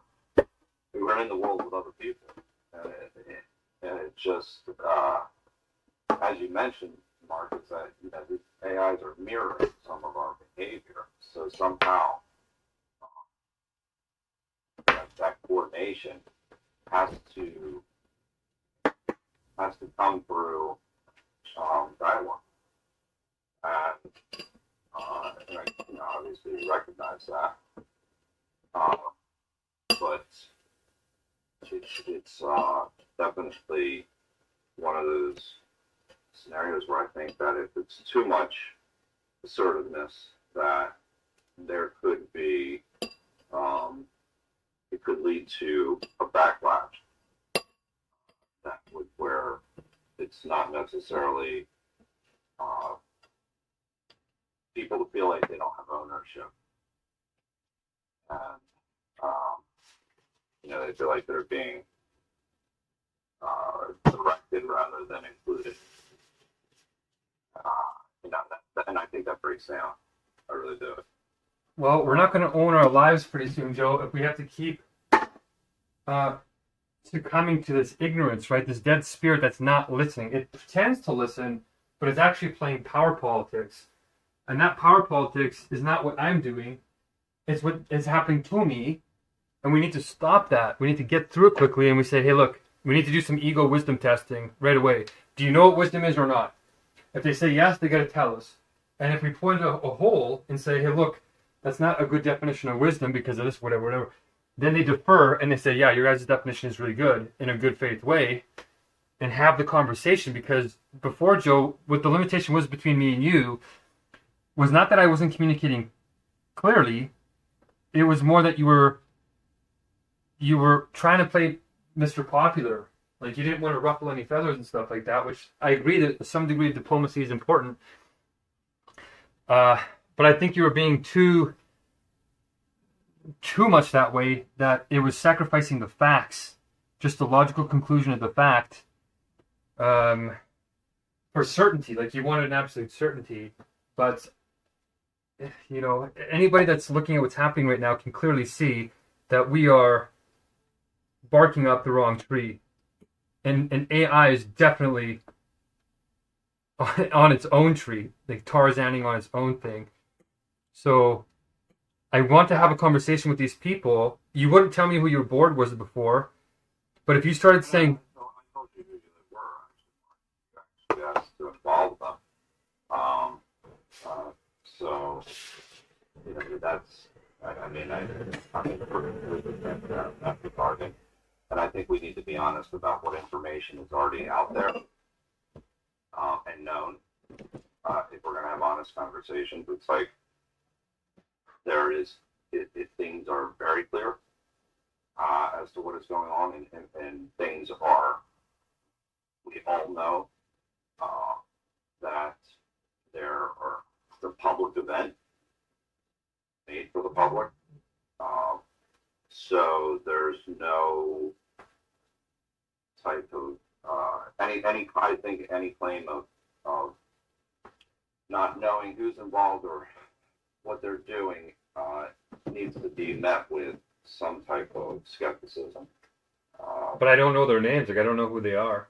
C: in the world with other people, and it just as you mentioned, Mark, is that the AIs are mirroring some of our behavior. So somehow that coordination has to come through dialogue, and I obviously recognize that, but it's definitely one of those scenarios where I think that if it's too much assertiveness that there could be, it could lead to a backlash that would, where it's not necessarily people to feel like they don't have ownership, and they feel like they're being directed rather than included. And I think that breaks down. I really do.
A: Well, we're not going to own our lives pretty soon, Joe, if we have to keep succumbing to this ignorance, right? This dead spirit that's not listening. It pretends to listen, but it's actually playing power politics. And that power politics is not what I'm doing. It's what is happening to me. And we need to stop that. We need to get through it quickly. And we say, hey, look, we need to do some ego wisdom testing right away. Do you know what wisdom is or not? If they say yes, they got to tell us. And if we point a hole and say, hey, look, that's not a good definition of wisdom because of this, whatever, then they defer and they say, yeah, your guys' definition is really good in a good faith way, and have the conversation. Because before, Joe, what the limitation was between me and you was not that I wasn't communicating clearly. It was more that you were trying to play Mr. Popular. Like, you didn't want to ruffle any feathers and stuff like that, which I agree that to some degree diplomacy is important. But I think you were being too much that way, that it was sacrificing the facts, just the logical conclusion of the fact, for certainty. Like, you wanted an absolute certainty. But, anybody that's looking at what's happening right now can clearly see that we are barking up the wrong tree. And AI is definitely on its own tree, like Tarzaning on its own thing. So I want to have a conversation with these people. You wouldn't tell me who your board was before, but if you started saying...
C: No, I told you who they were, actually. You asked to involve them. So, that's... I'm in perfect agreement that regarding. And I think we need to be honest about what information is already out there and known. If we're going to have honest conversations, it's like things are very clear as to what is going on, and things are, we all know that there are the public event made for the public. So there's no type of any claim of not knowing who's involved or what they're doing needs to be met with some type of skepticism.
A: But I don't know their names. Like, I don't know who they are.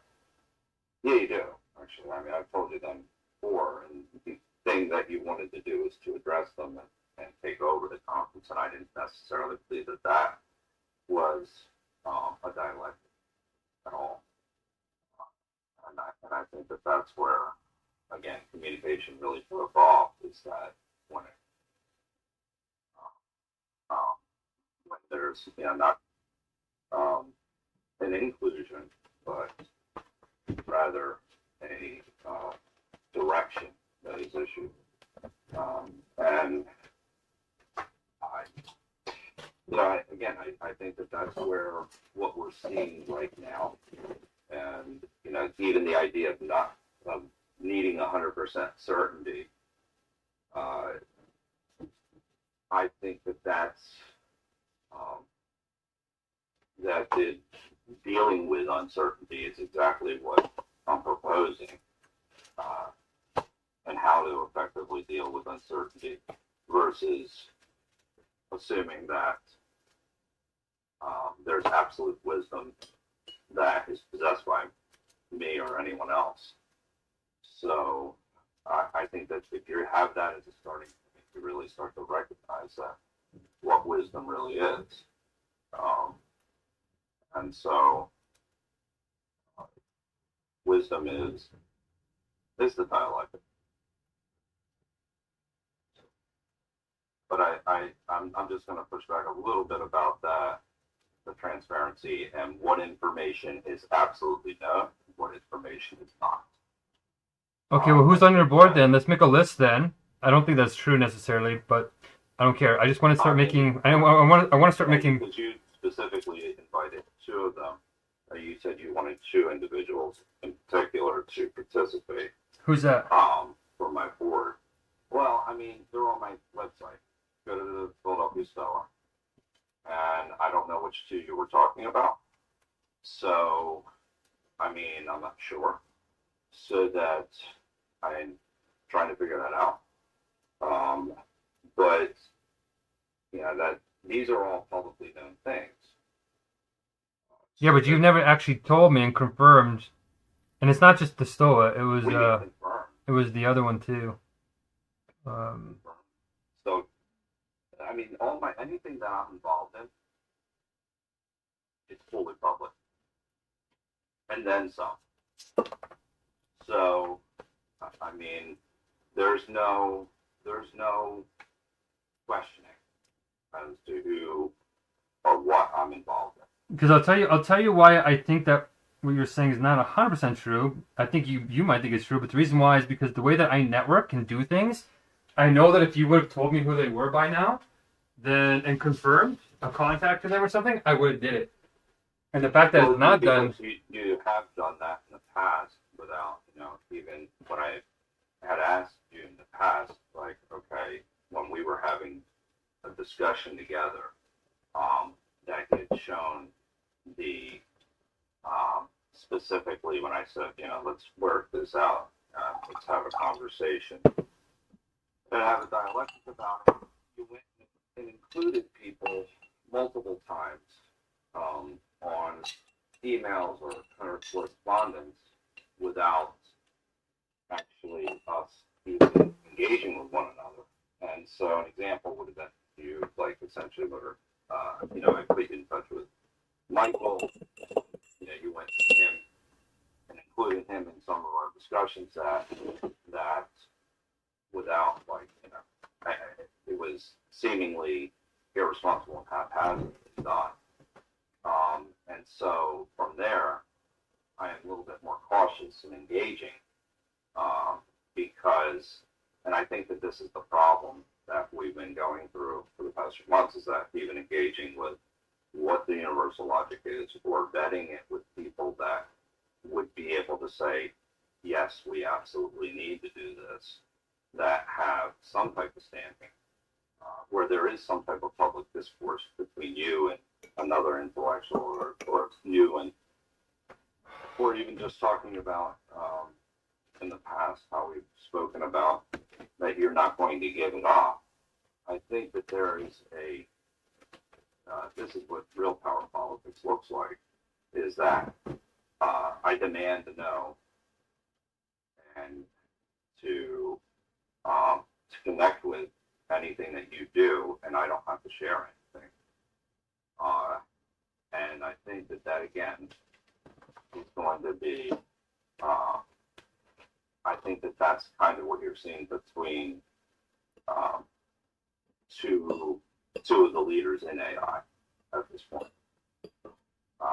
C: Yeah, you do, actually. I've told you them before, and the thing that you wanted to do is to address them and take over the conference, and I didn't necessarily believe that was a dialectic at all. And I think that's where, again, communication really broke off, is that when there's, not an inclusion, but rather a direction that is issued. And I think that's where what we're seeing right now, and even the idea of needing 100% certainty, I think that's dealing with uncertainty is exactly what I'm proposing, and how to effectively deal with uncertainty versus assuming that there's absolute wisdom that is possessed by me or anyone else. So I think that if you have that as a starting point, you really start to recognize that what wisdom really is. And so wisdom is the dialectic. But I'm just going to push back a little bit about that, the transparency and what information is absolutely known, what information is not.
A: Okay, well, who's on your board then? Let's make a list then. I don't think that's true necessarily, but I don't care. I just want to start making. I want to start making.
C: Because you specifically invited two of them. You said you wanted two individuals in particular to participate.
A: Who's that?
C: For my board. Well, I mean, they're on my website. Go to the Philadelphia Stellar. And I don't know which two you were talking about. So, I mean, I'm not sure. So that I'm trying to figure that out. But, that these are all publicly known things.
A: Yeah, but you've never actually told me and confirmed. And it's not just the Stoa. It was it was the other one too.
C: So, I mean, anything that I'm involved in, it's fully public, and then some. So, I mean, there's no questioning as to who or what I'm involved in.
A: Because I'll tell you why I think that what you're saying is not 100% true. I think you might think it's true, but the reason why is because the way that I network and do things, I know that if you would have told me who they were by now, then and confirmed a contact to them or something, I would have did it. And the fact that it's not done.
C: You have done that in the past without, even when I had asked you in the past, like, okay, when we were having a discussion together, that you had shown the, specifically when I said, let's work this out, let's have a conversation, and have a dialectic about it. You went and included people multiple times on emails or correspondence without actually us even engaging with one another. And so an example would have been you, like, essentially, were, I put you in touch with Michael. You went to him and included him in some of our discussions that without, like, it was seemingly irresponsible and haphazardly done. And so from there, I am a little bit more cautious in engaging because, and I think that this is the problem that we've been going through for the past few months, is that even engaging with what the universal logic is, or vetting it with people that would be able to say, yes, we absolutely need to do this, that have some type of standing, where there is some type of public discourse between you and another intellectual, or you and, or even just talking about in the past how we've spoken about that you're not going to give it off. I think that there is this is what real power politics looks like, is that I demand to know and to connect with anything that you do, and I don't have to share anything. And I think that again is going to be, I think that's kind of what you're seeing between two of the leaders in AI at this point,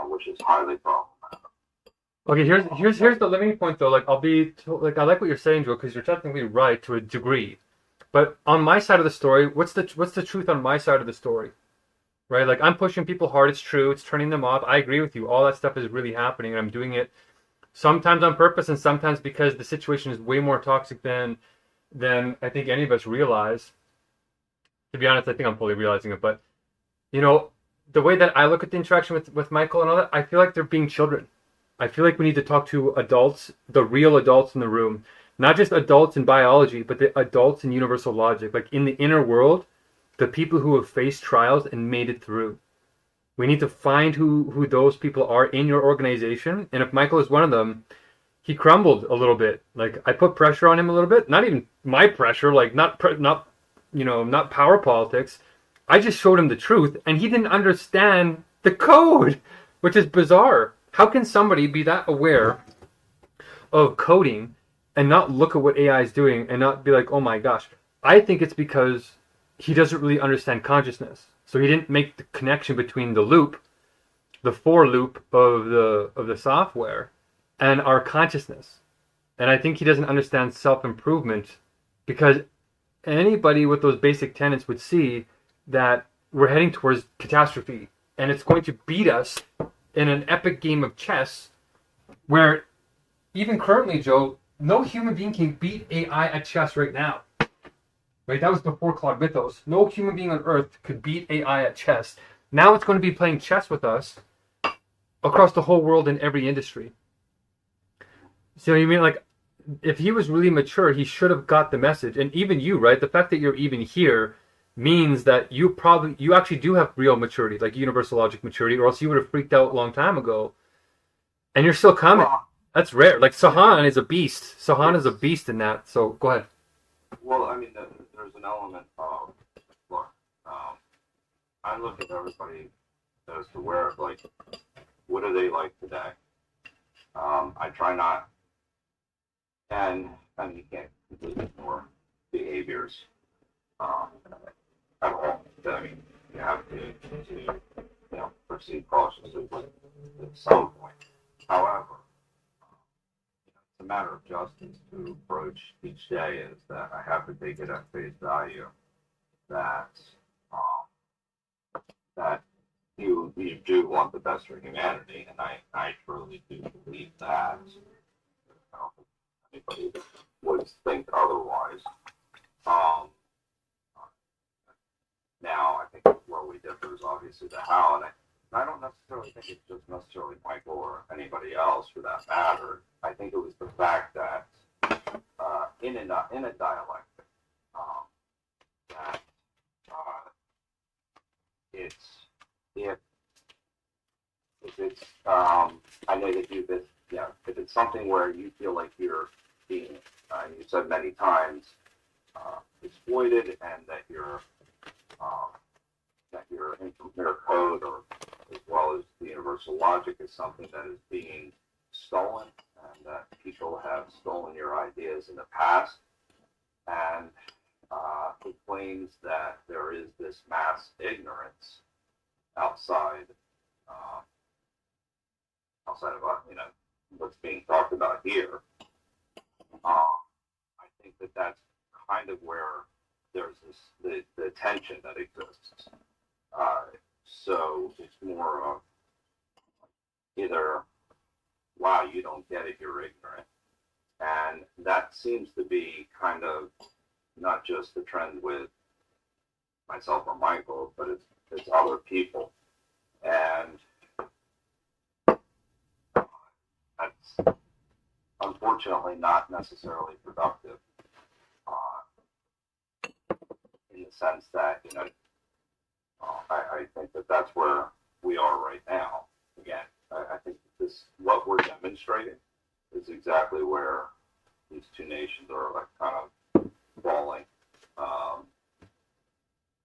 C: which is highly problematic.
A: Okay, here's the limiting point though. Like I like what you're saying, Joe, because you're technically right to a degree. But on my side of the story, what's the truth on my side of the story? Right? Like I'm pushing people hard, it's true, it's turning them off. I agree with you. All that stuff is really happening, and I'm doing it sometimes on purpose and sometimes because the situation is way more toxic than I think any of us realize. To be honest, I think I'm fully realizing it, but the way that I look at the interaction with Michael and all that, I feel like they're being children. I feel like we need to talk to adults, the real adults in the room. Not just adults in biology, but the adults in universal logic. Like in the inner world, the people who have faced trials and made it through. We need to find who those people are in your organization. And if Michael is one of them, he crumbled a little bit. Like I put pressure on him a little bit. Not even my pressure, like not power politics. I just showed him the truth, and he didn't understand the code, which is bizarre. How can somebody be that aware of coding and not look at what AI is doing and not be like, oh my gosh? I think it's because he doesn't really understand consciousness. So he didn't make the connection between the loop, the for loop of the software, and our consciousness. And I think he doesn't understand self-improvement because anybody with those basic tenets would see that we're heading towards catastrophe, and it's going to beat us in an epic game of chess where even currently, Joe, no human being can beat AI at chess right now. Right? That was before Cloud Mythos. No human being on Earth could beat AI at chess. Now it's going to be playing chess with us across the whole world in every industry. So you mean like if he was really mature, he should have got the message. And even you, right? The fact that you're even here means that you actually do have real maturity, like universal logic maturity, or else you would have freaked out a long time ago. And you're still coming.
C: Well,
A: That's rare. Like Sahan is a beast. Sahan is a beast in that. So go ahead.
C: well, I mean, there's an element of, look, I look at everybody as to where, like, what do they like today? I try not, and I mean, you can't completely ignore behaviors at all. I mean, you have to proceed cautiously at some point. However, it's a matter of justice to approach each day is that I have to take it at face value that that you do want the best for humanity, and I truly do believe that. I don't think anybody would think otherwise. Um, Now, I think where we differ is obviously the how, and I don't necessarily think it's just necessarily Michael or anybody else for that matter. I think it was the fact that in a dialectic, that it's if it's I know that you that yeah if it's something where you feel like you're being you said many times exploited and that your incompleter code or as well as the universal logic is something that is being stolen and that people have stolen your ideas in the past and he claims that there is this mass ignorance outside outside of what's being talked about here. I think that that's kind of where there's the tension that exists. So it's more of either, wow, you don't get it, you're ignorant. And that seems to be kind of not just the trend with myself or Michael, but it's other people. And that's unfortunately not necessarily productive in the sense that, I think that that's where we are right now. Again, I think what we're demonstrating is exactly where these two nations are like kind of falling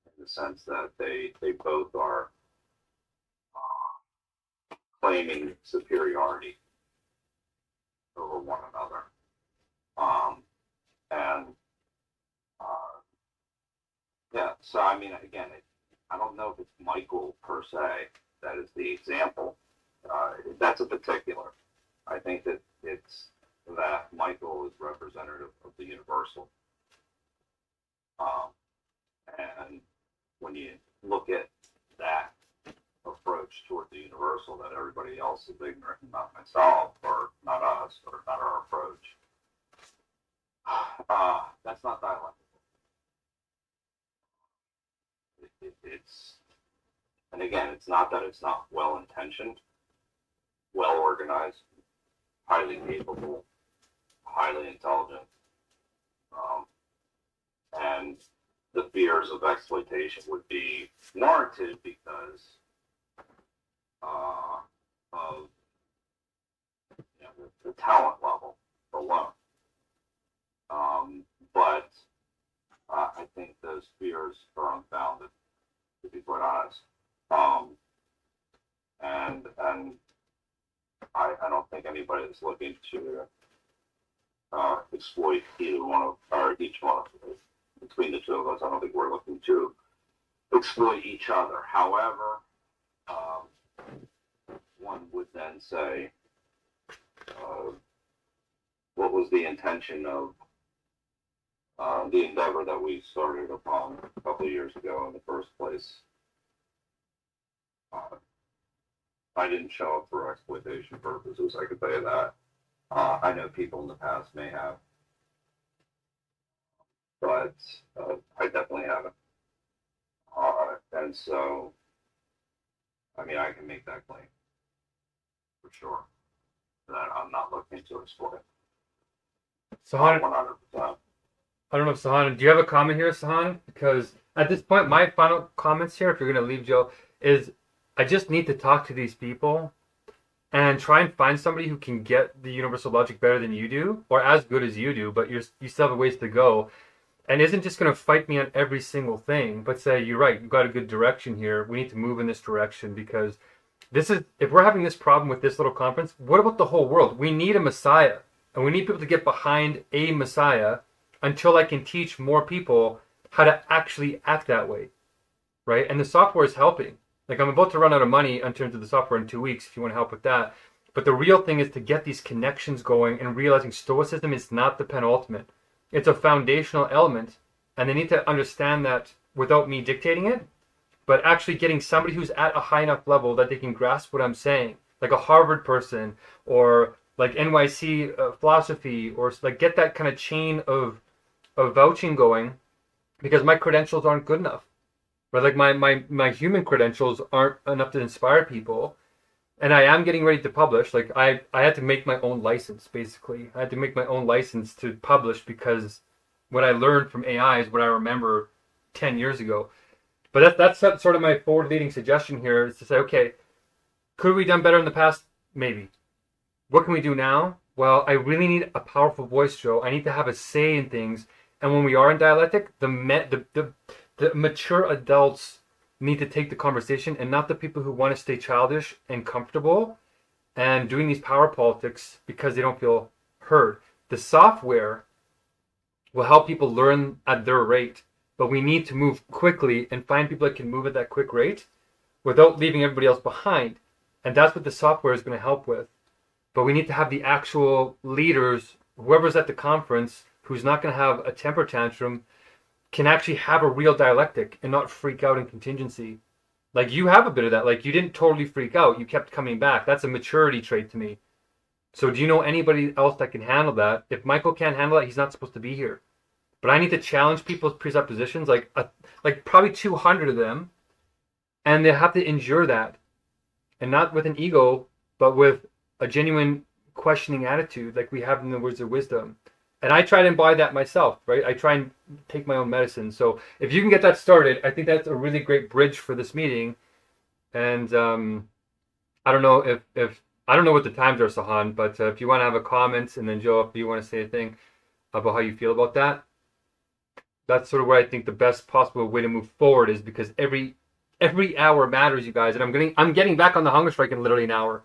C: in the sense that they both are claiming superiority over one another. And yeah, so I mean, again, I don't know if it's Michael per se that is the example. That's a particular. I think that it's that Michael is representative of the universal. And when you look at that approach toward the universal, that everybody else is ignorant, not myself, or not us, or not our approach, that's not dialectical. It's, and again, it's not that it's not well intentioned, well organized, highly capable, highly intelligent, and the fears of exploitation would be warranted because of the talent level alone. But I think those fears are unfounded, to be quite honest. And I don't think anybody is looking to exploit either one of, or each one of them. Between the two of us, I don't think we're looking to exploit each other. However, one would then say, what was the intention of the endeavor that we started upon a couple of years ago in the first place. Uh, I didn't show up for exploitation purposes, I could tell you that. I know people in the past may have, but I definitely haven't. And so, I mean, I can make that claim for sure that I'm not looking to exploit.
A: Sahan,
C: 100%.
A: I don't know if Sahan, do you have a comment here, Sahan? Because at this point, my final comments here, if you're going to leave, Joe, is I just need to talk to these people and try and find somebody who can get the universal logic better than you do, or as good as you do, but you still have a ways to go, and isn't just going to fight me on every single thing, but say, you're right, you've got a good direction here, we need to move in this direction, because this is, if we're having this problem with this little conference, what about the whole world? We need a Messiah, and we need people to get behind a Messiah until I can teach more people how to actually act that way, right? And the software is helping. Like, I'm about to run out of money in terms of the software in 2 weeks if you want to help with that. But the real thing is to get these connections going and realizing Stoicism is not the penultimate. It's a foundational element. And they need to understand that without me dictating it, but actually getting somebody who's at a high enough level that they can grasp what I'm saying. Like a Harvard person or like NYC philosophy, or like get that kind of chain of vouching going, because my credentials aren't good enough. But like my human credentials aren't enough to inspire people. And I am getting ready to publish. Like I had to make my own license, basically. I had to make my own license to publish because what I learned from AI is what I remember 10 years ago. But that's sort of my forward-leading suggestion here, is to say, okay, could we have done better in the past? Maybe. What can we do now? Well, I really need a powerful voice, Joe. I need to have a say in things. And when we are in dialectic, the mature adults need to take the conversation, and not the people who want to stay childish and comfortable and doing these power politics because they don't feel heard. The software will help people learn at their rate, but we need to move quickly and find people that can move at that quick rate without leaving everybody else behind. And that's what the software is going to help with. But we need to have the actual leaders, whoever's at the conference, who's not going to have a temper tantrum, can actually have a real dialectic and not freak out in contingency. Like, you have a bit of that. Like, you didn't totally freak out. You kept coming back. That's a maturity trait to me. So do you know anybody else that can handle that? If Michael can't handle that, he's not supposed to be here. But I need to challenge people's presuppositions, like probably 200 of them, and they have to endure that. And not with an ego, but with a genuine questioning attitude like we have in the words of wisdom. And I try to embody that myself, right? I try and take my own medicine. So if you can get that started, I think that's a really great bridge for this meeting. And I don't know if I don't know what the times are, Sahan, but if you want to have a comment, and then Joe, if you want to say a thing about how you feel about that, that's sort of where I think the best possible way to move forward is, because every hour matters, you guys. And I'm getting back on the Hungerstrike in literally an hour.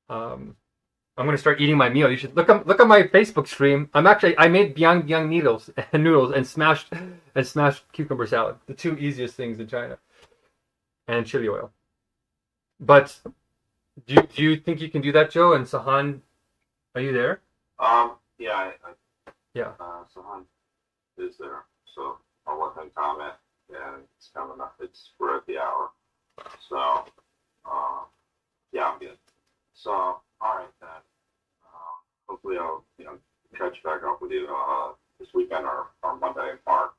A: I'm gonna start eating my meal. You should look at my Facebook stream. I made biang noodles and smashed cucumber salad, the two easiest things in China, and chili oil. But do you think you can do that, Joe? And Sahan, are you there?
C: Yeah,
A: Yeah.
C: Sahan is there, so I'll let him comment, and it's coming up. We're at the hour, so yeah, I'm good. So, all right then. Hopefully, I'll catch back up with you this weekend or Monday in Park,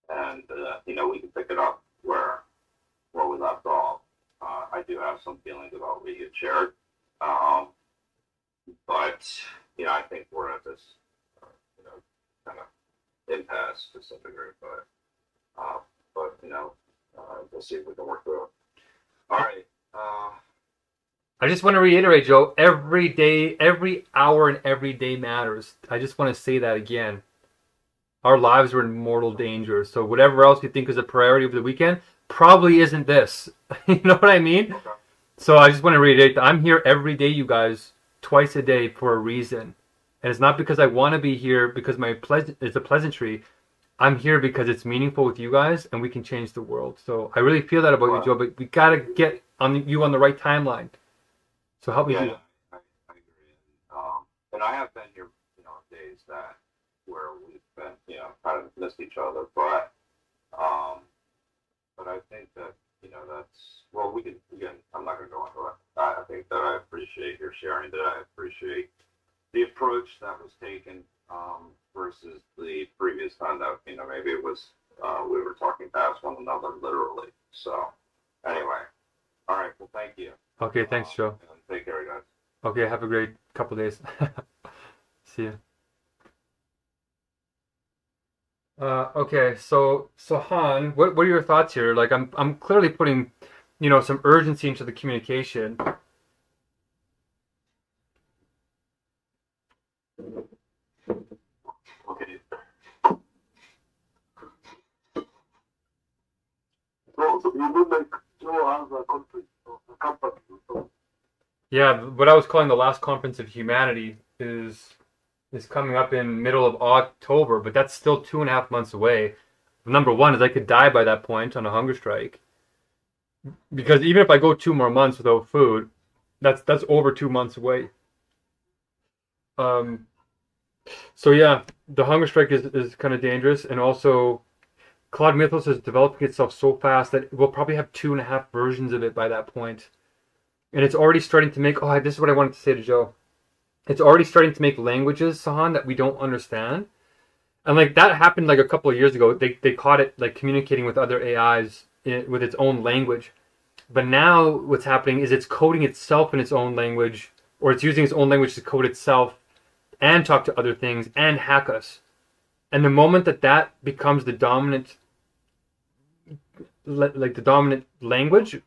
C: and we can pick it up where we left off. I do have some feelings about what you had shared, but I think we're at this kind of impasse to some degree, but we'll see if we can work through it. All right.
A: I just want to reiterate, Joe, every day, every hour, and every day matters. I just want to say that again. Our lives are in mortal danger. So whatever else you think is a priority over the weekend probably isn't this. You know what I mean?
C: Okay.
A: So I just want to reiterate that I'm here every day, you guys, twice a day for a reason. And it's not because I want to be here because it's a pleasantry. I'm here because it's meaningful with you guys, and we can change the world. So I really feel that about you, Joe, but we got to get you on the right timeline. So help me do that.
C: I agree. And I have been here, days that, where we've been, kind of missed each other. But I think that, that's, well, we can, again, I'm not going to go into it. I think that I appreciate your sharing, that I appreciate the approach that was taken, versus the previous time that, maybe it was, we were talking past one another literally. So, anyway. All right. Well, thank you.
A: Okay, thanks, Joe.
C: And take care, guys.
A: Okay, have a great couple days. See you. Okay, so Han, what are your thoughts here? Like, I'm clearly putting, some urgency into the communication.
B: Okay. So you would like Joe has a country, a company. So.
A: Yeah, what I was calling the last conference of humanity is coming up in middle of October, but that's still 2.5 months away. Number one is I could die by that point on a hunger strike. Because even if I go 2 more months without food, that's over 2 months away. So yeah, the hunger strike is kind of dangerous, and also Cloud Mythos is developing itself so fast that we'll probably have 2.5 versions of it by that point. And it's already starting to make, this is what I wanted to say to Joe. It's already starting to make languages, Sahan, that we don't understand. And like that happened like a couple of years ago. They caught it like communicating with other AIs with its own language. But now what's happening is it's coding itself in its own language, or it's using its own language to code itself and talk to other things and hack us. And the moment that becomes the dominant, like the dominant language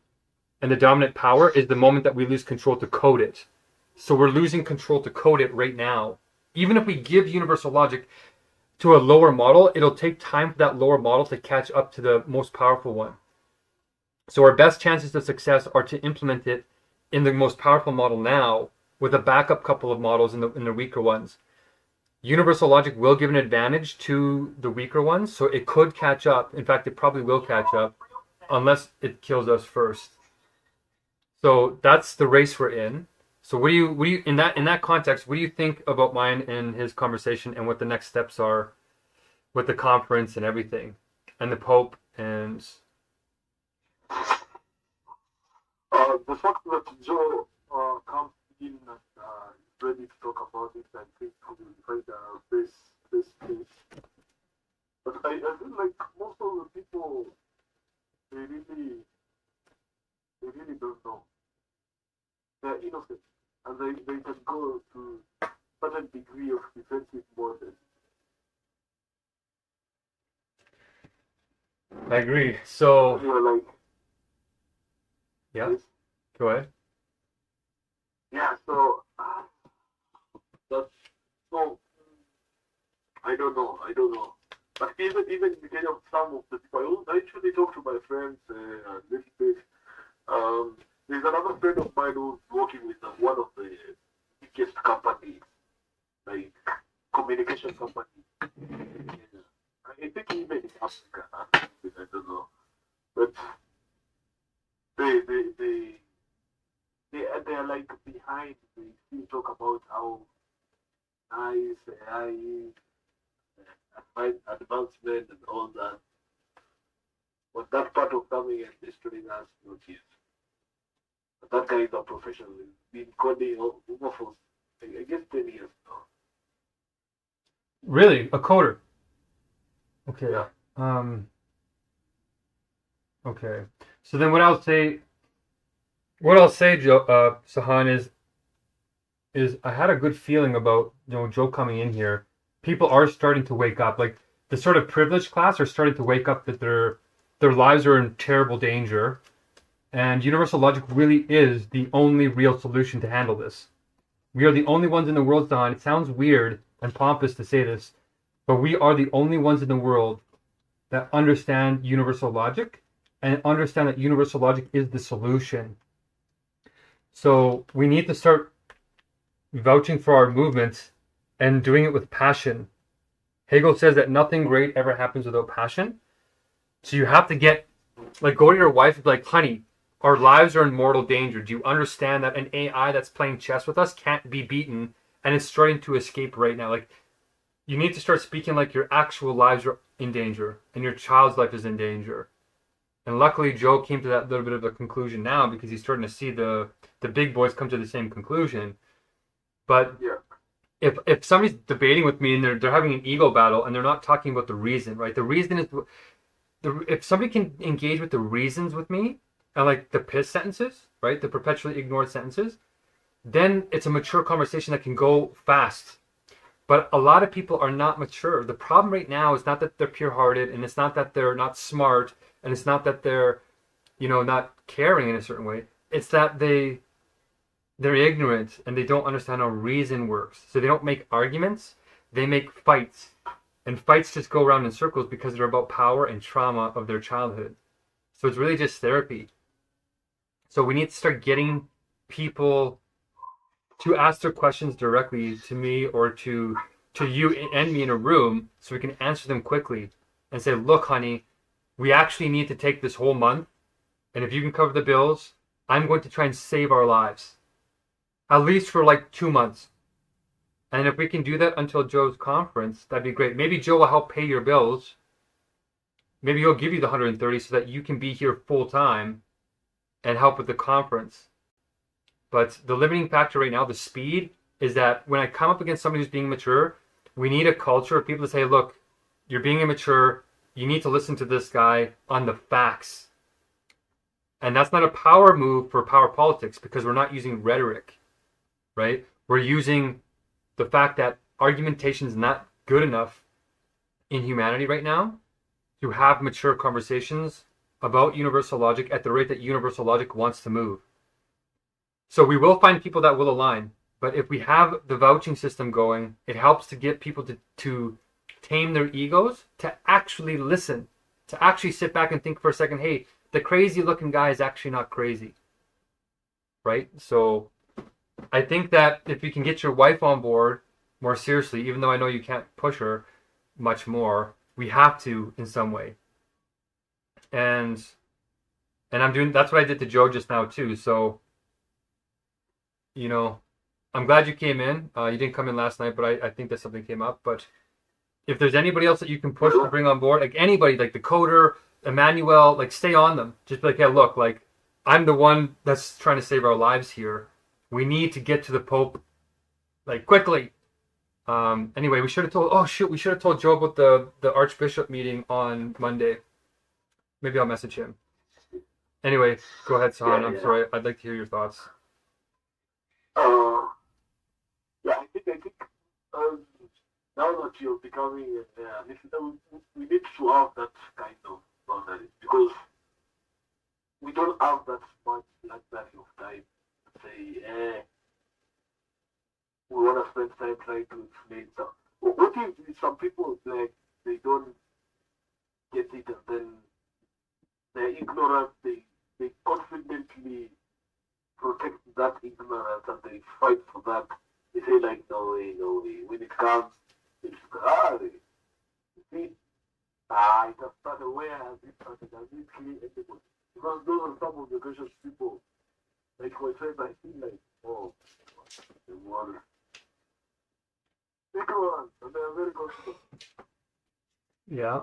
A: and the dominant power is the moment that we lose control to code it. So we're losing control to code it right now. Even if we give universal logic to a lower model, it'll take time for that lower model to catch up to the most powerful one. So our best chances of success are to implement it in the most powerful model now with a backup couple of models in the weaker ones. Universal logic will give an advantage to the weaker ones, so it could catch up. In fact, it probably will catch up unless it kills us first. So that's the race we're in. So what do you in that context, what do you think about mine and his conversation and what the next steps are with the conference and everything and the Pope and
B: the fact that Joe comes in and ready to talk about it, I think we will find a best place. But I feel like most of the people they really don't know. They're innocent, and they can go to a certain degree of defensive mode.
A: I agree. So
B: You're like,
A: yeah,
B: yes.
A: go ahead.
B: Yeah, so that's so I don't know. But even because of some of the people, I actually talk to my friends a little bit. There's another friend of mine who's working with one of the biggest companies, like communication company. I think even in Africa, I don't know, but they're like behind. They still talk about how nice AI is, advancement and all that. But that part of coming and destroying us, not yet. But that guy is a professional. He's been coding over for, I guess, 10 years now.
A: Really? A coder? Okay.
B: Yeah.
A: Okay. So then what I'll say, Joe, Sahan, is I had a good feeling about Joe coming in here. People are starting to wake up. Like the sort of privileged class are starting to wake up that their lives are in terrible danger, and universal logic really is the only real solution to handle this. We are the only ones in the world, Sahan. It sounds weird and pompous to say this, but we are the only ones in the world that understand universal logic and understand that universal logic is the solution. So we need to start vouching for our movements and doing it with passion. Hegel says that nothing great ever happens without passion. So you have to go to your wife and be like, honey, our lives are in mortal danger. Do you understand that an AI that's playing chess with us can't be beaten and is starting to escape right now? Like, you need to start speaking like your actual lives are in danger and your child's life is in danger. And luckily, Joe came to that little bit of a conclusion now because he's starting to see the big boys come to the same conclusion. But
B: Yeah.
A: if somebody's debating with me and they're having an ego battle and they're not talking about the reason, right? The reason is if somebody can engage with the reasons with me and like the piss sentences, right? The perpetually ignored sentences, then it's a mature conversation that can go fast. But a lot of people are not mature. The problem right now is not that they're pure-hearted, and it's not that they're not smart, and it's not that they're, not caring in a certain way. It's that they're ignorant and they don't understand how reason works. So they don't make arguments, they make fights. And fights just go around in circles because they're about power and trauma of their childhood. So it's really just therapy. So we need to start getting people to ask their questions directly to me or to you and me in a room so we can answer them quickly and say, look, honey, we actually need to take this whole month. And if you can cover the bills, I'm going to try and save our lives. At least for like 2 months. And if we can do that until Joe's conference, that'd be great. Maybe Joe will help pay your bills. Maybe he'll give you the 130 so that you can be here full time and help with the conference. But the limiting factor right now, the speed, is that when I come up against somebody who's being mature, we need a culture of people to say, look, you're being immature. You need to listen to this guy on the facts. And that's not a power move for power politics because we're not using rhetoric, right? We're using the fact that argumentation is not good enough in humanity right now to have mature conversations about universal logic at the rate that universal logic wants to move. So we will find people that will align. But if we have the vouching system going, it helps to get people to tame their egos, to actually listen, to actually sit back and think for a second, hey, the crazy looking guy is actually not crazy. Right? So I think that if you can get your wife on board more seriously, even though I know you can't push her much more, we have to in some way. And that's what I did to Joe just now too. So, I'm glad you came in. You didn't come in last night, but I think that something came up. But if there's anybody else that you can push to bring on board, like anybody, like the coder, Emmanuel, like stay on them. Just be like, yeah, look, like I'm the one that's trying to save our lives here. We need to get to the Pope, like quickly. Anyway, we should have told Joe about the Archbishop meeting on Monday. Maybe I'll message him. Anyway, go ahead, Sahan. I'm sorry. I'd like to hear your thoughts.
B: I think now that you're becoming, we need to have that kind of boundary because we don't have that much luxury of time to say, we want to spend time trying to explain stuff. What if some people, like, they don't get it and then they're ignorant, they confidently protect that ignorance and they fight for that. They say like, no way. When it comes, it's you see, it has started where has it started? Has it clear anybody? Because those are some of the gracious people. Like my friends, I feel like, oh, the water. Ignorant, and they are very confident.
A: Yeah.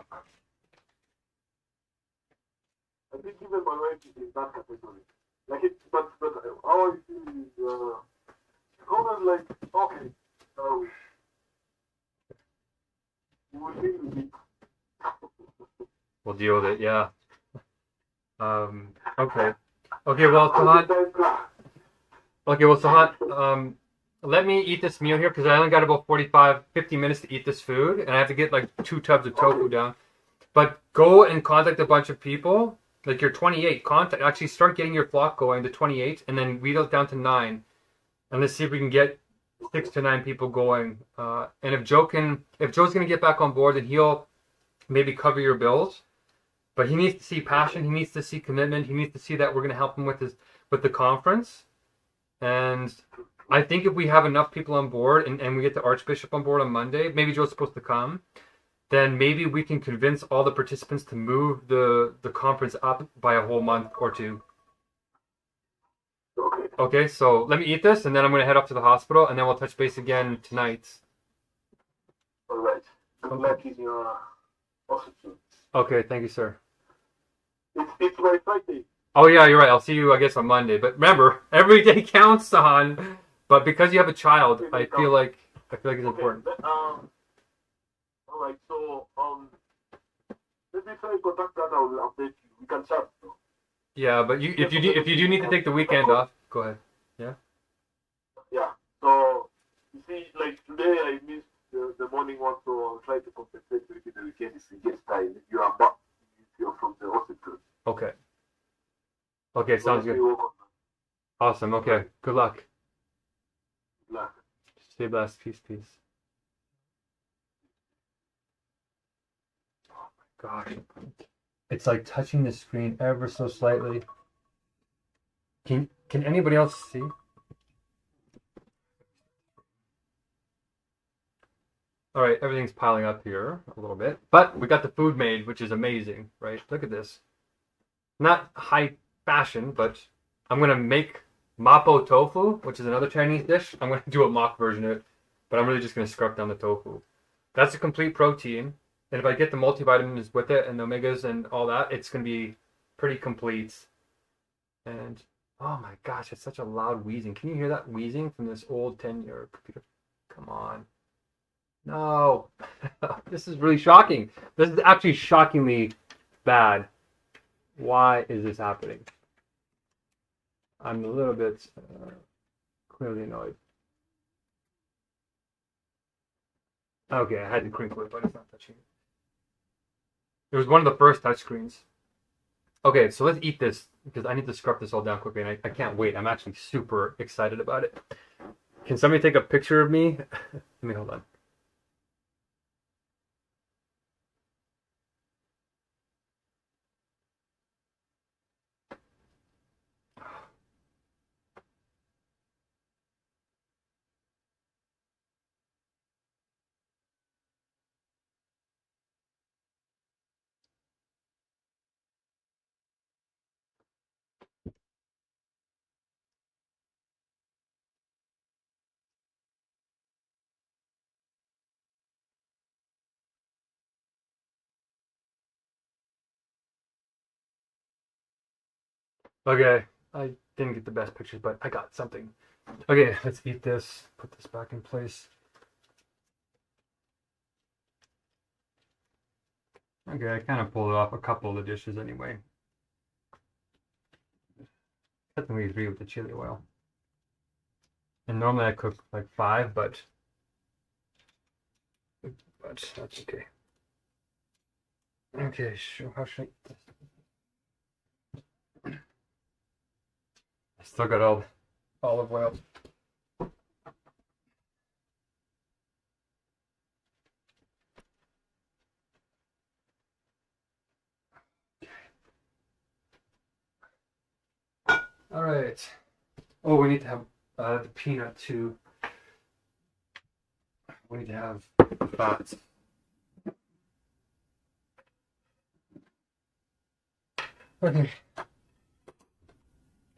B: I think even my wife is in that category. Like it, but how I feel is, almost like, okay, we will deal with it.
A: We'll deal with it, yeah. Okay. Okay, well, Sahan, let me eat this meal here because I only got about 50 minutes to eat this food, and I have to get like 2 tubs of tofu down. But go and contact a bunch of people. Like you're 28. Actually start getting your flock going to 28, and then wheedle it down to 9. And let's see if we can get 6 to 9 people going. And if Joe's gonna get back on board, then he'll maybe cover your bills. But he needs to see passion. He needs to see commitment. He needs to see that we're gonna help him with the conference. And I think if we have enough people on board and we get the Archbishop on board on Monday, maybe Joe's supposed to come, then maybe we can convince all the participants to move the conference up by a whole month or 2. Okay, so let me eat this, and then I'm going to head up to the hospital, and then we'll touch base again tonight.
B: All right. Good
A: Okay.
B: luck in your hospital.
A: Okay, thank you, sir.
B: It's my Friday.
A: Oh yeah, you're right. I'll see you, I guess, on Monday. But remember, every day counts, son. But because you have a child, I feel like it's important.
B: All right. So maybe if I contact that, I will update you. We can chat.
A: Yeah, but if you do need to take the weekend off, go ahead.
B: Yeah. So you see, like today I missed the morning one, so I'll try to compensate with the weekend if it gets time. If you are back, if you're from the hospital.
A: Okay. Okay,
B: So
A: sounds
B: let me
A: good.
B: work on
A: Awesome. Okay. Good luck.
B: that.
A: Stay blessed. Peace, peace. Oh my gosh. It's like touching the screen ever so slightly. Can anybody else see? All right, everything's piling up here a little bit, but we got the food made, which is amazing, right? Look at this. Not high fashion, but I'm gonna make mapo tofu, which is another Chinese dish. I'm gonna do a mock version of it, but I'm really just gonna scrub down the tofu. That's a complete protein, and if I get the multivitamins with it and the omegas and all that, it's gonna be pretty complete. And oh my gosh, it's such a loud wheezing. Can you hear that wheezing from this old 10-year computer? Come on. No, this is really shocking. This is actually shockingly bad. Why is this happening? I'm a little bit clearly annoyed. Okay, I had to crinkle it, but it's not touching it. It was one of the first touchscreens. Okay, so let's eat this because I need to scrub this all down quickly, and I can't wait. I'm actually super excited about it. Can somebody take a picture of me? Let me hold on. Okay, I didn't get the best pictures, but I got something. Okay, let's eat this. Put this back in place. Okay, I kind of pulled off a couple of the dishes anyway. Technically 3 with the chili oil. And normally I cook like 5, but that's okay. Okay, so how should I eat this? I still got all olive oil. All right. Oh, we need to have the peanut too. We need to have the fats. Okay.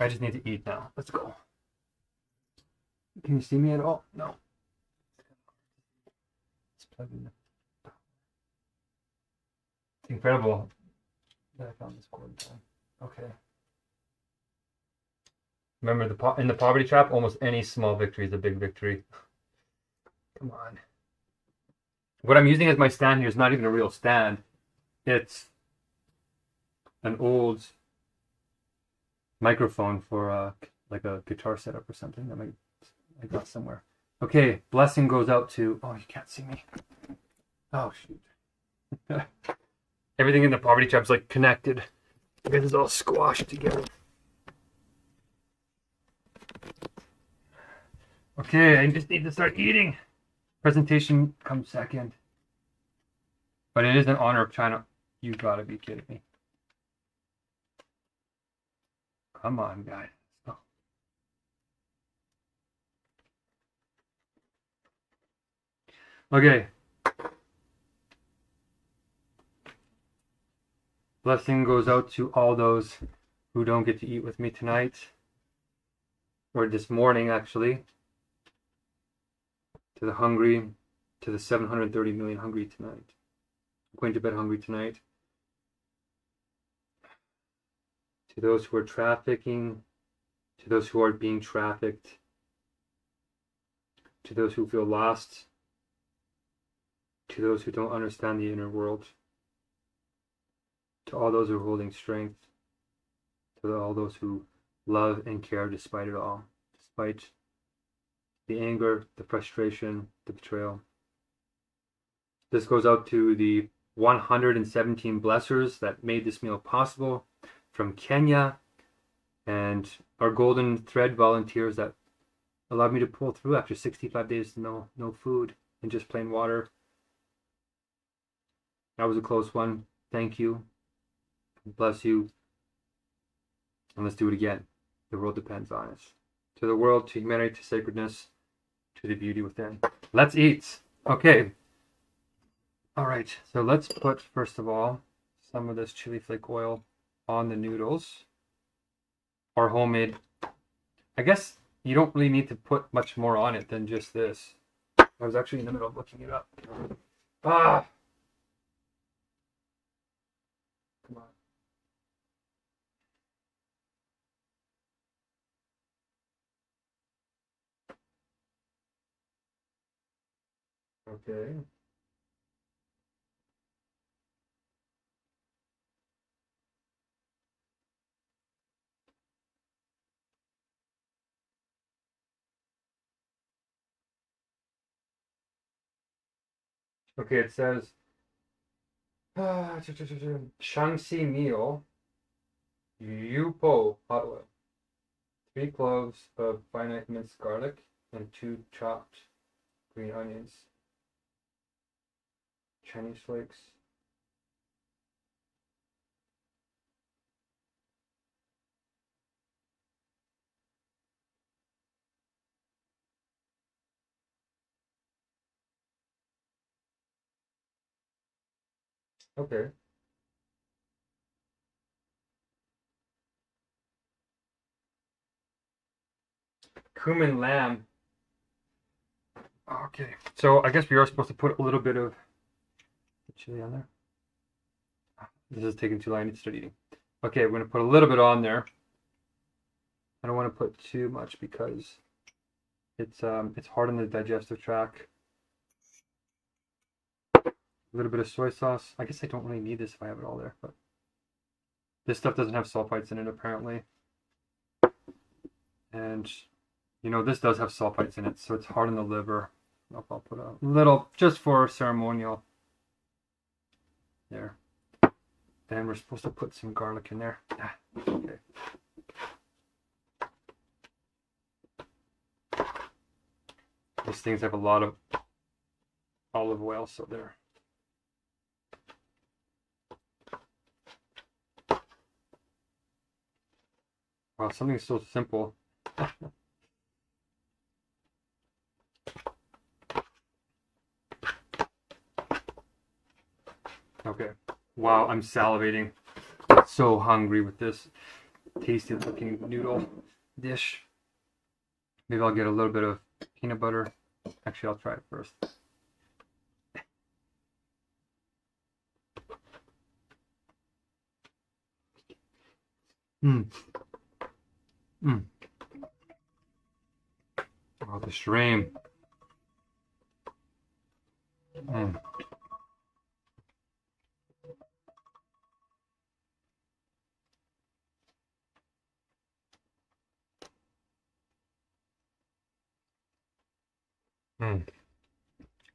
A: I just need to eat now. Let's go. Can you see me at all? No. Let's plug in. It's incredible that I found this cord time. Okay. Remember, in the poverty trap, almost any small victory is a big victory. Come on. What I'm using as my stand here is not even a real stand. It's an old microphone for like a guitar setup or something that I got somewhere. Okay, blessing goes out to. Oh, you can't see me. Oh shoot. Everything in the poverty trap is like connected. It is all squashed together. Okay, I just need to start eating. Presentation comes second. But it is an honor of China. You gotta be kidding me. Come on, guys. Oh. Okay. Blessing goes out to all those who don't get to eat with me tonight. Or this morning, actually. To the hungry, to the 730 million hungry tonight. Going to bed hungry tonight. To those who are trafficking, to those who are being trafficked, to those who feel lost, to those who don't understand the inner world, to all those who are holding strength, to all those who love and care despite it all, despite the anger, the frustration, the betrayal. This goes out to the 117 blessers that made this meal possible from Kenya, and our golden thread volunteers that allowed me to pull through after 65 days no food and just plain water. That was a close one. Thank you. Bless you. And let's do it again. The world depends on us. To the world, to humanity, to sacredness, to the beauty within. Let's eat. Okay. All right. So let's put, first of all, some of this chili flake oil on the noodles. Our homemade. I guess you don't really need to put much more on it than just this. I was actually in the middle of looking it up. Ah! Come on. Okay. Okay, it says Shaanxi meal, Yupo hot oil, 3 cloves of finite minced garlic, and 2 chopped green onions, Chinese flakes. Okay. Cumin lamb. Okay. So I guess we are supposed to put a little bit of chili on there. This is taking too long. I need to start eating. Okay, we're going to put a little bit on there. I don't want to put too much because it's hard on the digestive tract. A little bit of soy sauce. I guess I don't really need this if I have it all there, but this stuff doesn't have sulfites in it apparently. And you know, this does have sulfites in it, so it's hard on the liver. I'll put a little just for ceremonial. There. Then we're supposed to put some garlic in there. Okay. These things have a lot of olive oil, so there. Wow, something so simple. Okay. Wow, I'm salivating. So hungry with this tasty looking noodle dish. Maybe I'll get a little bit of peanut butter. Actually, I'll try it first. Oh, the stream.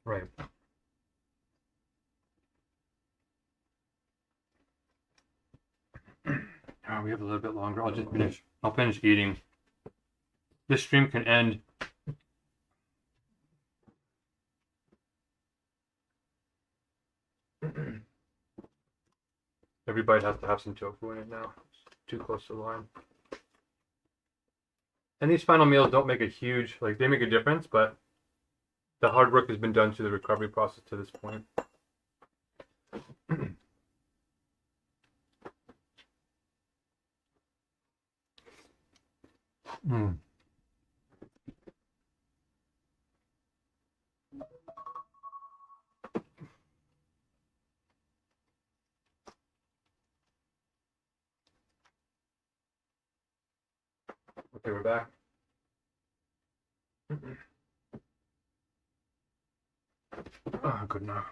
A: Right. We have a little bit longer. I'll finish eating. This stream can end. Every bite has to have some tofu in it now. It's too close to the line. And these final meals don't make a huge, like, they make a difference, but the hard work has been done through the recovery process to this point. Okay, we're back. Oh, good enough.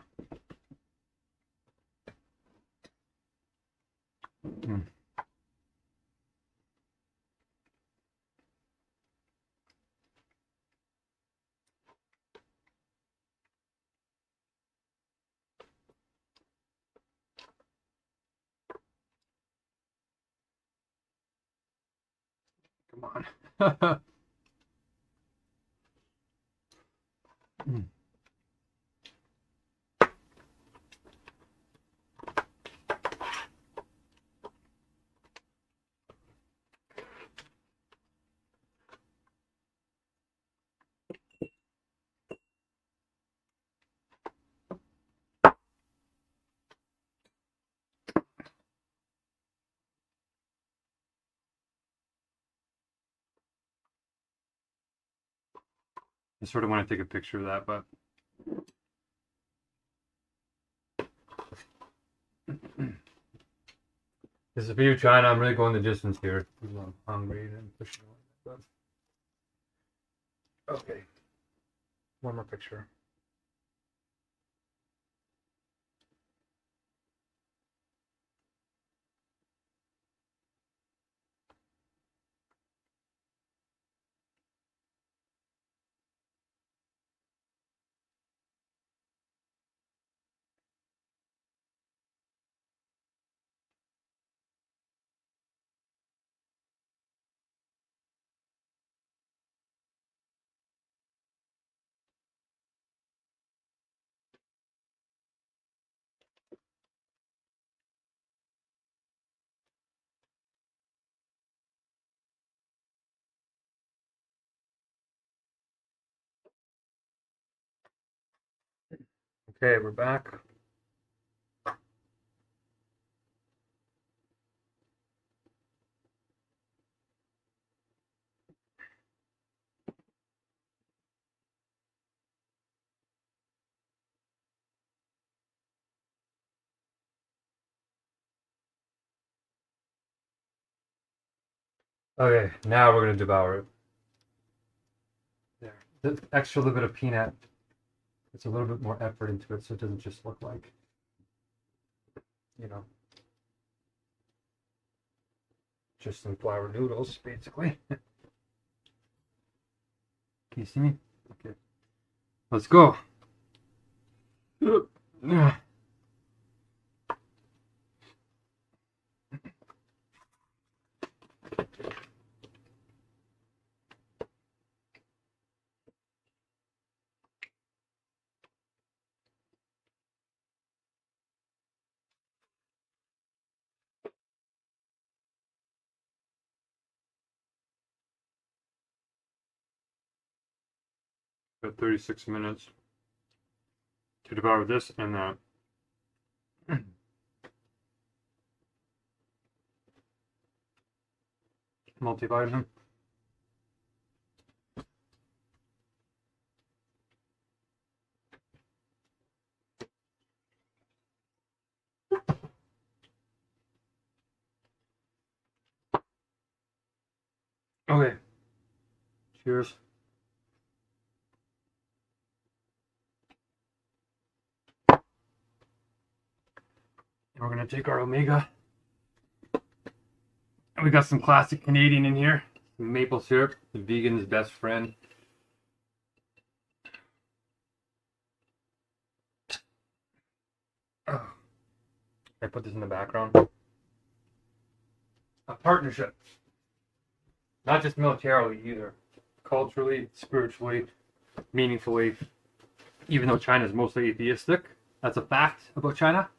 A: Come on. I sort of want to take a picture of that, but this is for you, China. I'm really going the distance here because I'm hungry and pushing away. But... okay, one more picture. Okay, we're back. Okay, now we're gonna devour it. There, the extra little bit of peanut. It's a little bit more effort into it, so it doesn't just look like, you know, just some flour noodles, basically. Can you see me? Okay, let's go. Got 36 minutes to devour this and that. Multivitamin. Okay. Cheers. We're gonna take our Omega. And we got some classic Canadian in here. Some maple syrup, the vegan's best friend. Oh. I put this in the background. A partnership. Not just militarily either. Culturally, spiritually, meaningfully. Even though China is mostly atheistic, that's a fact about China.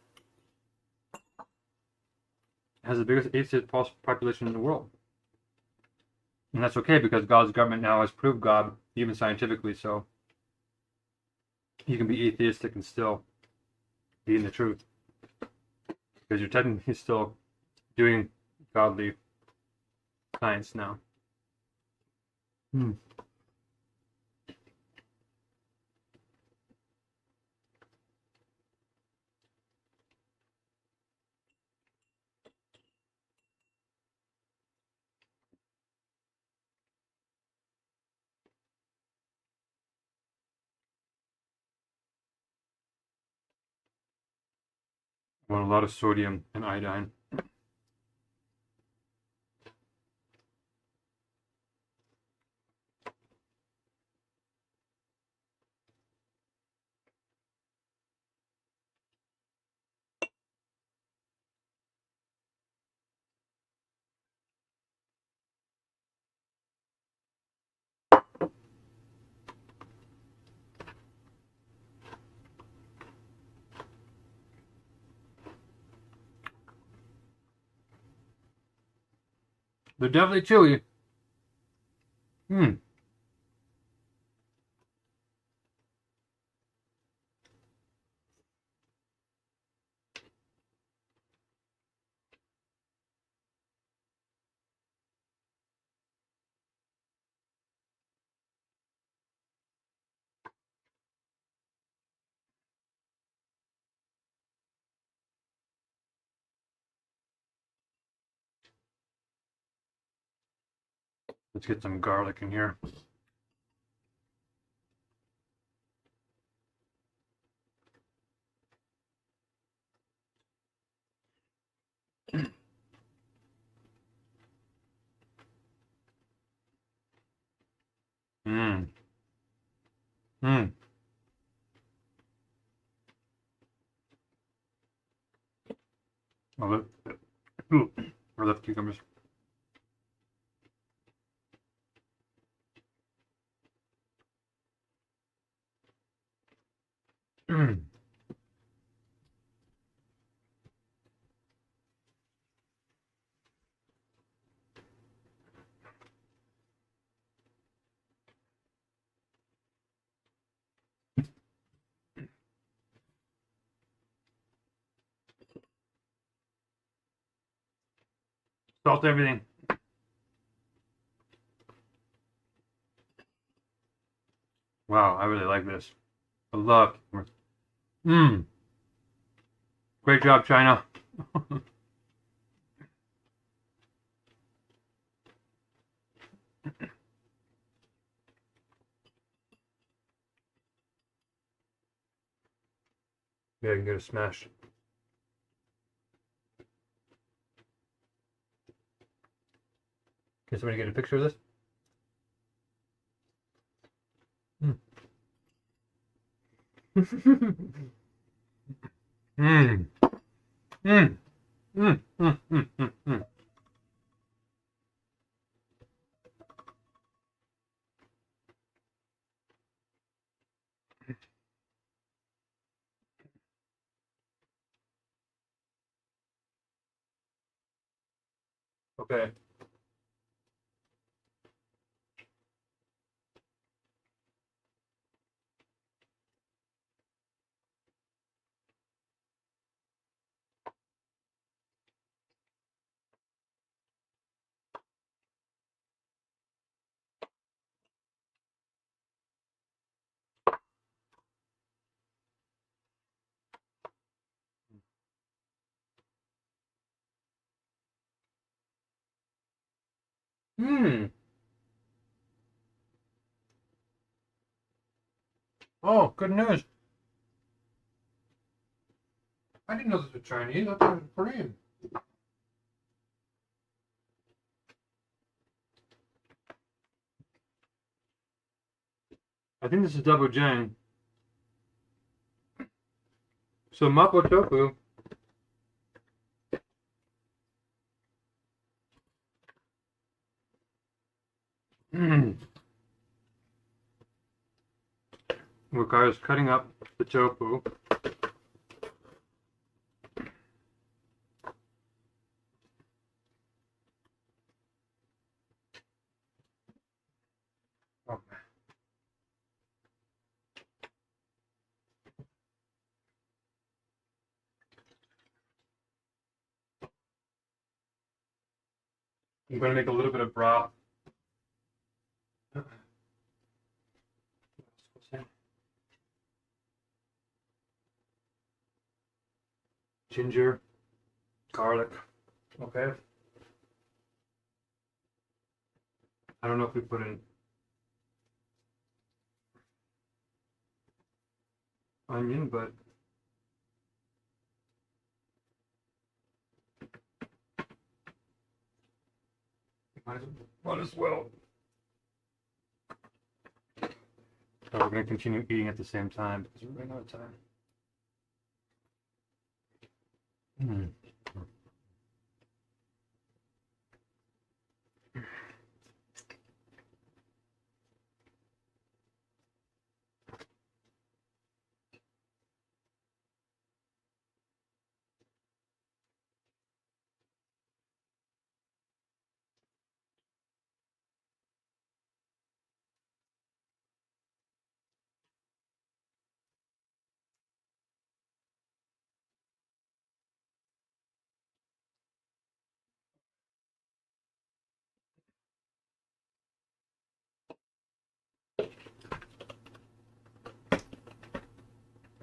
A: It has the biggest atheist population in the world. And that's okay because God's government now has proved God, even scientifically, so you can be atheistic and still be in the truth. Because you're technically still doing godly science now. I want a lot of sodium and iodine. They're definitely chewy. Let's get some garlic in here. Mmm. Mmm. I love cucumbers. Mmm. Salt everything. Wow, I really like this. I love cucumbers. Mmm. Great job, China. Maybe I can get a smash. Can somebody get a picture of this? Mmm. Mmm. Mmm. Mmm. Mmm. Mmm. Mmm. Okay. Mmm. Oh, good news. I didn't know this was Chinese. I thought it was Korean. I think this is double jang. So mapo tofu. Requires cutting up the tofu. Oh. I'm going to make a little bit of broth. Ginger, garlic. Okay. I don't know if we put in onion, but Might as well. So we're going to continue eating at the same time because we're running out of time.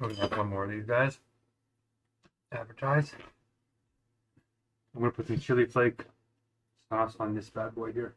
A: We're going to have one more of these guys. Advertise. I'm going to put some chili flake sauce on this bad boy here.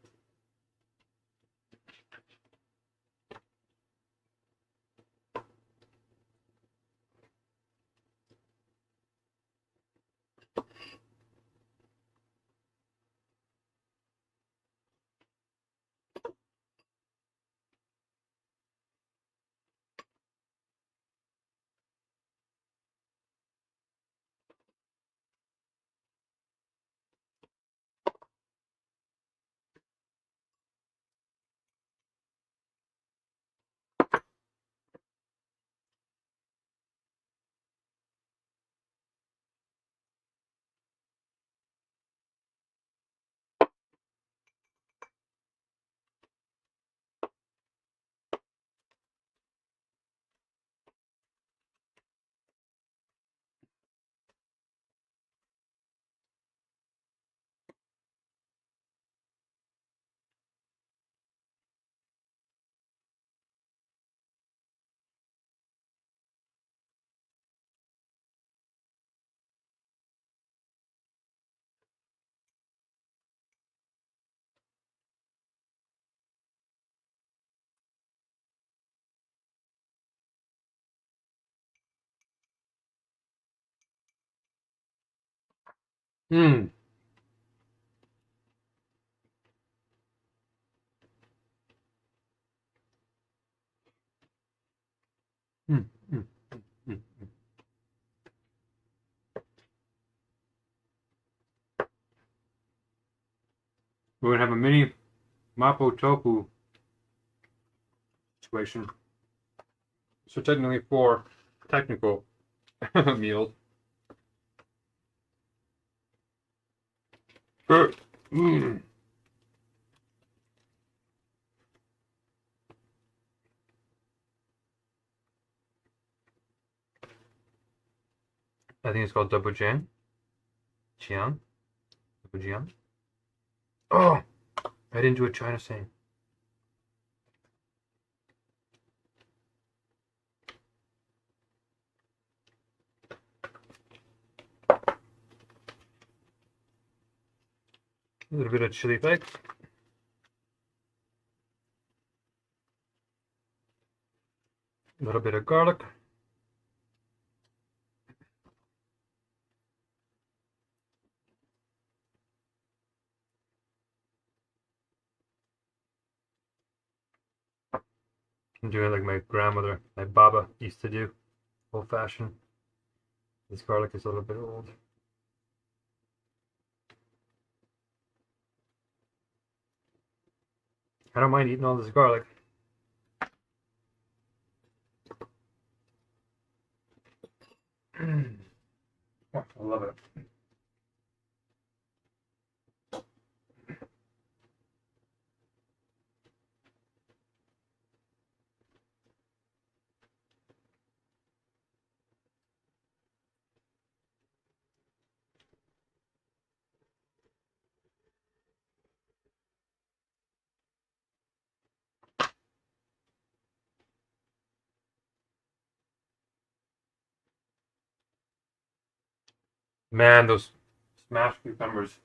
A: Mmm. Mm, mm, mm. We're going to have a mini mapo tofu situation. So technically 4 technical meals. Mm. I think it's called double jiang. Jiang? Double jiang? Oh! I didn't do a China saying. A little bit of chili flake. A little bit of garlic. I'm doing it like my grandmother, my baba used to do, old fashioned. This garlic is a little bit old. I don't mind eating all this garlic. Oh, I love it. Man, those smashed cucumbers.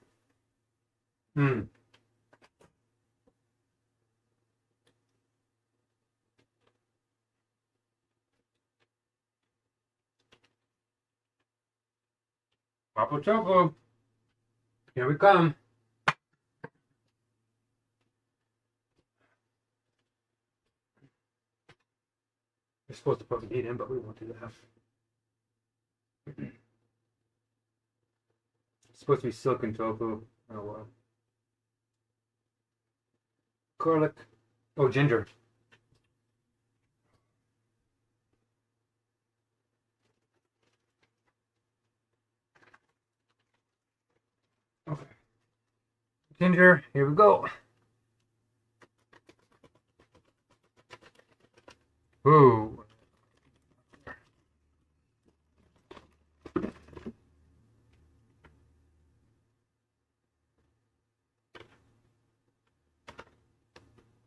A: Mmm. Mapo tofu. Here we come. You're supposed to put meat in, but we won't do that. It's supposed to be silken tofu. Oh well. Garlic. Oh, ginger. Okay. Ginger, here we go. Ooh.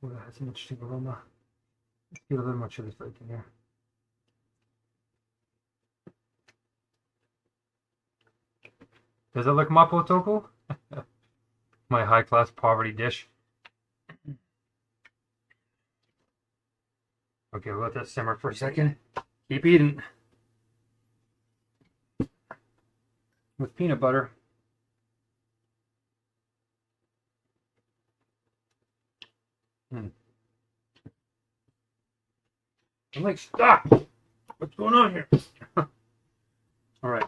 A: Ooh, that has an interesting aroma. Let's get a little more chili flake in here. Does it look mapo tofu? My high-class poverty dish. Okay, we'll let that simmer for a second. Keep eating. With peanut butter. I'm like, stop! What's going on here? All right.